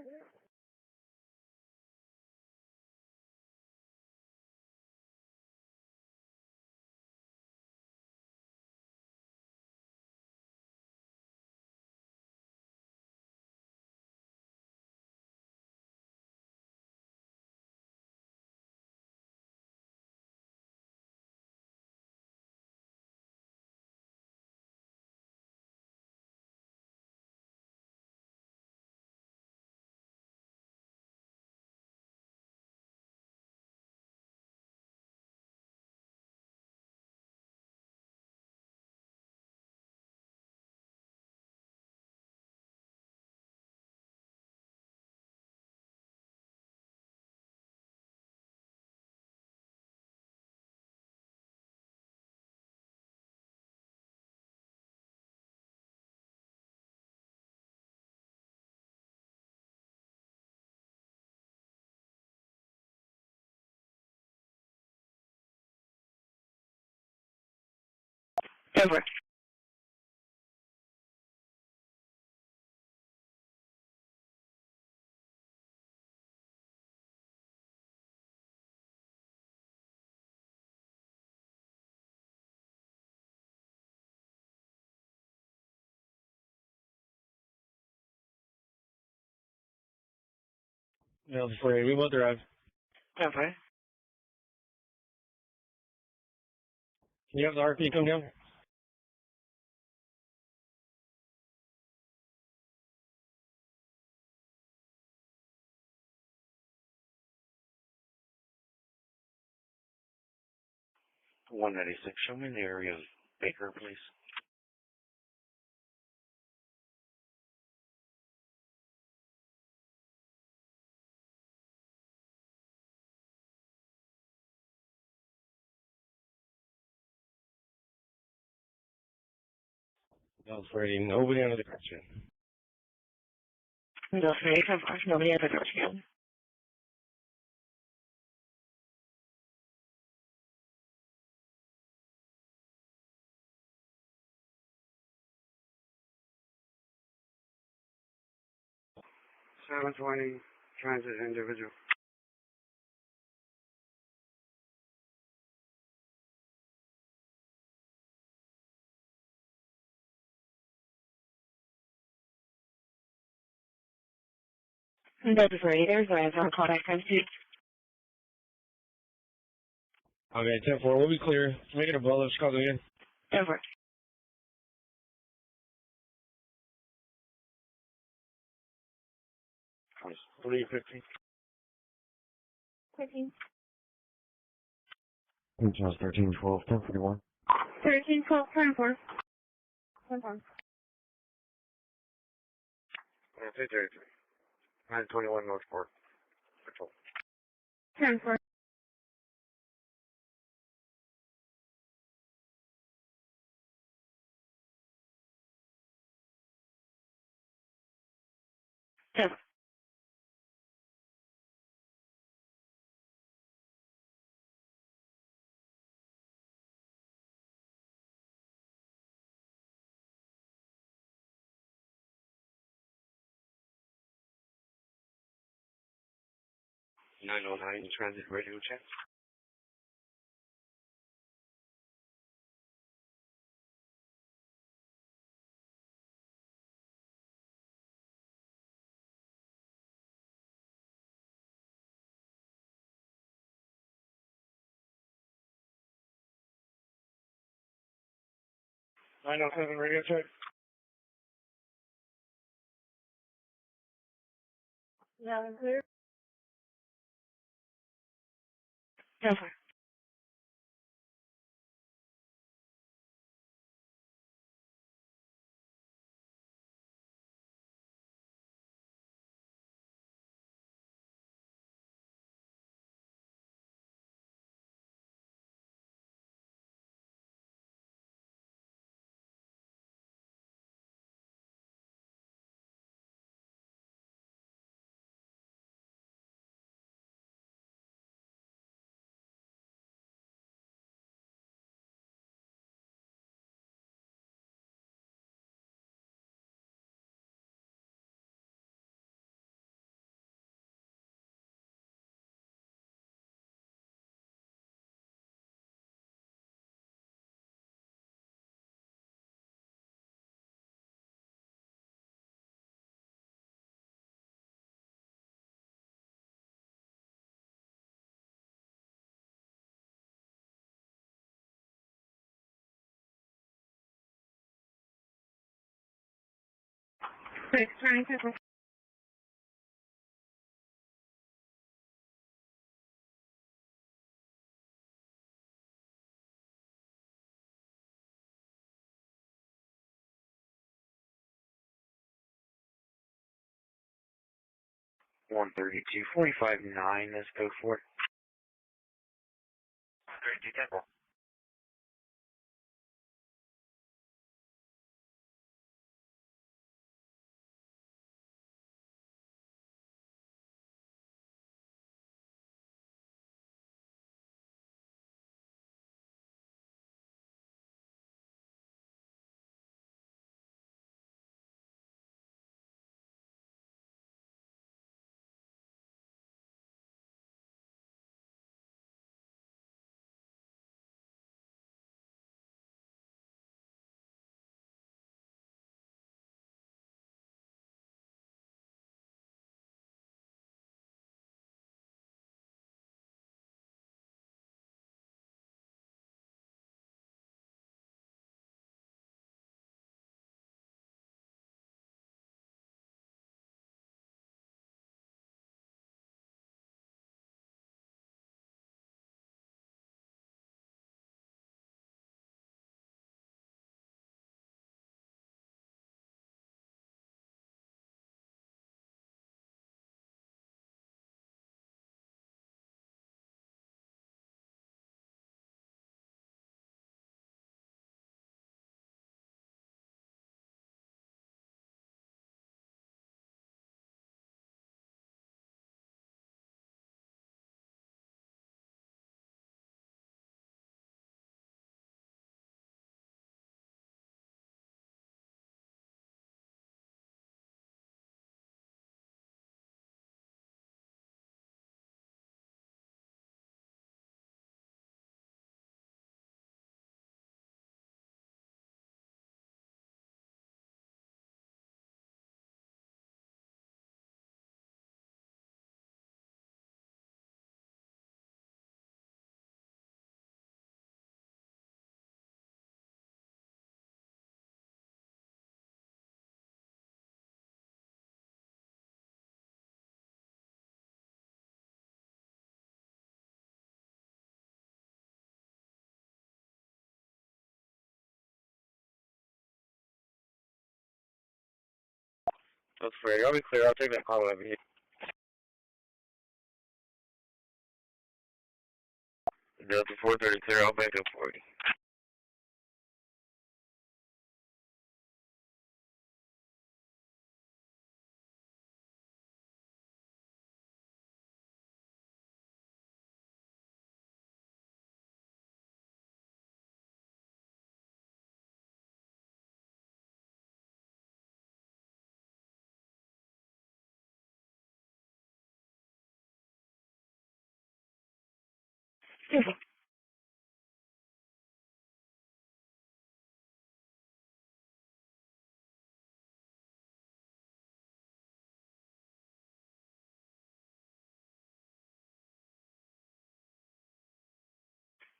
Over. No, sorry, we will drive. Over. Can you have the RP come down? Show me the area of Baker, please. No, sorry, nobody under the car yet. No, sorry, 10-4. Nobody has a door yet. $720 transit individual. That's right. There's a phone contact time too. Okay, 10-4, we'll be clear. Make it a bullet, Chicago again. Over. Comes 315. 13. Charles 1312, 1041. 13, 12, 10-4. 10-4. 921 Northport. Patrol. 10-4. Over. $909 transit radio check. $907 radio check. That is clear. Over. 6, turning to 132, 45-9, let's go for it. 32 Temple. That's fair. I'll be clear. I'll take that call over here. Delta 430 clear. I'll back up for you.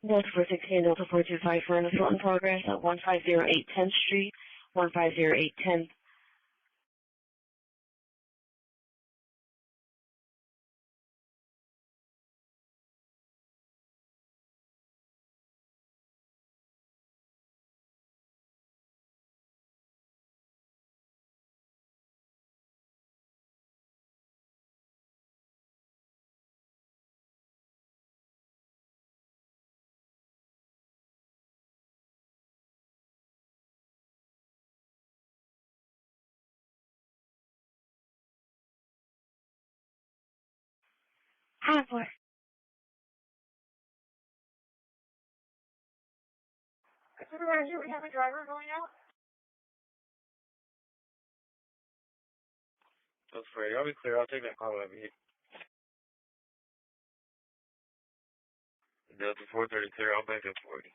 Delta 416, Delta 425 for an assault in progress at 1508 10th Street, 1508 10th. Hi, boy. Supervisor, we have a driver going out. That's fair. I'll be clear. I'll take that call over here. Delta 430 clear. I'll back up for you.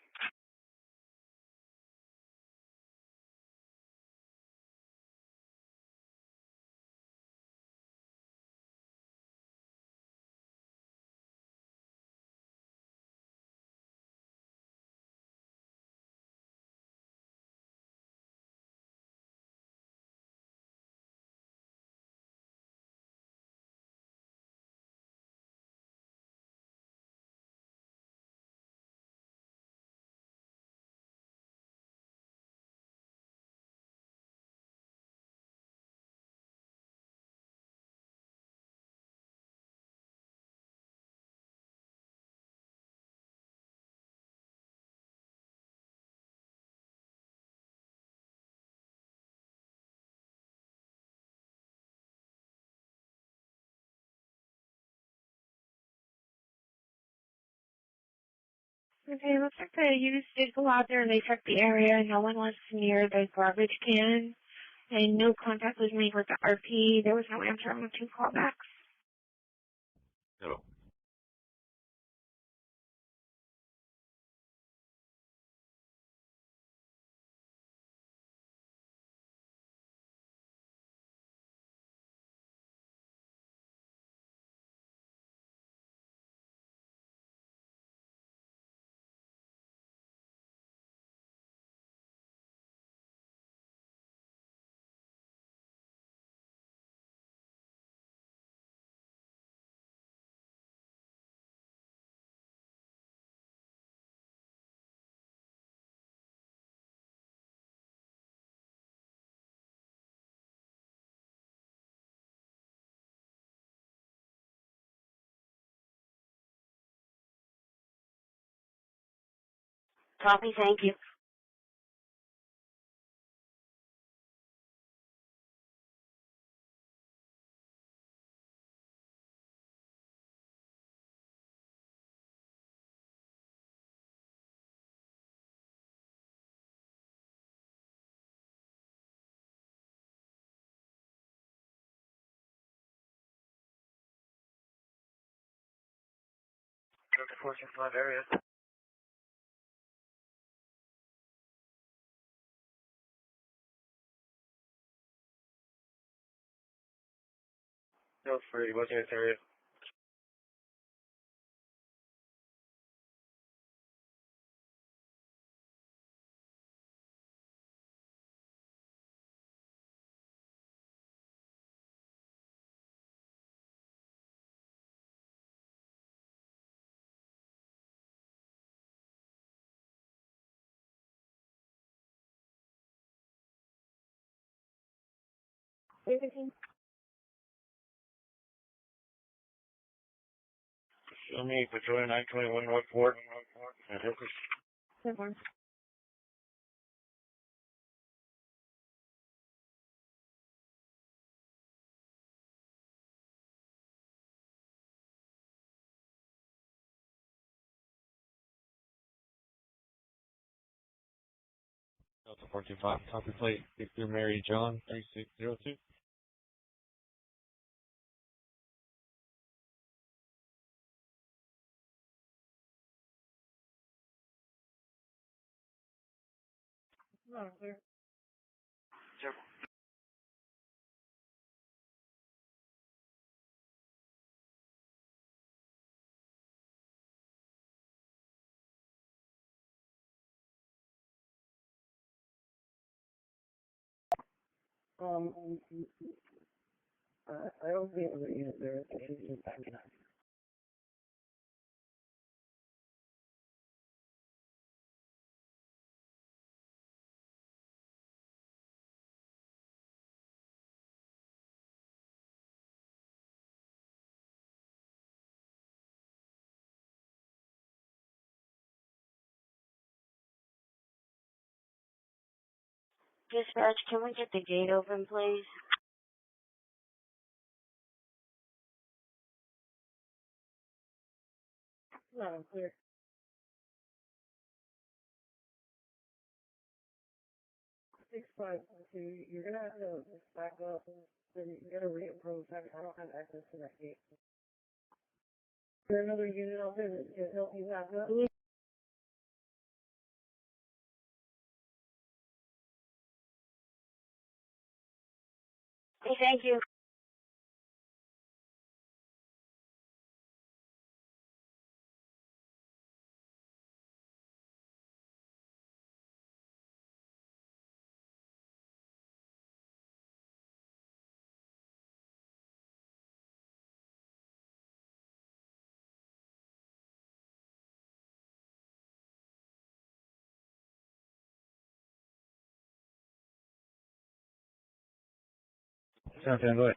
Okay, looks like the youths did go out there and they checked the area. No one was near the garbage can, and no contact was made with the RP. There was no answer on the 2 callbacks. Hello. Copy, thank you. Go to 465 area. No, free. What's in this area? Show me patrolling 921 North Fort and Hooker's. Delta 425, copy plate, Victor Mary John, 3602. No, clear. Sure. I don't think it was a unit there. It's just backing up. Dispatch, can we get the gate open, please? No, clear. 652, you're gonna have to just back up and then you're gonna reapproach. I don't have access to that gate. Is there another unit out there that can help you back up? Hey, thank you. Sounds good. Go ahead.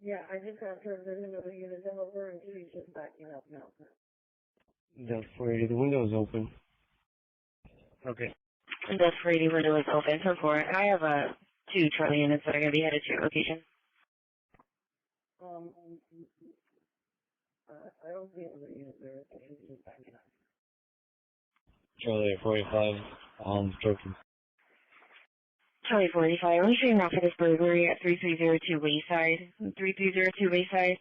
Yeah, I just got told there's another unit over and she's just backing up now. Delta 480, the window is open. Okay. The 480 window is open, so for it. I have 2 Charlie units that are going to be headed to your location. I don't think that there's anything back in that. Charlie 45, joking. Charlie 45, I'm showing off for this burglary at 3302 Wayside. 3302 Wayside.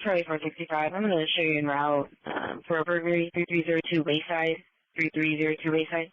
Charlie 465, I'm going to show you en route for a burglary, 3302 Wayside. 3302 Wayside.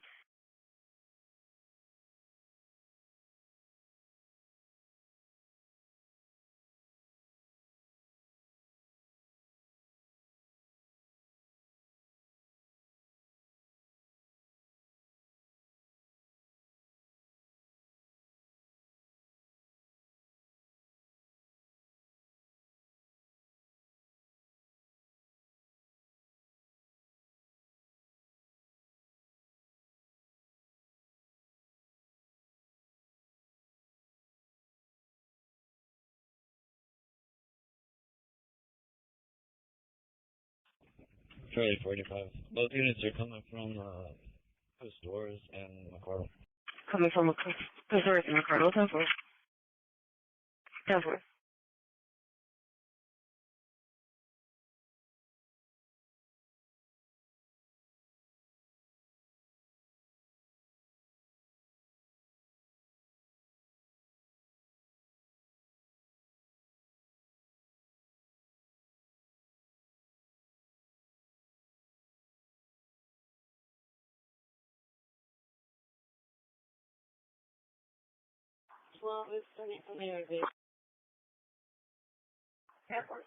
Charlie 45. Both units are coming from Coast Doors and McCardle. Coming from Coast Doors and McCardle, 10-4. 10-4. Well, it's something like this. Airport.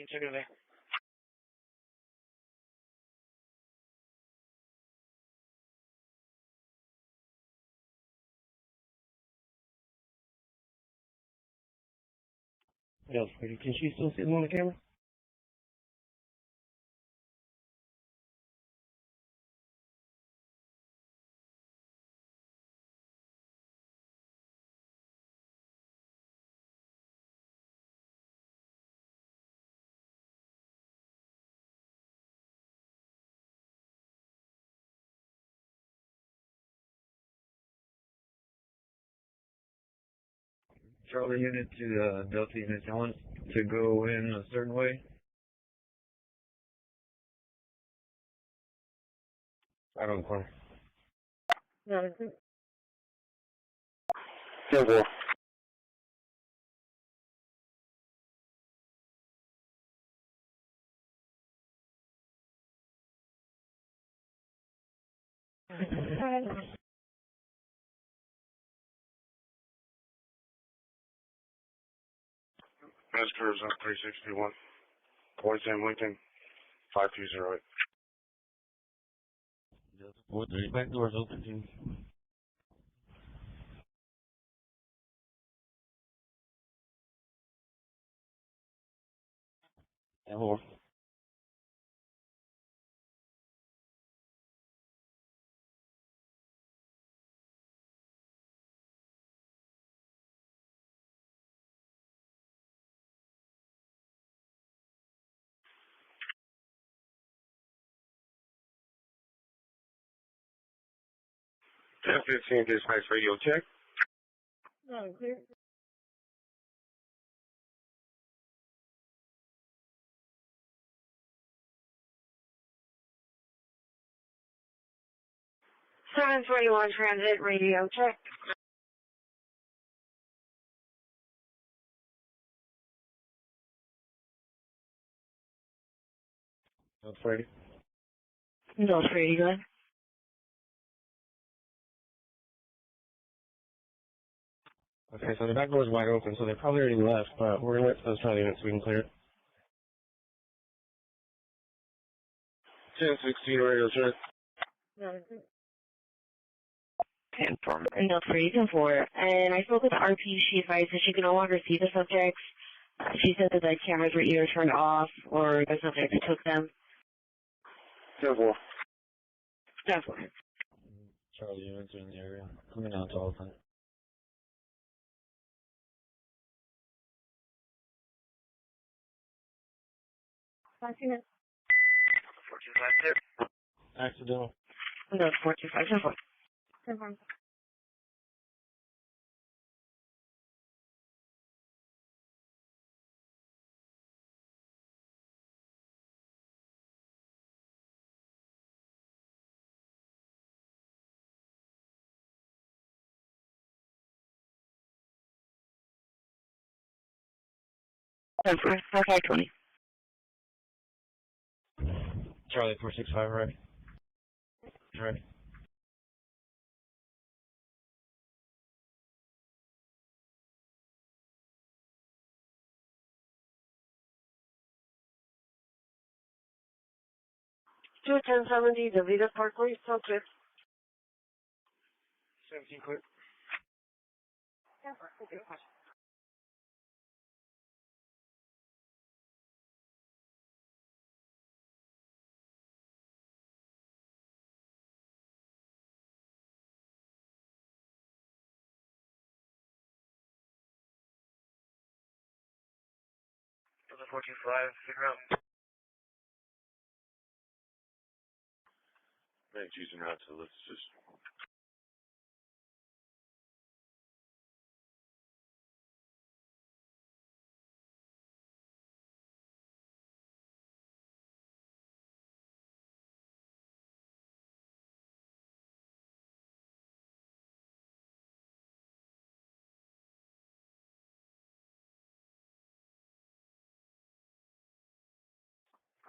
Check it there. Yeah, pretty. Can she still see them on the camera? Charlie unit to Delta unit, I want to go in a certain way. Right on the corner. No, I think. 10-4. Mass curves up 361. Points in Lincoln 5208. What, the back door's open too. And more. F-15 dispatch radio check. No, clear. Seven 21 transit radio check. That's ready. No, it's pretty good. Okay, so the back door is wide open, so they probably already left, but we're going to wait for those Charlie units so we can clear it. 10-16 radio check. No, I think. 10 from no, 3-4. And I spoke with the RP. She advised that she could no longer see the subjects. She said that the cameras were either turned off or the subjects took them. 10-4. 10-4. Charlie, units are in the area. Coming out to all time. Accident. 425 clear. Accidental. No, 425. Confirm. Confirm. 4520. Charlie, 465, right? Right. Two 1070, the Vita Parkway, so clear. 17 clear. For the 425, figure out. Right, choosing route, so let's just.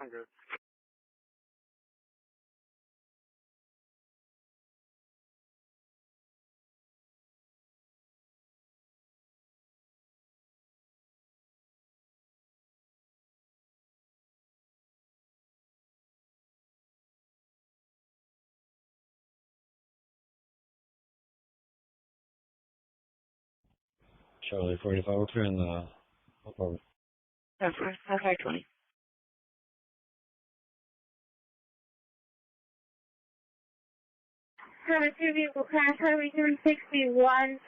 I'm good. Charlie, 45, we're clearing the apartment. Confirm. 4520. Had a two-vehicle crash, Highway 361.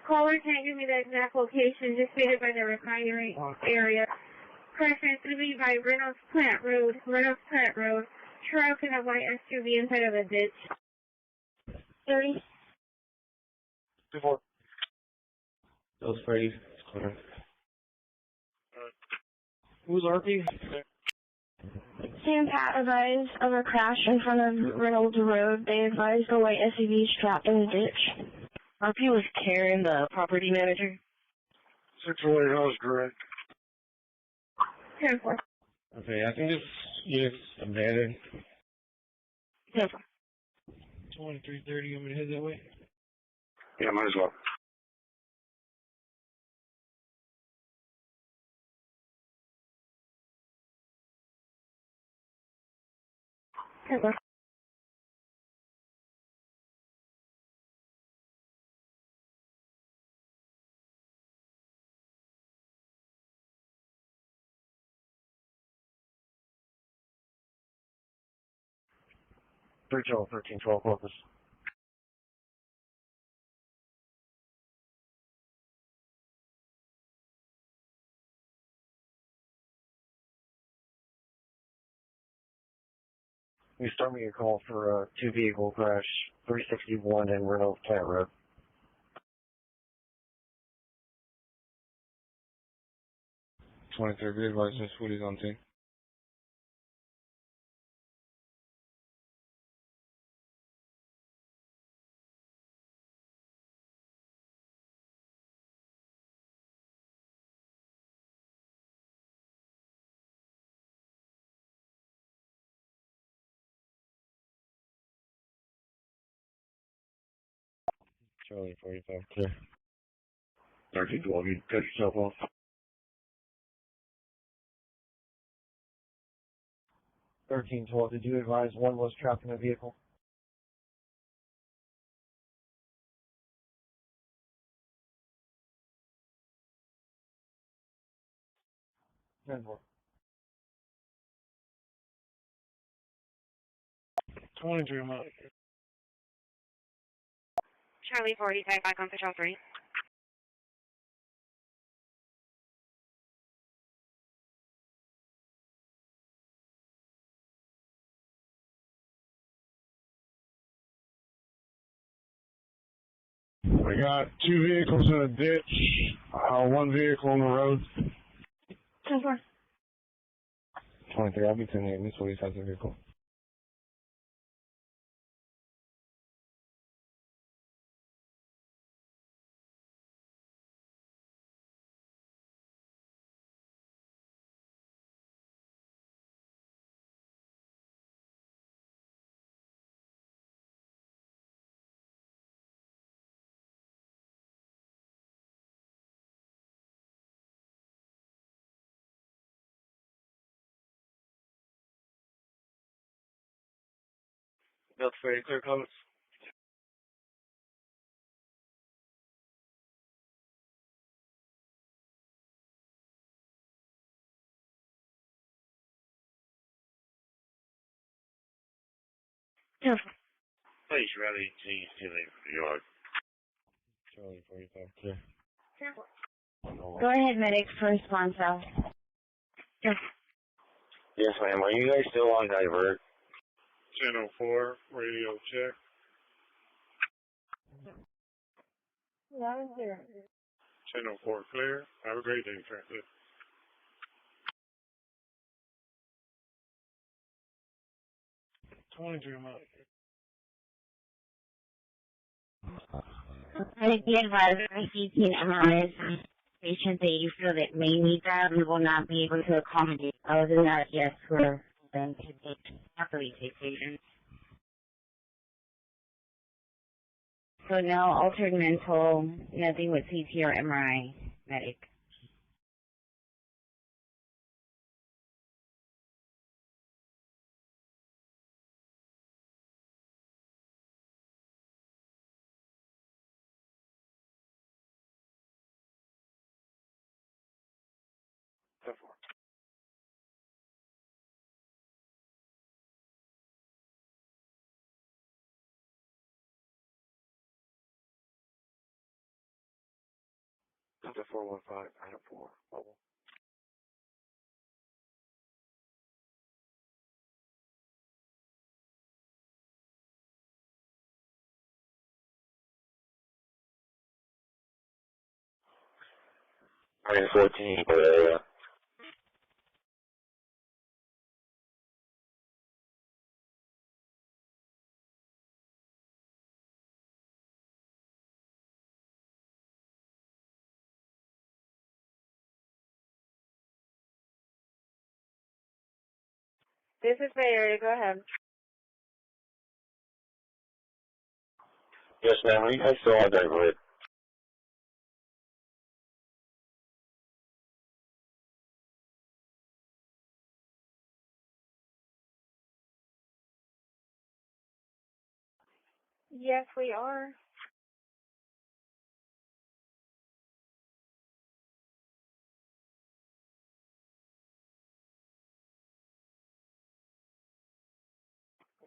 Caller can't give me the exact location, just stated by the refinery area. Crash is going to be by Reynolds Plant Road. Truck and a white SUV inside of a ditch. 30. 2-4. Those Freddy. Clear. Who's RP? Sam Pat advised of a crash in front of Reynolds Road. They advised the white SUV strapped in the ditch. RP was Karen, the property manager. 608, that was correct. 10-4. Okay, I think this unit's abandoned. 10-4. 2330, you want me to head that way? Yeah, might as well. Okay. Three 1312 corpus. You start me a call for a two-vehicle crash, 361 in Reynolds Plant Road. '23 good license, what is on scene? Charlie 45 clear. 1312, you cut yourself off. 1312, did you advise one was trapped in a vehicle? Denver. 23 miles. Charlie 40, tag back on Patrol 3. We got 2 vehicles in a ditch, 1 vehicle on the road. 10-4. 23, I'll be 10-8. This way has a vehicle. Built for any clear comments? Yes. Please rally to the yard. Charlie 45, clear. Go ahead, medic, for response out. Yes. Yes, ma'am. Are you guys still on divert? 1004, radio check. That was there. 1004, clear. Have a great day, Transit. Be advised, receiving MRIs patients that you feel that may need that, we will not be able to accommodate. Other than that, yes, we're going to happily take patients. So no altered mental, nothing with CT or MRI, medic. Delta 415, item 4, mobile. I'm in 14, but area. This is Bay Area. Go ahead. Yes, ma'am. Are you guys still on divert? Yes, we are.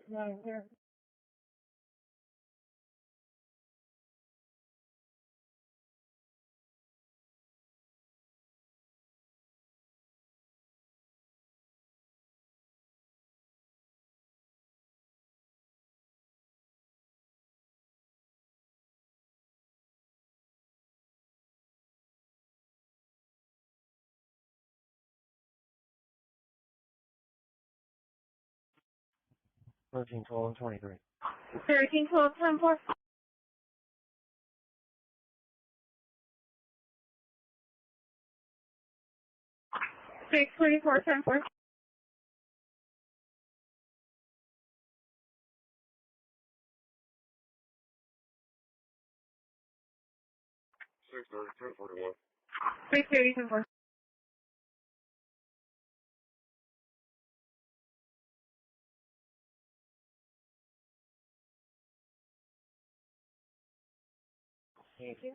No, we're Thirteen, 12, and 23. 13, 12, 10, 4. 6, 24, 10, 4. 630, 6, 30, 10, 4. Thank you.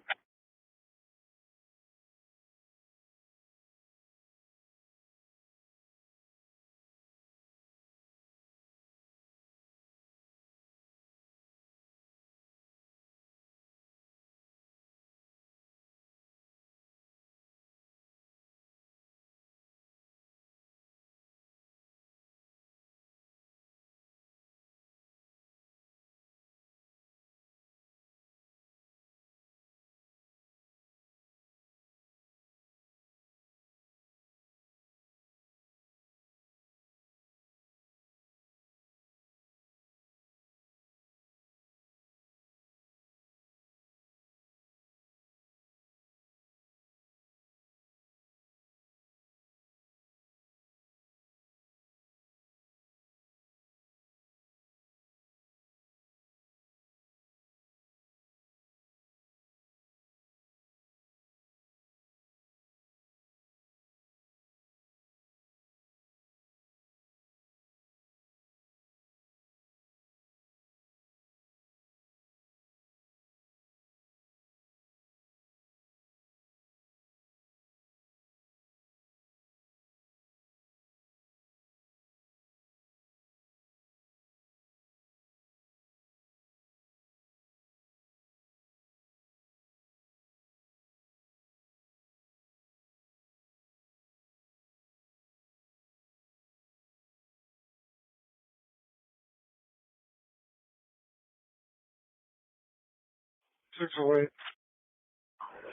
608.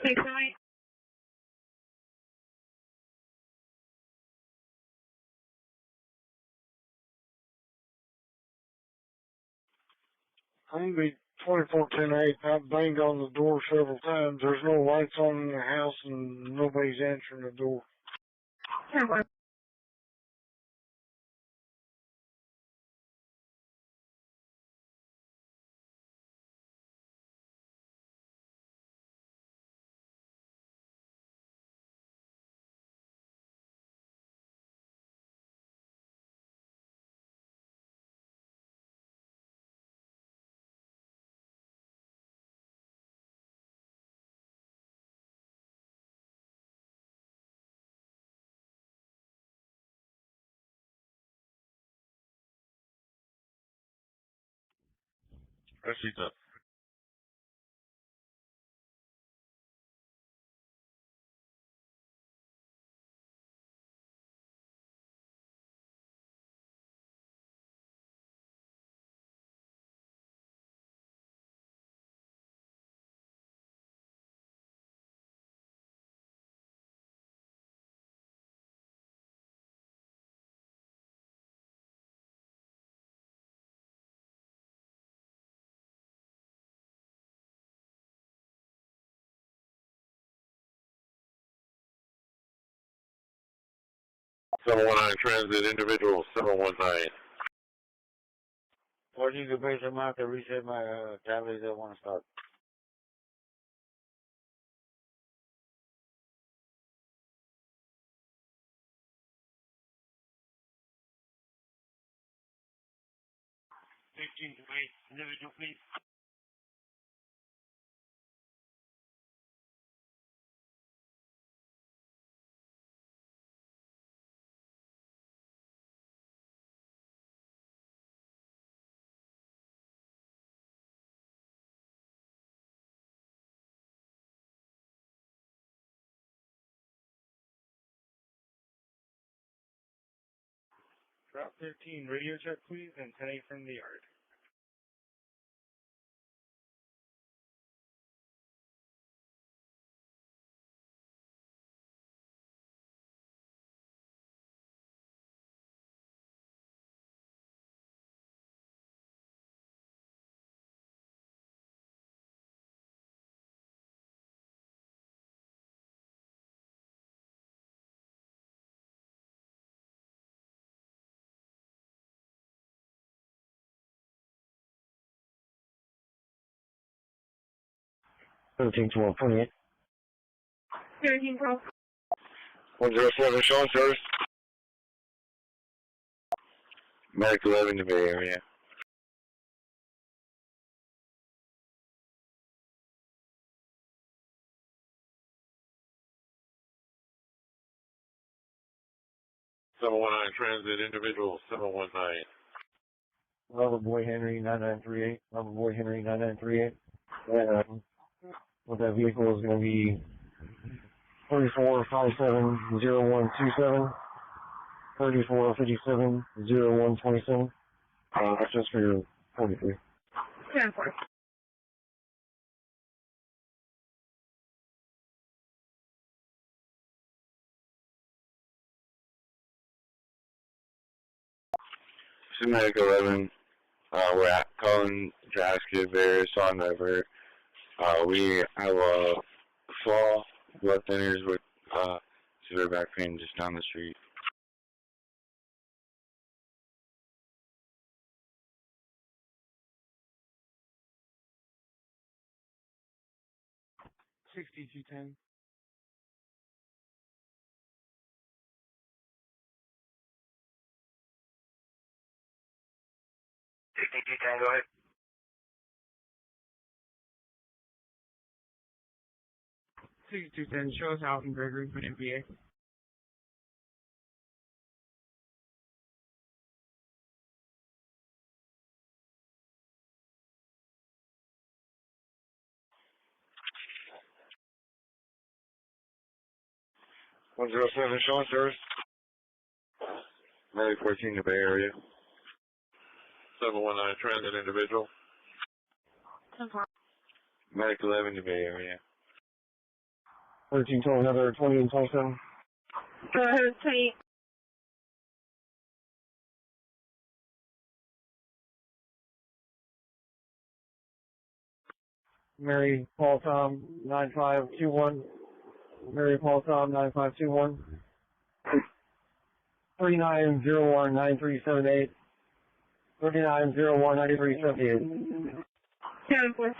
608. I'm going to be 2410-8. I've banged on the door several times. There's no lights on in the house and nobody's answering the door. 10-4. Christi's up. Transit individual 719. Or you could base them out to reset my tablets that want to start. Individual, please. Drop 15, radio check please, and 10-8 from the yard. Thirteen 12 28. 13-12. 107 Sean service. Medic 11 to Bay Area. Transit individual 719. Lover Boy Henry 9938. Lover Boy Henry 9938. And with that vehicle is going to be 34570127. 34570127. That's just for your 43. 10-4. Medic 11, we're calling to ask you if there's on over. We have a fall blood thinners with severe back pain just down the street. $62.10. Go ahead. $62.10. Show us out in Gregory for NBA. One 107 Sean service. Medic 14 to Bay Area. 719 transit individual. 10-4. Medic 11 to Bay Area. 1312, another 20 and 27. Go ahead, 20. Mary Paul Tom 9521. Mary Paul Tom 9521. 39019378. 39019378. 10-4.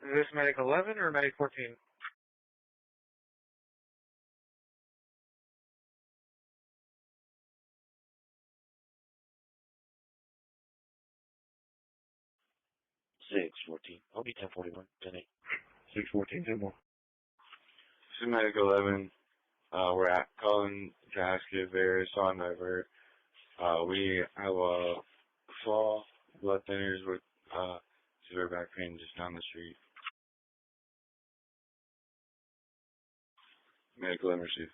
Is this Medic 11 or Medic 14? Six 14. I'll be 1041. 10 614, 10 more. This is Medic 11. We're calling to ask if there is on divert. We have a fall, blood thinners with severe back pain just down the street. Medical emergency.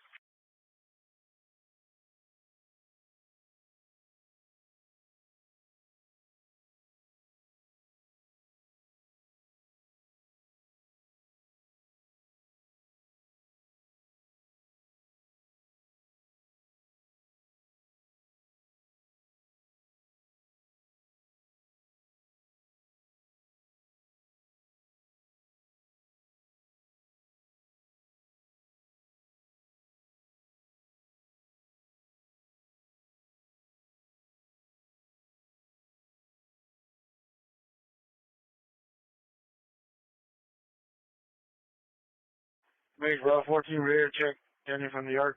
Medic 14, rear check. Standing from the yard.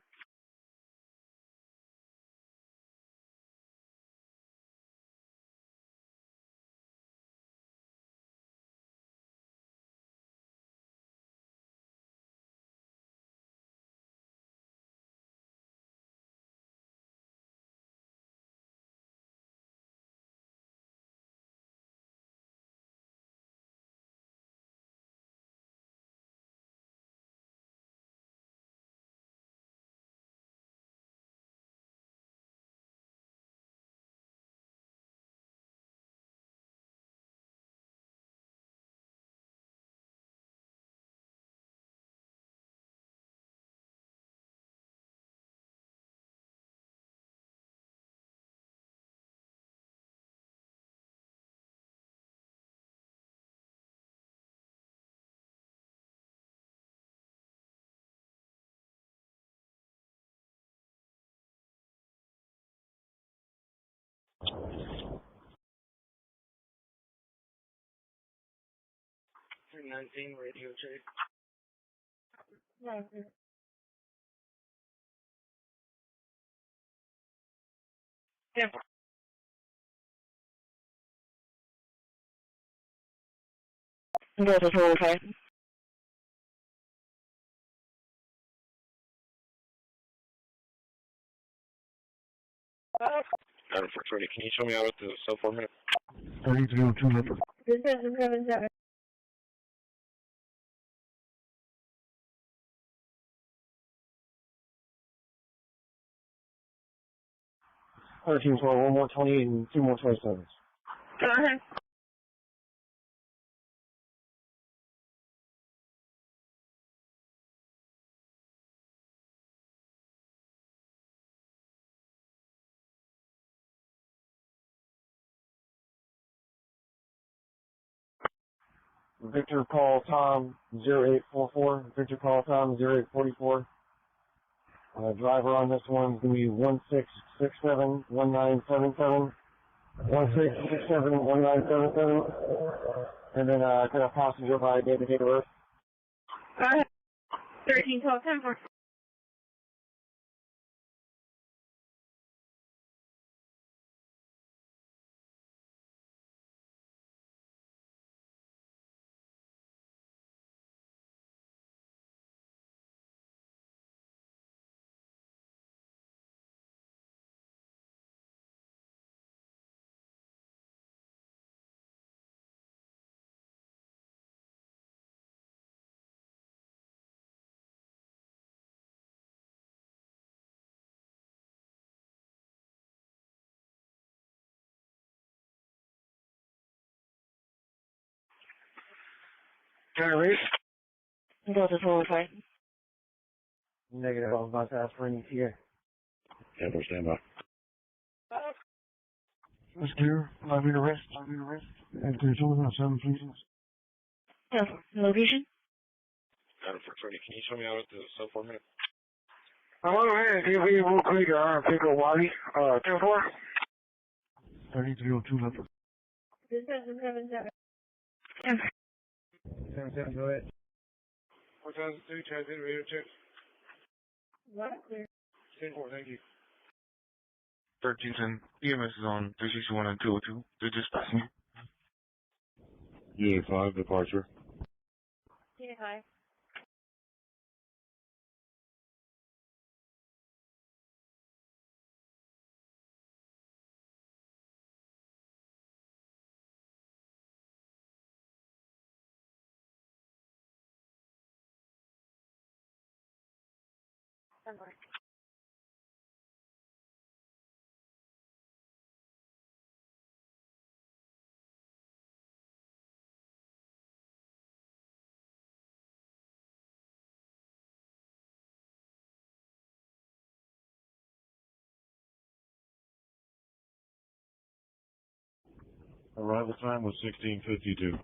$19 radio check. Yeah. This is all okay. Adam 420, can you show me out at the cell phone minute? 3302. This is 77. 1312, one more 28 and two more 27s. Go ahead. Victor Paul Tom 0844. Victor Paul Tom 0844. Driver on this one is going to be 16671977. 16671977. And then got a passenger by David Hayward. Go ahead. 1312, 10-4. Release. Delta 415. Negative, I was about to ask for any here. Yeah, we're standby. It's clear. 5 meter rest. And clear children on 7 please. Location? Adam for 30, can you show me out at the cell for a minute? I'm on ahead and give you real quick, pick up Wally, 10-4. 3302 left. This is 777. 7-7, go ahead. 4003, transit radio check. What? Clear. 10-4, thank you. 1310. EMS is on 361 and 202. They're just passing you. Unit 5, departure. Yeah, hi. Arrival time was 16:52.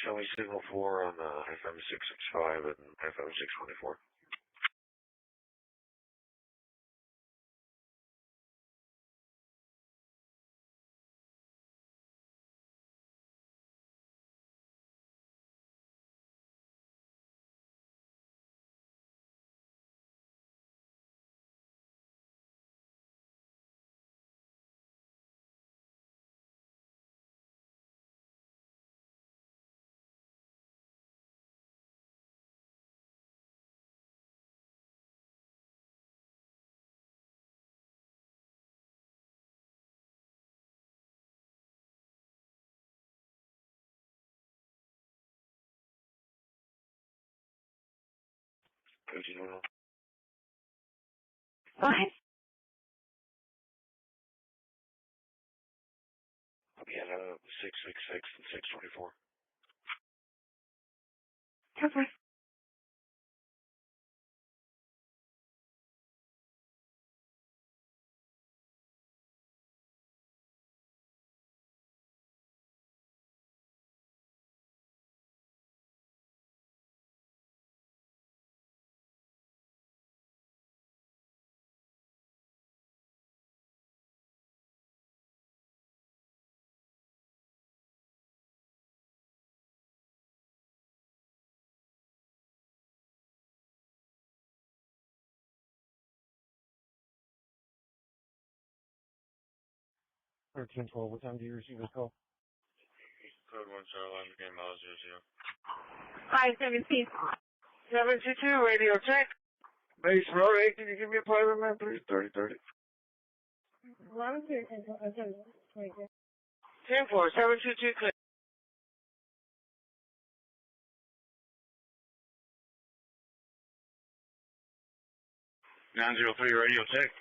Show me signal 4 on FM 665 and FM 624. Okay. I'll be at 666 and 624. Okay. What time do you receive this call? Code 1 Charlie, line again, miles 00. 517. 722, radio check. Base road 8, can you give me a private man, please? 3030. Well, I'm clear. 10-4, 22. 10-4, 722, clear. 903 radio check.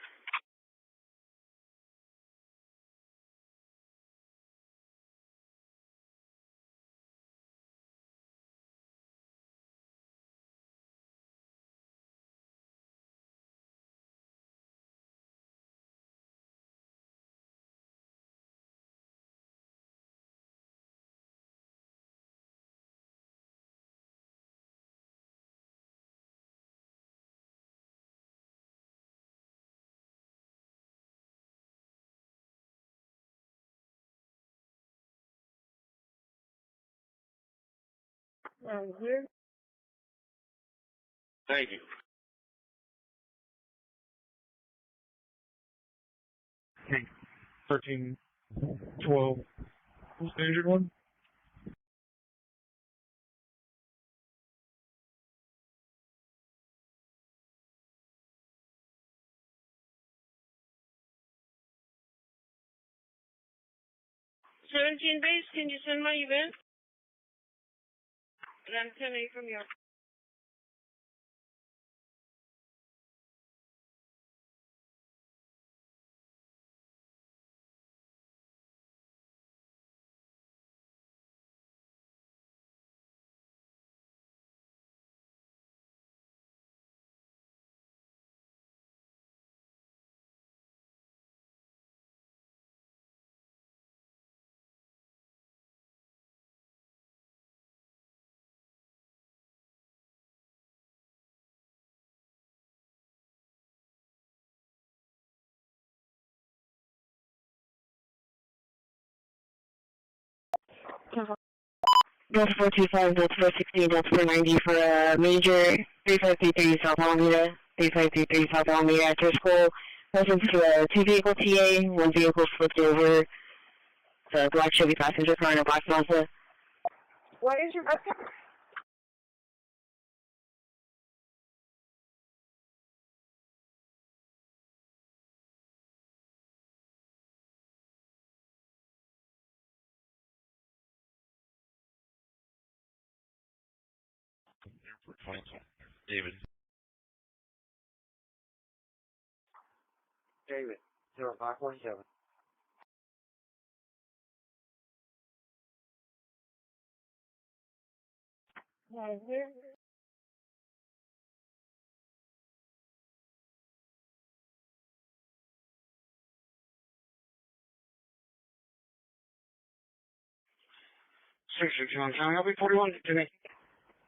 Here. Thank you. Okay. 13, 12. Who's the injured one? Base, can you send my event? I'm 10-8 from you. Delta 425, Delta 416, Delta 490 for a major 3533 South Alameda, 3533 South Alameda after school. Reference to a two-vehicle TA, one vehicle flipped over. It's a black Chevy passenger car and a black Mazda. What is your birthday? David. David, 0547. Here. Six one. I'll be 41 today.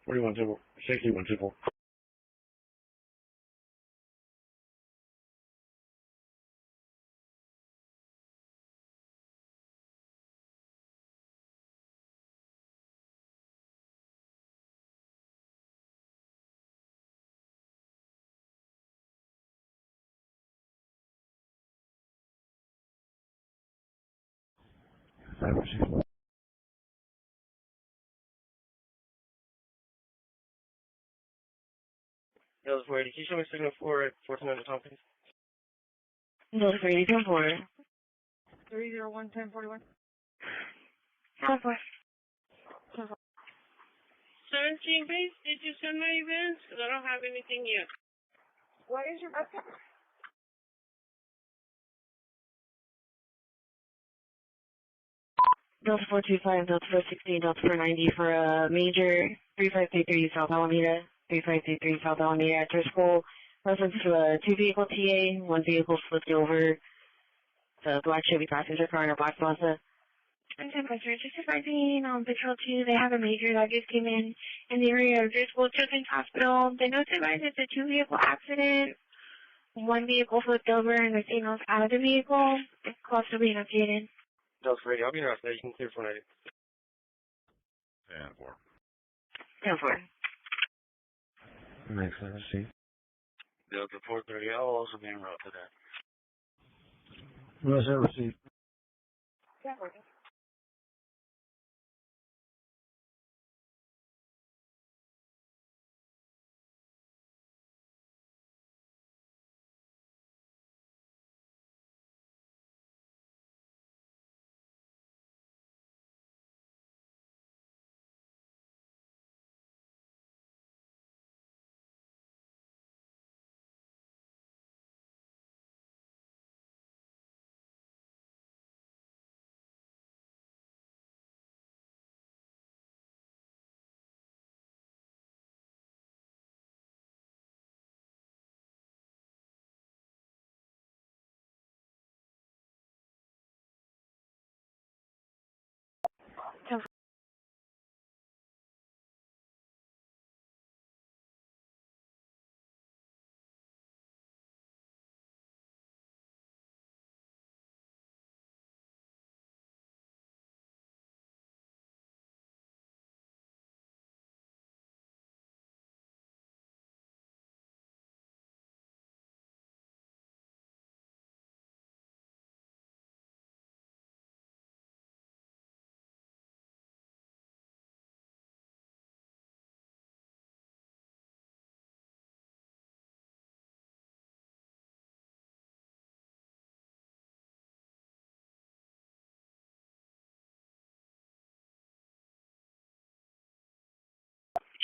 41 Temple. 61 Temple. Those were, can you show me signal for 1400 Tompkins? Delta 384. 301 1041. 17 base, did you send my events? Because I don't have anything yet. What is your birthday? Delta 425, Delta 416, Delta 490 for a major 3533 South Alameda, 3533 South Alameda after school. Reference to a two-vehicle TA, one vehicle flipped over. It's a black Chevy passenger car and a black Mazda. I'm Temperature, just advising Patrol 2, they have a major that just came in the area of Driscoll Children's Hospital. They note advise it's a two-vehicle accident. One vehicle flipped over and the signal's out of the vehicle. It's close to being updated. Delta Radio, I'll be interested. You can clear for 90. 10-4. 10-4. Makes sense, see. Delta 430, I'll also be en route to that. Where's that receipt? Yeah,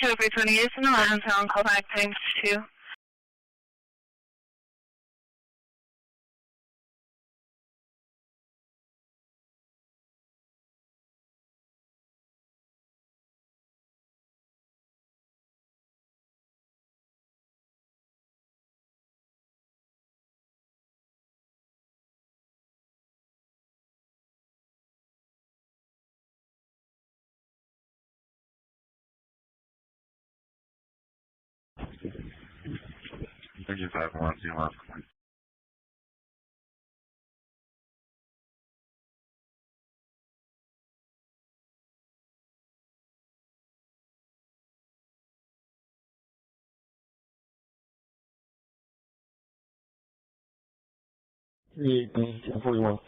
February 28th and 11th, on call back times 2. Thank you, 5-1, see you last. 318, 41.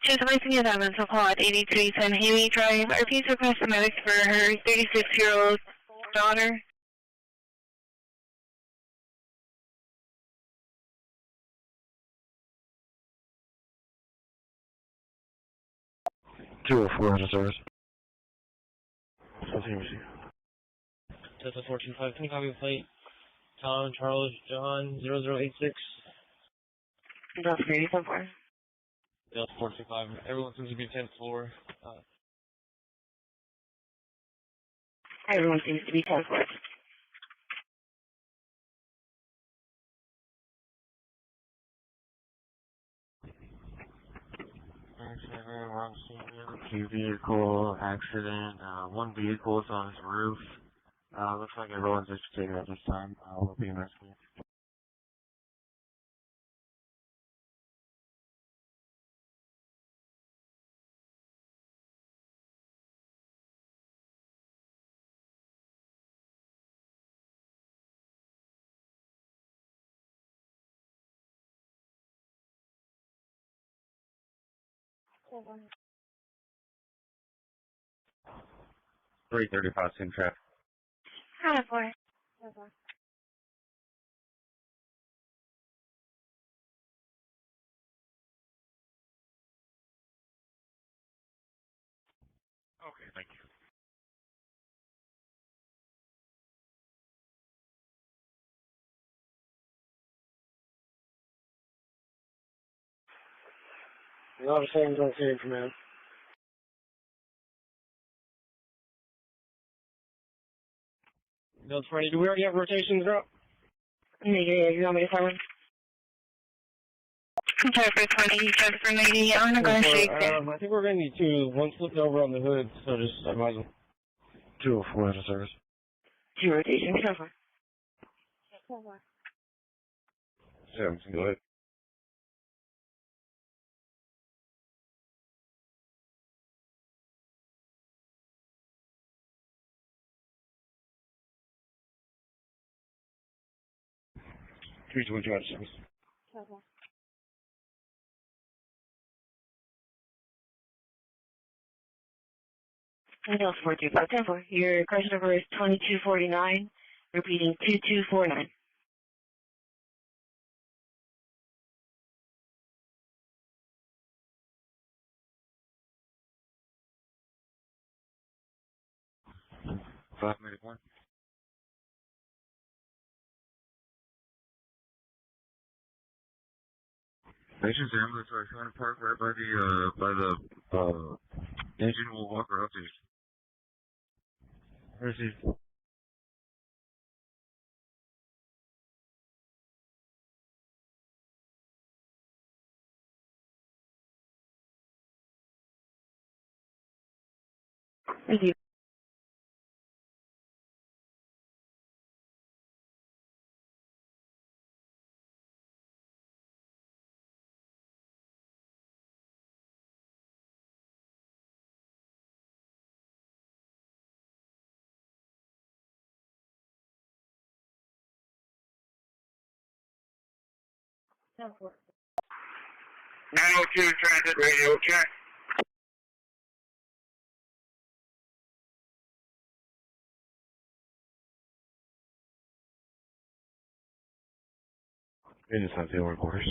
Just placing a diamond so call at 8310 Haley Drive. Our please request a medic for her 36-year-old daughter. Delta 14-5, can you copy the plate? Tom, Charles, John, 0086. Delta 374. Delta 14-5, everyone seems to be 10th floor. Everyone seems to be 10th floor. Wrong scene. Vehicle accident. One vehicle is on his roof. Looks like everyone's agitated at this time. We'll be in rescue. Hold on. 335, same traffic. Hi, boy. Hold on. Okay, thank you. Not a same don't say command. Delta 20, do we already have rotations up? Negative, you want me to cover? Delta 20, Delta 90, I'm going to go straight there. I think we're going to need two. One flipped over on the hood, so just advise them. 204 out of service. 2 rotations, cover. Hold on. 7, go ahead. Three to one out of service. Hold on. Delta 42, your crash number is 2249, repeating 2249. Five-minute one. Patient's ambulance are trying to park right by the engine will walk her up to. Received. Thank you. 902 transit radio check. It is not the only course.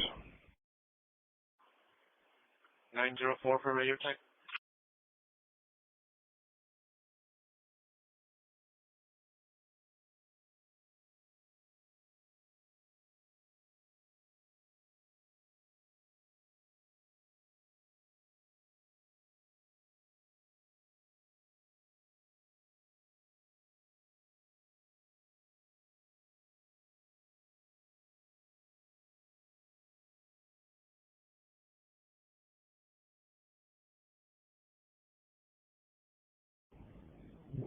904 for radio check.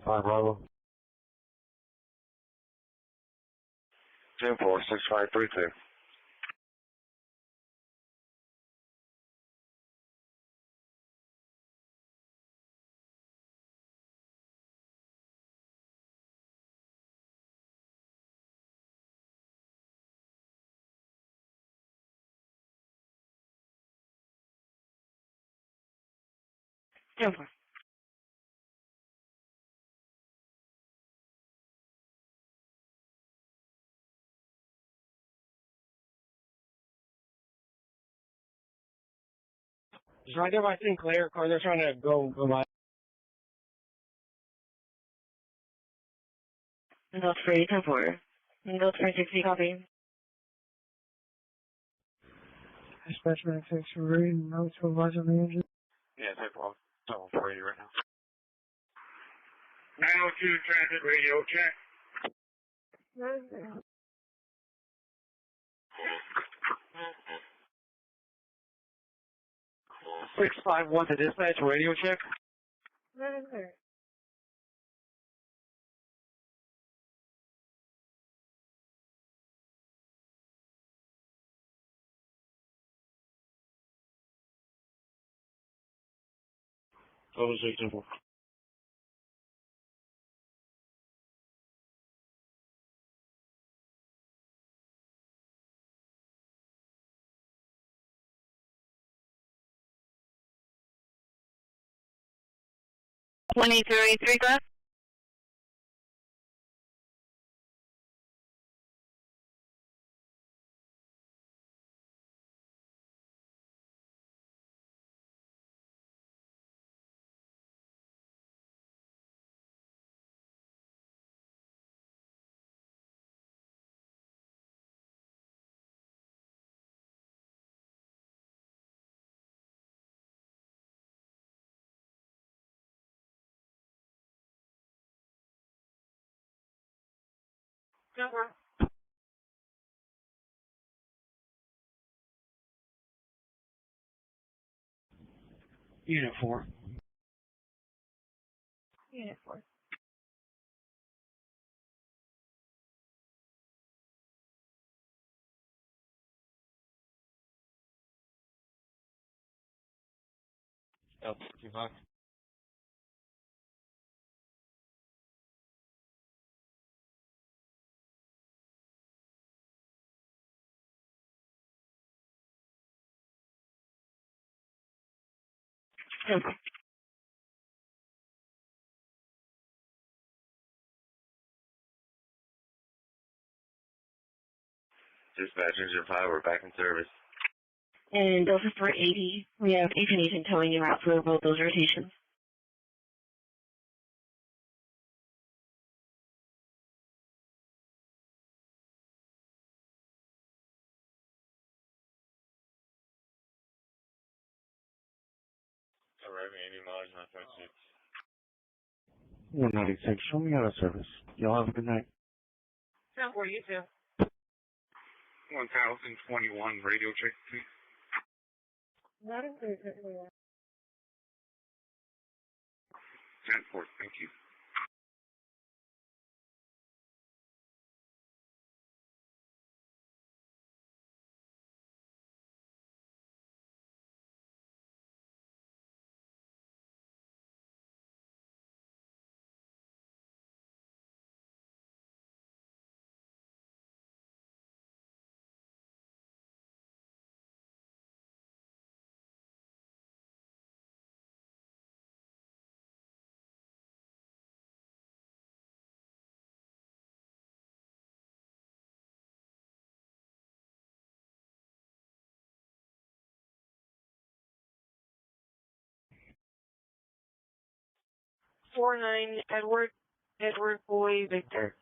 Five Bravo. 10-4-6532. Over. It's right there by Sinclair. Cars are trying to go by. Notes for 8-4. Notes for 60, copy. Dispatch manifest for reading notes for advisor manager. Yeah, 10-4. So for you right now. 902 transit radio check. 651 to dispatch radio check. Over 6-4. Three, go. Unit 4. Unit 4. L55. Dispatch engine 5, we're back in service. And Delta 480, we have agent agent towing you out for both those rotations. Arriving 80 miles, 9.6. 196. Show me out of service. Y'all have a good night. Sound for you too. 1021 radio check, please. Not in 10-4, thank you. 49 Edward Boy Victor.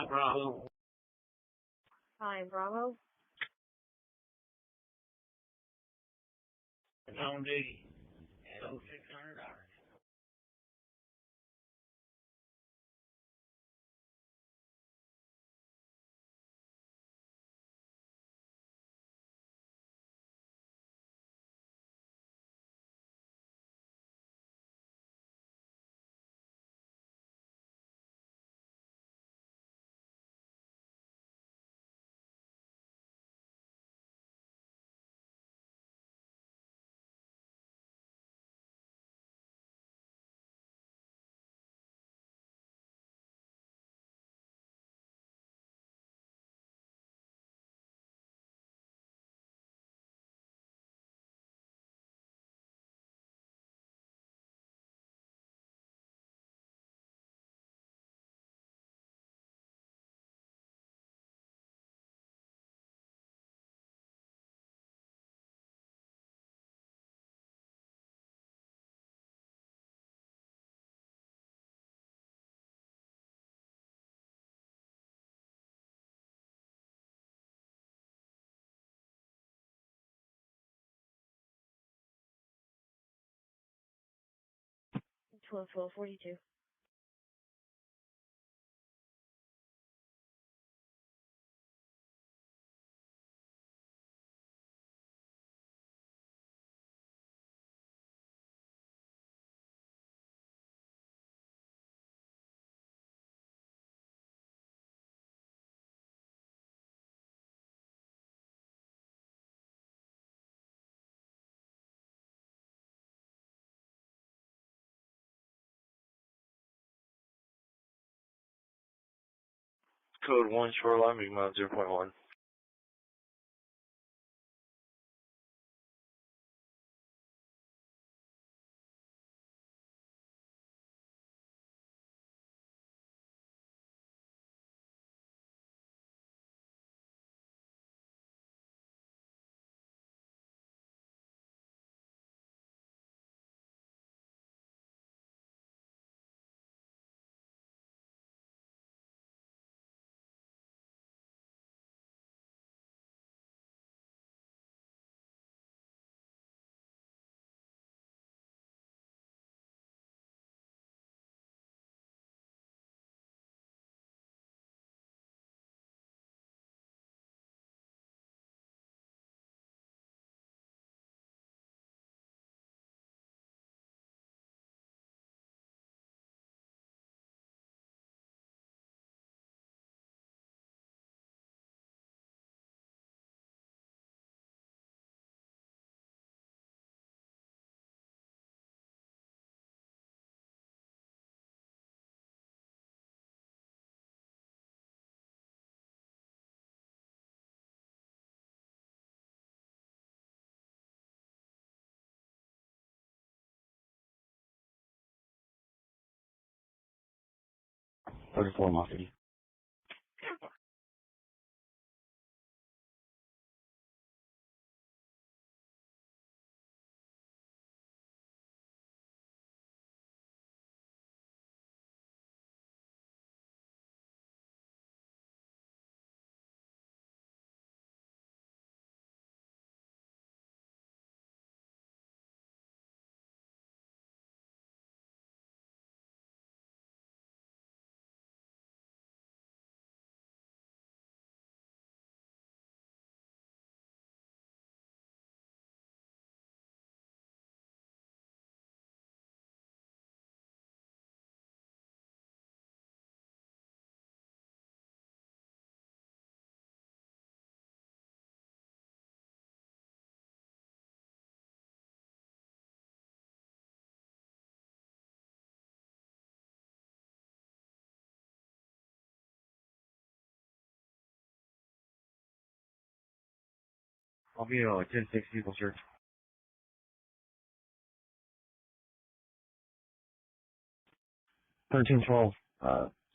Bravo. Hi, Bravo. It's on duty. $600. Twelve 42. Code 1, shoreline, big mile 0.1. $34 Mafia. I'll be 10-6 vehicle search.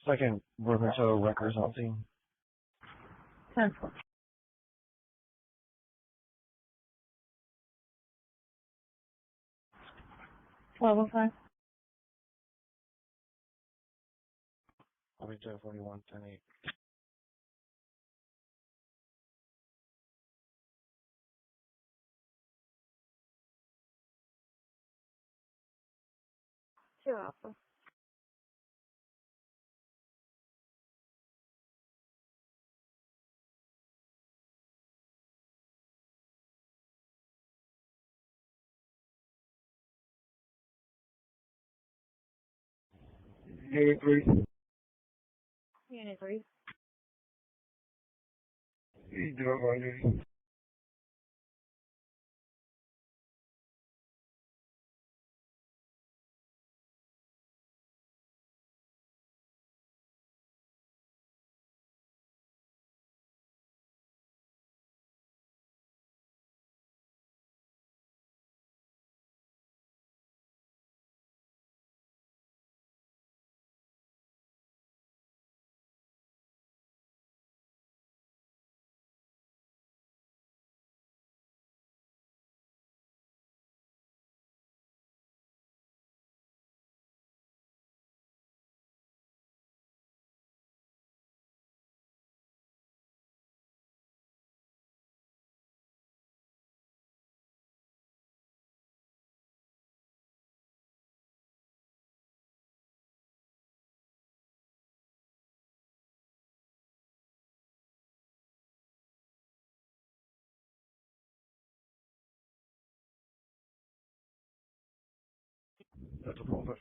Second Roberto Records on scene. 10-4. 12:05. I'll be 10-41, 10-8. Two Alpha. Unit 3. Unit 3. You do it, Roger. That's a problem.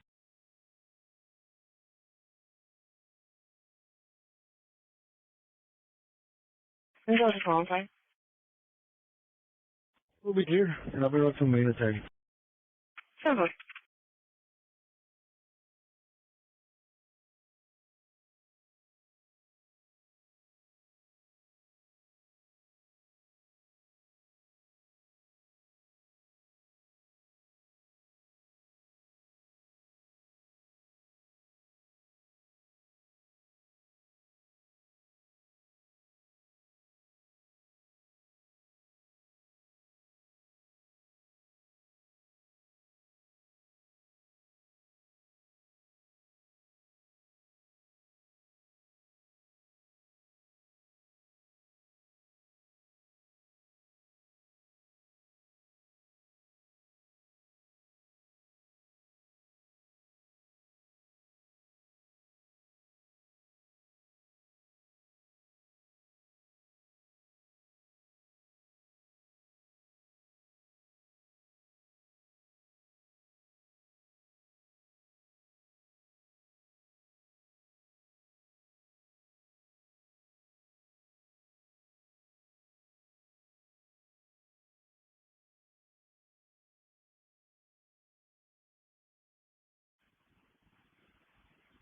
This is a phone time. We'll be here, and I'll be on some military. Simple.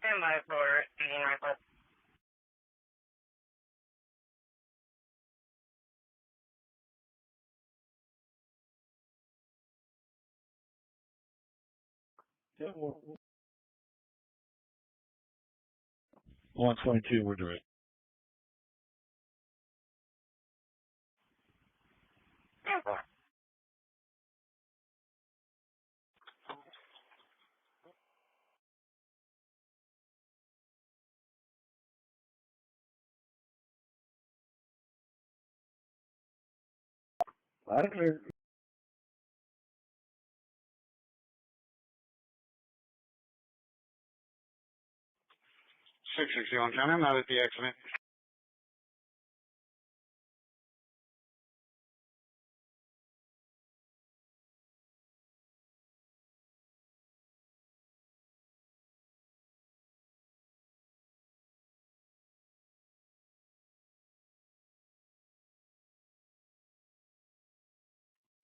Stand by for Indian Rifle. Yeah, 122, we're doing. I don't know. 661 County, I'm not at the accident.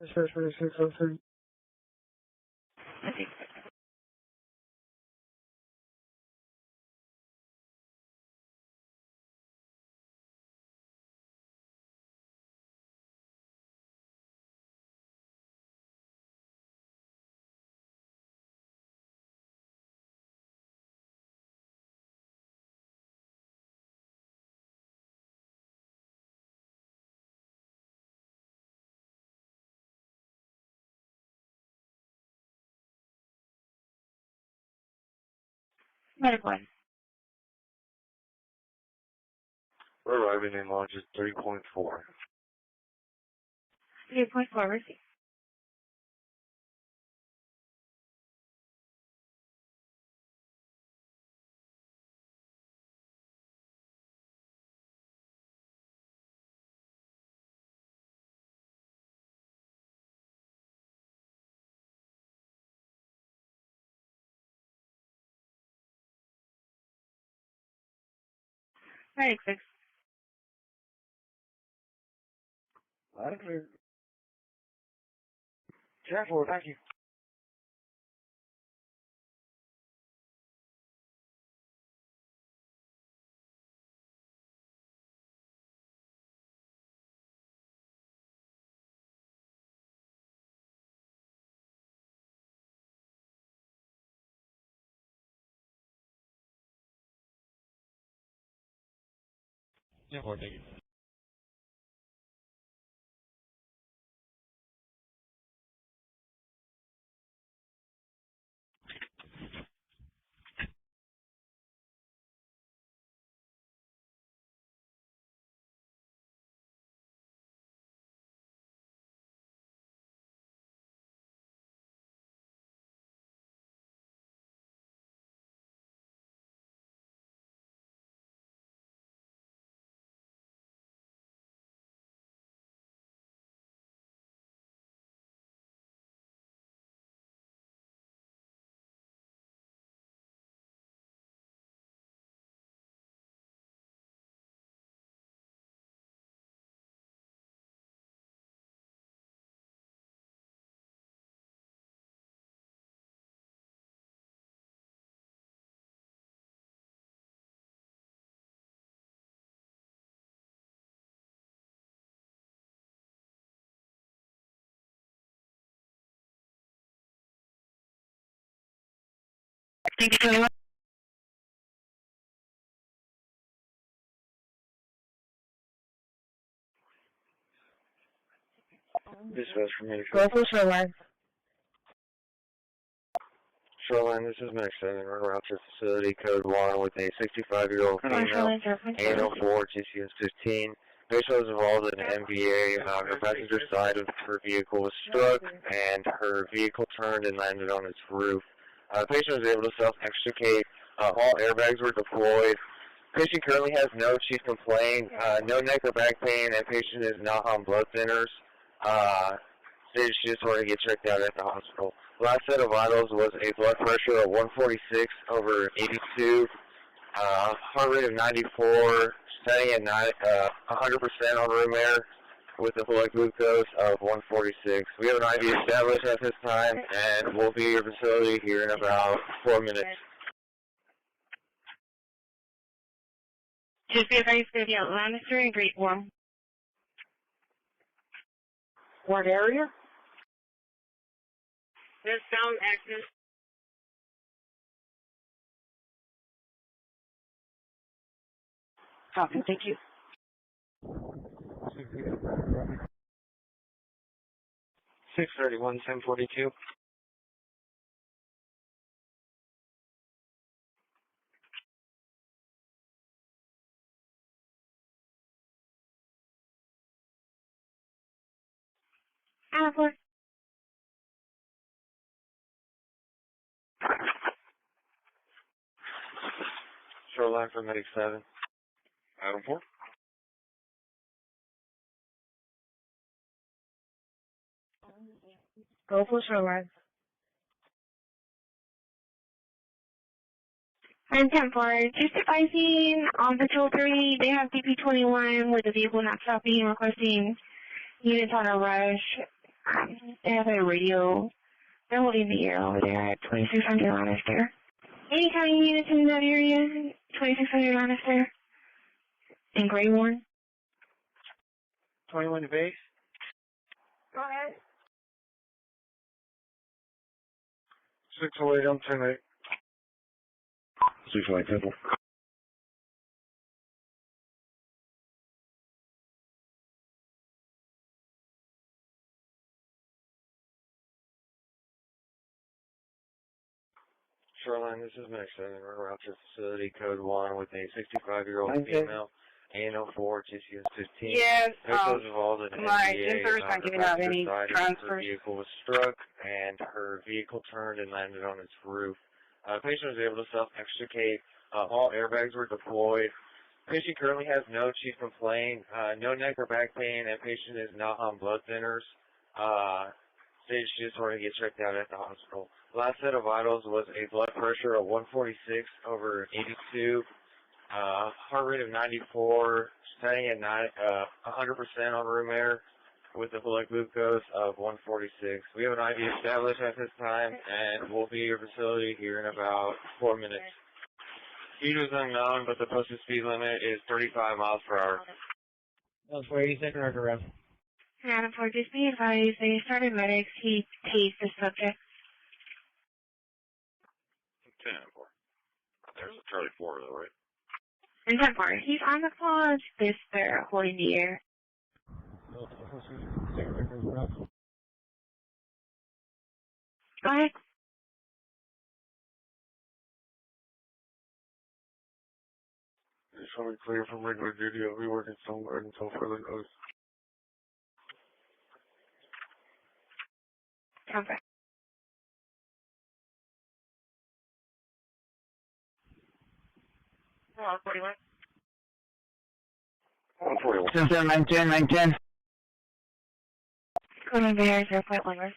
This is 603. Medical. We're arriving in lodges 3.4. 3.4, receive. Right, 6. Loud and clear. 10-4, thank you. Yeah, thank you. Thank you very much. Dispatch from Medical. Go for Shoreline. Shoreline, this is Max 7. We're around to facility code 1 with a 65-year-old female, 804 GCS 15. Patient was involved in an MVA. Her passenger side of her vehicle was struck, and her vehicle turned and landed on its roof. The patient was able to self-extricate. All airbags were deployed. Patient currently has no chief complaint, no neck or back pain, and patient is not on blood thinners. They just want to get checked out at the hospital. Last set of vitals was a blood pressure of 146 over 82, heart rate of 94, setting at 100% on room air with a blood glucose of 146. We have an IV established at this time, and we'll be at your facility here in about 4 minutes. Just be advised to be out Lannister and Great Warm. What area? There's sound access. Copy, thank you. 631, 1042. Alpha. Shoreline for Medic 7. Adam 4. Go for Shoreline. I'm 10-4. Just advising on Patrol 3, they have DP-21 with the vehicle not stopping, requesting units on a rush. They have a radio. They're holding the air over there at 2600 Lannister. Any county units in that area? 2600 Lannister. In Greywarn. 21 to base. Go ahead. 608, I'm 10-8. 608, Temple. Shoreline, this is Max 7. We're around to facility code 1 with a 65-year-old female, ANO4, GCS 15. Yes, Victims involved in my NVA, insurance not giving out any her transfers. vehicle was struck, and her vehicle turned and landed on its roof. Patient was able to self-extricate. All airbags were deployed. Patient currently has no chief complaint, no neck or back pain, and patient is not on blood thinners. Stage 2 sort of gets checked out at the hospital. Last set of vitals was a blood pressure of 146/82, heart rate of 94, standing at 100% on room air, with a blood glucose of 146. We have an IV established at this time, and we'll be at your facility here in about 4 minutes. Speed is unknown, but the posted speed limit is 35 miles per hour. That's where 82nd record around. Adam 4, just be advised, they started medics, he tased the subject. 10-4. There's a Charlie 4 though, right? And 10-4, he's on the pause, this they're holding the air. Go ahead. It's only clear from regular duty. I'll be working somewhere until further notice. Okay. Hello, 41. 141. 910. Code Bears, airport numbers.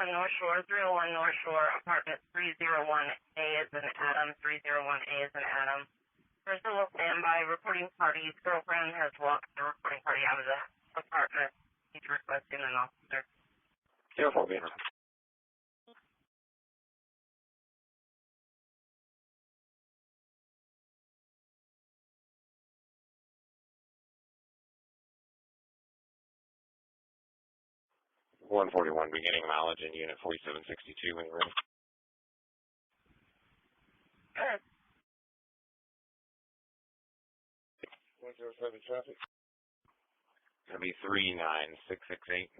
North Shore, 301 North Shore, apartment 301A is an Adam, 301A is an Adam. First of all, standby, reporting party's girlfriend has walked the reporting party out of the apartment. He's requesting an officer. Careful, Beamer. .141, beginning mileage in unit 4762 when you're ready. Good. 107 traffic. It's going to be 39668.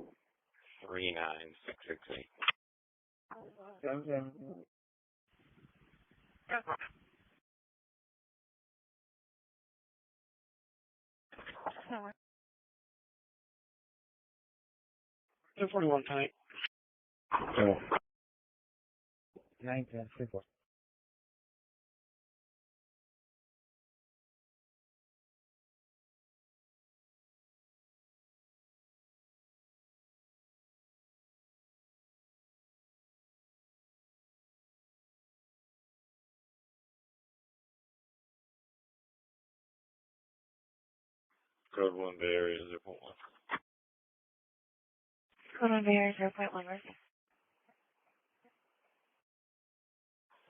39668. Okay. 241 tonight. 910, 34. Code 1 Bay Area 0.1. Code 1 Bay Area 0.1.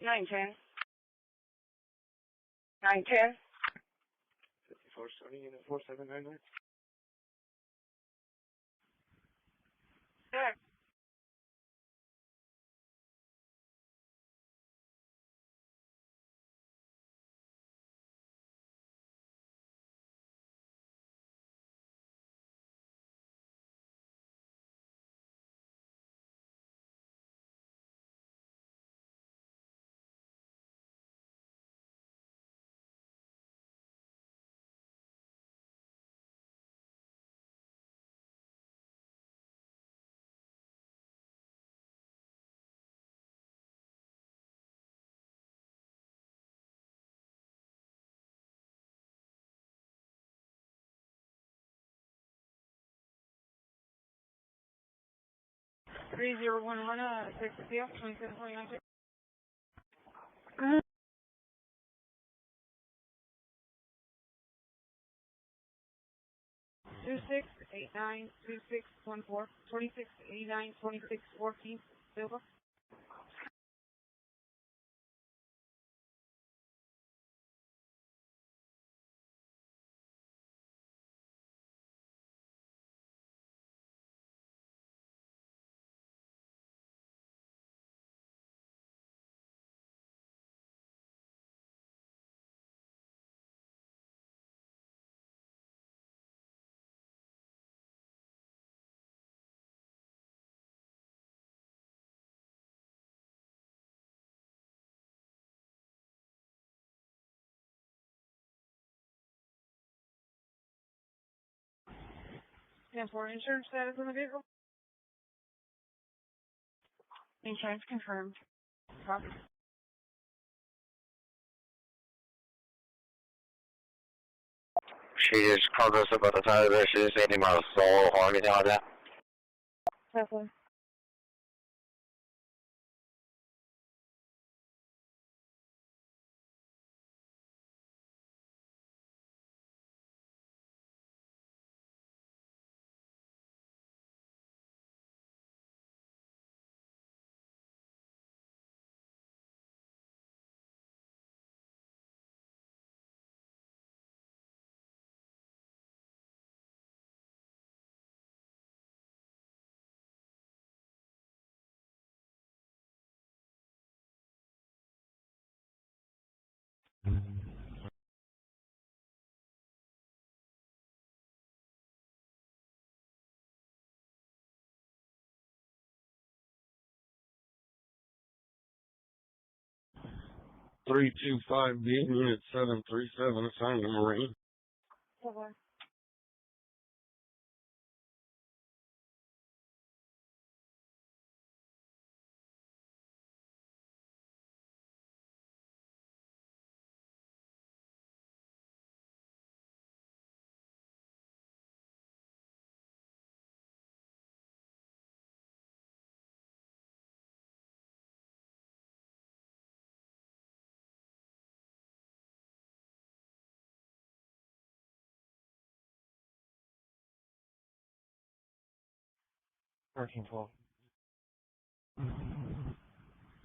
910. 910. 54 starting unit 4799. Good. Three zero one one 6 PF 2729. 2689 2614 2689 2614 Silver. 10-4, insurance status on the vehicle? Insurance confirmed. Copy. She just called us about the time of this. She didn't say anything about assault or anything like that. 10-4. $325 B unit 737 assigned to Marine. 10-4. Parking 12.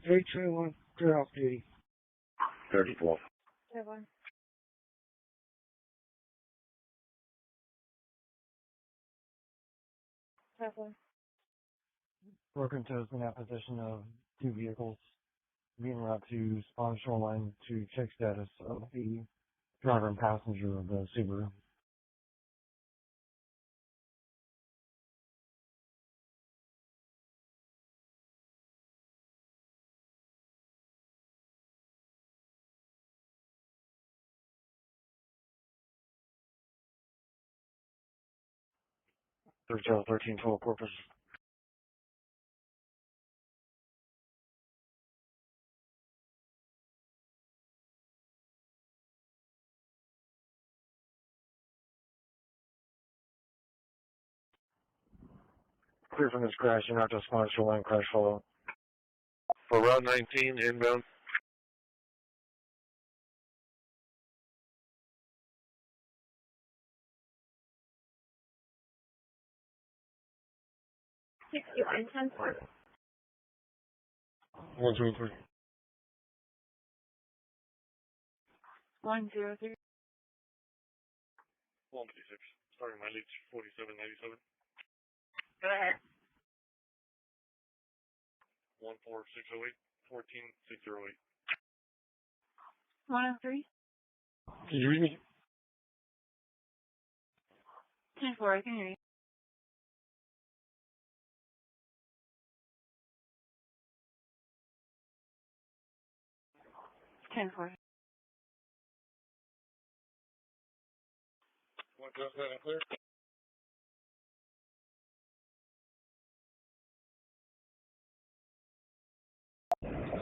321, clear off duty. 34. 10-4. Broken toe has been at position of two vehicles being route to spawn shoreline to check status of the driver and passenger of the Subaru. Third tail 1312 corpus. Clear from this crash, you're not to spawn shoreline crash follow. For Route 19, inbound. You 10-4. 123. 103. 136. Starting mileage 4797. Go ahead. 14608. 14608. 103. Can you read me? 10-4, I can hear you. Ten four. What does that clear?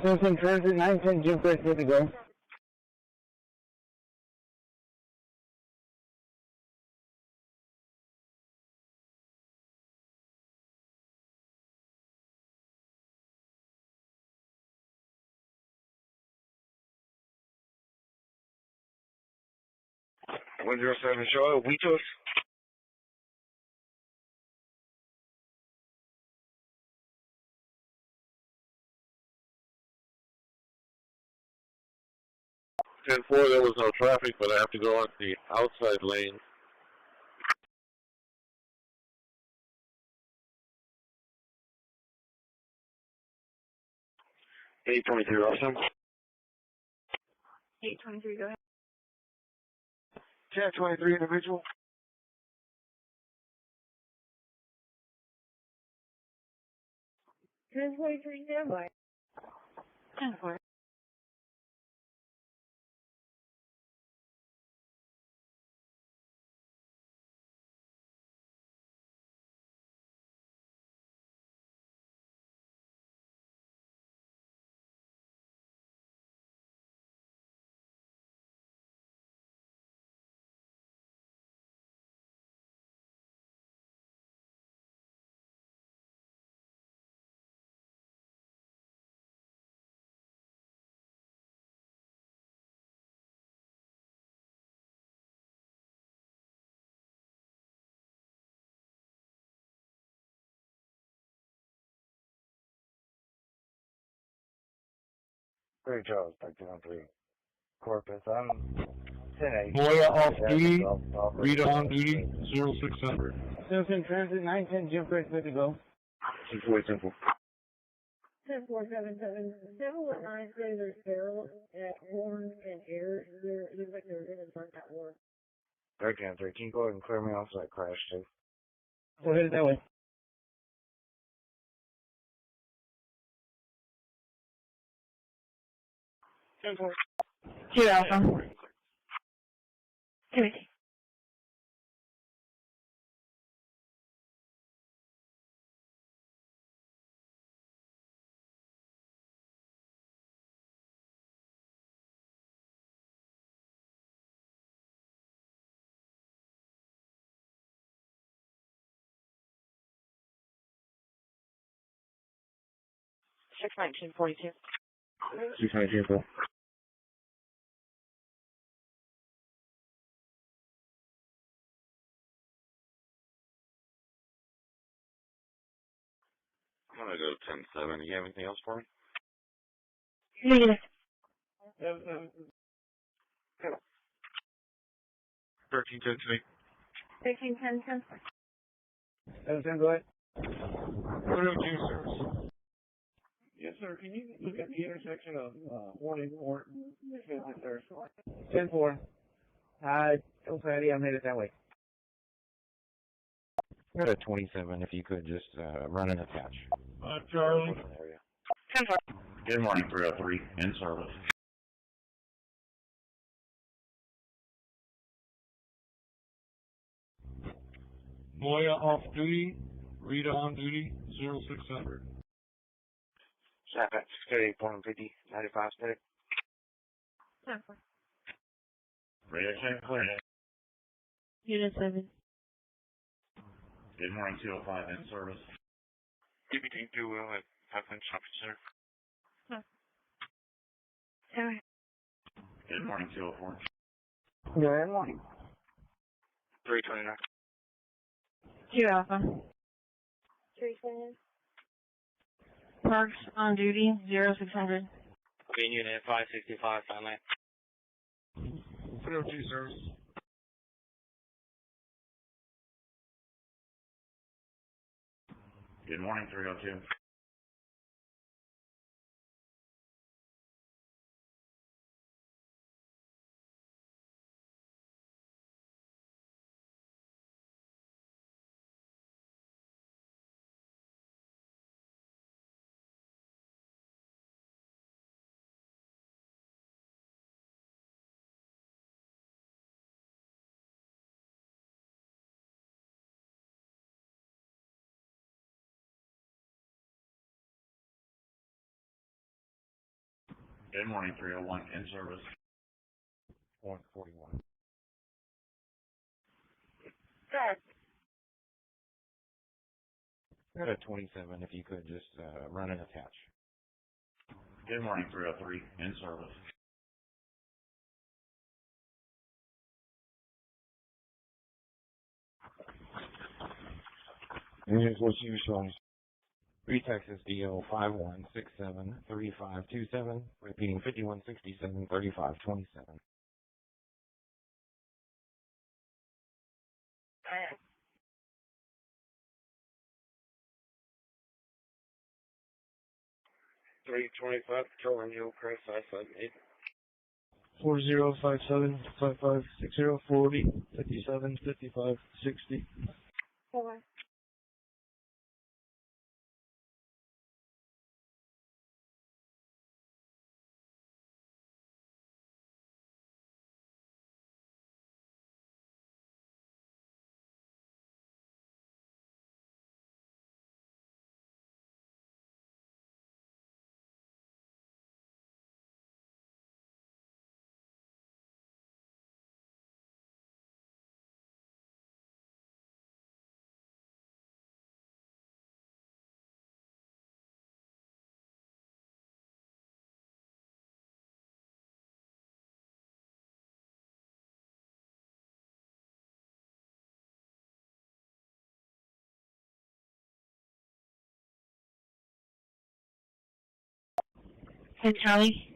Citizen Transit 910, Jim Chris, good to go. One zero seven, show up. Witos. Ten four. There was no traffic, but I have to go on the outside lane. 823, awesome. 823, go ahead. Chat 23 individual. 10-43 standby. 10-4. 3 Charles, back to 3. Corpus, I'm 10-8. Moya off duty, Rita on duty, 0600. Citizen Transit 910, Jim Grace, good to go. 248 Simple. 10477. 719 says there's barrel at Warren and Air. It looks like they were going to start that war. 13-3, can you go ahead and clear me off so I crash too? Go ahead that way. Two Alpha. Timothy. Six 1942. 619. I'm gonna go 10-7. Do you have anything else for me? Negative. 1310 to me. 1310. 710, go ahead. 102 service. Yes, sir. Can you look at the intersection of Warning Court and 10-4. Hi, Fatty, I'm headed that way. Go to 27 if you could just run and attach. Charlie. 10-4. Good morning, 303, in service. Moya off duty, Rita on duty, 0600. Shot at 638.50, 95 static. 10-4. Radar check clear. Unit 7. Good morning, 205, in service. DPD do well at Pipeline Shopping Center. Sorry. Good morning, 204. Good morning. 329. Two Alpha. 329. Parks on duty, 0600. Green Unit 565, finally. 302 service. Good morning, 302. Good morning, 301, in service. 141. Go to 27 if you could just run and attach. Good morning, 303, in service. And here's what you saw. 3 Texas DO 51673527, repeating 51673527. Three 25, patrolling Hillcrest, 558. 4057 5560 40 57 55 60. 4. And Charlie.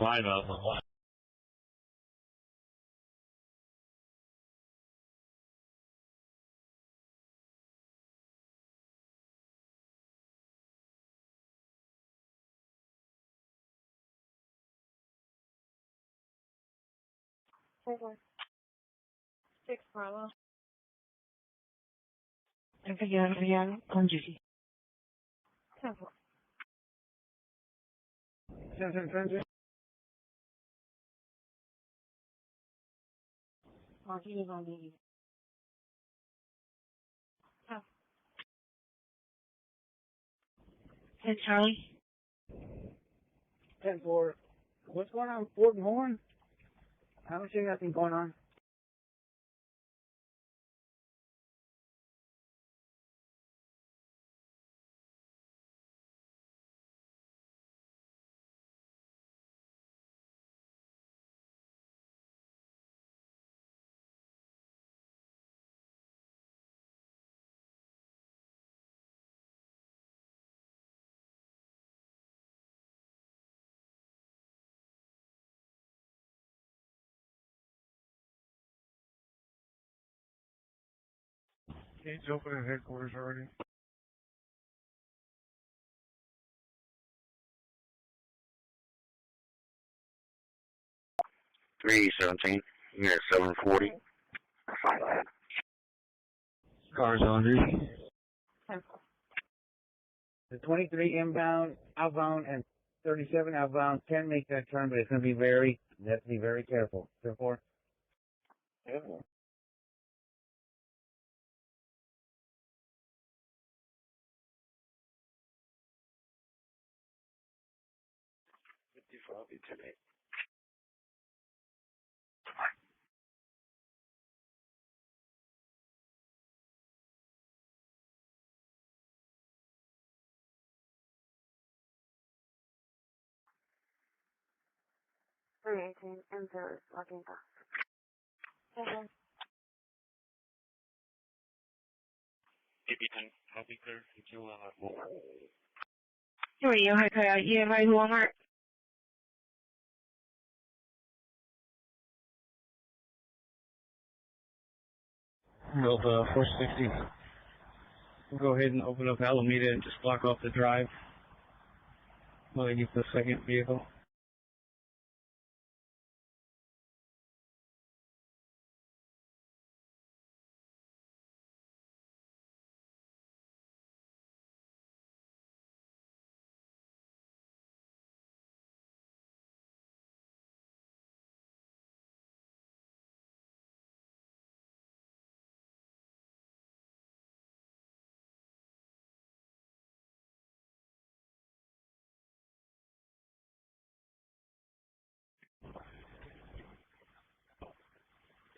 Line up. Six Bravo. Enviar con Judy. 10-10. Marking is on the. Hey, Charlie. 10-4. What's going on, Fort and Horn? I don't see nothing going on. He's open at headquarters already. Three 17. Unit 740. Cars on duty. The 23 inbound, outbound, and 37 outbound can make that turn, but it's going to be you have to be very careful. Therefore, Yeah. 55 today. Enter locking back. I'll be clear until Who are you? Hi, you advise Walmart? Well, 460. We'll go ahead and open up Alameda and just block off the drive while I get the second vehicle.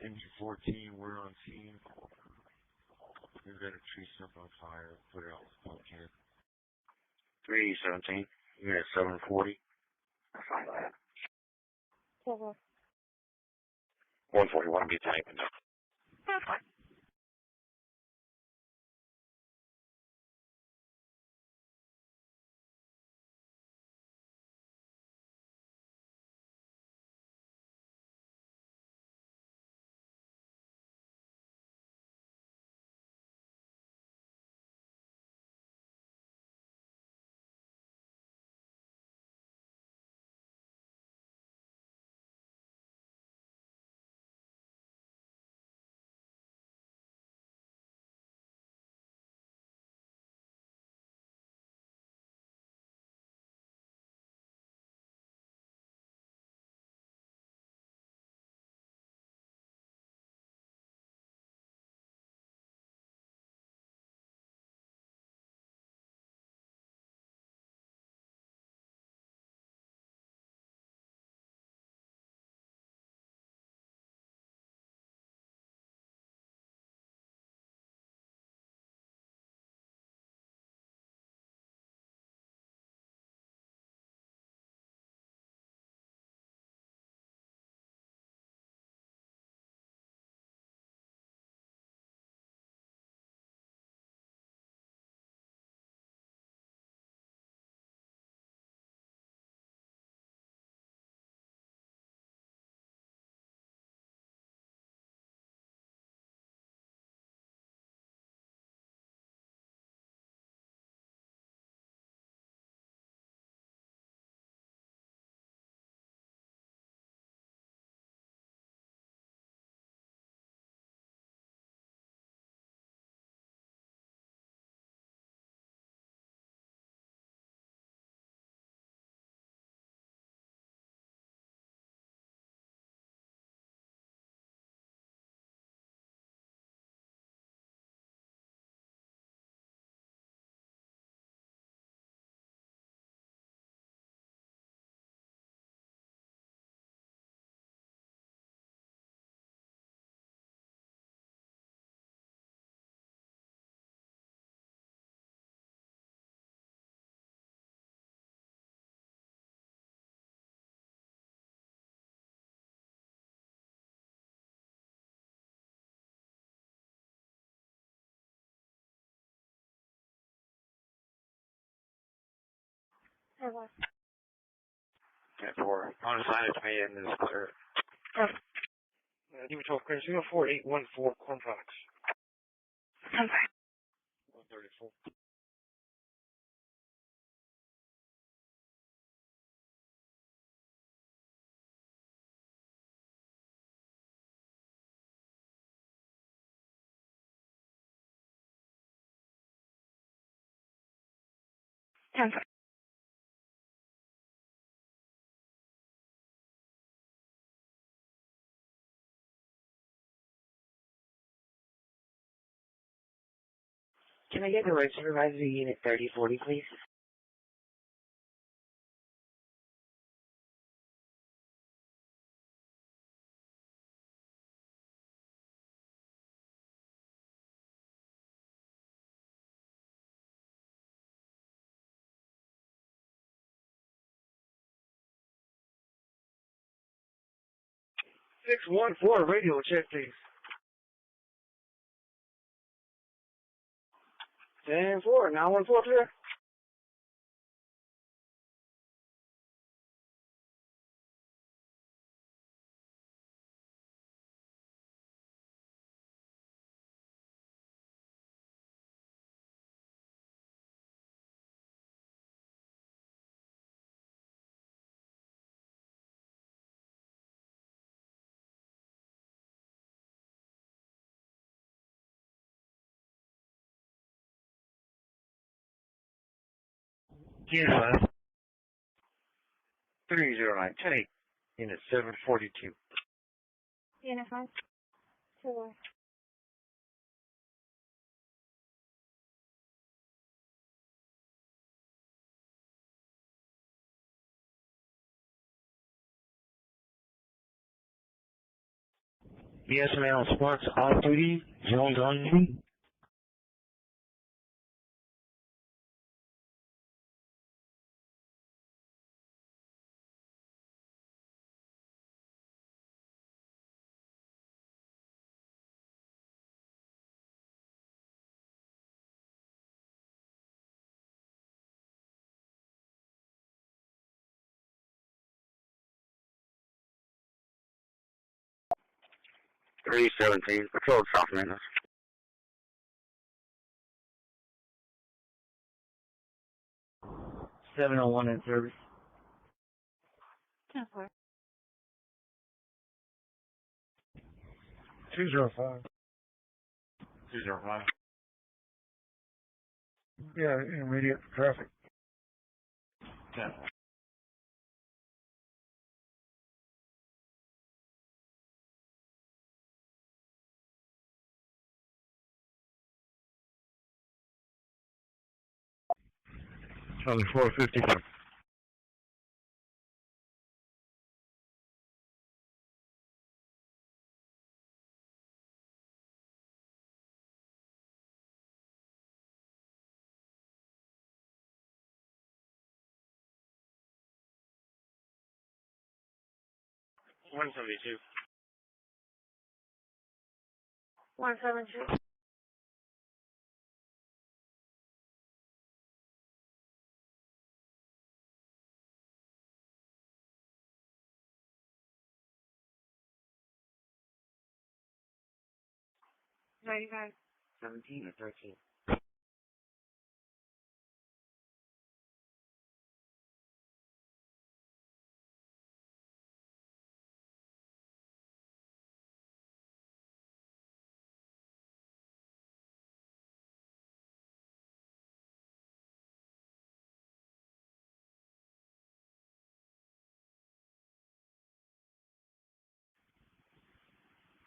MG14, we're on scene. We've got a tree stump on fire. Put it out with pump can. 317. Unit 740. 141 be typing. 10-4. Unsigned to me and it's clear. Give me 12 credits. 4814 corn products. 134. Can I get the road supervisor to unit 3040, please? Six 1-4 radio check, please. 10-4. Now 1-4 clear. Unit 5. 309. 10-8. Unit 742. Unit 5. 2. Yes, ma'am. Sparks off duty. Jones on duty. .317. Patrol South Maintenance. 701 in service. 10-4. 205. 205. Yeah, intermediate traffic. 10. Only 455. .172. 172. 95. 17 or 13.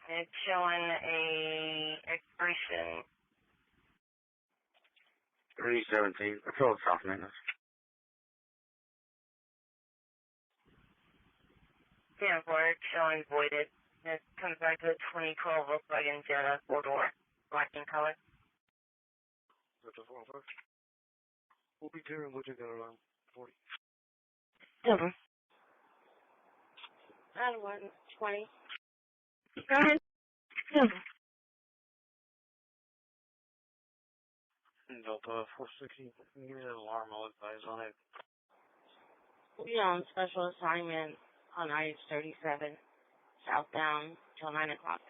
It's showing a expiration. 317. Patrol South Maintenance. Yeah, it's showing voided. It comes back to the 2012 Volkswagen Jetta 4-door, black in color. That's a 405. We'll be clear and we'll take that around 40. Over. And 120. Go ahead. Over. Delta 460. Give me an alarm. I'll advise on it. We'll be on special assignment on IH-37, southbound, till 9 o'clock.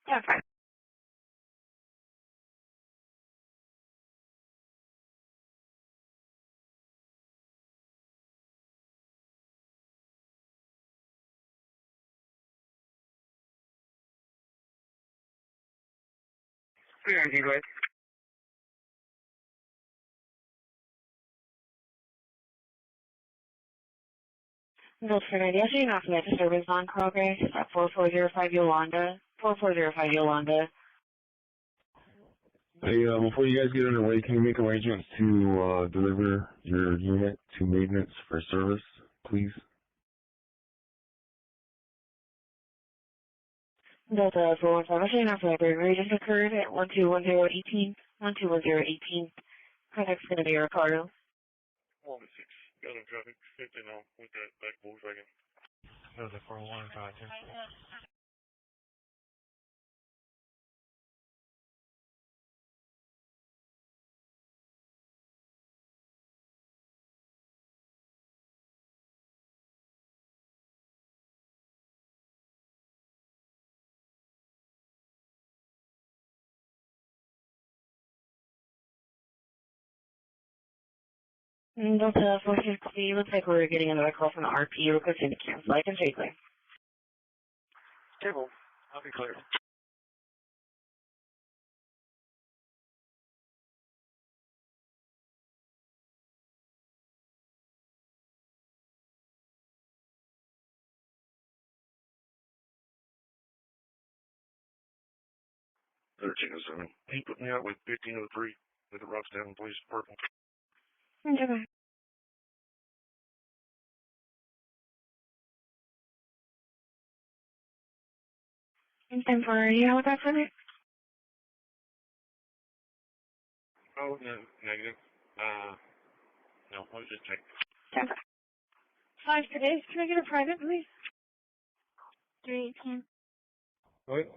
Yeah, fine. Yeah, you guys. Note for 90, actually not for that disturbance on progress at 4405 Yolanda. 4405 Yolanda. Hey, before you guys get underway, can you make arrangements to deliver your unit to maintenance for service, please? Delta 415, actually not for that burglary just occurred at 121018. 121018. Contact's going to be Ricardo. 1-6, got him traffic, 50 now with that back Volkswagen. Delta 415, Delta 460, looks like we're getting another call from the RP requesting to cancel. I can take clear. Table, I'll be clear. Chicken 7. He put me out with 1503 with the rocks down, please, purple. Okay. Temporary, how would that for me? Oh, no, negative. No, I was just checking. 5 today. Can I get a private, please? 318. What?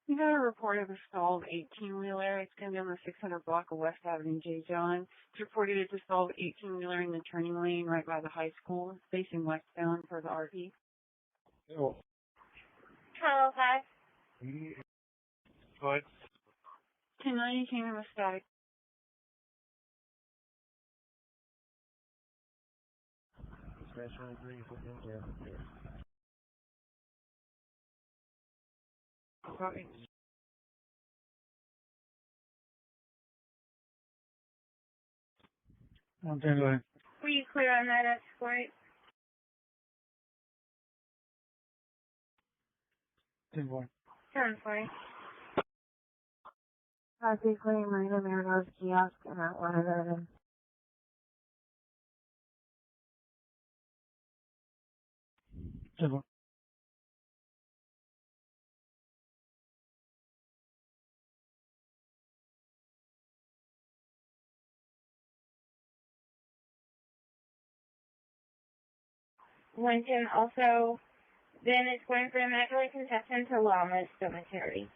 You got a report of a stalled 18-wheeler. It's going to be on the 600 block of West Avenue, J. John. It's reported it's a stalled 18-wheeler in the turning lane right by the high school, facing westbound for the RP. Oh. Hello, 5. What? 1090 came in with static. Special agree with him. Copy. Were you clear on that escort? 10-1. 10-4. Copy, clear, Marina Marinos kiosk, and at 111. 10-1. Lincoln also then is going for immaculate conception to Llamas Cemetery.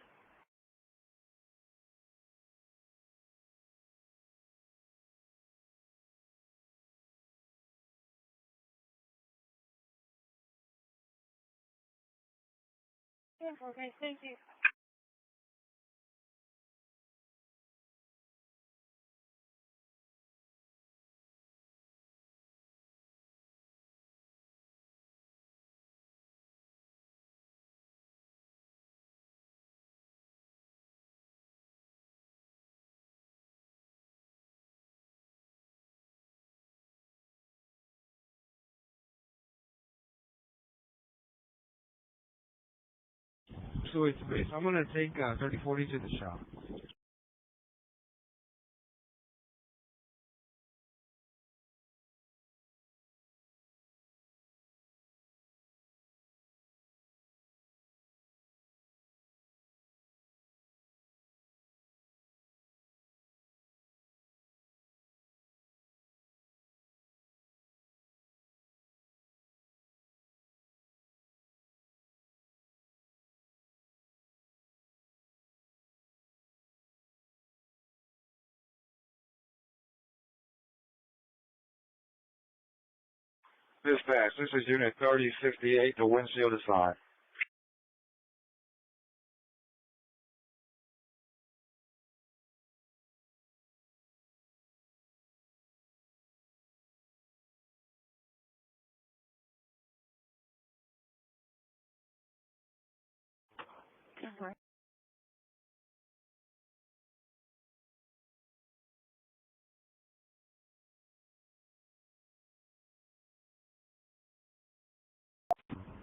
Okay, thank you. So I'm gonna take 3040 to the shop. Dispatch, this is Unit 3068, the windshield is fine.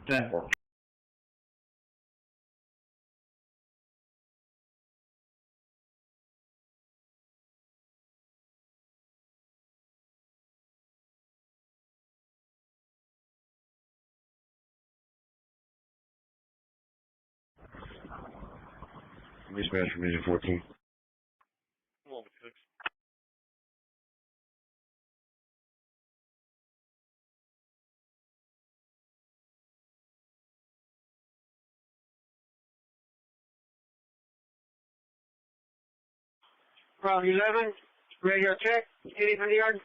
Denver. Dispatch from Engine 14. Well, 6. Route 11, radio check, 80 for the yard.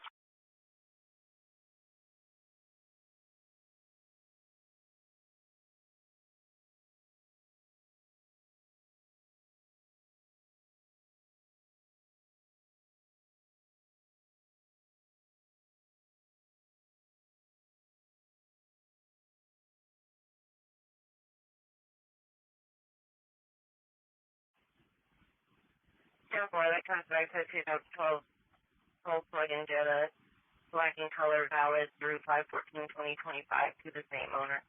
That comes back to 2012 Volkswagen Jetta, black in color, valid through 5/14/2025 to the same owner.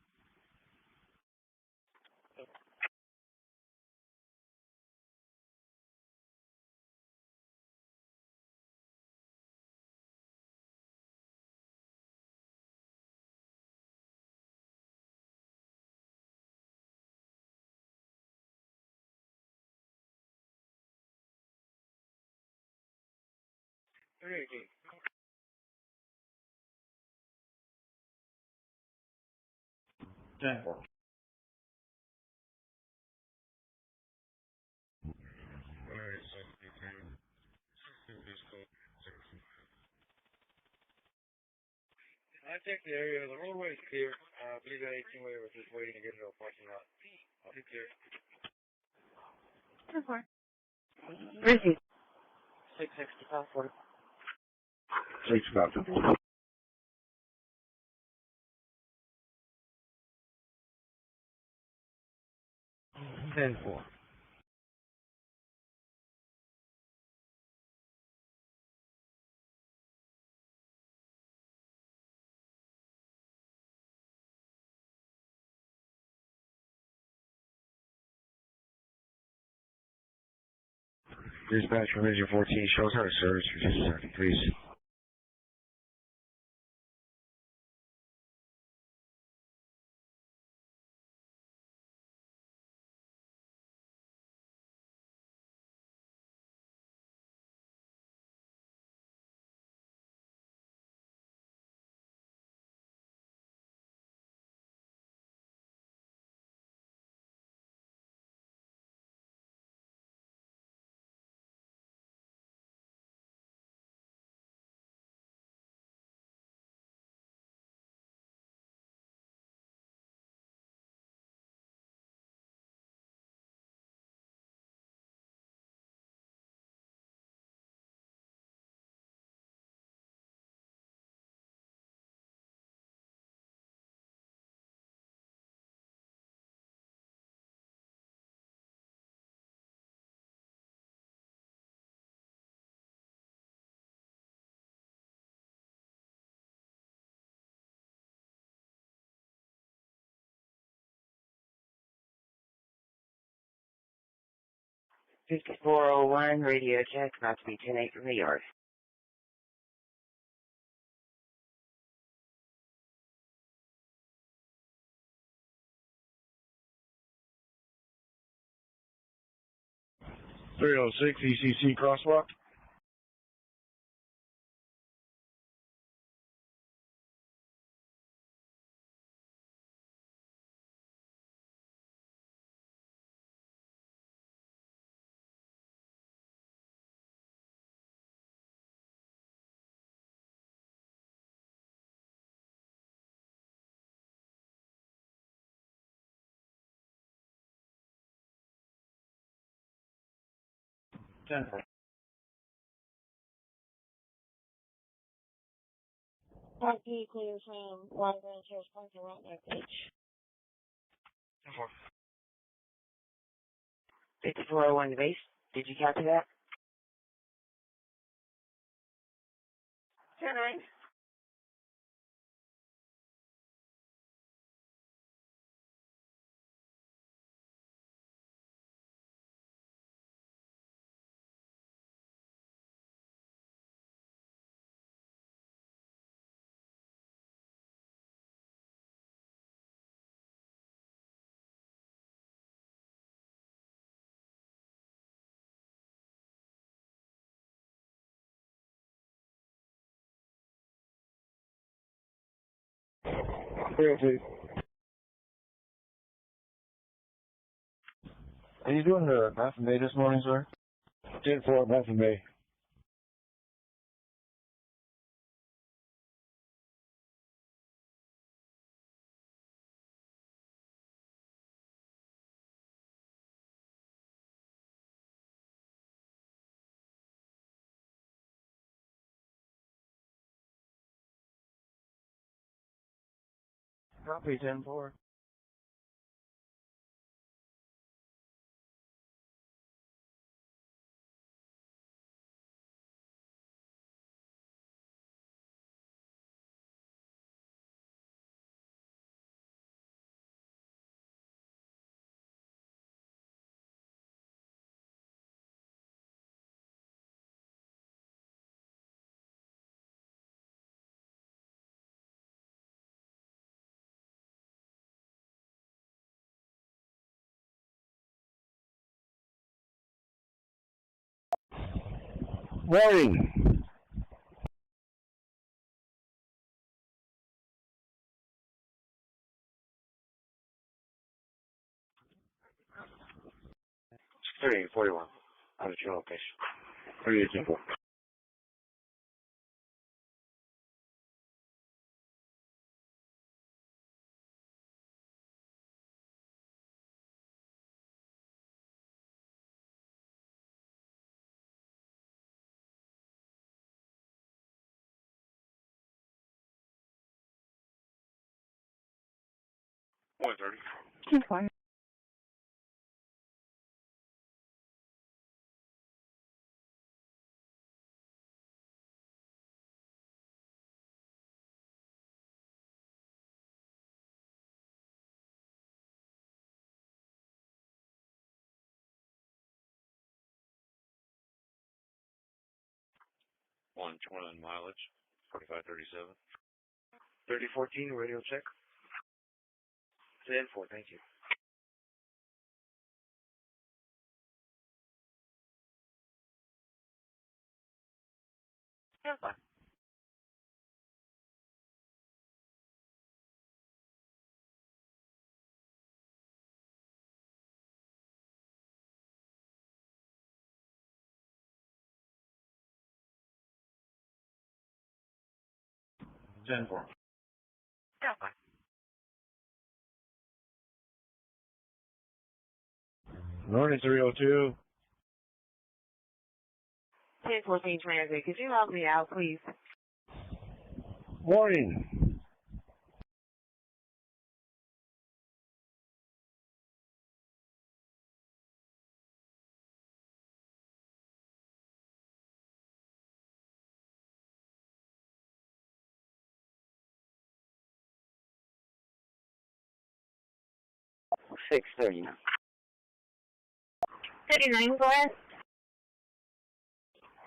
Denver. I checked the area. The roadway is clear. I believe that 18-wheeler was just waiting to get into a parking lot. It's clear. 10-4. Christi. 665. 655. 10-4. Dispatch from Engine 14, show us how to service for just a second, please. $5401, radio check, about to be 10-8 from the yard. .306 ECC crosswalk. 10-4. Copy, clear from Wide Ranchers parking lot next page. 10-4. 5401 to base. Did you copy that? 10-9. Please. Are you doing the Math and May this morning, sir? 10-4, Math and May. Copy, 10-4. Morning. Thirty-eight 41. Out of your location. 38 10-4. One 30. 10-4. One mileage, 4537. 3014, radio check. 10-4, thank you. Yeah, fine. Ten four. Yeah, fine. Morning, 302. 1014 Transit. Could you help me out, please? Morning. $6.30 now. 39, go ahead.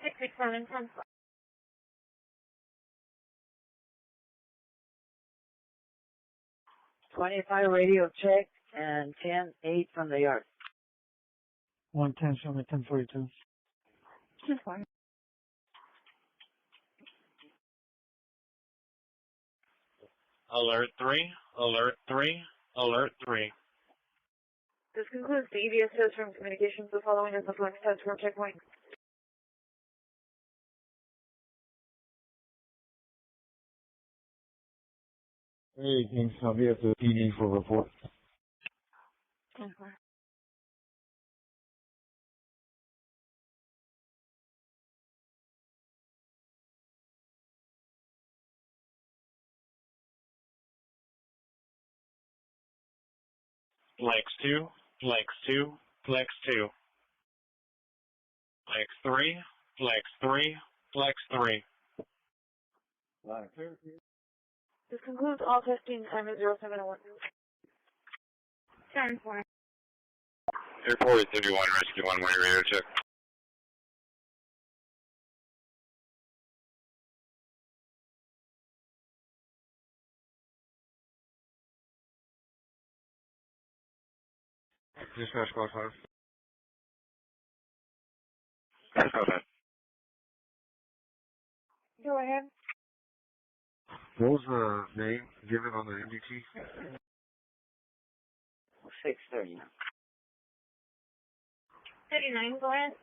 667, 10-4. 25 radio check and 10-8 from the yard. 110, show me 1042. 10-4. Alert 3, alert 3, alert 3. This concludes the EBS test from communications. The following is the flex test from checkpoint. Hey, Kings, I'll be at the PD for report. 10-4. Flex 2, Flex 2, Flex 2. Flex 3, Flex 3, Flex 3. This concludes all testing. Time is 0701. 10-4. Airport 31, Rescue 1, way radar check. Dispatch call 5. Go ahead. What was the name given on the MDT? 6:30. 39, go ahead.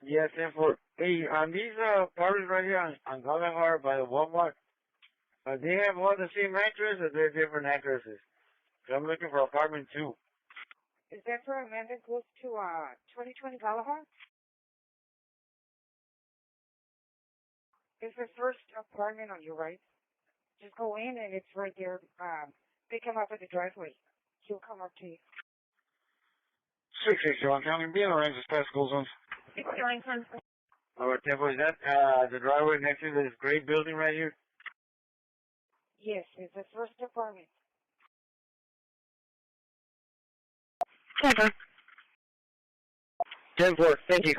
Yes, and for hey, on these apartments right here on Gallagher by the Walmart, they have all the same address or they're different addresses? So I'm looking for apartment 2. Is that for a man that goes to 2020 Gallagher? It's the first apartment on your right. Just go in and it's right there. They come up at the driveway. He'll come up to you. 681 County, be in the range of dispatch school zones. It's going from Alright, Temple, is that the driveway next to this great building right here? Yes, it's the first apartment. 10-4. 10-4, thank you.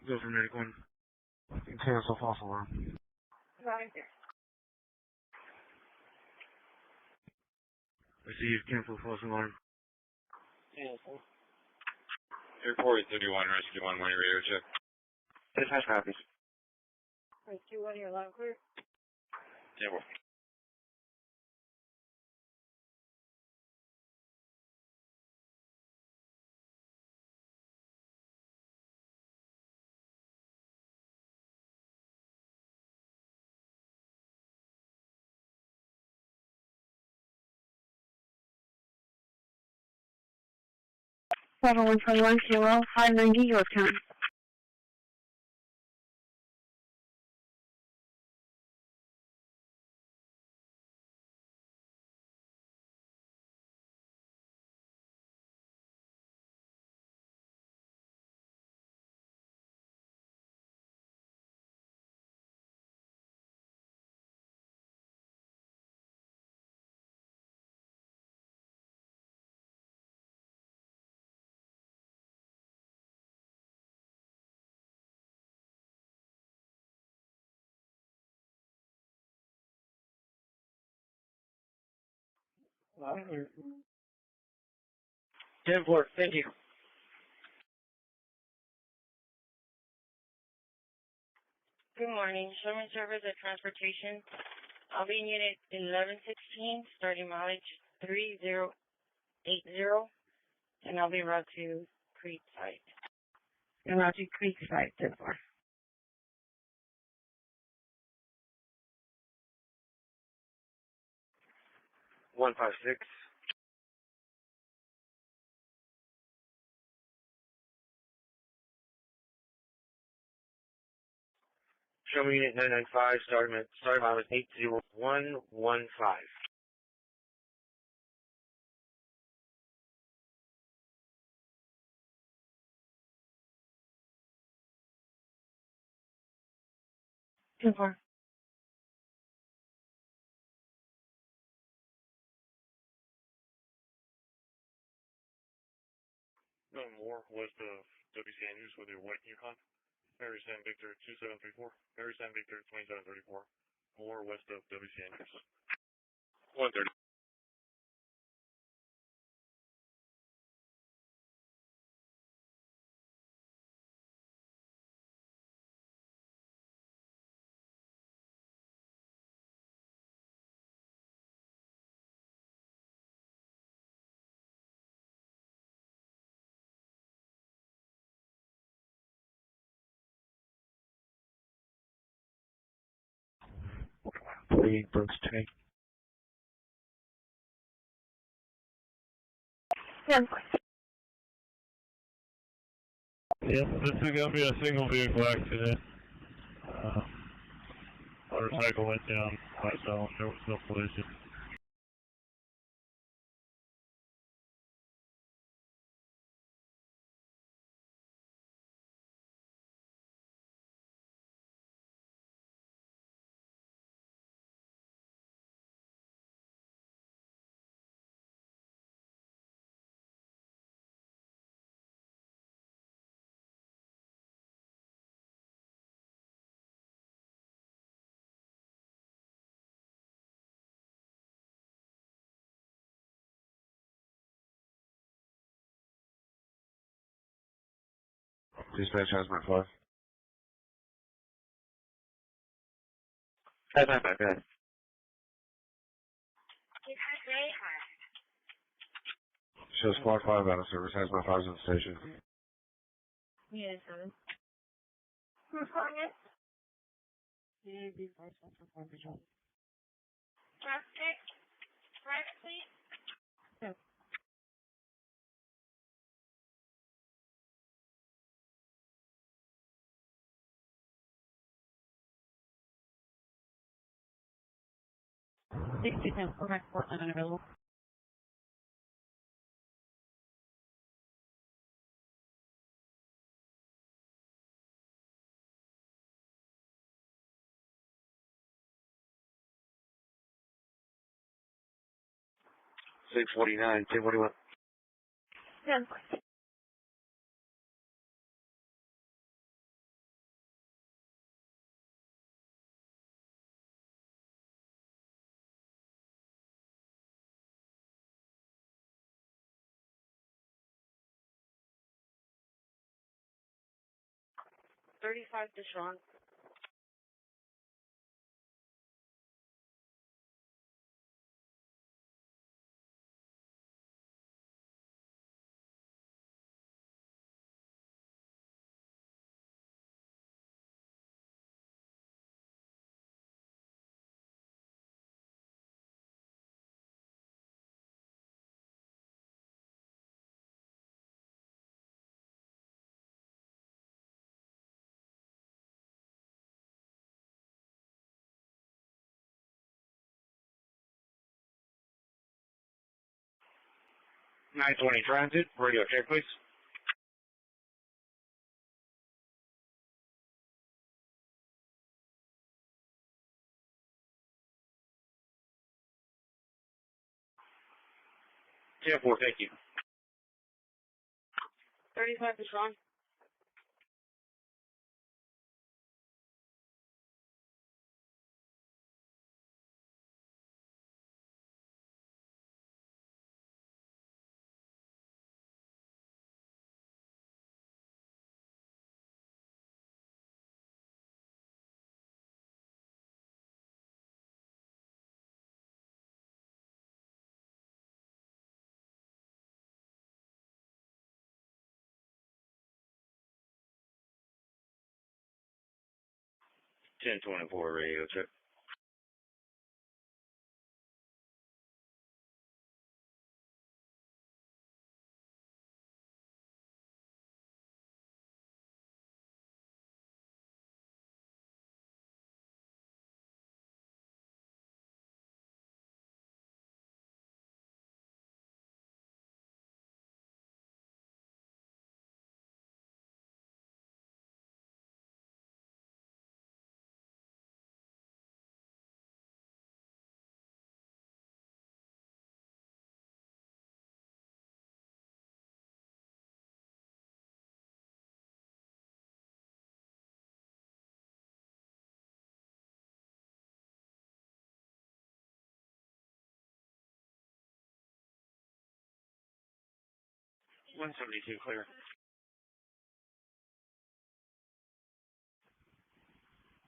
Go for medic 1. Cancel false alarm. Right there. Receive cancel false alarm. Airport 31, Rescue 1, way radar check. Dispatch copies. Wait, 2-1, you're loud and clear. Yeah, Level 121, 590, Yorktown. Loud and clear. 10-4, thank you. Good morning. Sherman Service at Transportation. I'll be in Unit 1116, starting mileage 3080, and I'll be route to Creekside. And route to Creekside, 10-4. One 5-6. Show me unit 995, starting mile is 80115. Super. No more west of WC Andrews with your white Yukon. Mary San Victor 2734. Mary San Victor 2734. More west of WC Andrews. 130. 3 Brooks Tank. Ten. Yep, this is going to be a single vehicle accident. Motorcycle went down by itself. There was no collision. Dispatch hazmat 5. Hazmat 5, go ahead. Show squad 5 out of service. Hazmat 5's on station. Yeah, 7. Who's calling it? Traffic. Private fleet. No. Okay, Portland unavailable. $649. Tim, what do you want? 10. $35 to Sean. $920 transit. Radio check, please. Ten 4, thank you. 35 to Sean. Ten 24 radio check. $172 clear.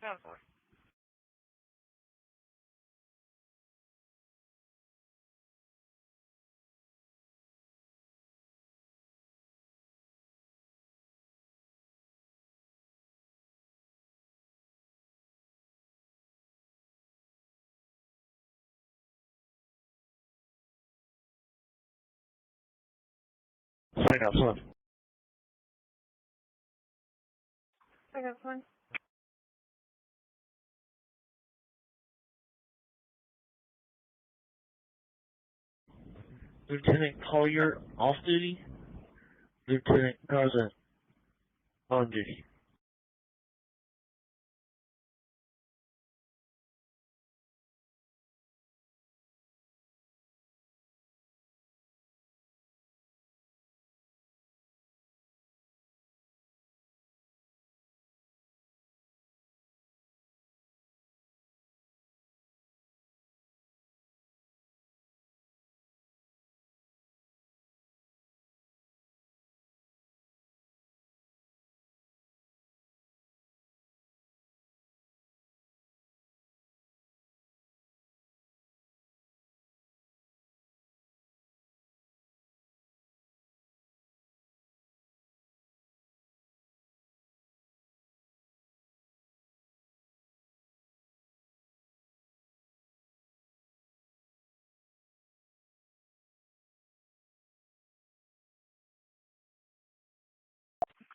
Sounds fine. Pickup one. Pickup one. Lieutenant Collier off duty. Lieutenant Garza on duty.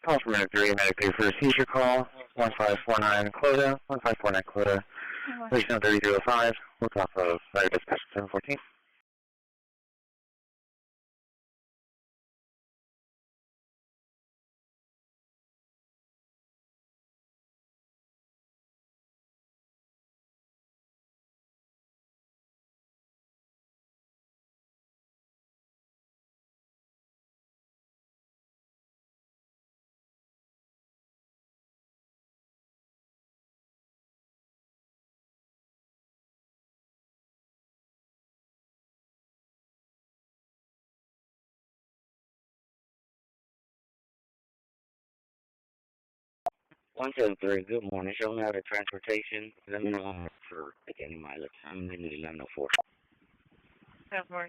Call from Minute 3, medically for a seizure call, 1549 Clota, 1549 Clota, station 3305, look off of Fire Dispatch 714. One seven three. Good morning. Show me out of transportation. Let me know for any mileage. I'm in the 1104. That's more.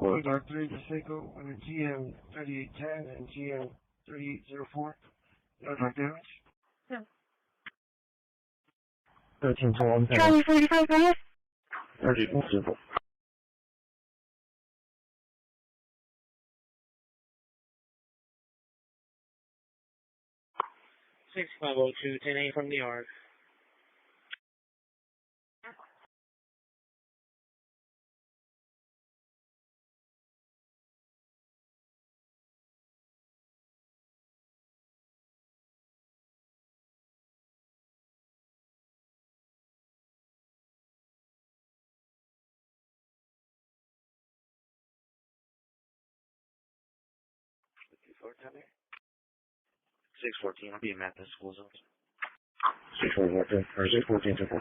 Orders are 3 Pacifico on the GM 3810 and GM 3804. No drug damage. No. 1312. Charlie 45 minutes. 30 simple. 6502, 10A from New York. Sorry. 614, I'll be at the school zone. 614, or 614 simple.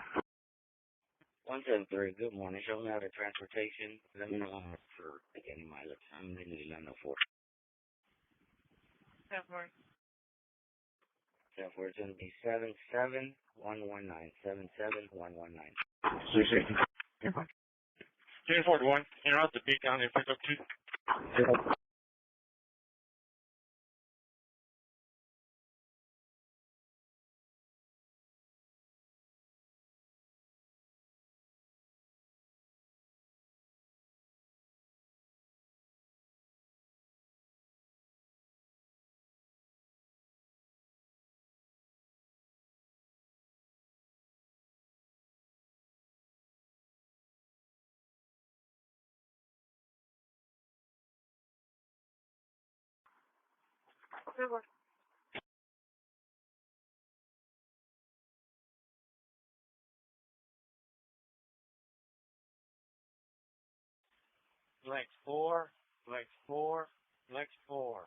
173, good morning. Show me out of transportation. Let me know for any mileage. I'm in the 1104. That's more. Therefore, it's going to be 77119. 77119. 660. 1041, interrupt the beat down and pick up 2. Good one. Flex 4, flex 4, flex 4.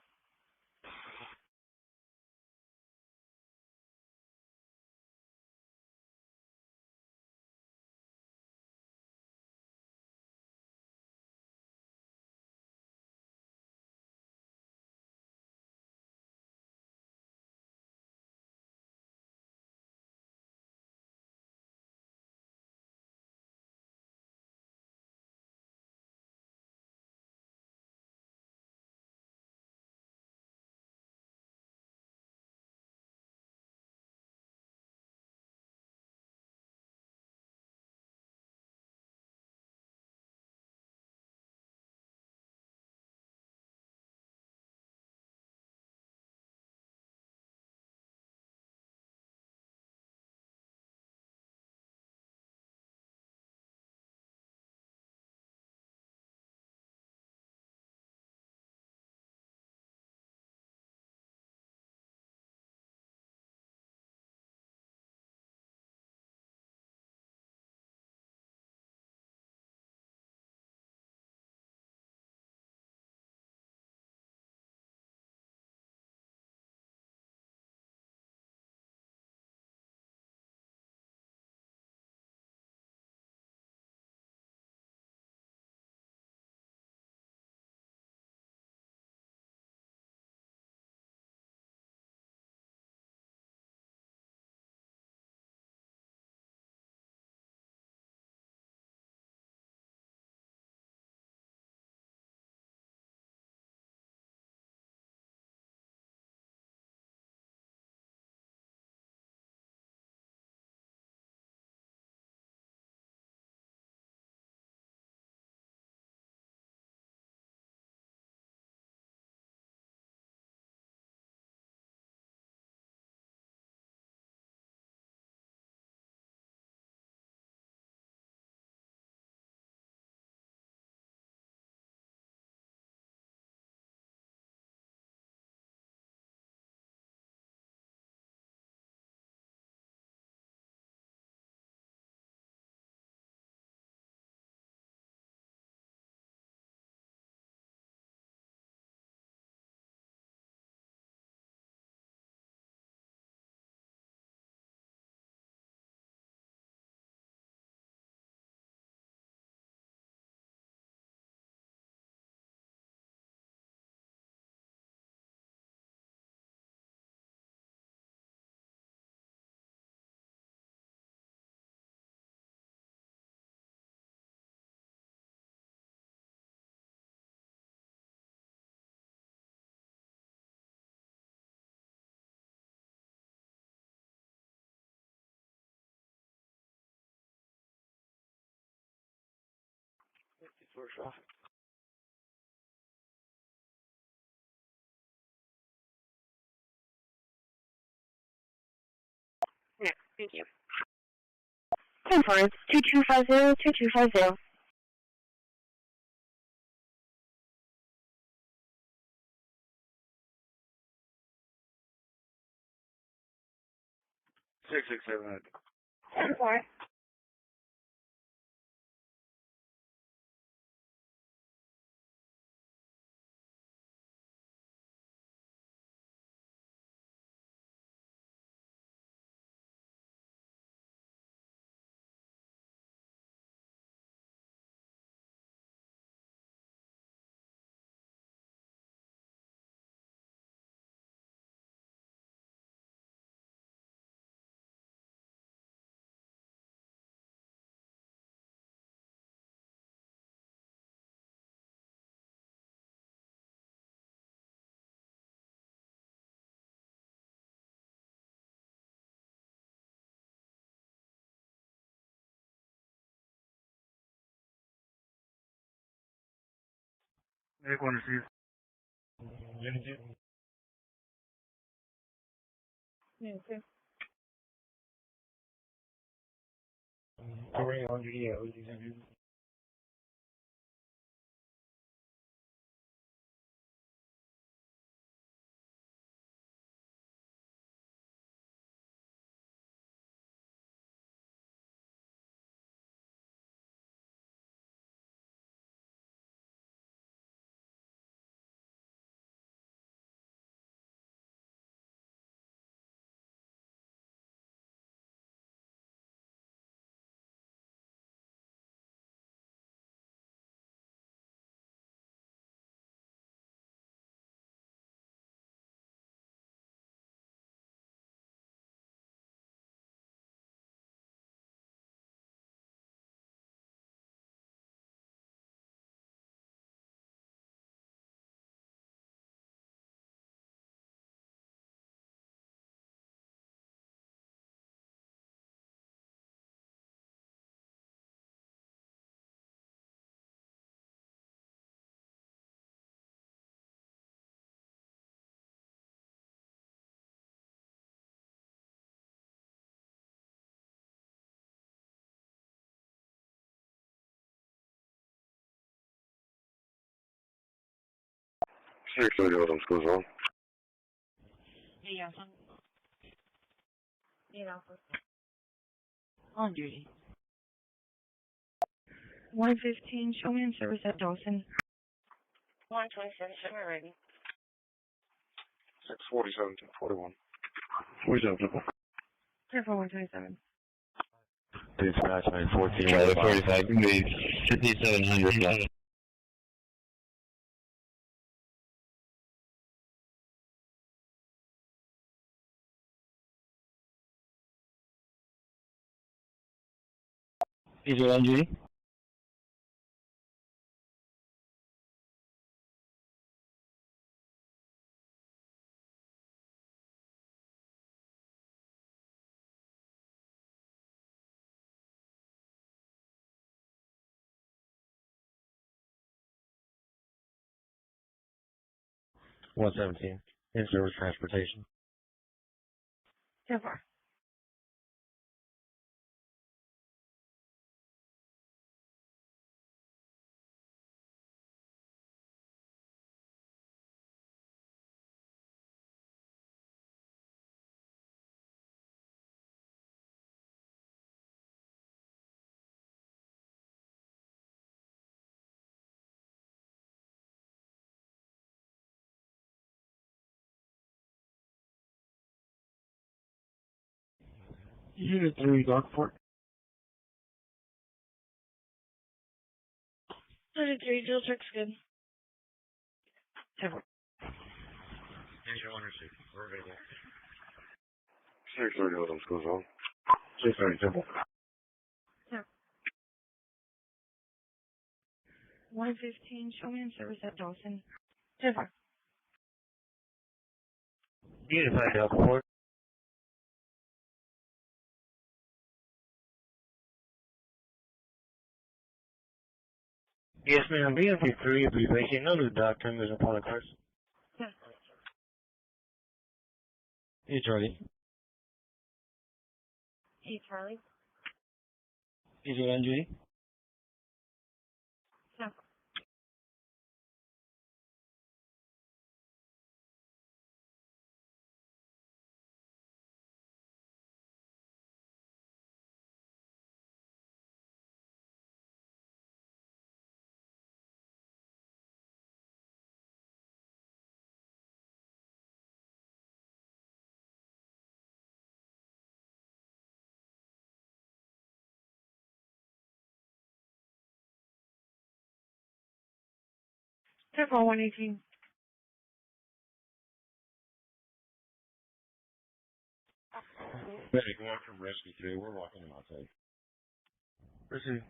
First off. No, thank you. Conference 2250-2250. 6678. Sorry. They want to see. Yeah, okay. Correct, 100, yeah. 630 Autumn School Zone. Yeah. On duty. 115, show me in service at Dawson. 127, show me ready. 647, 41. 47, simple. Careful, 127. Dispatch 914, weather 45 degrees, 5700. Is it on duty? $117, in-service transportation. So far. Unit 3, Darkport. Unit 3, Jill check's good. Several. Engine 1 or 6, we're available. 630 Autumn School Zone. 630, simple. 115, show me in service at Dawson. So far. Unit 5 Darkport. Yes, ma'am. BMP3 will be making under the doctrine is upon a curse. Hey, Charlie. Hey, Charlie. Is it on duty? No. Careful, 118. Medic 1 from Rescue 3, we're walking him outside. Proceed.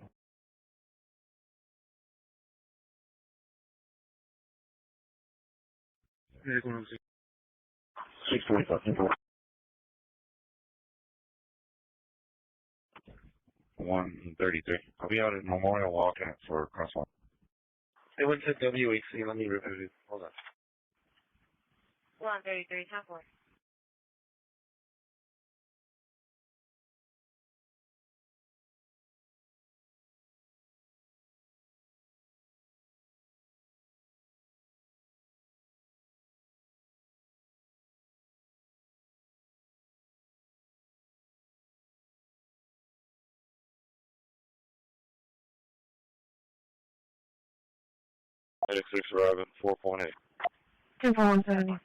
Medic 106. 645, 133. I'll be out at Memorial Walking for crosswalk. They went to WHC. Let me review it. Hold on. 133, 10-4. Medic 6 arriving, 4.8. Careful, 170.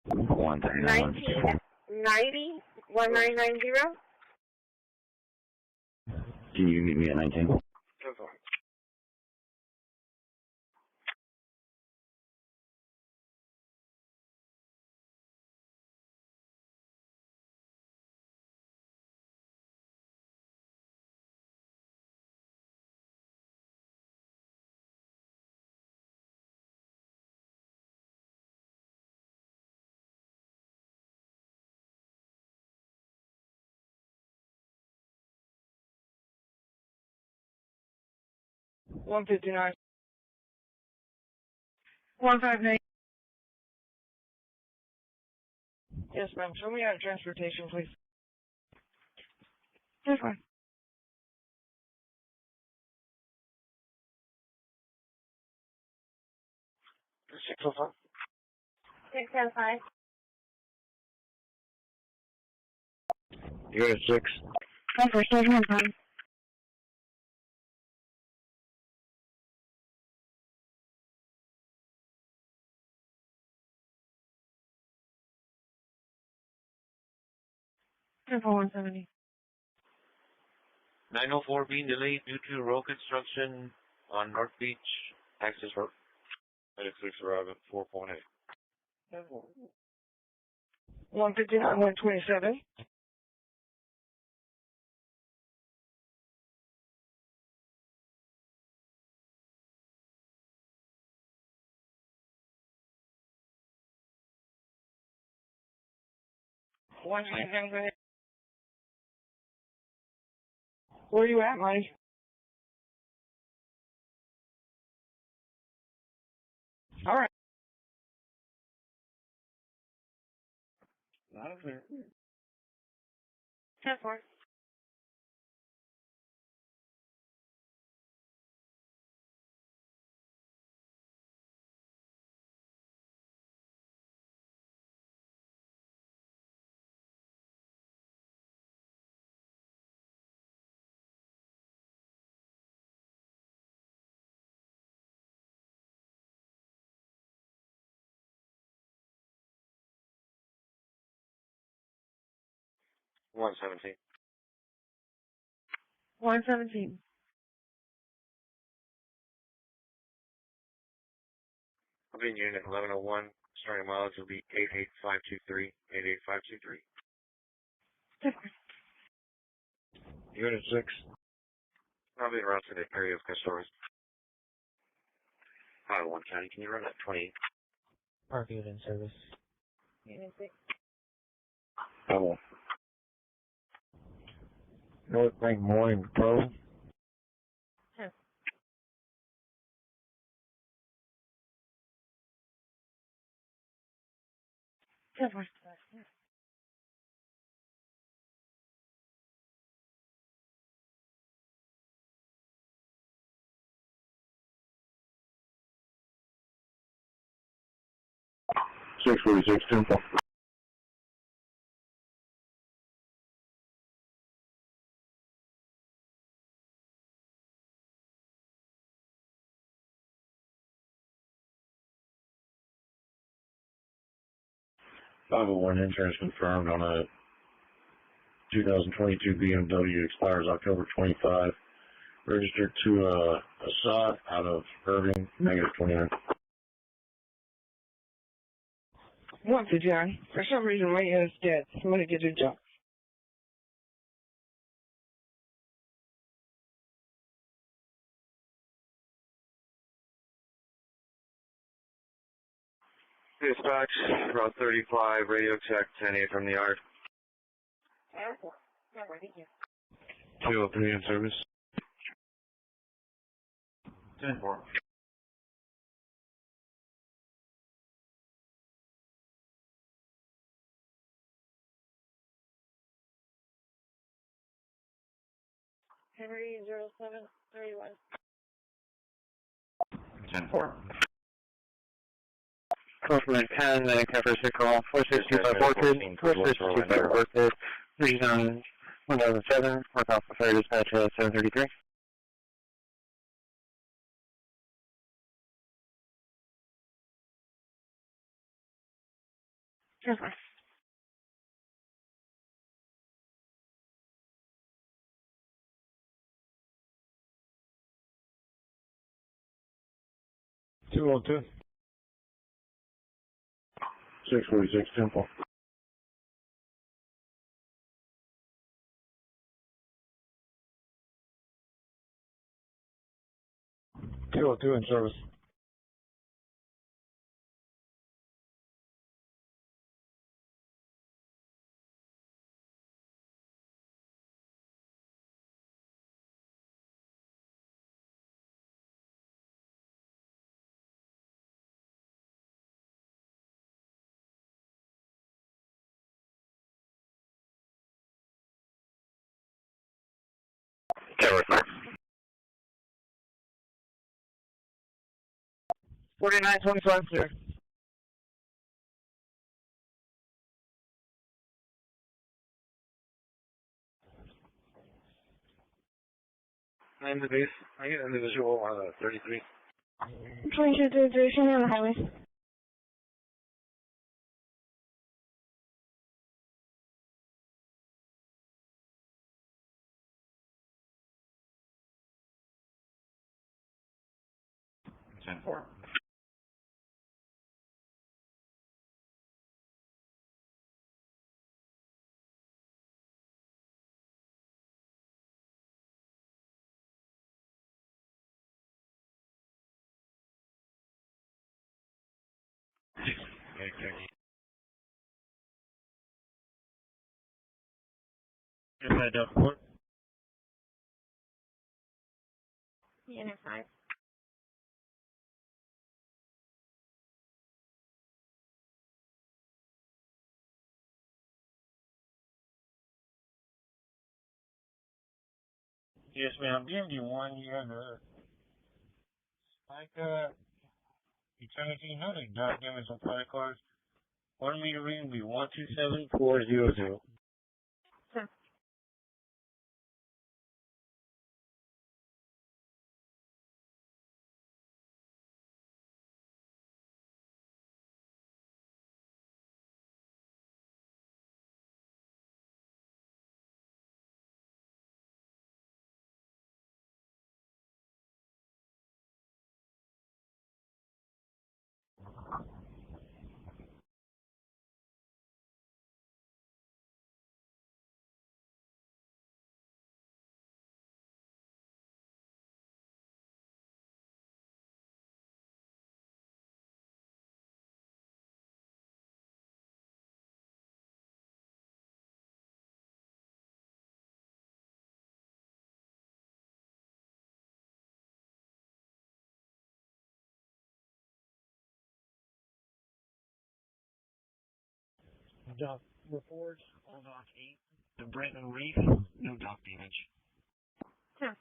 One 1990, 1990. Can you meet me at 19? 159. 159. Yes, ma'am. Show me out of transportation, please. That's fine. 605. 605. Unit 6. Hi, first station on time. For 170. 904 being delayed due to road construction on North Beach Access Road. 96 arrive at 4.8. 159, 127. One second, go ahead. Where are you at, Mike? All right. Not clear. 10-4. One 17. 117. I'll be in unit 1101. Starting mileage will be 88523. 88523. Unit 6. I'll be around to the area of customers. Hi, 1 County. Can you run at 28? RV in service. Unit 6. Oh. North Bank Morning Patrol. 10. 10-4. 646 Temple. One insurance confirmed on a 2022 BMW, expires October 25. Registered to Assad out of Irving, -29. 159. For some reason, my unit's dead. Somebody get a job. Dispatch, Route 35, radio check 10-8 from the yard. 203 in service. 10-4. Henry 0731. 10-4. Customer 10, then cover signal 4625 4625 39 1007, work off the fire dispatch at 733. That's fine. $202. 646 Temple. 202 in service. Everett. 4925, sir. Name the base. I get individual 33. 2233, show me on the highway. Ten four. If I don't work. Unit 5. Yes, ma'am. DMD1, you have a eternity noting documents on product cards. 1 meter reading will be 127400. Sir. Dock report on Dock 8. The Bretton Reef, no dock damage. Sir.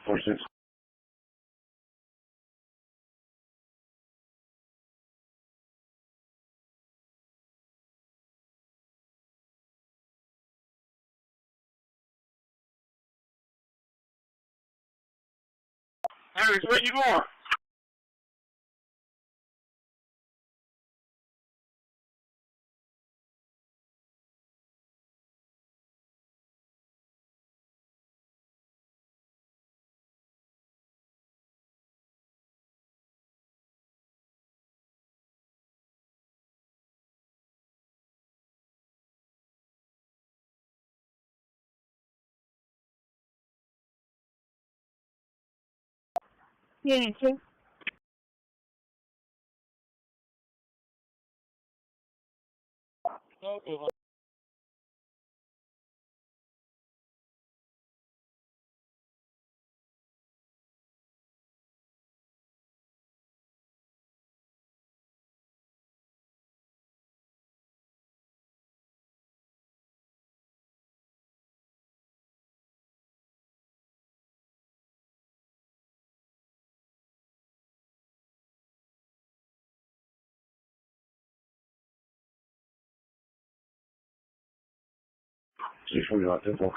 Four six. Harris, where you going? Unit 2. Okay, Six forty lot 10 4.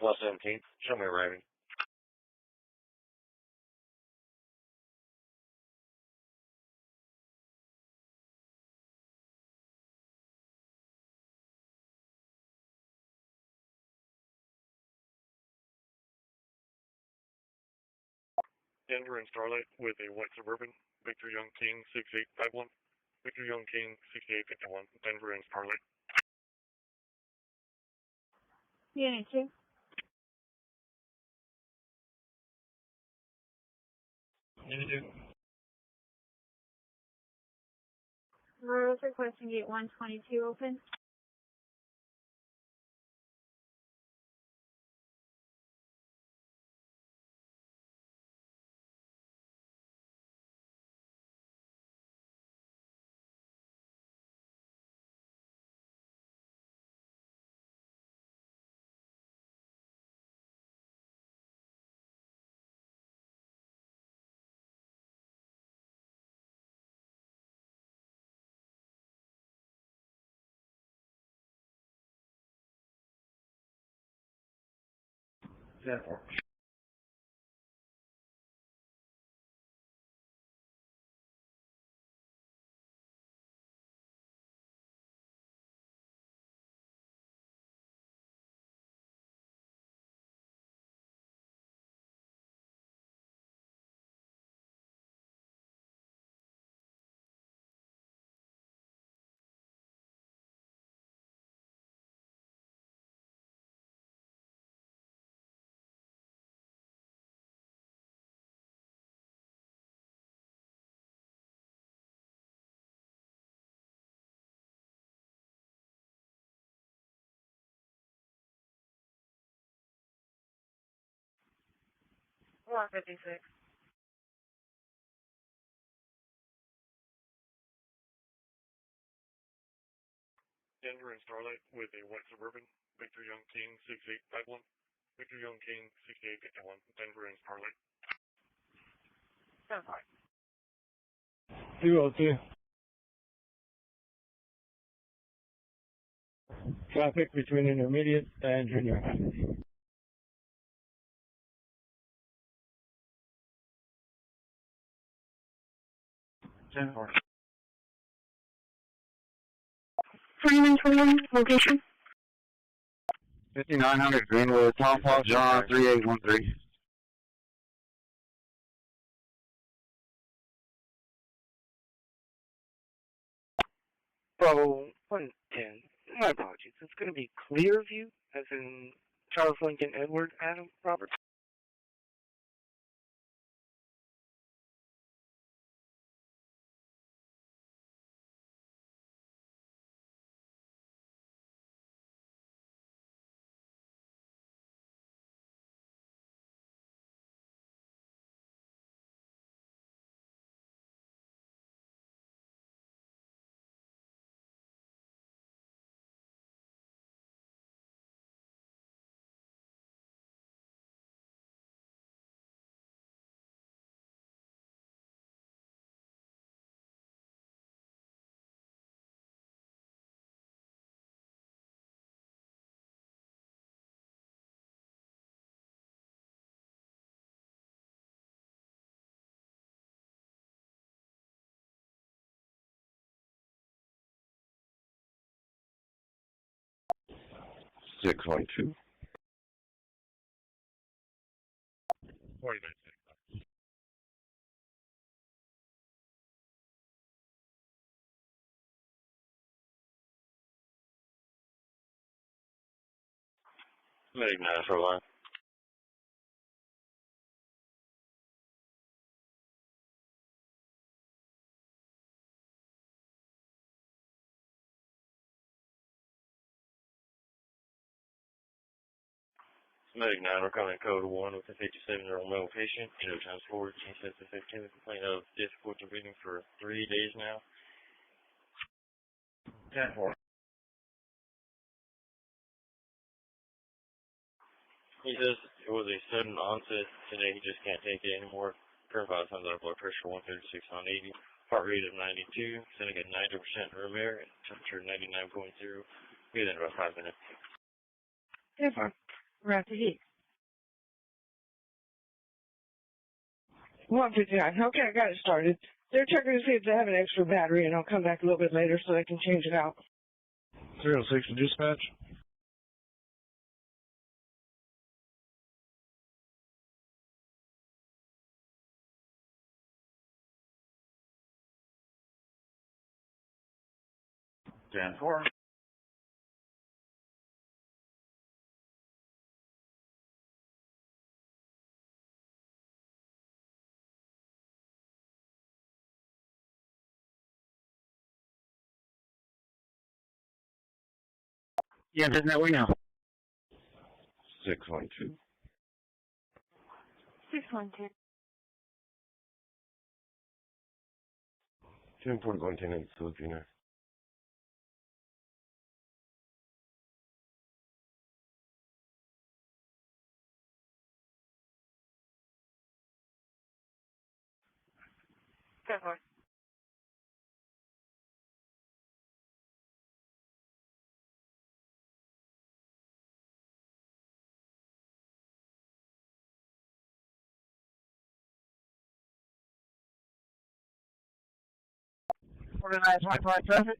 Plus 17. Show me arriving. Denver and Starlight with a white Suburban, Victor Young King 6851. Victor Young King 6851, Denver and Starlight. Unit 2. Unit 2. Rose requesting gate 122 open. Yeah. Block 56. Denver and Starlight with a white Suburban, Victor Young King 6851. Victor Young King 6851, Denver and Starlight. 202. Traffic between intermediate and junior. 10-4. 2121, location. 5900 Greenwood, Tom Paul John 3813. Bravo 110. My apologies. It's going to be Clearview, as in Charles Lincoln Edward Adam Robert. Six 1-2. 49. Medic 9 for line. Medic 9, we're calling code 1 with a 57-year-old male patient, times 4, G-sense of 15, complaint of difficulty breathing for 3 days now. 10-4. He says it was a sudden onset today, he just can't take it anymore. Current vital signs of blood pressure 136 on 80, heart rate of 92, sitting at 90% room air, temperature 99.0, within about 5 minutes. 10-4. We're out to heath. 159. Okay, I got it started. They're checking to see if they have an extra battery, and I'll come back a little bit later so they can change it out. 306 to dispatch. 10-4. Yeah, doesn't that way now? 612. 612. 10.110 Filipino. Go for it. traffic.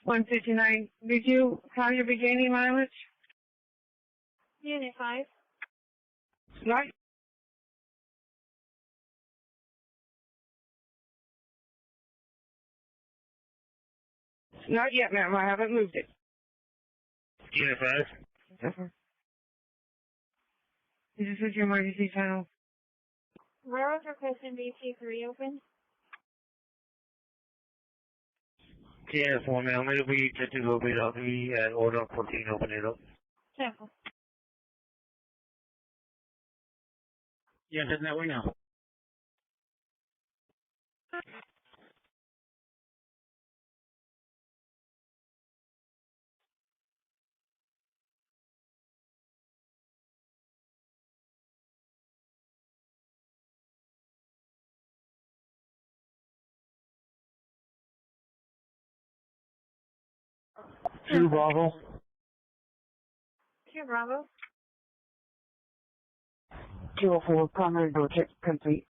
$159. Did you have your beginning mileage? Unit 5. Right. Not yet, ma'am. I haven't moved it. Unit 5. This is your emergency channel. Railroad requesting BT3 open. Yes, 1 ma'am. It'll be just a little bit of the order 14, open it up. Sample. Yeah, doesn't that way now? Two Bravo. 2 Bravo. 204, primary door check complete.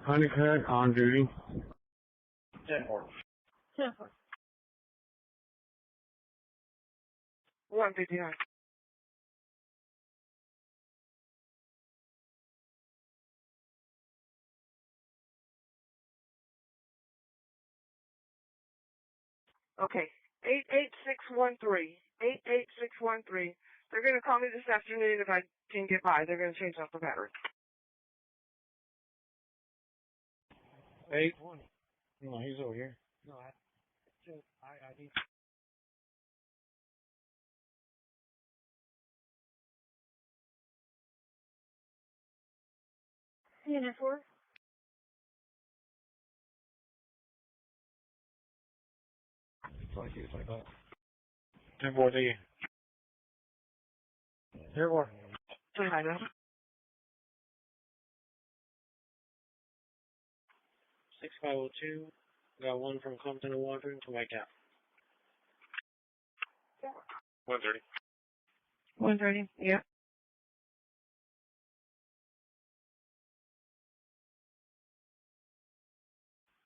Honeycut on duty. 10-4. 10-4. 159. Okay, 88613. 88613. They're going to call me this afternoon if I can get by. They're going to change off the battery. 8. No, he's over here. No, I need. Unit 4. It's like that. 10-4, see you. Here, what? Say hi now. 6502. Got one from Compton to Wandering to White Cap. 130. 130, yeah.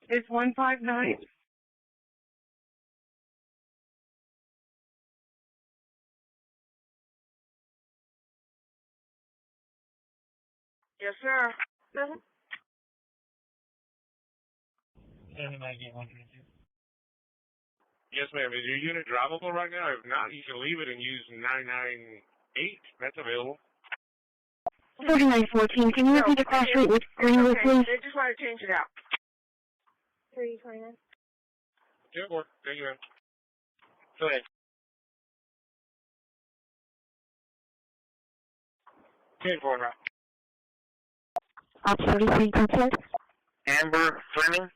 It's 159. Yes, sir. Yes, ma'am. Is your unit drivable right now? If not, you can leave it and use 998. That's available. 4914, can you repeat the cross rate with Greenwood, please? They just want to change it out. 329. 10-4. Thank you, ma'am. Go ahead. 10-4, right. Op 43, complete. Amber Fleming.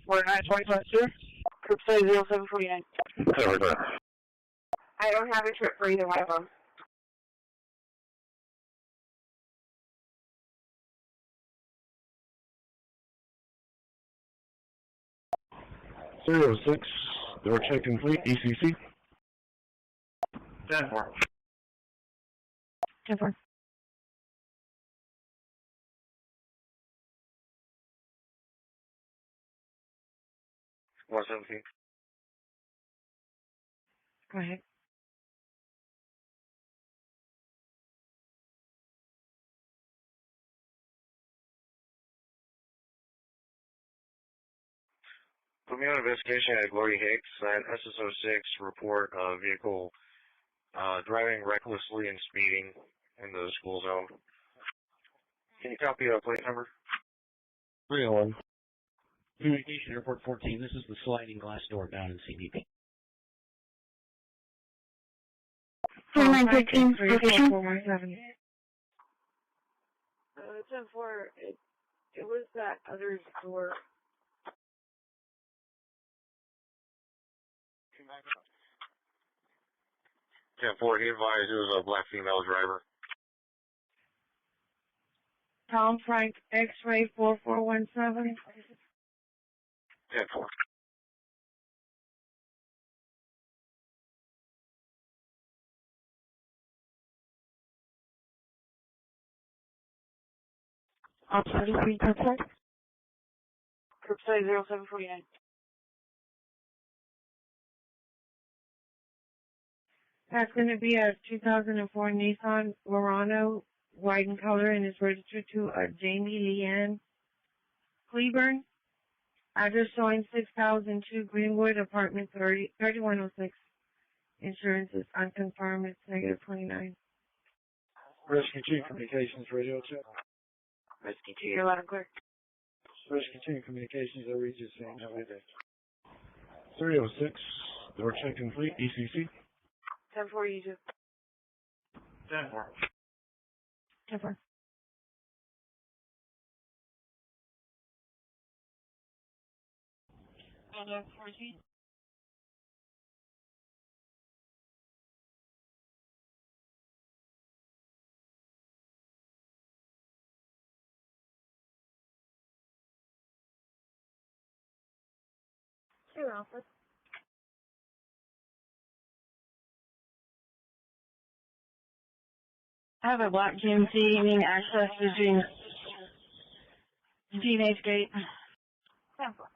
4925, sir. Group say 0749. I don't have a trip for either one of them. Zero 06. Door check complete. ECC. 10-4. 10-4. 117. Go ahead. Put me on investigation at Glory Hicks at SS06. Report vehicle driving recklessly and speeding in the school zone. Can you copy a plate number? 301. Communication Airport 14. This is the sliding glass door down in CBP. 4915, location. 10-4, it was that other door. 10-4, he advised it was a black female driver. Tom Frank, X-ray 4417. 10-4. On 33, curbside. Curbside 0749. That's going to be a 2004 Nissan Murano, white in color, and is registered to Jamie Leanne Cleburne. Address showing 6002 Greenwood, apartment 3106. Insurance is unconfirmed. It's negative 29. Rescue 2 Communications Radio check. Rescue 2, you're loud and clear. Rescue 2 Communications, I read you saying have a good day. 306, door check complete, ECC. 10-4, you do. 10-4. 10-4. On 14. Sure, Alfred. I have a black GMC needing access to Teenage Gate. 10-4.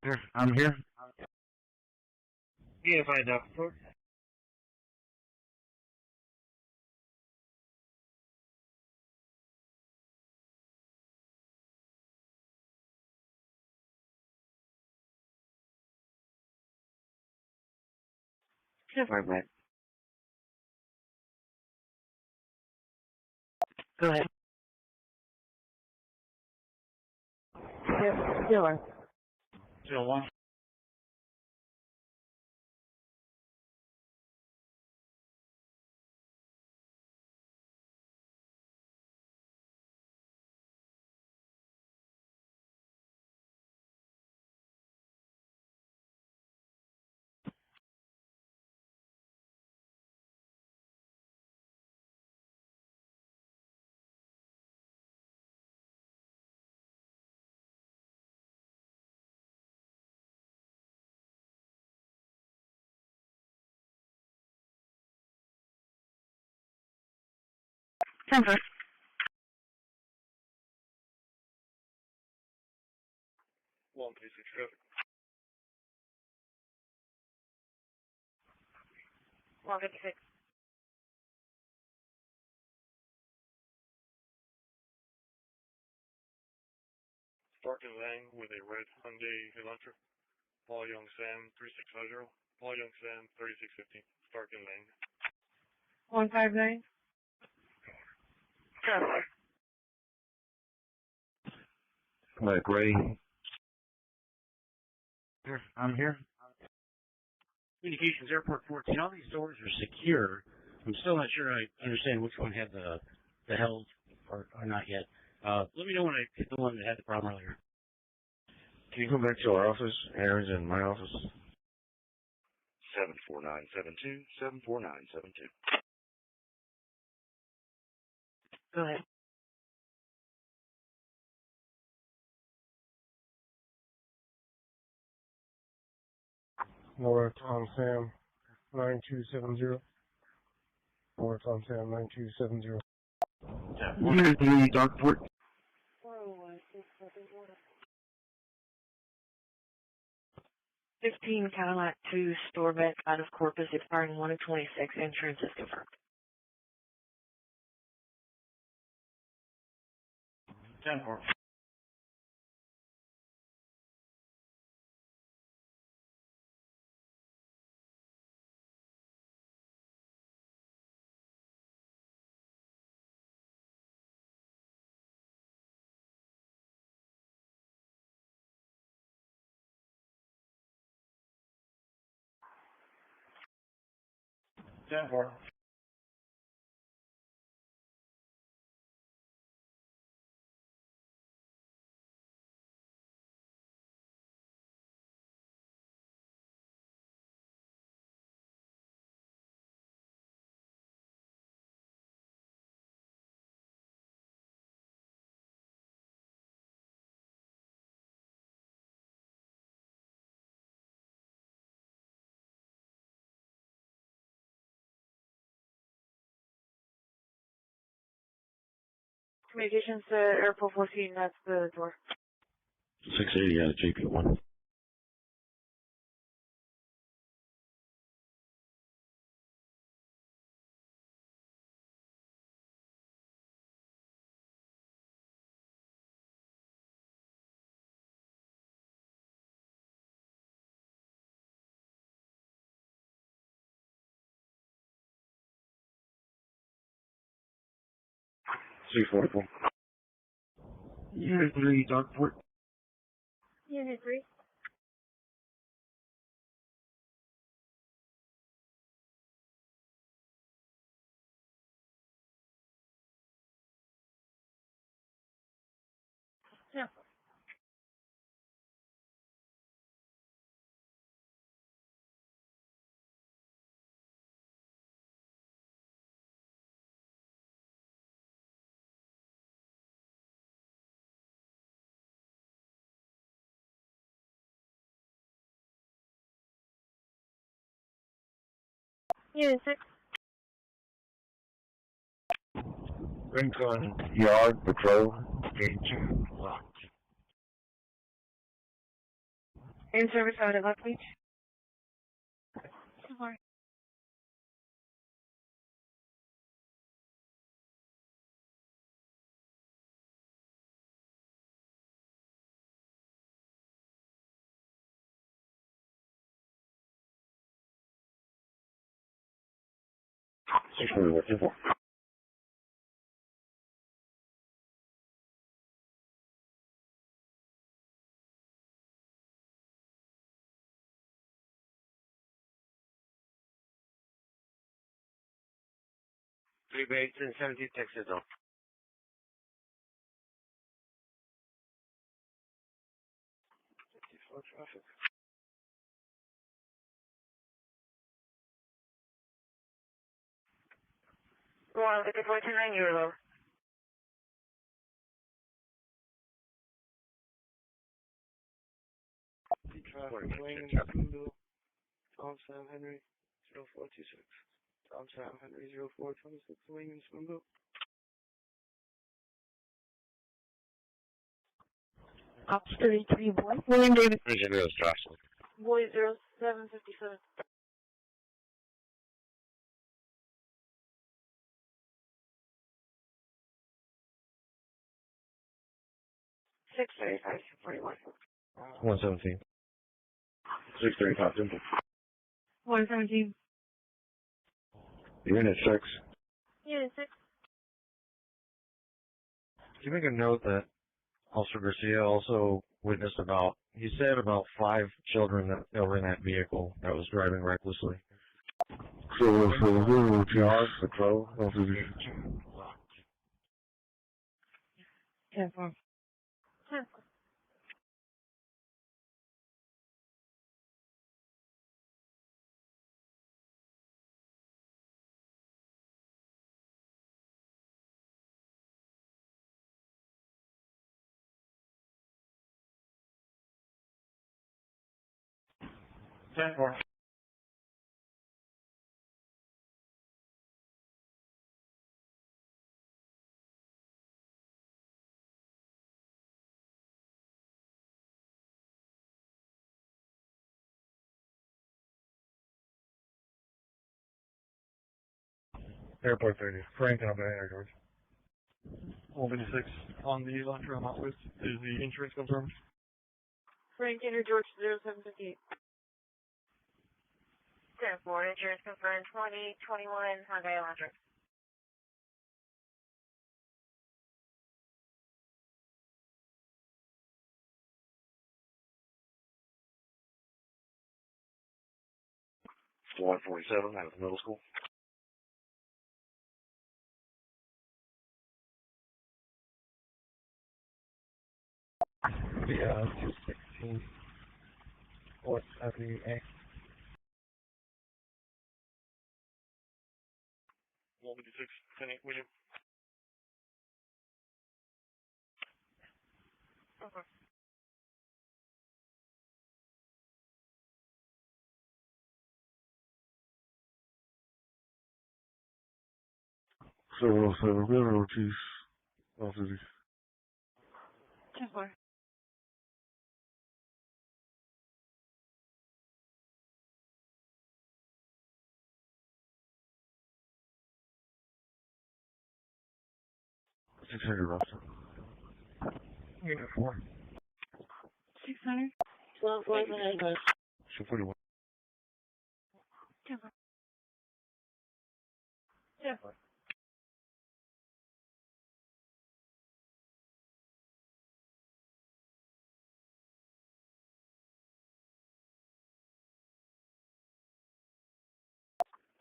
Here, I'm here. Yeah, find out. Go ahead. Yep, sure. 01. Denver. 136 traffic. 156. Stark and Lang with a red Hyundai Elantra. Paul Young Sam 3650. Paul Young Sam 3615. Stark and Lang. 159. Gray. Here, I'm here. Communications Airport 14. All these doors are secure. I'm still not sure I understand which one had the held or not yet. Let me know when I get the one that had the problem earlier. Can you come back to our office? Aaron's in my office. 74972, 74972. Go ahead. Laura Tom Sam 9270. Laura Tom Sam 9270. Unit 3, Darkport. 15 Cadillac 2 Storbeck out of Corpus, expiring 1/26. Insurance is confirmed. 10-4. Communications to Airport 14, that's the door. 680 out of JP1. C44. Unit 3, Darkport. Unit 3. Yeah. Unit 6. Rincon Yard Patrol. Gate 2. Locked. In service out at Left Beach. Sorry. Three Bates and 70 Texas off. Traffic. Go on, look at 29, you're low. Traffic lane, Spoonbill, Tom Sam Henry, 0426. Tom Sam Henry, 0426, Wayne and Spoonbill. Ops 33, boy. William David. Engineers, Jocelyn. Boy 0757. 635, 41. 117. 635, Dimple. 117. Unit 6. Unit 6. Can you make a note that Officer Garcia also witnessed about He said about 5 children that were in that vehicle that was driving recklessly. So we're Josh, Patrol, officer. 10-4. 10-4. Airport 30. Frank and Albany, George. 156 on the Elantra Hospice. Is the insurance confirmed? Frank Enter George 0758. 10-4, insurance confirmed 2021 Hyundai Elantra. It's 147 out of the middle school. Yeah, 216. What's happening? 156, 10-8, William. Okay. So we're Chief, officer. 10-4. Officer. Unit 4. 600. 12-4. 41. 10-4. 10-4.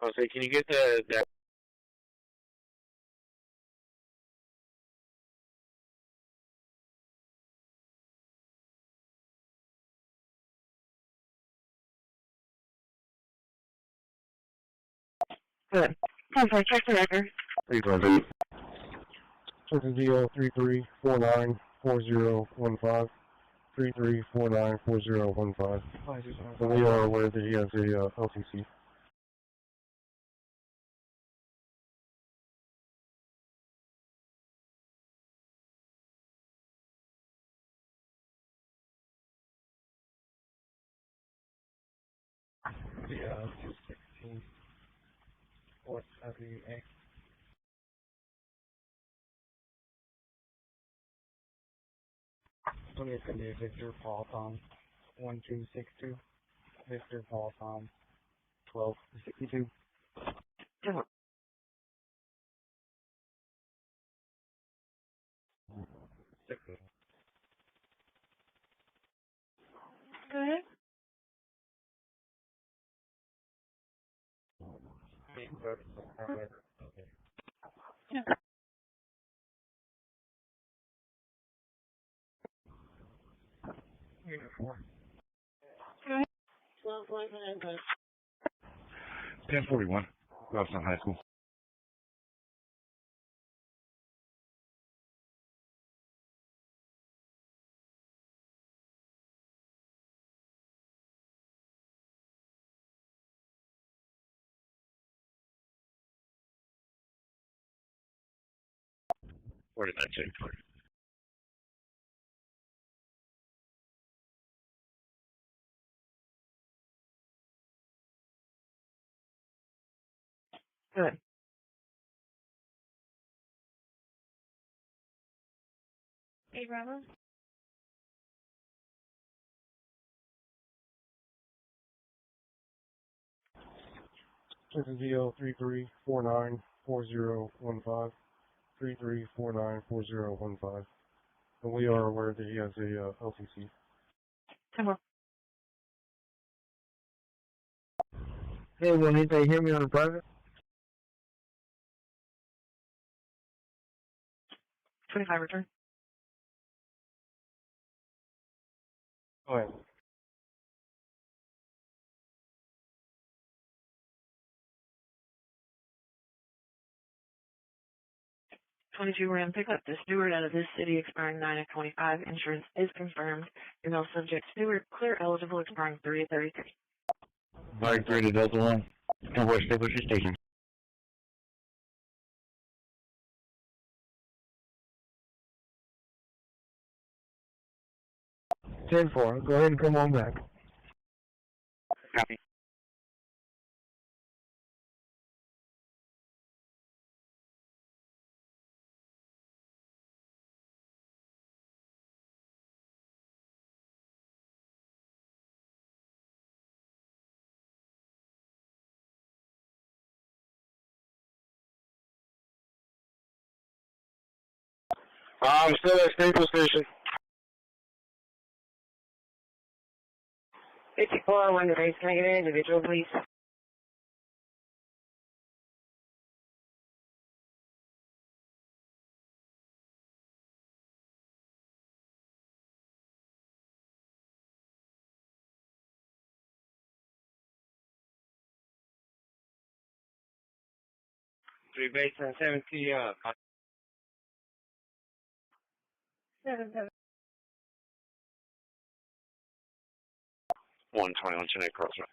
Jose, can you get that? Good. 10-4, check the record. 800. Circle Deal 33494015. 33494015. And we are aware that he has a LCC. Yeah, 216. What's happening? 20th can be Victor Paul Tom 1262. Victor Paul Tom 1262. Go ahead. Yeah. Unit 4. Go ahead. 1041. Robson High School. Where did that check for? Good. Hey, Bravo. Circle Deal 33494015. 33494015. And we are aware that he has a LCC. 10-4. Hey, Juanita, you hear me on the private? 25 return. Go ahead. '22 Ram pickup to Stewart out of this city expiring 9/25. Insurance is confirmed. Email subject Stewart. Clear eligible expiring 3/33. Mark 3 to Delta 1. Convoy, stay with your station. Ten four. Go ahead and come on back. Copy. I'm still at Staples Station. 54, one race. Can I get an individual, please? Three base and 70, 7-7. 121 Chennai Crossroad.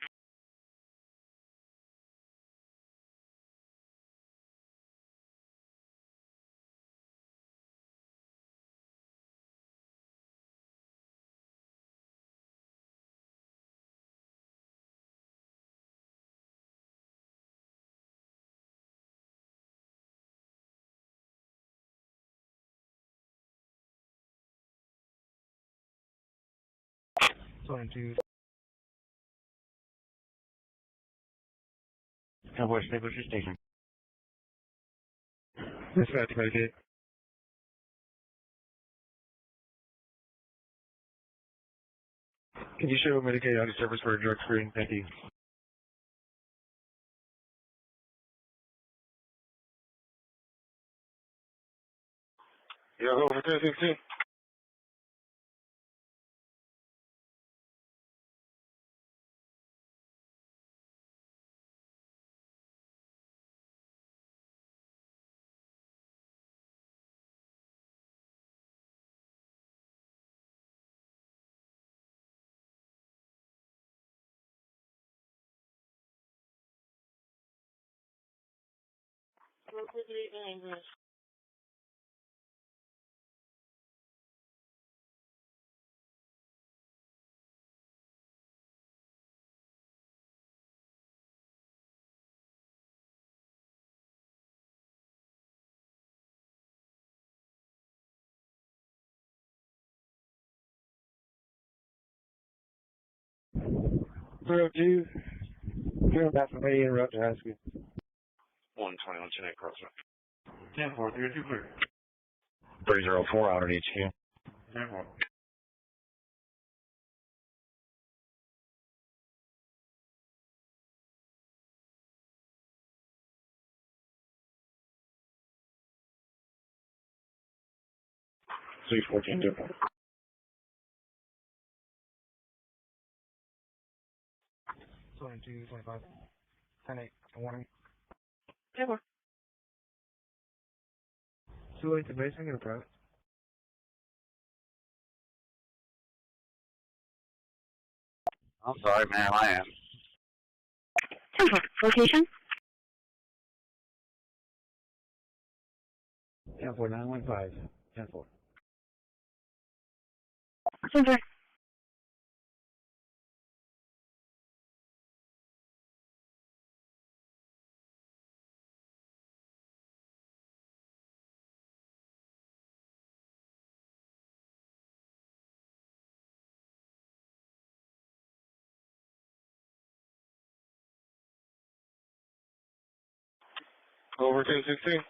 Convoy, stay with your station. Dispatch, Medicaid. Can you show Medicaid on the service for a drug screen? Thank you. Yeah, over 1016. Zero two. You're back from me interrupt to ask you. 121 Chennai Crossroad. 10-4, 3-2 clear. 304 out at HQ. 10-4. C14 different. 22, 25. 10-8. Warning. 10-4. Too late to base, I'm gonna press. I'm sorry, ma'am, I am. 10-4. Location? 10-4, 915. 10-4. 10-4. Over 1016.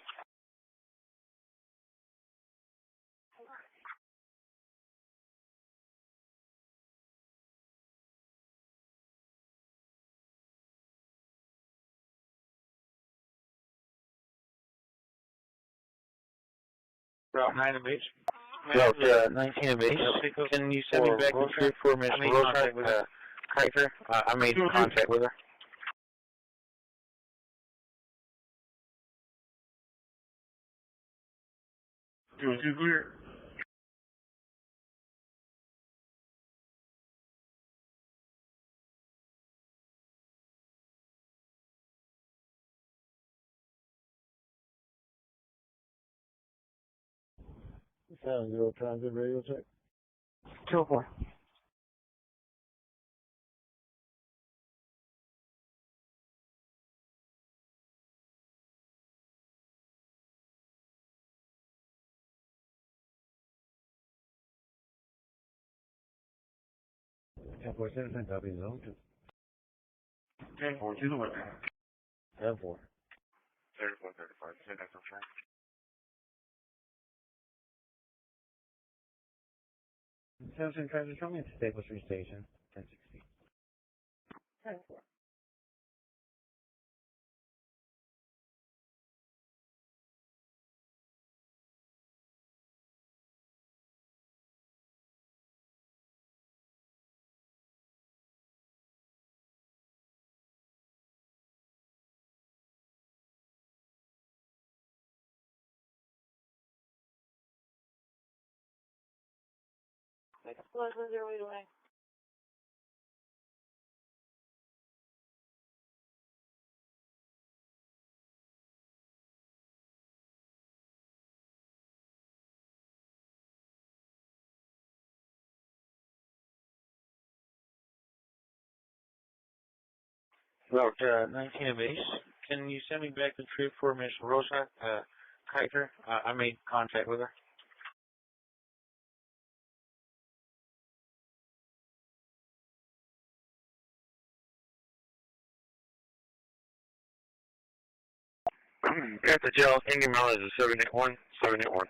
Route 9 and base. Route 19 and base. Can you send me back the trip for Miss Rosa Kaiser? I made contact with her. Two clear. Sound 0 transit radio check. 204. Airport Citizen, W Zone 2. 10-4 to the west. 10-4. 34-35. Send that from track. Citizen Treasure, show me at Staples Street Station, 1060. 10-4. Plus 108 away. Route 19 and base. Can you send me back the trip for Miss Rosa Kaiser? I made contact with her. At the jail, Indian Mountain is a 781, 781.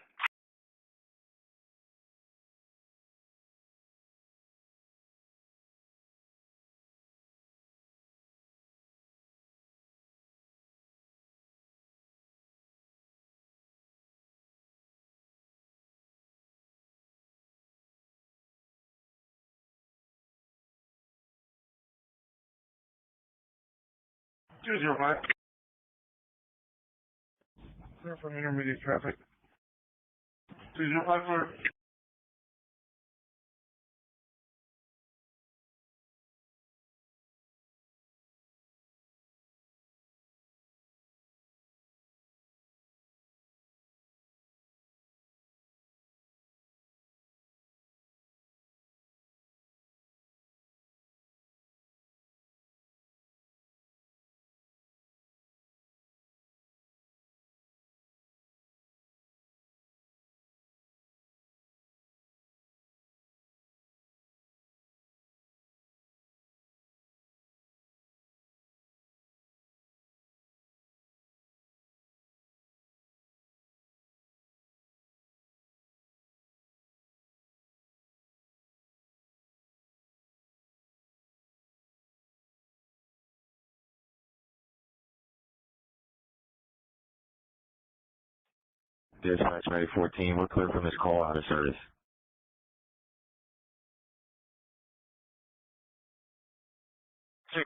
Two zero five. Clear from intermediate traffic. 205 clear. Dispatch 9014, we're clear from this call out of service. Two.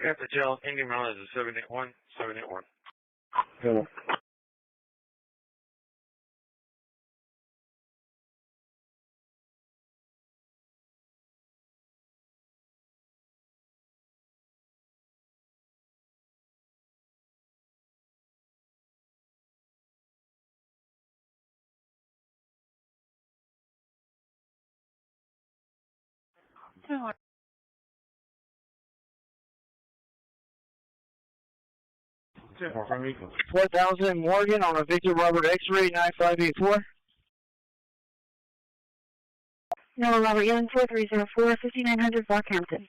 At the jail, Indian Mountain is a 781, 781. Hello. Sure. 4000 Morgan on a Victor Robert X-ray 9584. No, Robert, Young 4304, 5900 Rockhampton.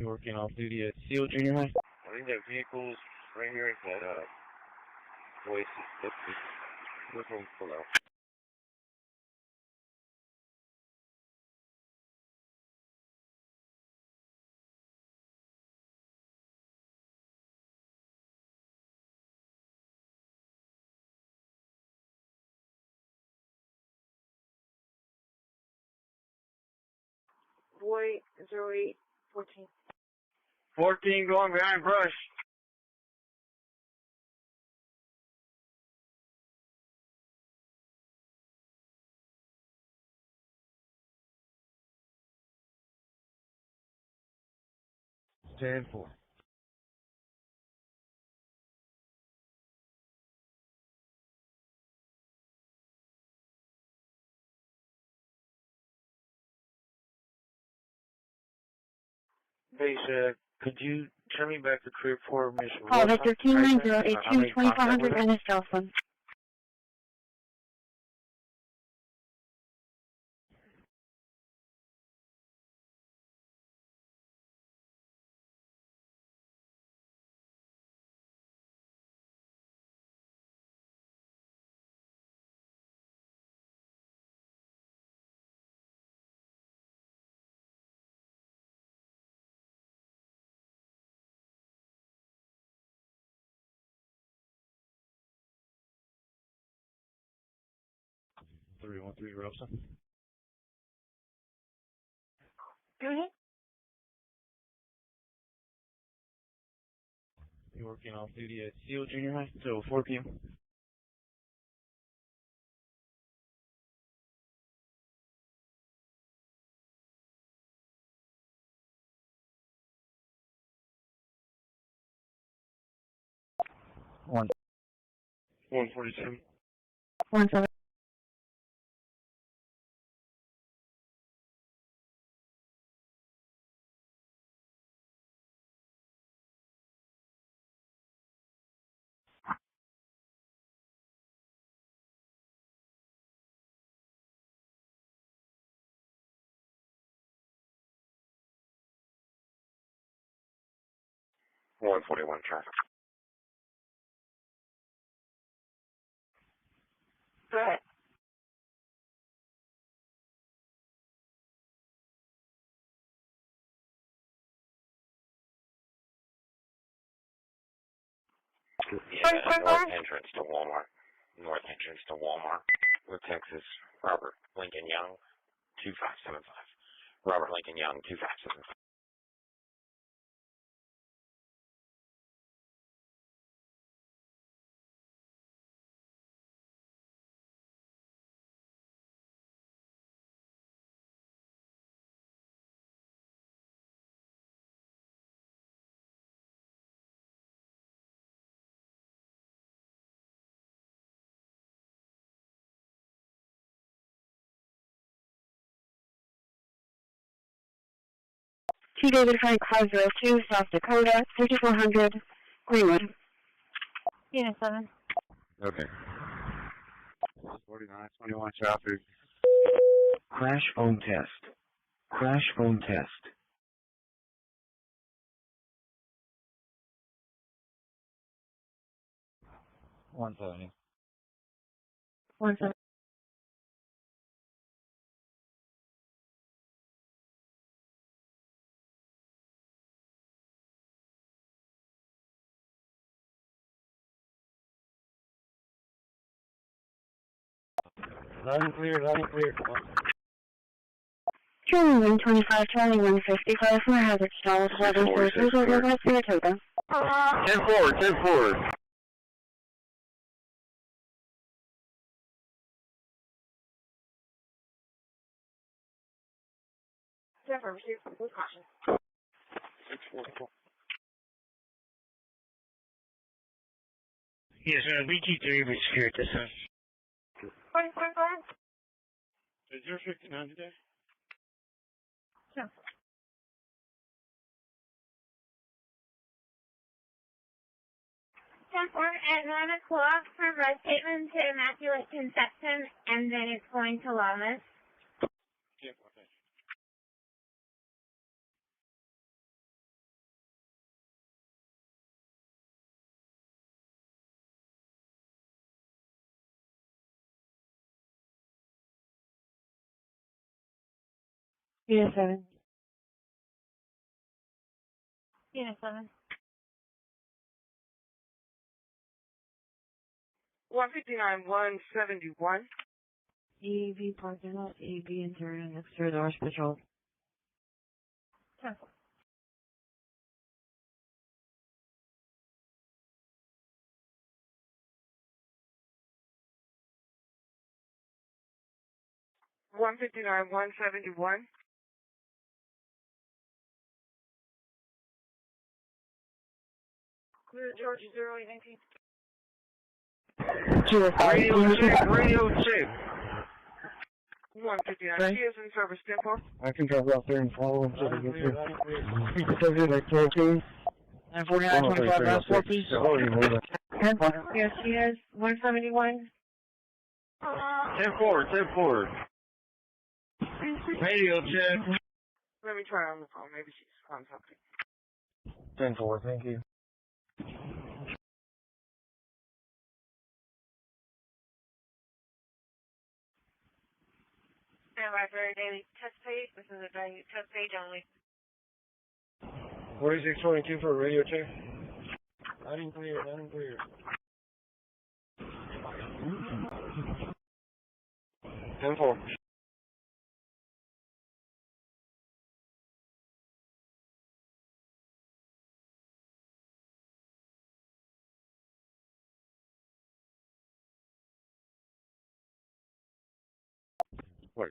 You working off duty at Seal Junior High? I think that vehicle's right here at that, voice. This one's below. Boy 0814. 14 going behind brush. Stand for. Base, could you turn me back to crib for Miss Call Victor 29082-2400 and his telephone. Three 1-3 Robson. Go ahead. You working off duty at Seal Junior High till 4 p.m. One. 147. 17. One 41 traffic. Go ahead. Yeah, north entrance to Walmart. North entrance to Walmart. With Texas, Robert Lincoln Young, 2575. Robert Lincoln Young, 2575. Two David Frank 502, South Dakota, 5400 Greenwood. Unit 7. Okay. 4921 traffic. Crash phone test. Crash phone test. One 70. 17. Loud and clear, loud and clear. Charlie 125, Charlie 155 for hazard stalls, weather services, over West Saratoga. 10-4, 10-4. Jennifer, receive with caution. Yes, BG3 was here at this time. Is there 59 today? Yeah. 10-4 at 9 o'clock from Red Statement to Immaculate Conception, and then it's going to Llamas. Unit 7. Unit 7. 159-171. EAV parking lot, EAV interior and exterior doors patrol. 10-4. $159-171. Clear George 0819. Radio check. 159. She is in service 10-4. I can drive out there and follow him so they get there. Because like 14. 949-25, last 4, please. Yes, she is. 171. 10-4. Radio check. Let me try on the phone. Maybe she's on something. 10-4, thank you. Stand by for a daily test page. This is a daily test page only. 4622 for a radio check. I didn't clear it. 10-4. What?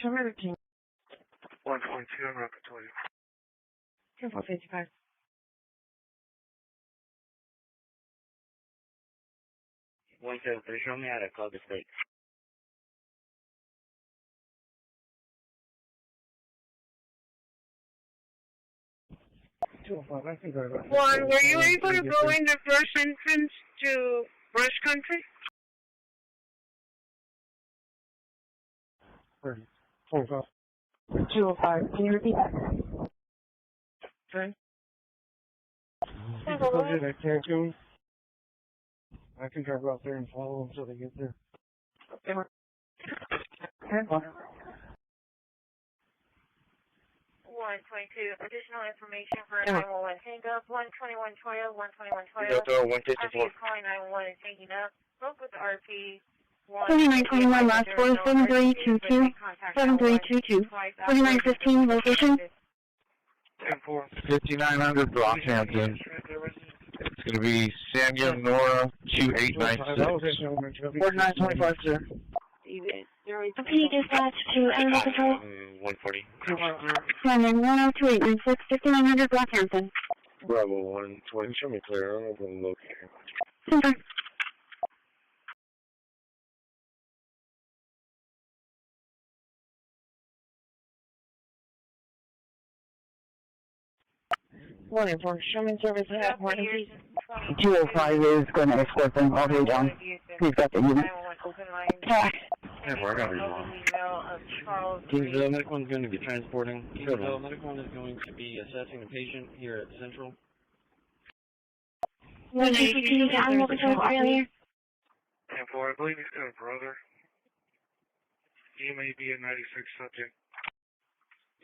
Show me the king. 122 on Rocket 20. 10-4-55. Show me how to call the state. Juan, were you able to go in the first entrance to Brush Country? 45. 205. Can you repeat that? Okay. I can drive out there and follow them until they get there. Okay. 122. Additional information for 911 hang-up. 12112, 12112. RP is calling 911 and hanging up. Spoke with the RP. 4921 last 4, 7322. 7322. 4915 location. 5900 Brockhampton. It's going to be Samuel Nora 2896. 4925, sir. Repeat dispatch to Animal Control. 140. Simon 102-896, 5900 Brockhampton. Bravo 120. Show me clear. I don't know the location. Center. 1-4, Sherman service at 205 is going to escort them all the way down. He's got the unit. Yeah, I got it wrong. The medical one is going to be transporting. The medical one is going to be assessing the patient here at Central. 152 to Animal Control earlier. 10-4, I believe he's got a brother. He may be a 96 subject.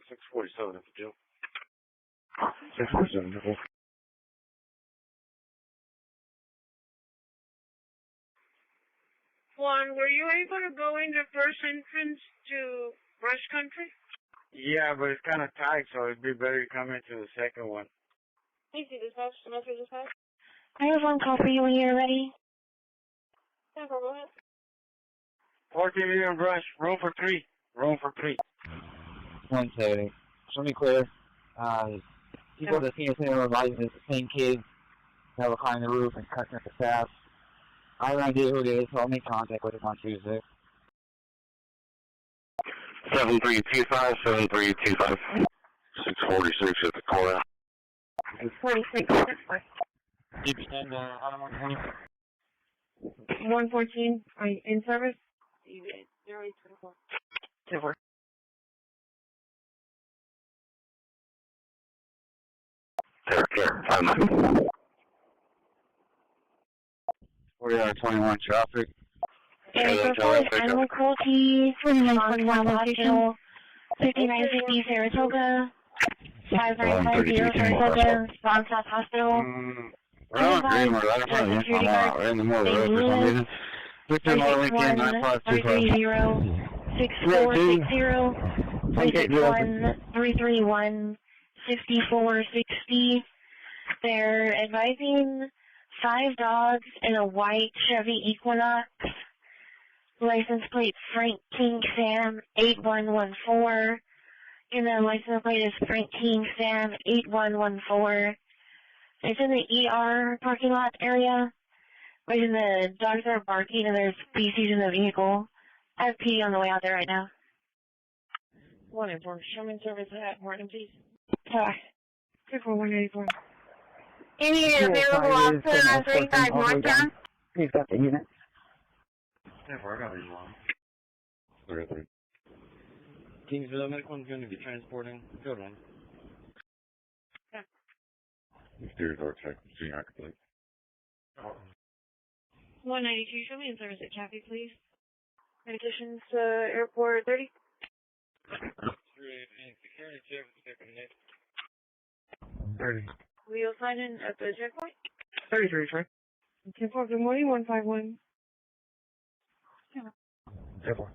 647 at the jail. 647. Juan, were you able to go in the first entrance to Brush Country? Yeah, but it's kind of tight, so it'd be better to come into the second one. Easy dispatch, message dispatch. I have one call for you when you're ready. Yeah, go ahead. 14 million Brush, room for 3. 170. Show me clear. People at the senior center realizing it's the same kids that were climbing the roof and cutting at the staff. I have no idea who it is, so I'll make contact with him on Tuesday. 7325, 7325. 646 at the corner. 46. 114. Are you in service? 0824. 10-4. Take care. I'm 4921 traffic. Area code 4 animal cruelty, 4921 hospital, 5950 Saratoga, 5950 Saratoga, Spawn South Hospital. We're not agreeing with that. I'm not going out. We're in the middle of the road for some reason. Victor Norley, 9525. 6460, 361 6460. They're advising 5 dogs in a white Chevy Equinox. License plate Frank King Sam 8114. And the license plate is Frank King Sam 8114. It's in the ER parking lot area. Where the dogs are barking and there's feces in the vehicle. I have PD on the way out there right now. 1 and 4. Show me service at Morton, please. 24184. Any available officer on 35 Northtown? He's got the unit. Yeah, I got these one. 33. Kingsville, medical one's going to be transporting. Good one. Exterior door check. Senior complete. 192, show me in service at Chaffee, please. Medications to Airport 30. Security check with second net. 30. Wheel sign in at the checkpoint. 33, sorry. 10-4, good morning, 151. 10-4.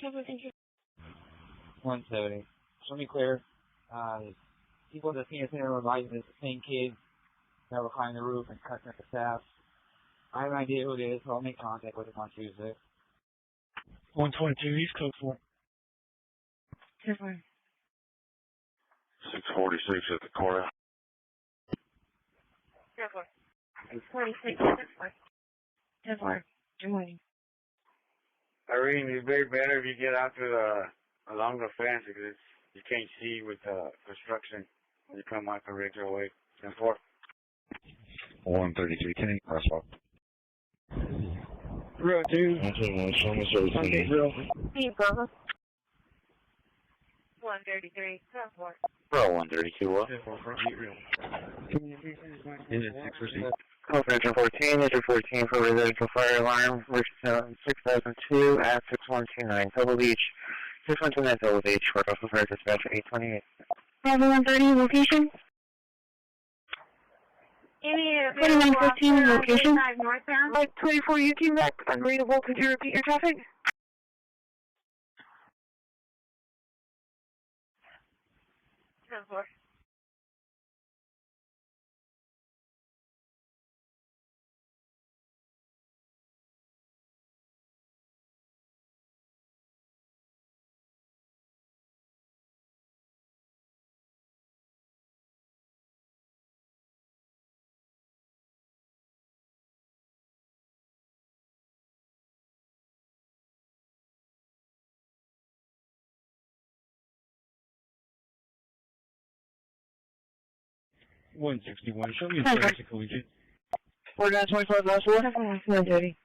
10-4, thank you. 170. Show me clear. People at the senior center reminding us the same kids that were climbing the roof and cutting at the staff. I have an idea who it is, so I'll make contact with them on Tuesday. 122, East Coast 4. 10-4. 646 at the corner. 10-4. 26, 10-4. 10-4. Good morning. Irene, it's very better if you get out to the, along the fence because you can't see with the construction when you come out the regular way. 10-4. 133, 10, crosswalk. Road 2. Show me service. Hey, brother. 133, 10-4. Bro, 132, what? Confidential 14, Issue 14 for residential fire alarm, 6002 at 6129, Pebble Beach. 619 at Pebble Beach, work off of fire dispatch 828. 130 location. Any 2915 location. Northbound? Like 24, you came back unreadable. Could you repeat your traffic? Ten-4. $161. Show me a service at Collegiate. 4925 last 4. 130.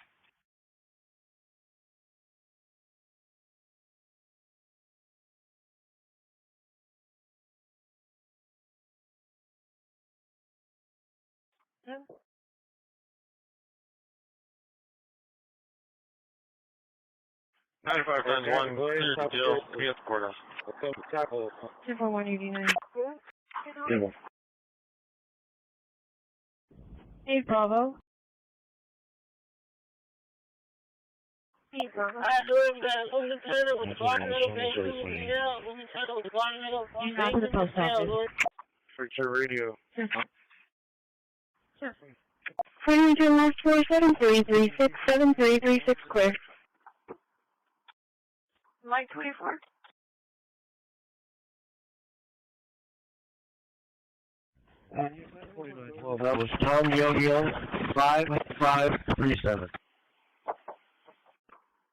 No. $95 times 1, clear the deal. We at the courthouse. 10-4-189. Yeah. Hey, Bravo. Hey, brother. You're not to the post office. For radio. 492 last 47336 7336 clear. Mike 24. Well, that was Tom Yo-Yo 5537.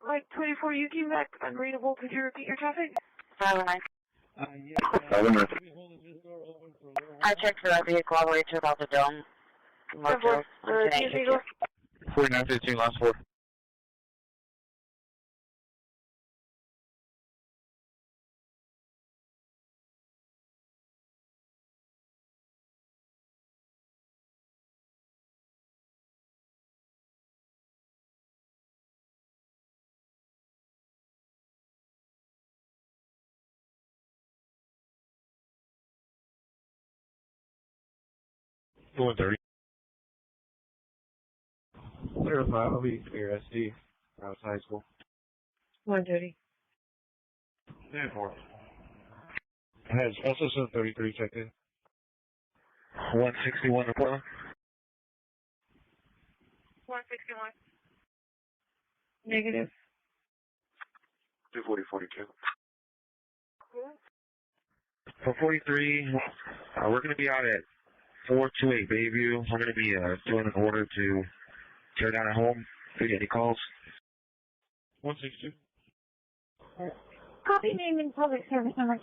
Like 24, you came back unreadable. Could you repeat your traffic? 509. Yes. I checked for that vehicle all the way to about the dome. 4915 last 4. 130. Certified, I'll be clear SD. Rouse High School. 130. 10-4. Has SSO 33 checked in. 161 to Portland. 161. Negative. 240-42. Cool. For 43, we're going to be out at 428 Bayview. We're going to be doing an order to tear down a home. If you get any calls. 162. Copy name and public service number.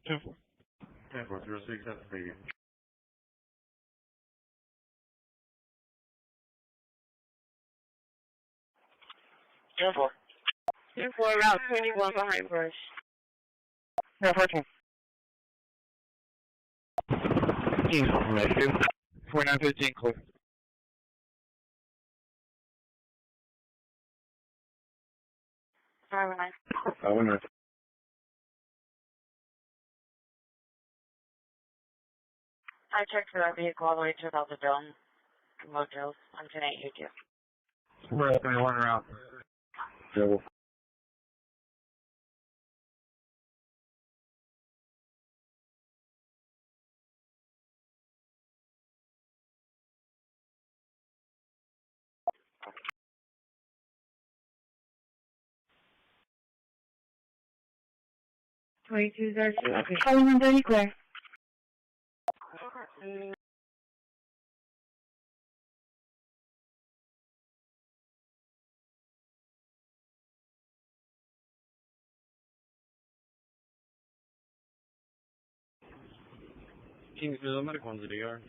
10-4. 10-4. 067 Bayview. Careful. 10-4, Route 21 behind brush. No, 14. 4915, clear. Driver 9. 100. I checked for that vehicle all the way to about the dome. Motels on 10-8 UQ. We're up and one around. Double. Twenty-two, okay. 130 clear. Kingsville, the medical one's at ER.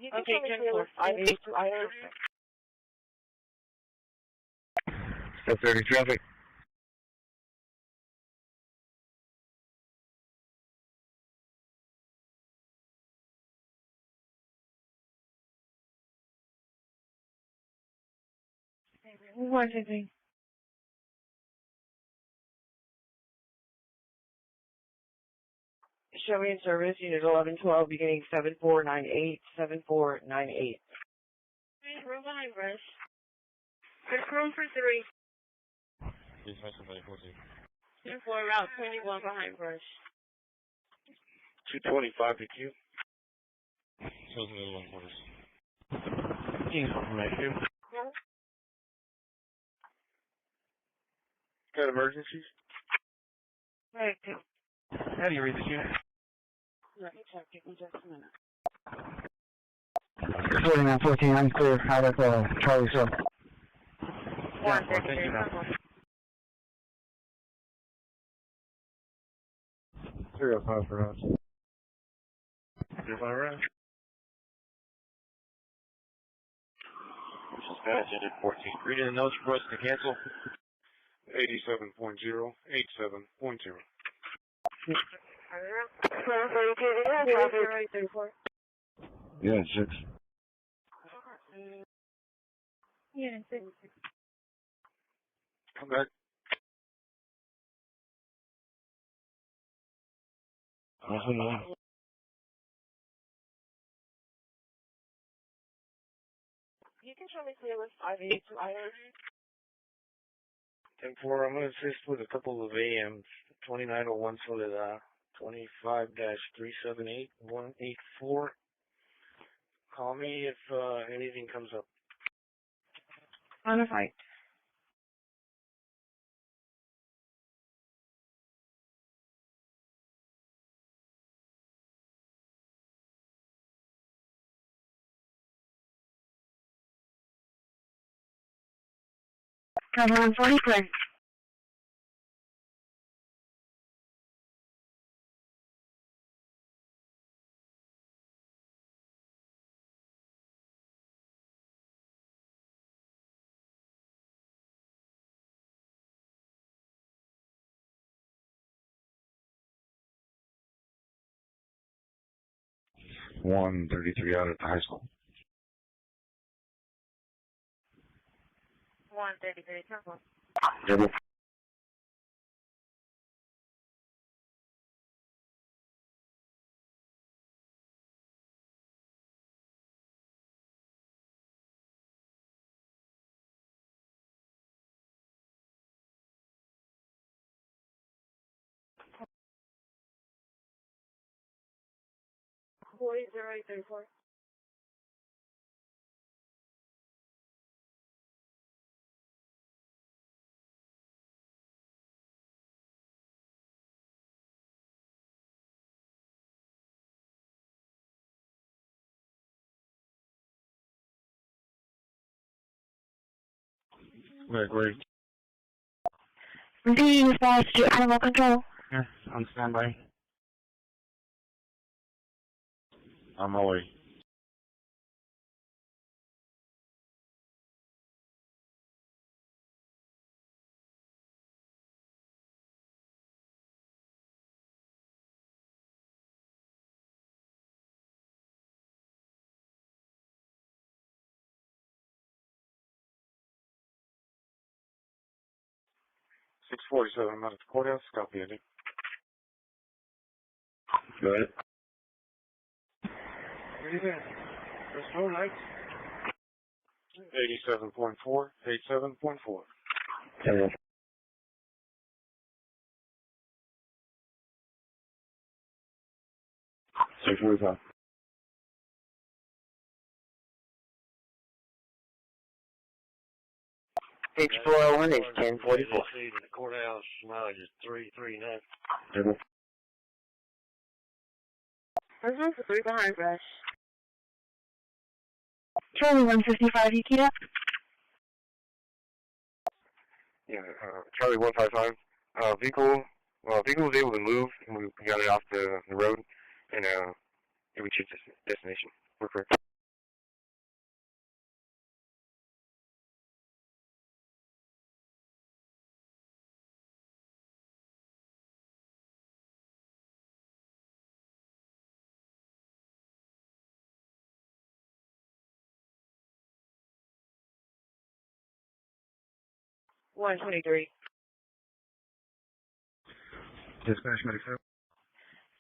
Okay, 10-4. I need to, I heard. Step 30 traffic. What is it? Show me in service, unit 1112, beginning 7498, 7498. Room behind brush. There's room for 3. Please pass the 14. 10-4, Route 21 behind brush. 225 to Q. Shows the middle one quarters. Negative. Got emergencies? Right, How do you read this unit? let me check. Give me just a minute. 4914, I'm clear out of Charlie Hill. 133. 305 for us. 305 round. This is Spanish ended 14. Reading the notes for us to cancel. 87.0, 87.0. Yeah, 6. Yeah, 6. Come back. You can show me clear with 582. I heard you. 10-4, I'm going to assist with a couple of AMs. 2901 Soledad, 25-378-184. Call me if anything comes up. On a fight. Cover 140 clear. $133 out at the high school. 133. Careful. Double. 400834. Great. V response to animal control. Yeah, on standby. On my way. $647, I'm at the courthouse. Copy, Andy. Go ahead. What do you think? There's no lights. 87.4. 87.4. Yeah. 645. H401 is 1044. The courthouse mileage is 339. There's one for 3 behind brush. Charlie 155, Yukita. Yeah, Charlie 155. Vehicle was able to move, and we got it off the road, and it reached its destination. We're correct. $123. Dispatch medical.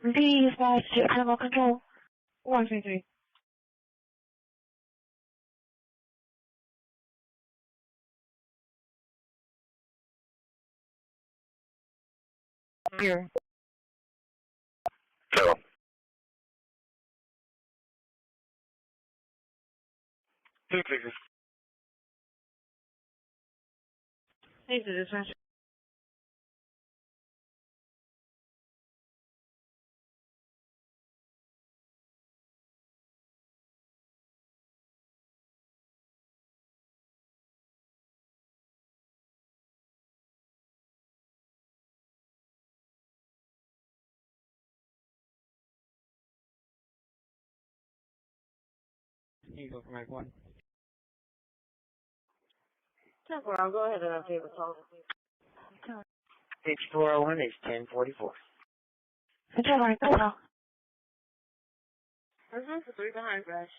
V response to animal control. $123. Here. So. Two figures. Thank you, dispatch. You go for Mike 1. I'll go ahead and update the call. H401 is 1044. Control line, go now. There's one for 3 behind brush.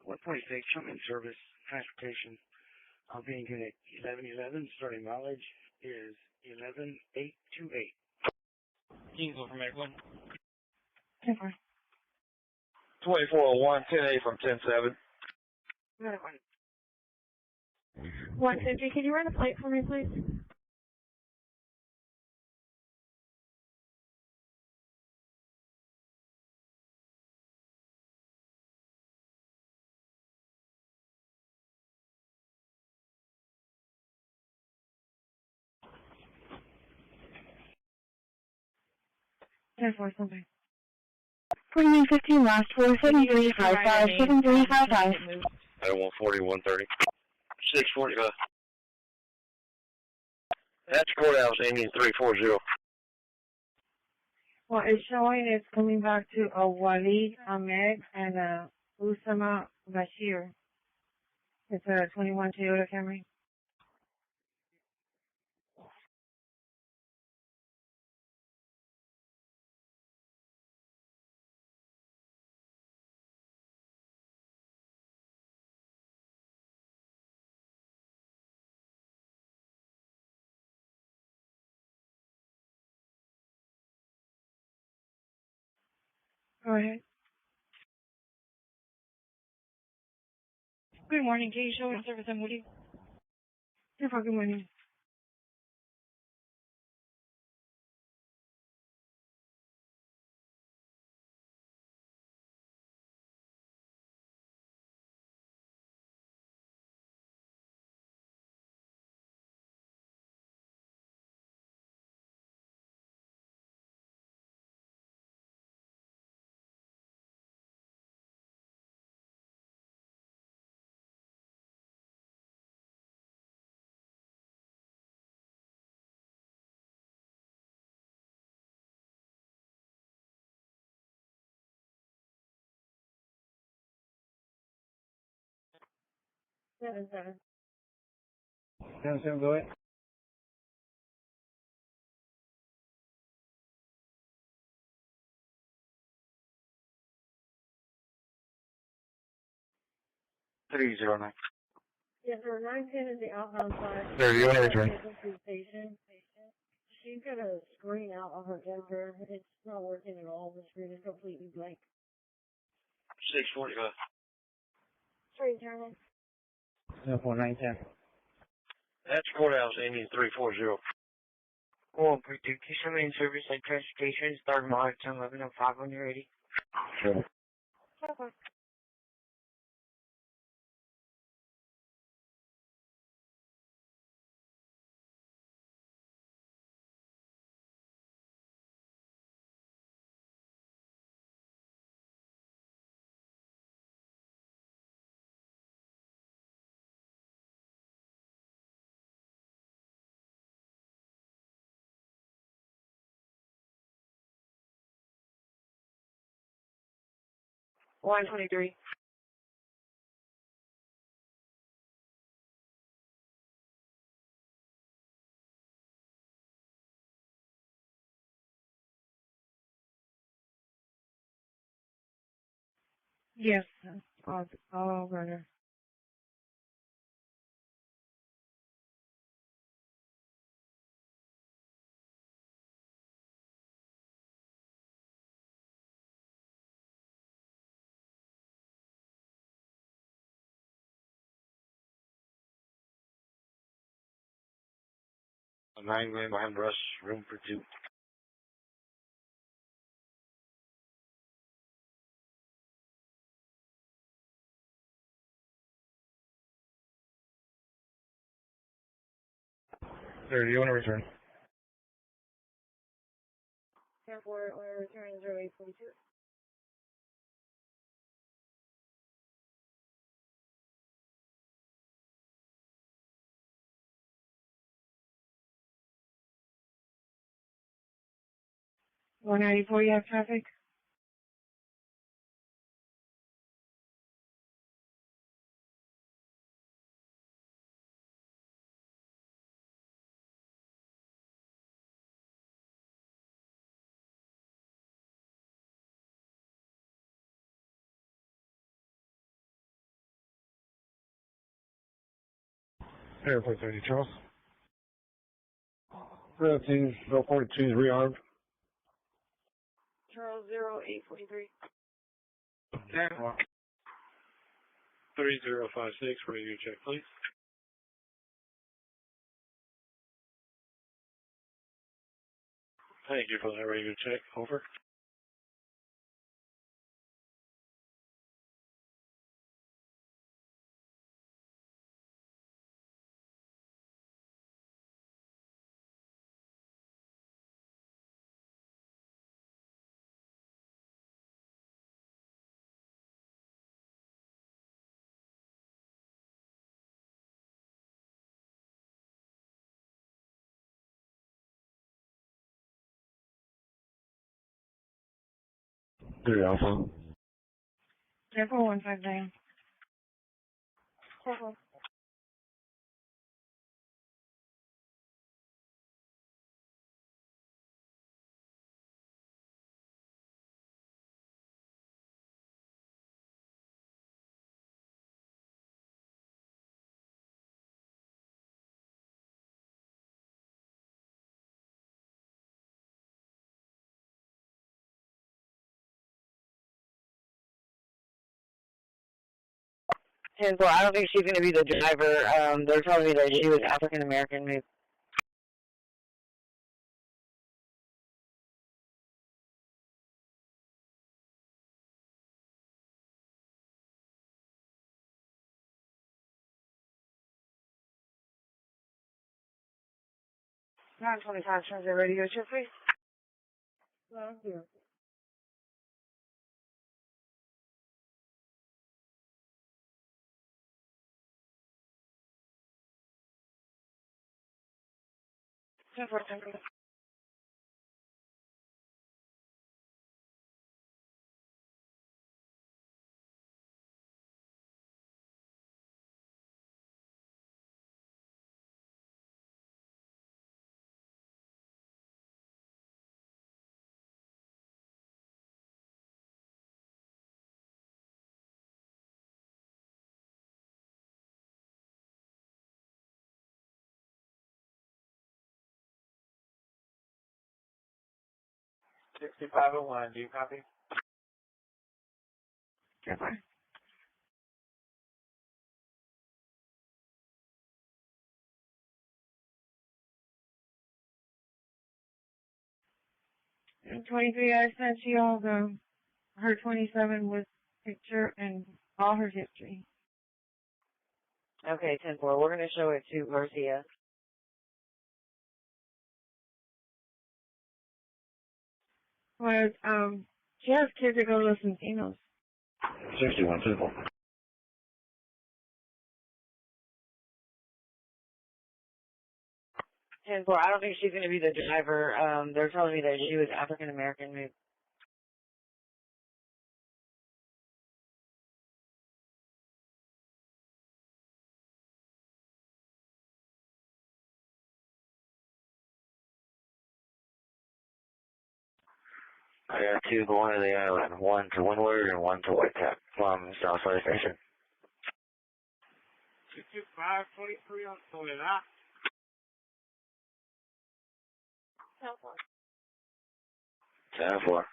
146, Trucking Service, Transportation. I'm being good at 1111. Starting mileage is 11828. You can go for Mike 1. 2401, 10A from 107. 150, can you run a plate for me, please? Something. 2915 last 47355 7355. At 140, 130. 645. That's courthouse, Amy 340. Well, it's showing it's coming back to Walid Ahmed and Usama Bashir. It's a 21 Toyota Camry. Go ahead. Good morning, can you show me service on Moody? Good morning. 7-7. 7-7, go ahead.309. Yes, sir. 910 is the outbound side. Sir, you want to return? Station. She's got a screen out on her Denver. It's not working at all. The screen is completely blank. 645. 310. 910. That's courthouse ending 340. Cool, Pursuit. Can you show me in service like transportation? Start March 11:05 when you're ready. Sure. Okay. Line 23. Yes, all over there. A 9 behind Russ, room for 2. Sir, do you want to return? Airport, we're returning 0842. One 194, you have traffic? Airport 30, Charles. 13, 042 is rearmed. Charles 0843. 3056, radio check, please. Thank you for that radio check. Over. Three Alpha. Airport 159. Careful. And so I don't think she's going to be the driver. They're telling me that she was African American. Maybe. Nine 25 turns the radio check, please. Well, here. Airport 10. 6501, do you copy? Goodbye. And 23, I sent you all her 27 with picture and all her history. Okay, 10-4. We're going to show it to Garcia. Well, she has kids that go to Los Encinos. 61 simple. 10-4. I don't think she's going to be the driver. They're telling me that she was African American. Maybe. I got two going to the island, one to Windward and one to Whitecap from Southside Station. 22523 on Soledad. 10-4.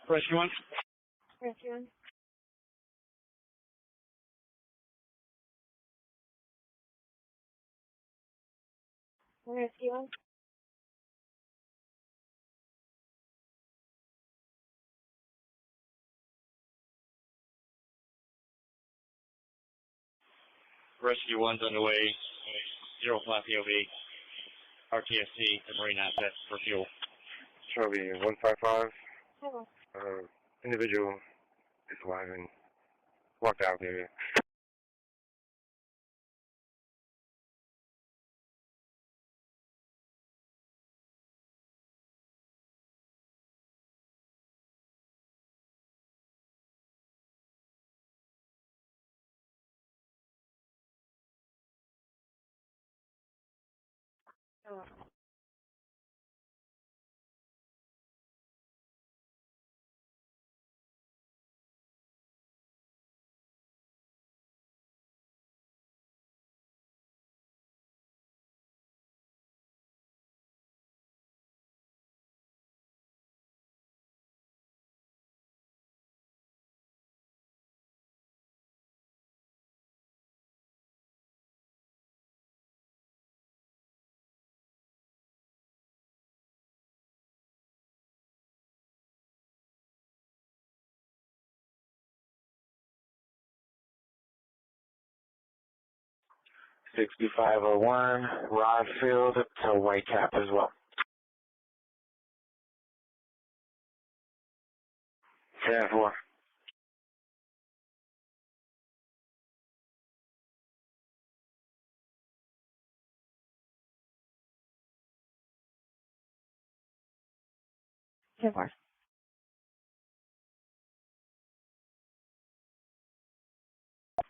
Rescue 1. Rescue 1. Rescue 1. Rescue 1's underway. 05 POV. RTSC to Marine Assets for fuel. Trophy 155. Individual is alive and walked out of the area. $6501, Rod Field to Whitecap as well. 10-4. So far.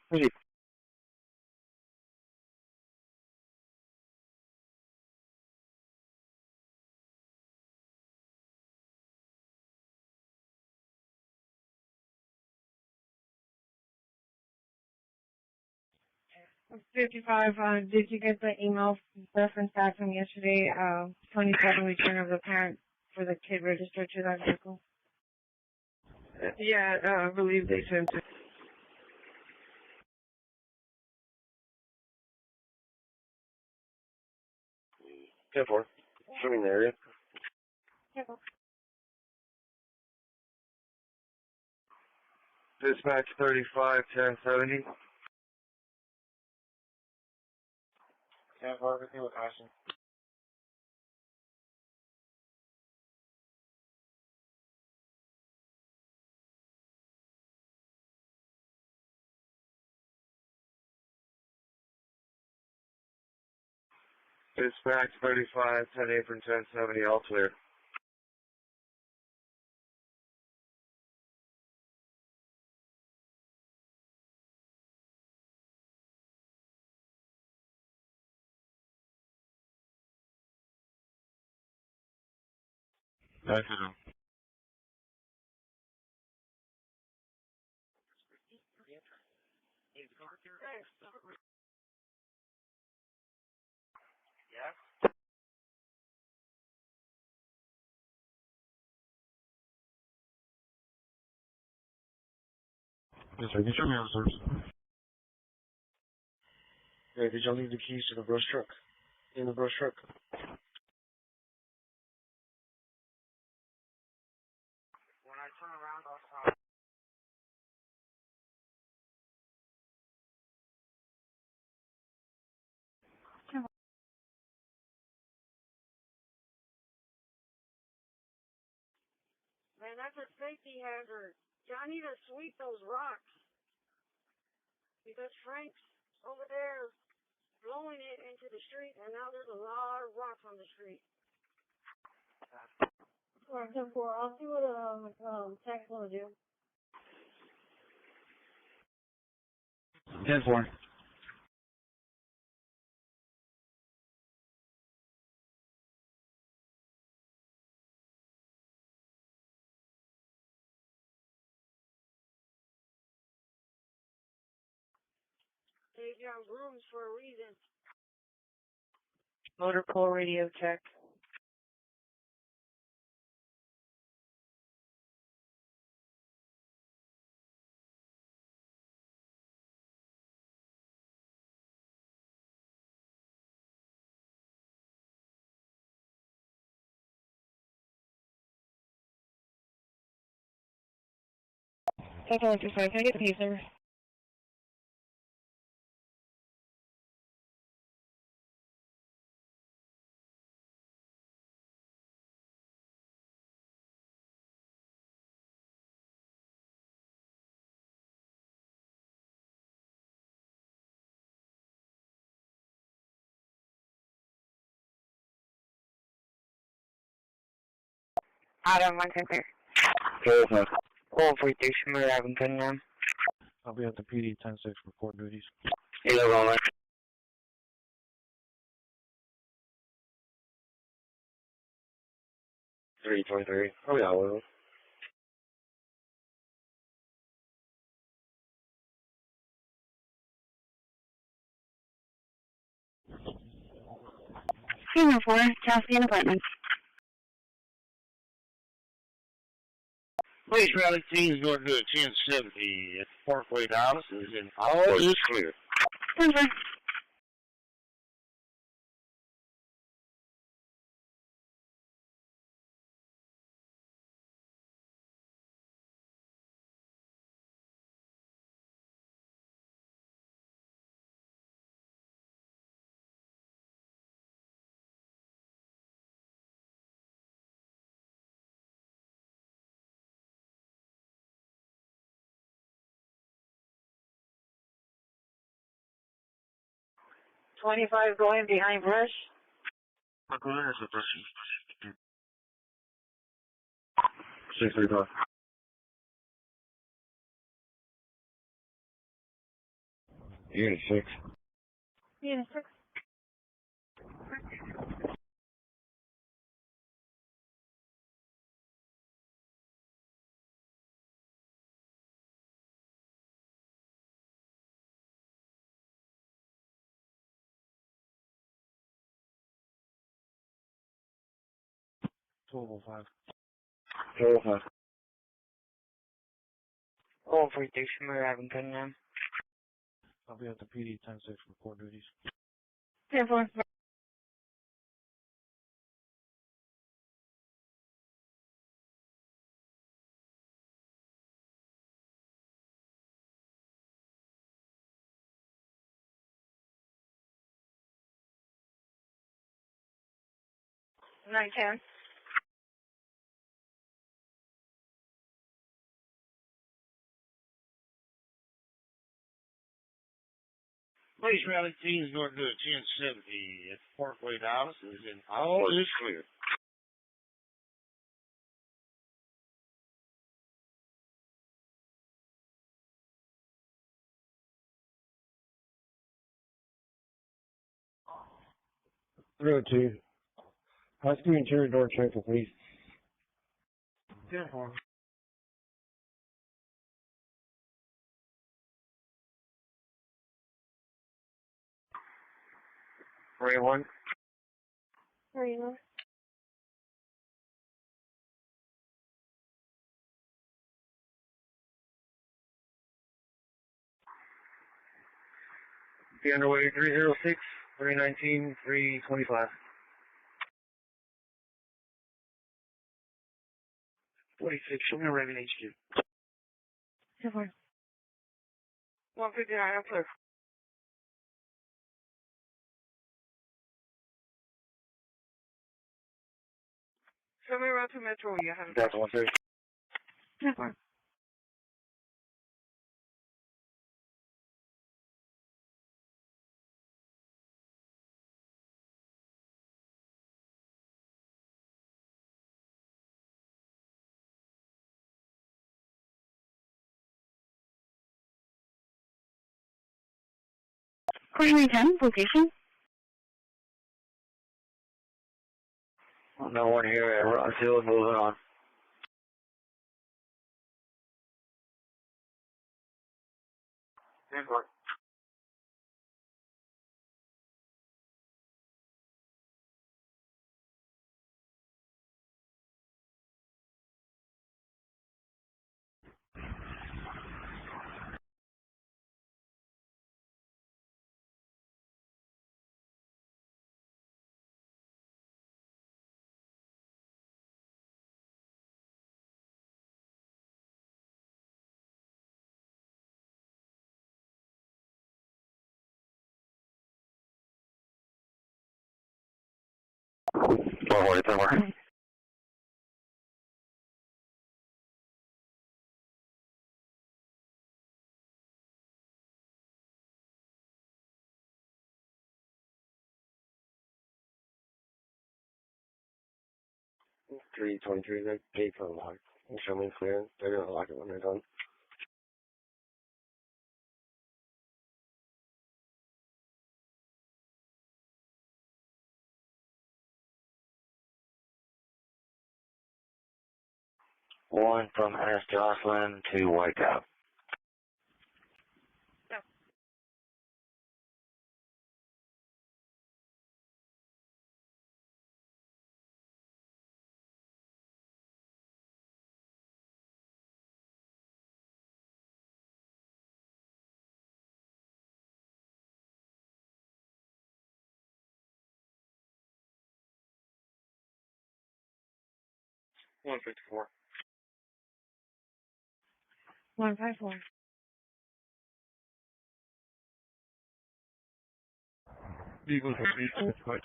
Proceed. I'm 55, did you get the email reference back from yesterday, 27 return of the parent for the kid registered to that vehicle? Yeah, I believe they sent it. 10-4. Swimming the area. Dispatch 35, 1070. 10-4, everything with caution. Dispatch 35, 10 apron, 1070, all clear. Back to them. Yes, sir. Get your mail, sir. Yeah, did y'all leave the keys to the brush truck? In the brush truck? When I turn around, I'll stop. Man, that's a safety hazard. Y'all need to sweep those rocks. Because Frank's over there blowing it into the street, and now there's a lot of rocks on the street. Alright, 10-4, I'll see what Tech's gonna do. 10-4. They've got rooms for a reason. Motor pool radio check. That's all, just fine. Can I get the case number? Adam, 110. Okay, sir. Call for station, we're having Cunningham. I'll be at the PD 10-6 for court duties. Either one. 323. Oh, yeah, well. Human 4, Chelsea and Apartments. Please rally teams north to 1070 at Parkway Dallas and all is clear. 10-4. $25 going behind brush. Go ahead, sir. 635. Unit 6. Unit 6. Total 5. Total 5. Call for station, we're having Cunningham. I'll be at the PD 10-6 for court duties. 10-4. Nine 10. Please rally teams north to 1070 at Parkway Dallas and all is clear. Road 2. High school interior door check for police. Uniform. Ray 1. Ray 1. Be underway 306, 319, 325. 46, show me a Raven HQ. 159, I'm clear. Show me around to Metro, you have That's 130. Uniform. Coordinate 10, location. No one here at Ross Hill, moving on. Network. Forward, somewhere. $323, that gate for lock. Show me clear. They're gonna lock it when they're done. One from S. Jocelyn to White Cap. $154. 154. Eagle for 325.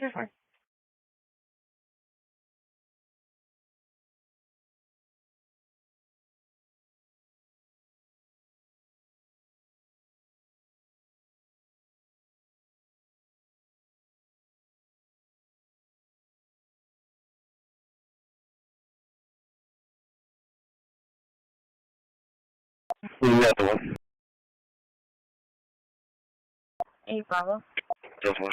Uniform. You got the one. 8 Bravo. Just one.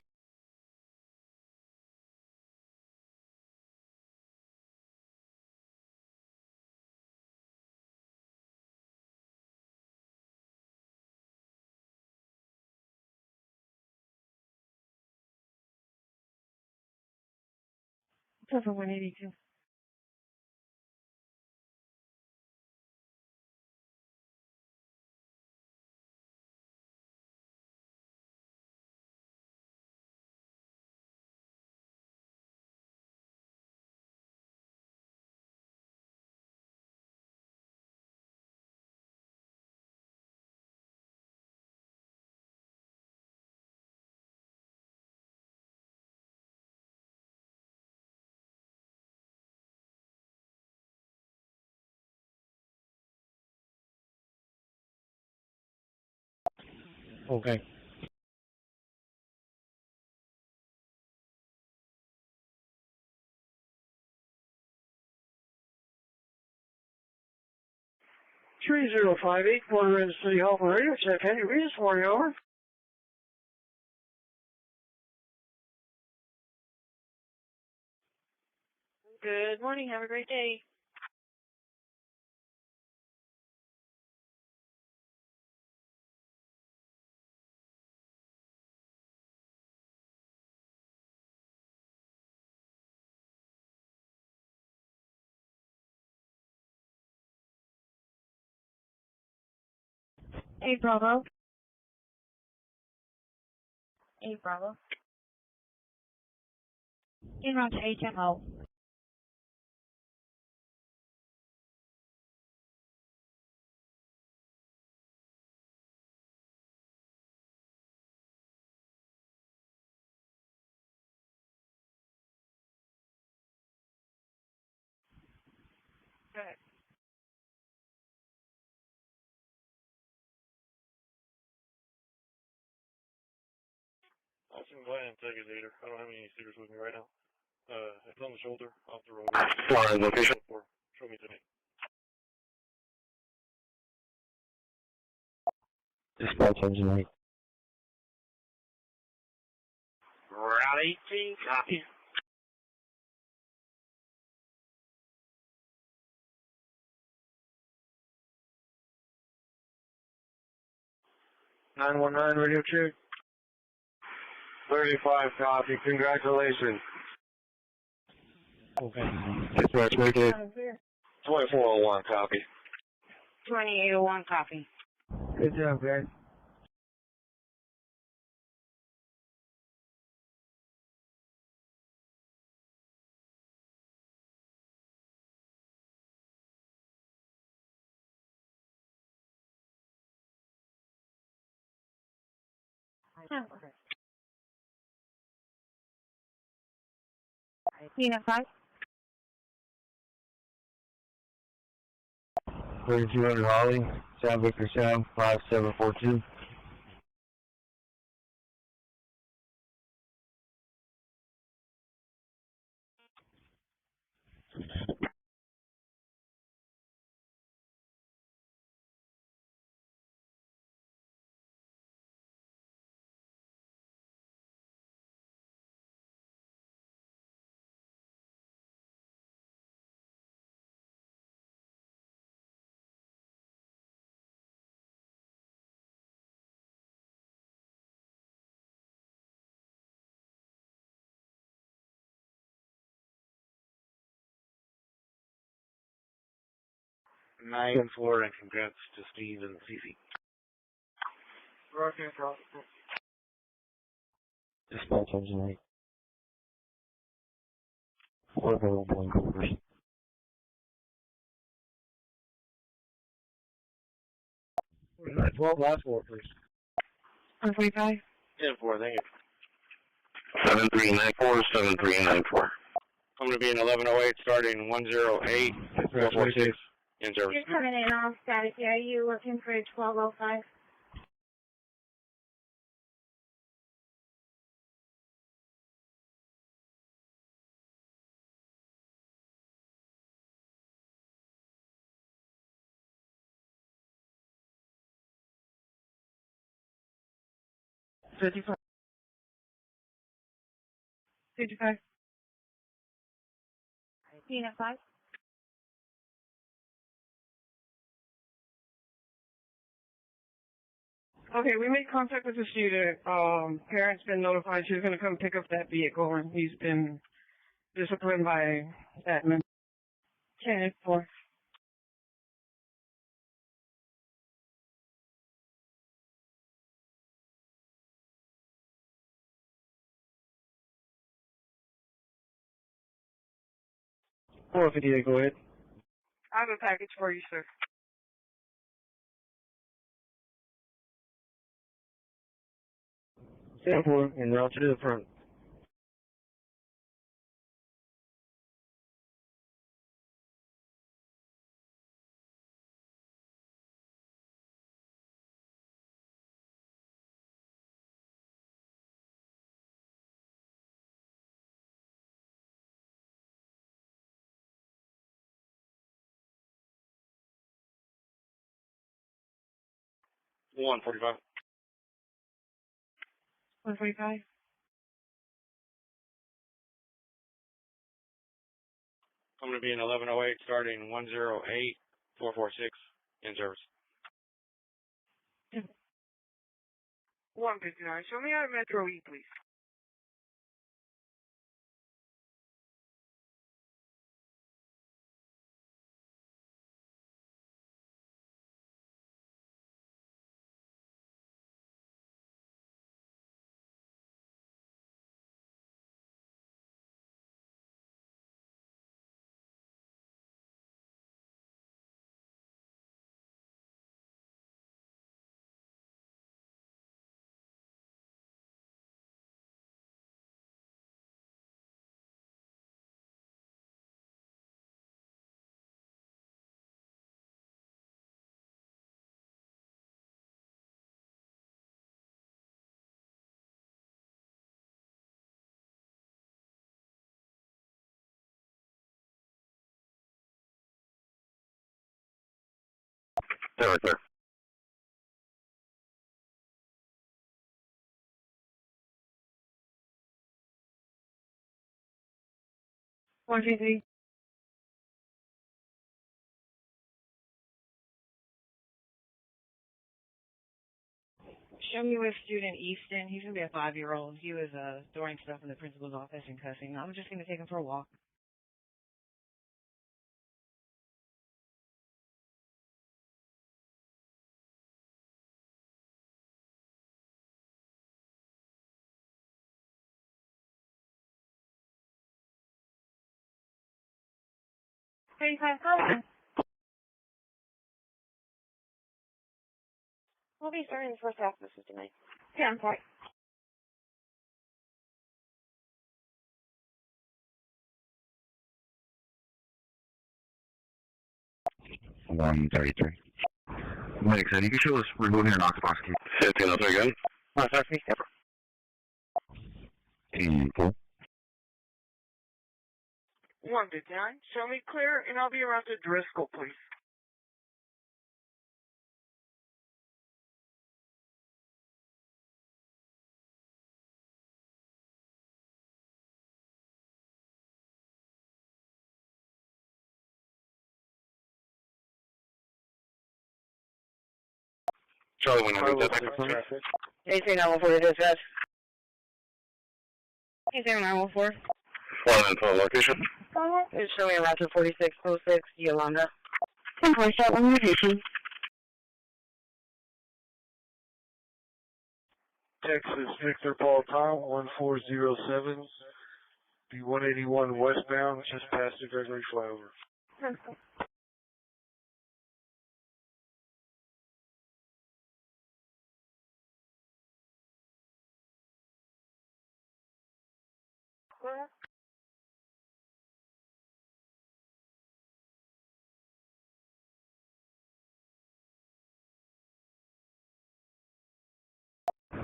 Silver 182. Okay. Three 3058, Border Inn City Hall Radio Check. Any reason for you, over? Good morning. Have a great day. Hey, Bravo. Hey, Bravo. In route to HMO. Good. I can go ahead and take a data. I don't have any stickers with me right now. It's on the shoulder, off the road. Sorry, location. Show me today. Dispatch engine 8. Route 18, copy. Radio check. 35 copy. Congratulations. Okay. Dispatch, make it 2401 copy. 2801 copy. Good job, guys. Unit 5. 3200 Holly, South Victor South, 5742. Nine four, and congrats to Steve and Cece. Dispatch engine 8. 4 available in corpus. 12 last four, please. 145. 10-4, thank you. 7394, 7394. I'm going to be in 1108, starting 108, 446, in service. You're coming in all static. Are you looking for 1205? Fifty-five. 55. Unit 5. Okay, we made contact with the student. Parents been notified she's going to come pick up that vehicle, and he's been disciplined by admin. 10-4. Go ahead. I have a package for you, sir. Stand for and route to the front. One 45. 145. I'm going to be in 1108 starting 108446 in service. 159. Show me out of Metro E, please. Right there. One, two, three. Show me with student Easton. He's going to be a 5-year-old. He was storing stuff in the principal's office and cussing. I'm just going to take him for a walk. Hey, hi. We'll be starting the first half of this tonight. Yeah, I'm sorry. One 33. Medic said, you can show us removing your Knox box key. 15, I'll say again. Knox box key? Yep. And full. 159. Show me clear, and I'll be around to Driscoll, please. Charlie, when you get that traffic. Anything I will for this, guys? Anything I will for? 112 location. It's showing around to 4606, Yolanda. 1047 location. Texas Victor Paul Tom 1407. Be 181 westbound, just past the Gregory flyover.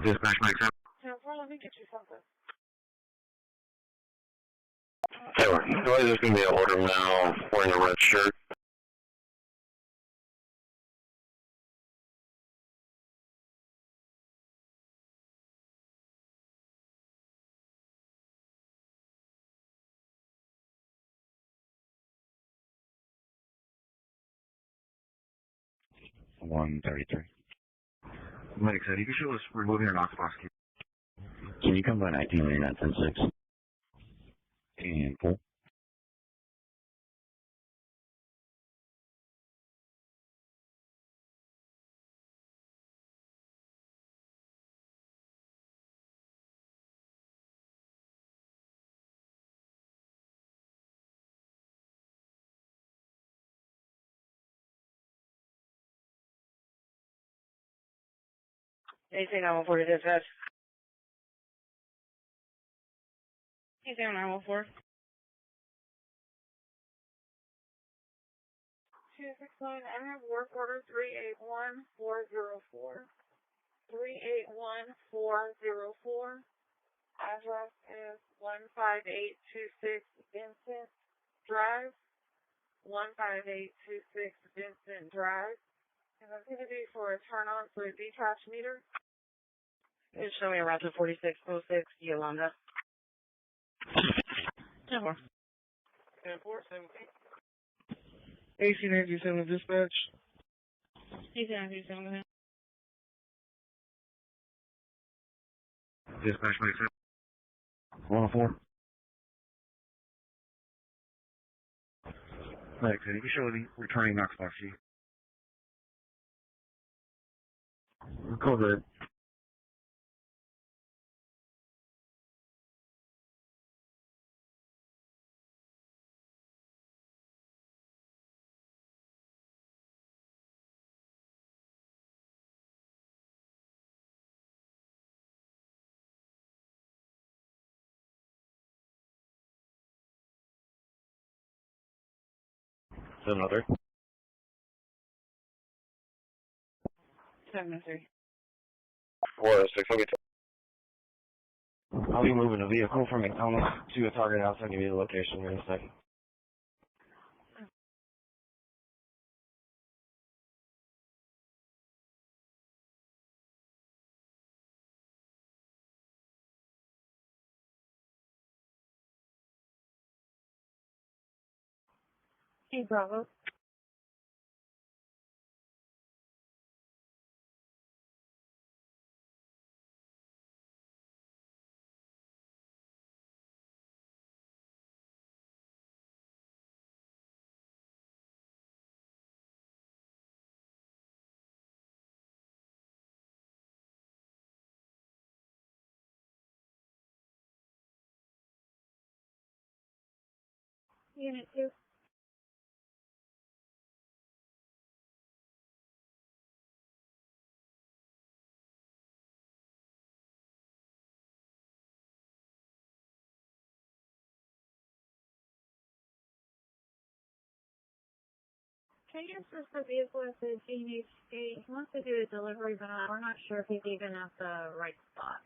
Dispatch makes up. Let me get you something. Taylor, there's going to be an order now wearing a red shirt. One 33. Medic said, you can show us removing your Knox box key. Can you come by 1989-10-6? And full. Anything I will for this, guys? Anything I will for? 269, I have work order 381404. 381404. Address is 15826 Vincent Drive. 15826 Vincent Drive. And that's going to be for a turn on for a detached meter. It's showing around to 4606, Yolanda. 10-4. AC-97 dispatch. AC-97, go ahead. Dispatch, make sense. 104. Right, can you show the returning Knoxbox G? Go ahead. Another. 703. 406, let me I'll be moving a vehicle from McDonald's to a target house. I'll give you the location in a second. Hey, Bravo. Unit 2. Changes is the vehicle is the GH8. He wants to do a delivery, but we're not sure if he's even at the right spot.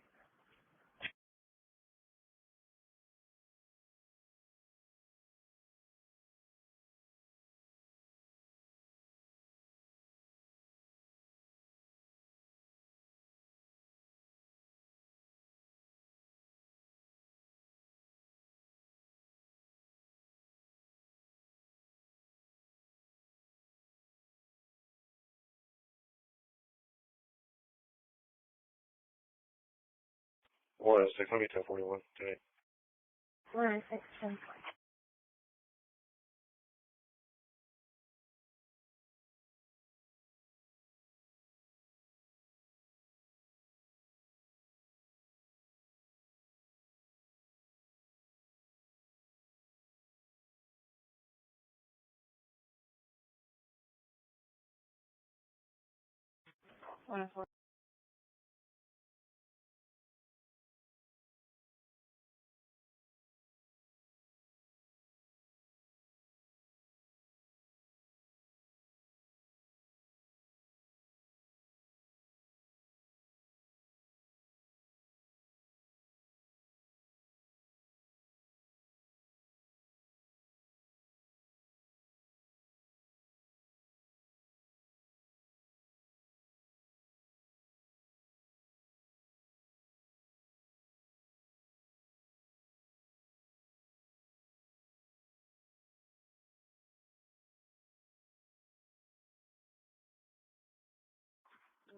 One 6, let me 1041 today. 106, 10.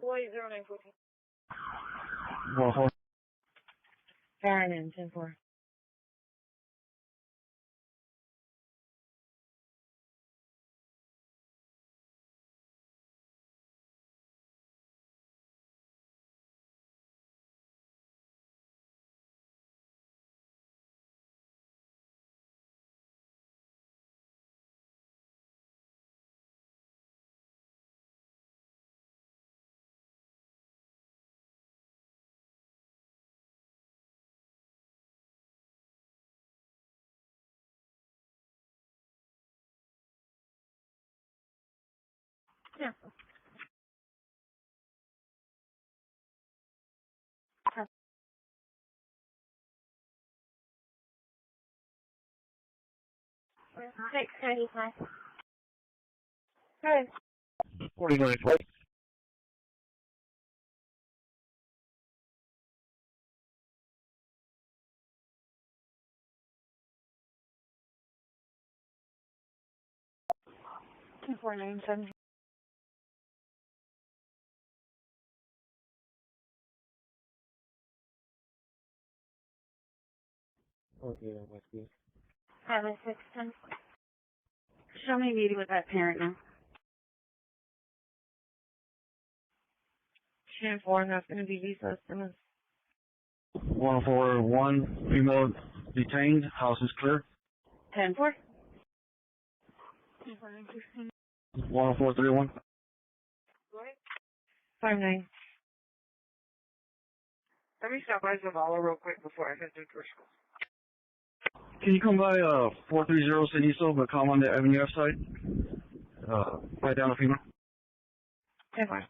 Boy, 0914. 104. Fireman, 10-4. Yeah. Six, 95. Good. 49. 2497. Okay, what's this? 7610. Show me a meeting with that parent now. 10-4, and that's going to be visa estimates. 141, female detained, house is clear. 10-4. 10431. 5-9. Let me stop by Zavala real quick before I head to school. Can you come by 430 Siniso, but come on the Avenue F side? Right down the female. 10-4.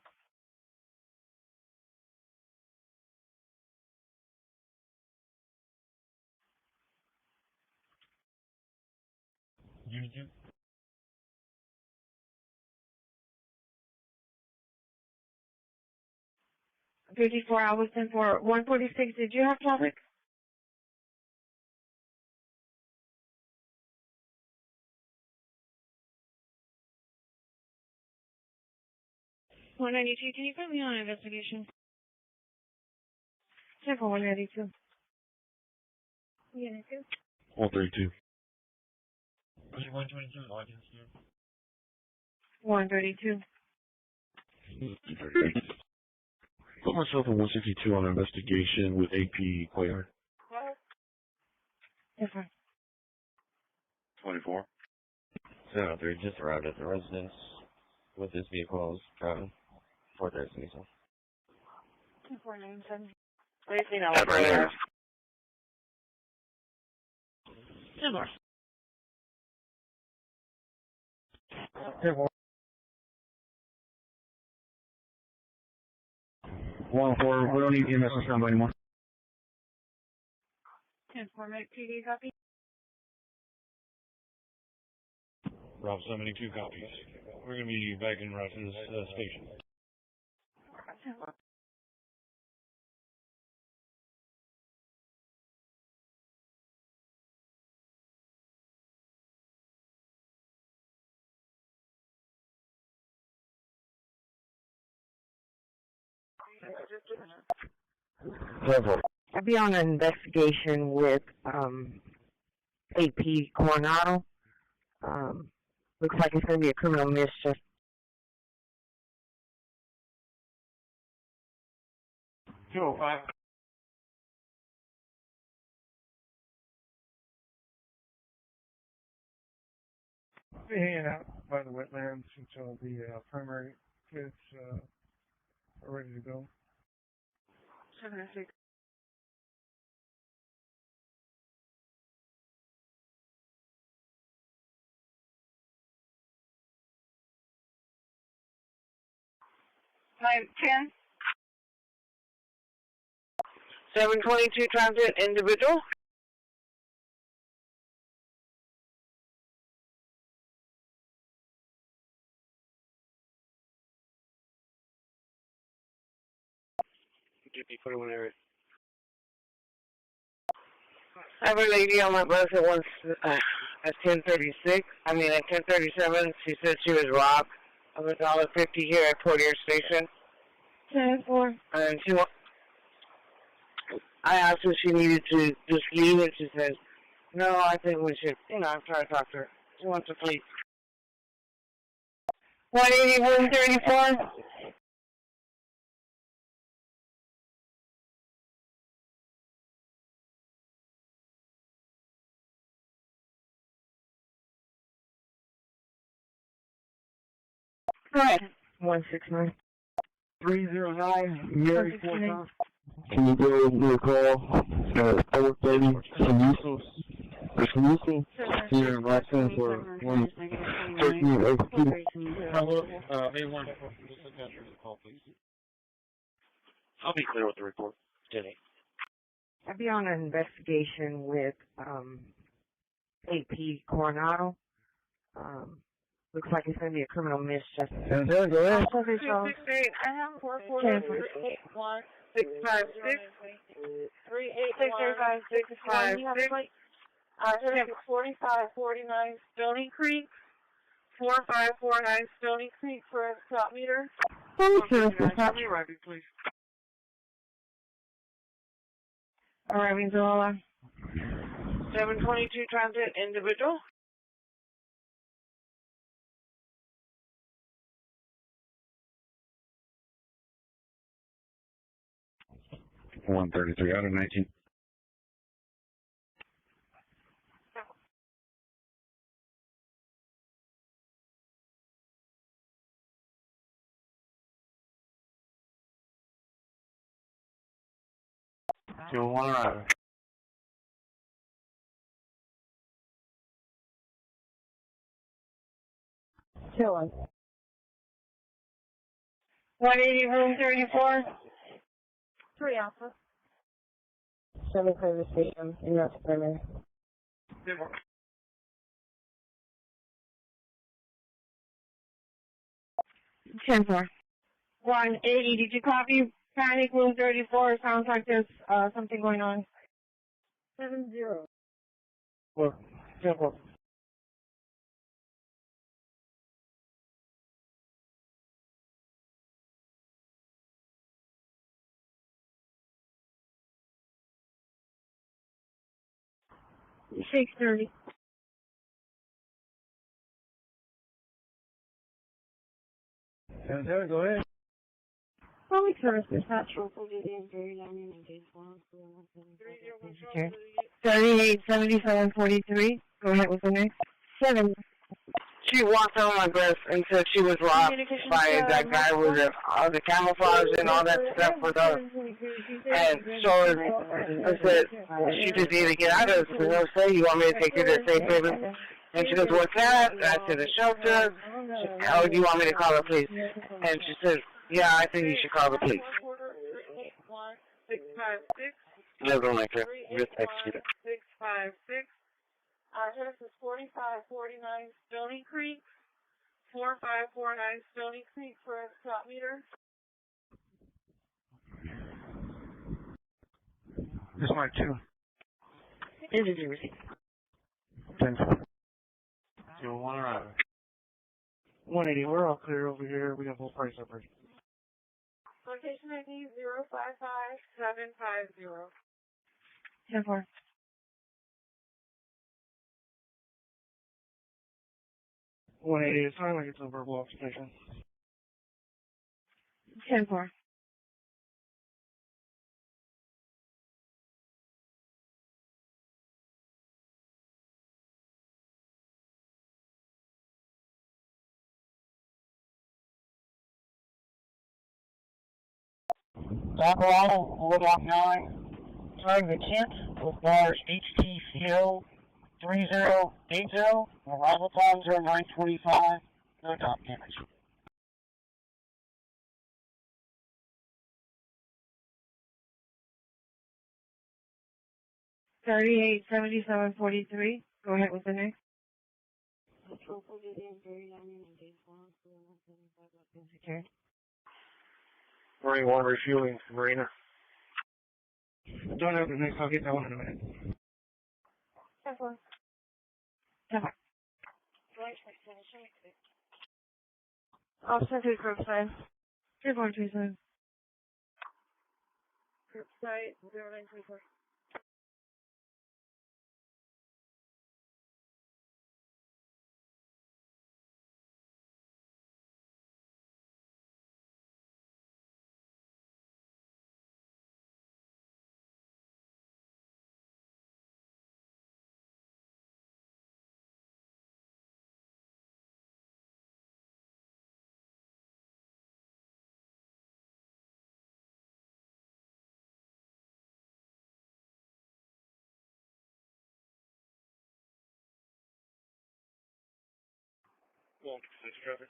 You 54 hours, 10-4. 146, did you have traffic? $192, can you put me on investigation? 10-4, 192. Unit 2. 132. 122, audience here. 132. Put myself in 162 on investigation with AP Quayard. 10-4. 24. 703 just arrived at the residence with his vehicles driving 430 Nissan. 2497. Anything else? Have right there. 10-4. 104, we don't need EMS on standby anymore. 10-4, make PD copy. Rob 72 copies. We're going to be back in route to the station. 10-4. I'll be on an investigation with AP Coronado. Looks like it's going to be a criminal mischief. 205. Be hanging out by the wetlands until the primary kids are ready to go. 706. Nine 10. 722 transit individual. GP 41 area. I have a lady on my bus at 10:36. I mean at 10:37. She said she was robbed of $1.50 here at Portier Station. 10-4. And I asked her if she needed to just leave, and she said, "No, I think we should." I'm trying to talk to her. She wants to flee. 18134. Go ahead. 169. 309, Mary Fortune. Can you go your call at 430 Sanuso? Sanuso? Here in Roxanne for 11382. Hello, A1. Call, please. I'll be clear with the report. Jenny. I'll be on an investigation with AP Coronado. Looks like it's going to be a criminal mischief. And there, go ahead. 268. I have 4481656. 381 656. 4549 Stony Creek. 4549 Stony Creek for a stop meter. Arriving, please. Arriving, Zola. 722 transit individual. One 33 out of 19. Two one arriving. Chilling. 180 room 34. 3 Alpha. 7 clear the station. You're not primary. 10-4. 180, did you copy? Panic room 34. Sounds like there's something going on. 70. 4. 10-4. $630. 7-7, go ahead. Public service dispatch. 387743. Go ahead with the next. 7. She walked on my breast and said she was robbed by that guy with the camouflage and all that stuff with her. And so I said, she just needed to get out of this. And I said, you want me to take her to the safe haven? And she goes, what's that? And I said, the shelter. Oh, do you want me to call the police? And she said, yeah, I think you should call the police. 656. Never like her. Just execute it. 656. Address is 4549 Stony Creek. 4549 Stony Creek for a stop meter. This mic 2. This is your receipt. 10-4. 2-1 arriving. 180, we're all clear over here. We got full price separation. Location ID 055750. 10-4. 180, it sounds like it's a verbal observation. 10-4. Tackle Wood Off 9. Target the 10th with bars HTCO 3080. Arrival times are 9:25. No dock damage. $387743. Go ahead with the next. 41 refueling, Marina. Don't have the next, I'll get that one in a minute. 10-4. Officer to curbside. 3427. Curbside 0934. Traffic.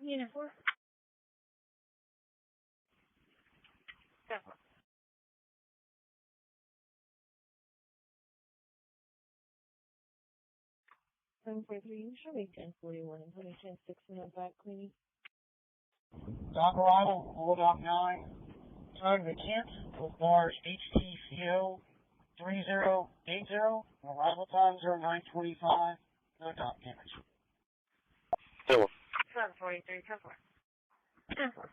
Unit 4. 7.3, you show me 1041 and put me 10.6 in that back cleaning. Dock arrival, Old Dock 9. Time to Kent with bars HTCO 3080. Arrival time 0925. No dock damage. 743, 10.4. 10.4.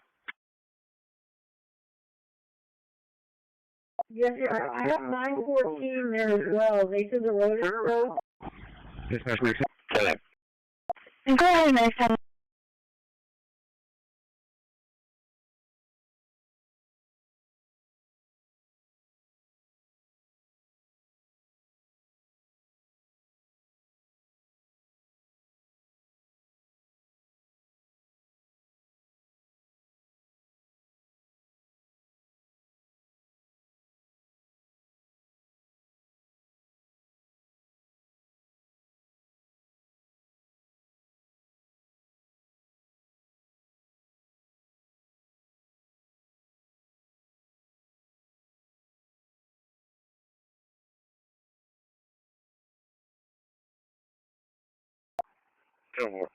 Yes, I have 914 there as well. They said the road is road. Go ahead, next time. Go.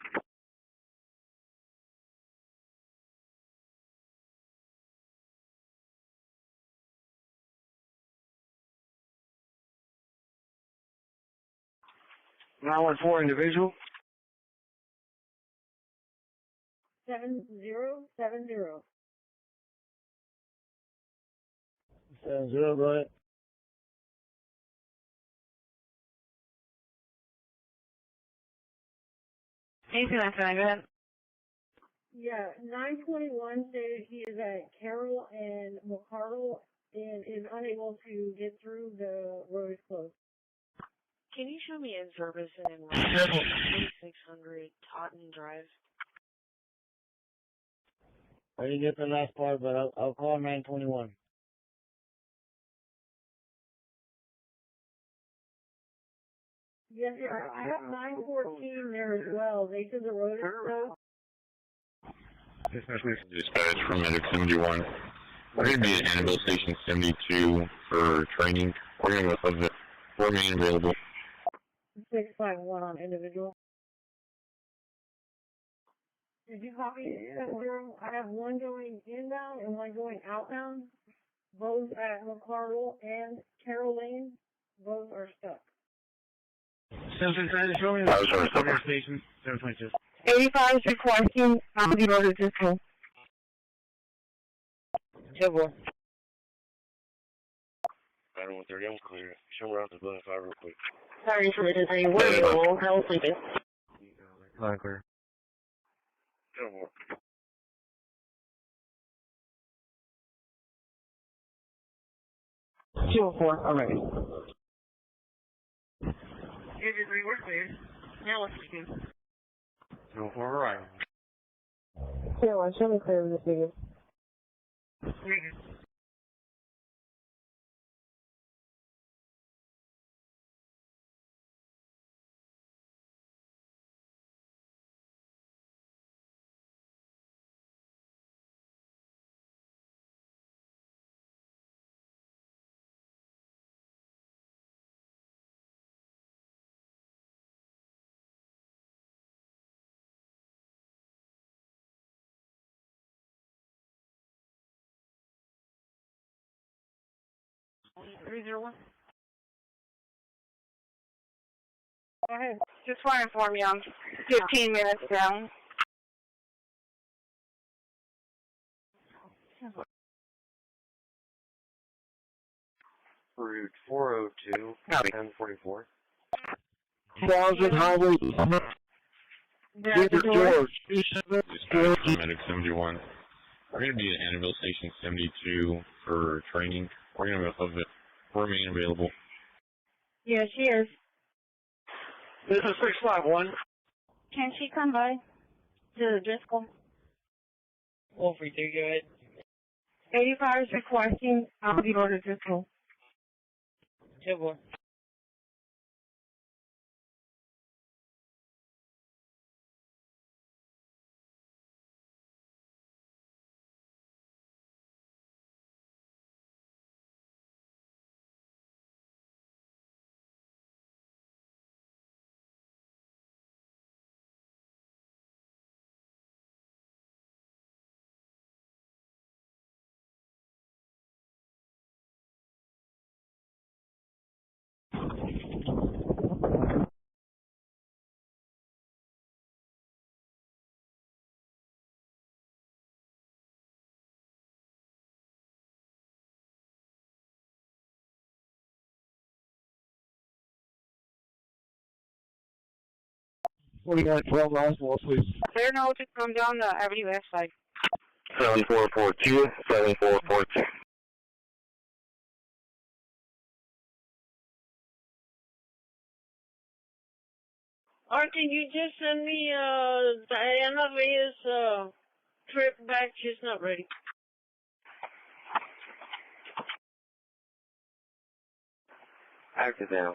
914 individual. 7070. 70, go ahead. Anything like that, go ahead. Yeah, 921 said he is at Carroll and McCardle and is unable to get through. The road is closed. Can you show me in service and in 2600 Totten Drive? I didn't get the last part, but I'll call 921. Yes, I have 914 there as well. They said the road is closed. Dispatch from Medic 71. We're going to be at Annabelle Station 72 for training. We're going to go above it. Remain available. 651 on individual. Did you copy that zero? I have one going inbound and one going outbound. Both at McCardle and Carroll Lane. Both are stuck. 767, show me the station. 722. 85 is requesting the road is closed. Yeah, boy. 9130, I'm clear. Show me around the building 5 real quick. Sorry for the delay. Where are you all? I was sleeping. Line clear. Go more. Two four. All right. We're clear. Now let's begin. 204, right. Carolyn, show me clear of this figure. Go ahead. Just want to inform you I'm 15 minutes down. Route 402, 1044. 1000 Highway. George. Dispatch from Medic 71. We're going to be at Annabelle Station 72 for training. We're going to go above it. Remain available. Yeah, she is. This is 651. Can she come by to Driscoll? 143, go ahead. 85 is requesting the order Driscoll. Yeah, boy. 2912 Oswald, please. Clear now to come down the Avenue F side. 7442, 7442. Art, can you just send me Diana Reyes' trip back? She's not ready. Active now.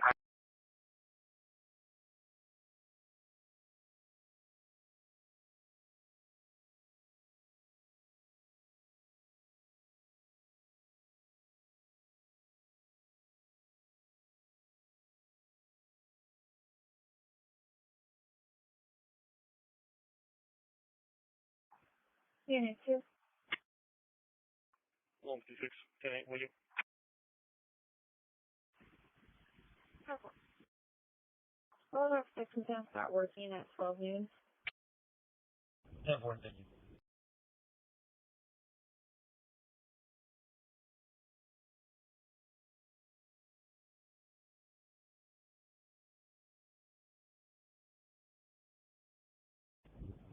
Unit 2. 156, 10-8, will you? Well, our second time start working at 12 noon. 10-4, thank you.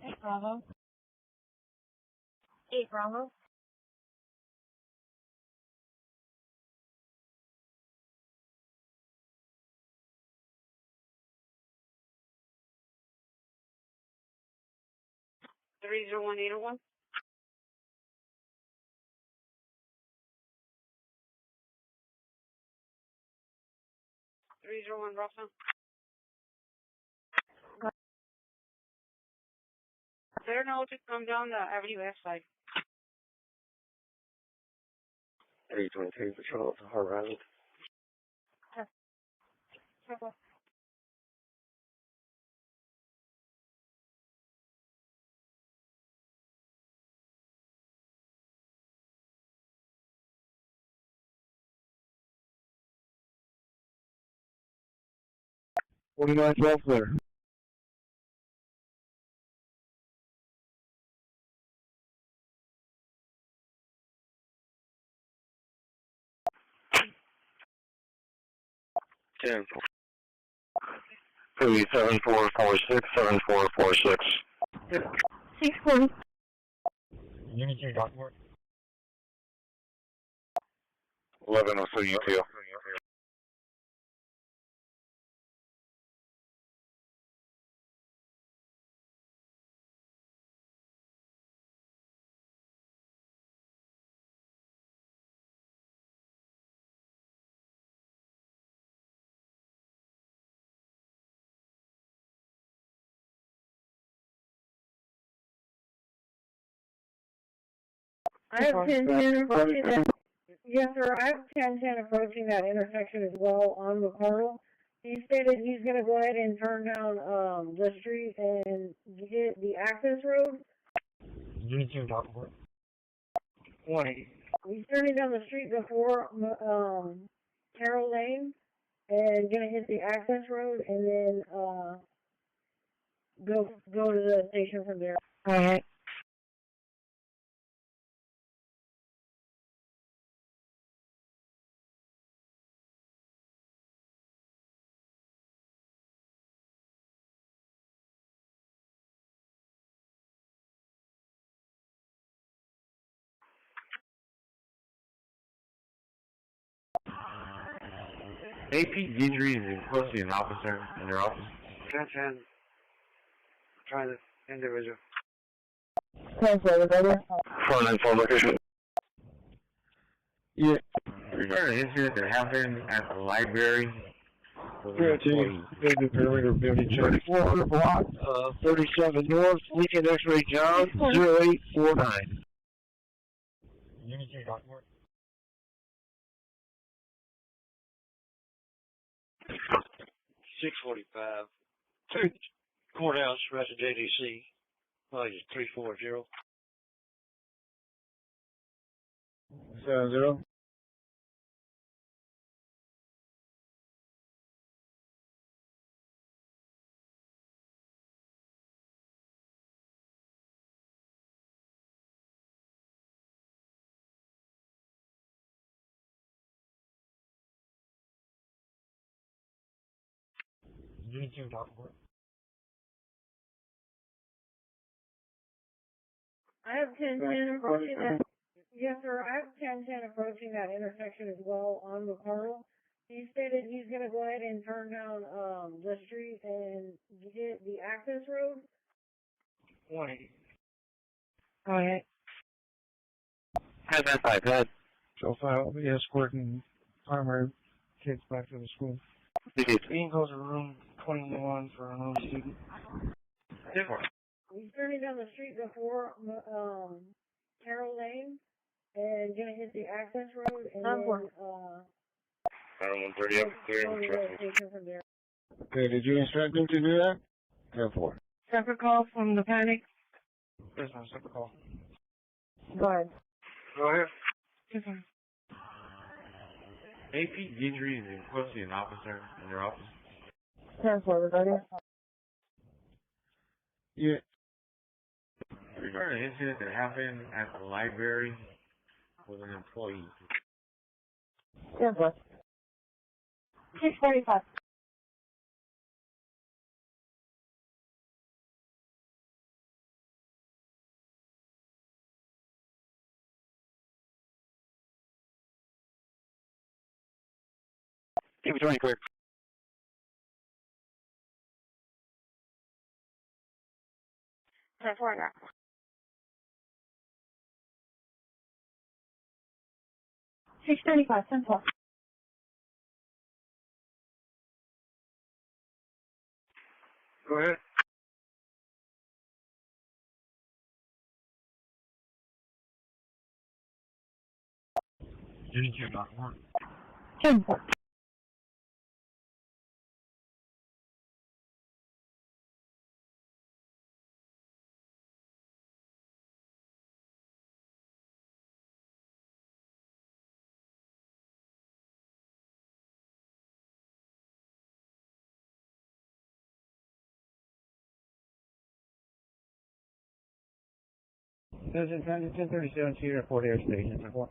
Hey, Bravo. 8 Bravo. Three zero one eight zero one. Three zero one Rossville. Clear now to come down the Avenue F side. 322 Patrol to Harbor Island. Circle. 2912 clear. Ten. Please, 7446, 7446. 640. Unit 3, Dr. Ward. 1102. I have 1010 approaching that. Yes, sir. I have 1010 approaching that intersection as well on McCardle. He stated he's going to go ahead and turn down the street and get the access road. Unit 2, Dr. Ward. 180. He's turning down the street before Carroll Lane and going to hit the access road and then go to the station from there. All right. AP Guidry is supposed to be an officer in your office. 1010. Try this individual. 10-4, brother. 494 location. Yeah. Regarding the incident that happened at the library. Yeah, Chief. They do perimeter building check. 400 block, 37 North, Lincoln X-ray John, 0849. Unit 3, Dr. Ward. 645. Courthouse, Rapid JDC. Value 340. 70. Unit 2, Dr. Ward. I have 1010 approaching that. Yes, sir. I have 1010 approaching that intersection as well on McCardle. He stated he's going to go ahead and turn down the street and get the access road. 180. Go ahead. Head that 5, head. So I'll be escorting primary kids back to the school. Being goes to room 21 for an own student. He's turning down the street before Carroll Lane and going to hit the access road and then 130 up, clear. from there. Okay, did you instruct him to do that? 10-4. Separate call from the panic. There's no separate call. Go ahead. Go ahead. Yes, sir. AP Guidry is requesting an officer in their office. 10-4, everybody. Yeah. Regarding an incident that happened at the library with an employee. 10-4. 645. Keep it 20 clear. That's what I got. $635, 10-4. Go ahead. Unit 2.1. 10-4. There's a 1037 Cedar Fort Air Station. 10-4.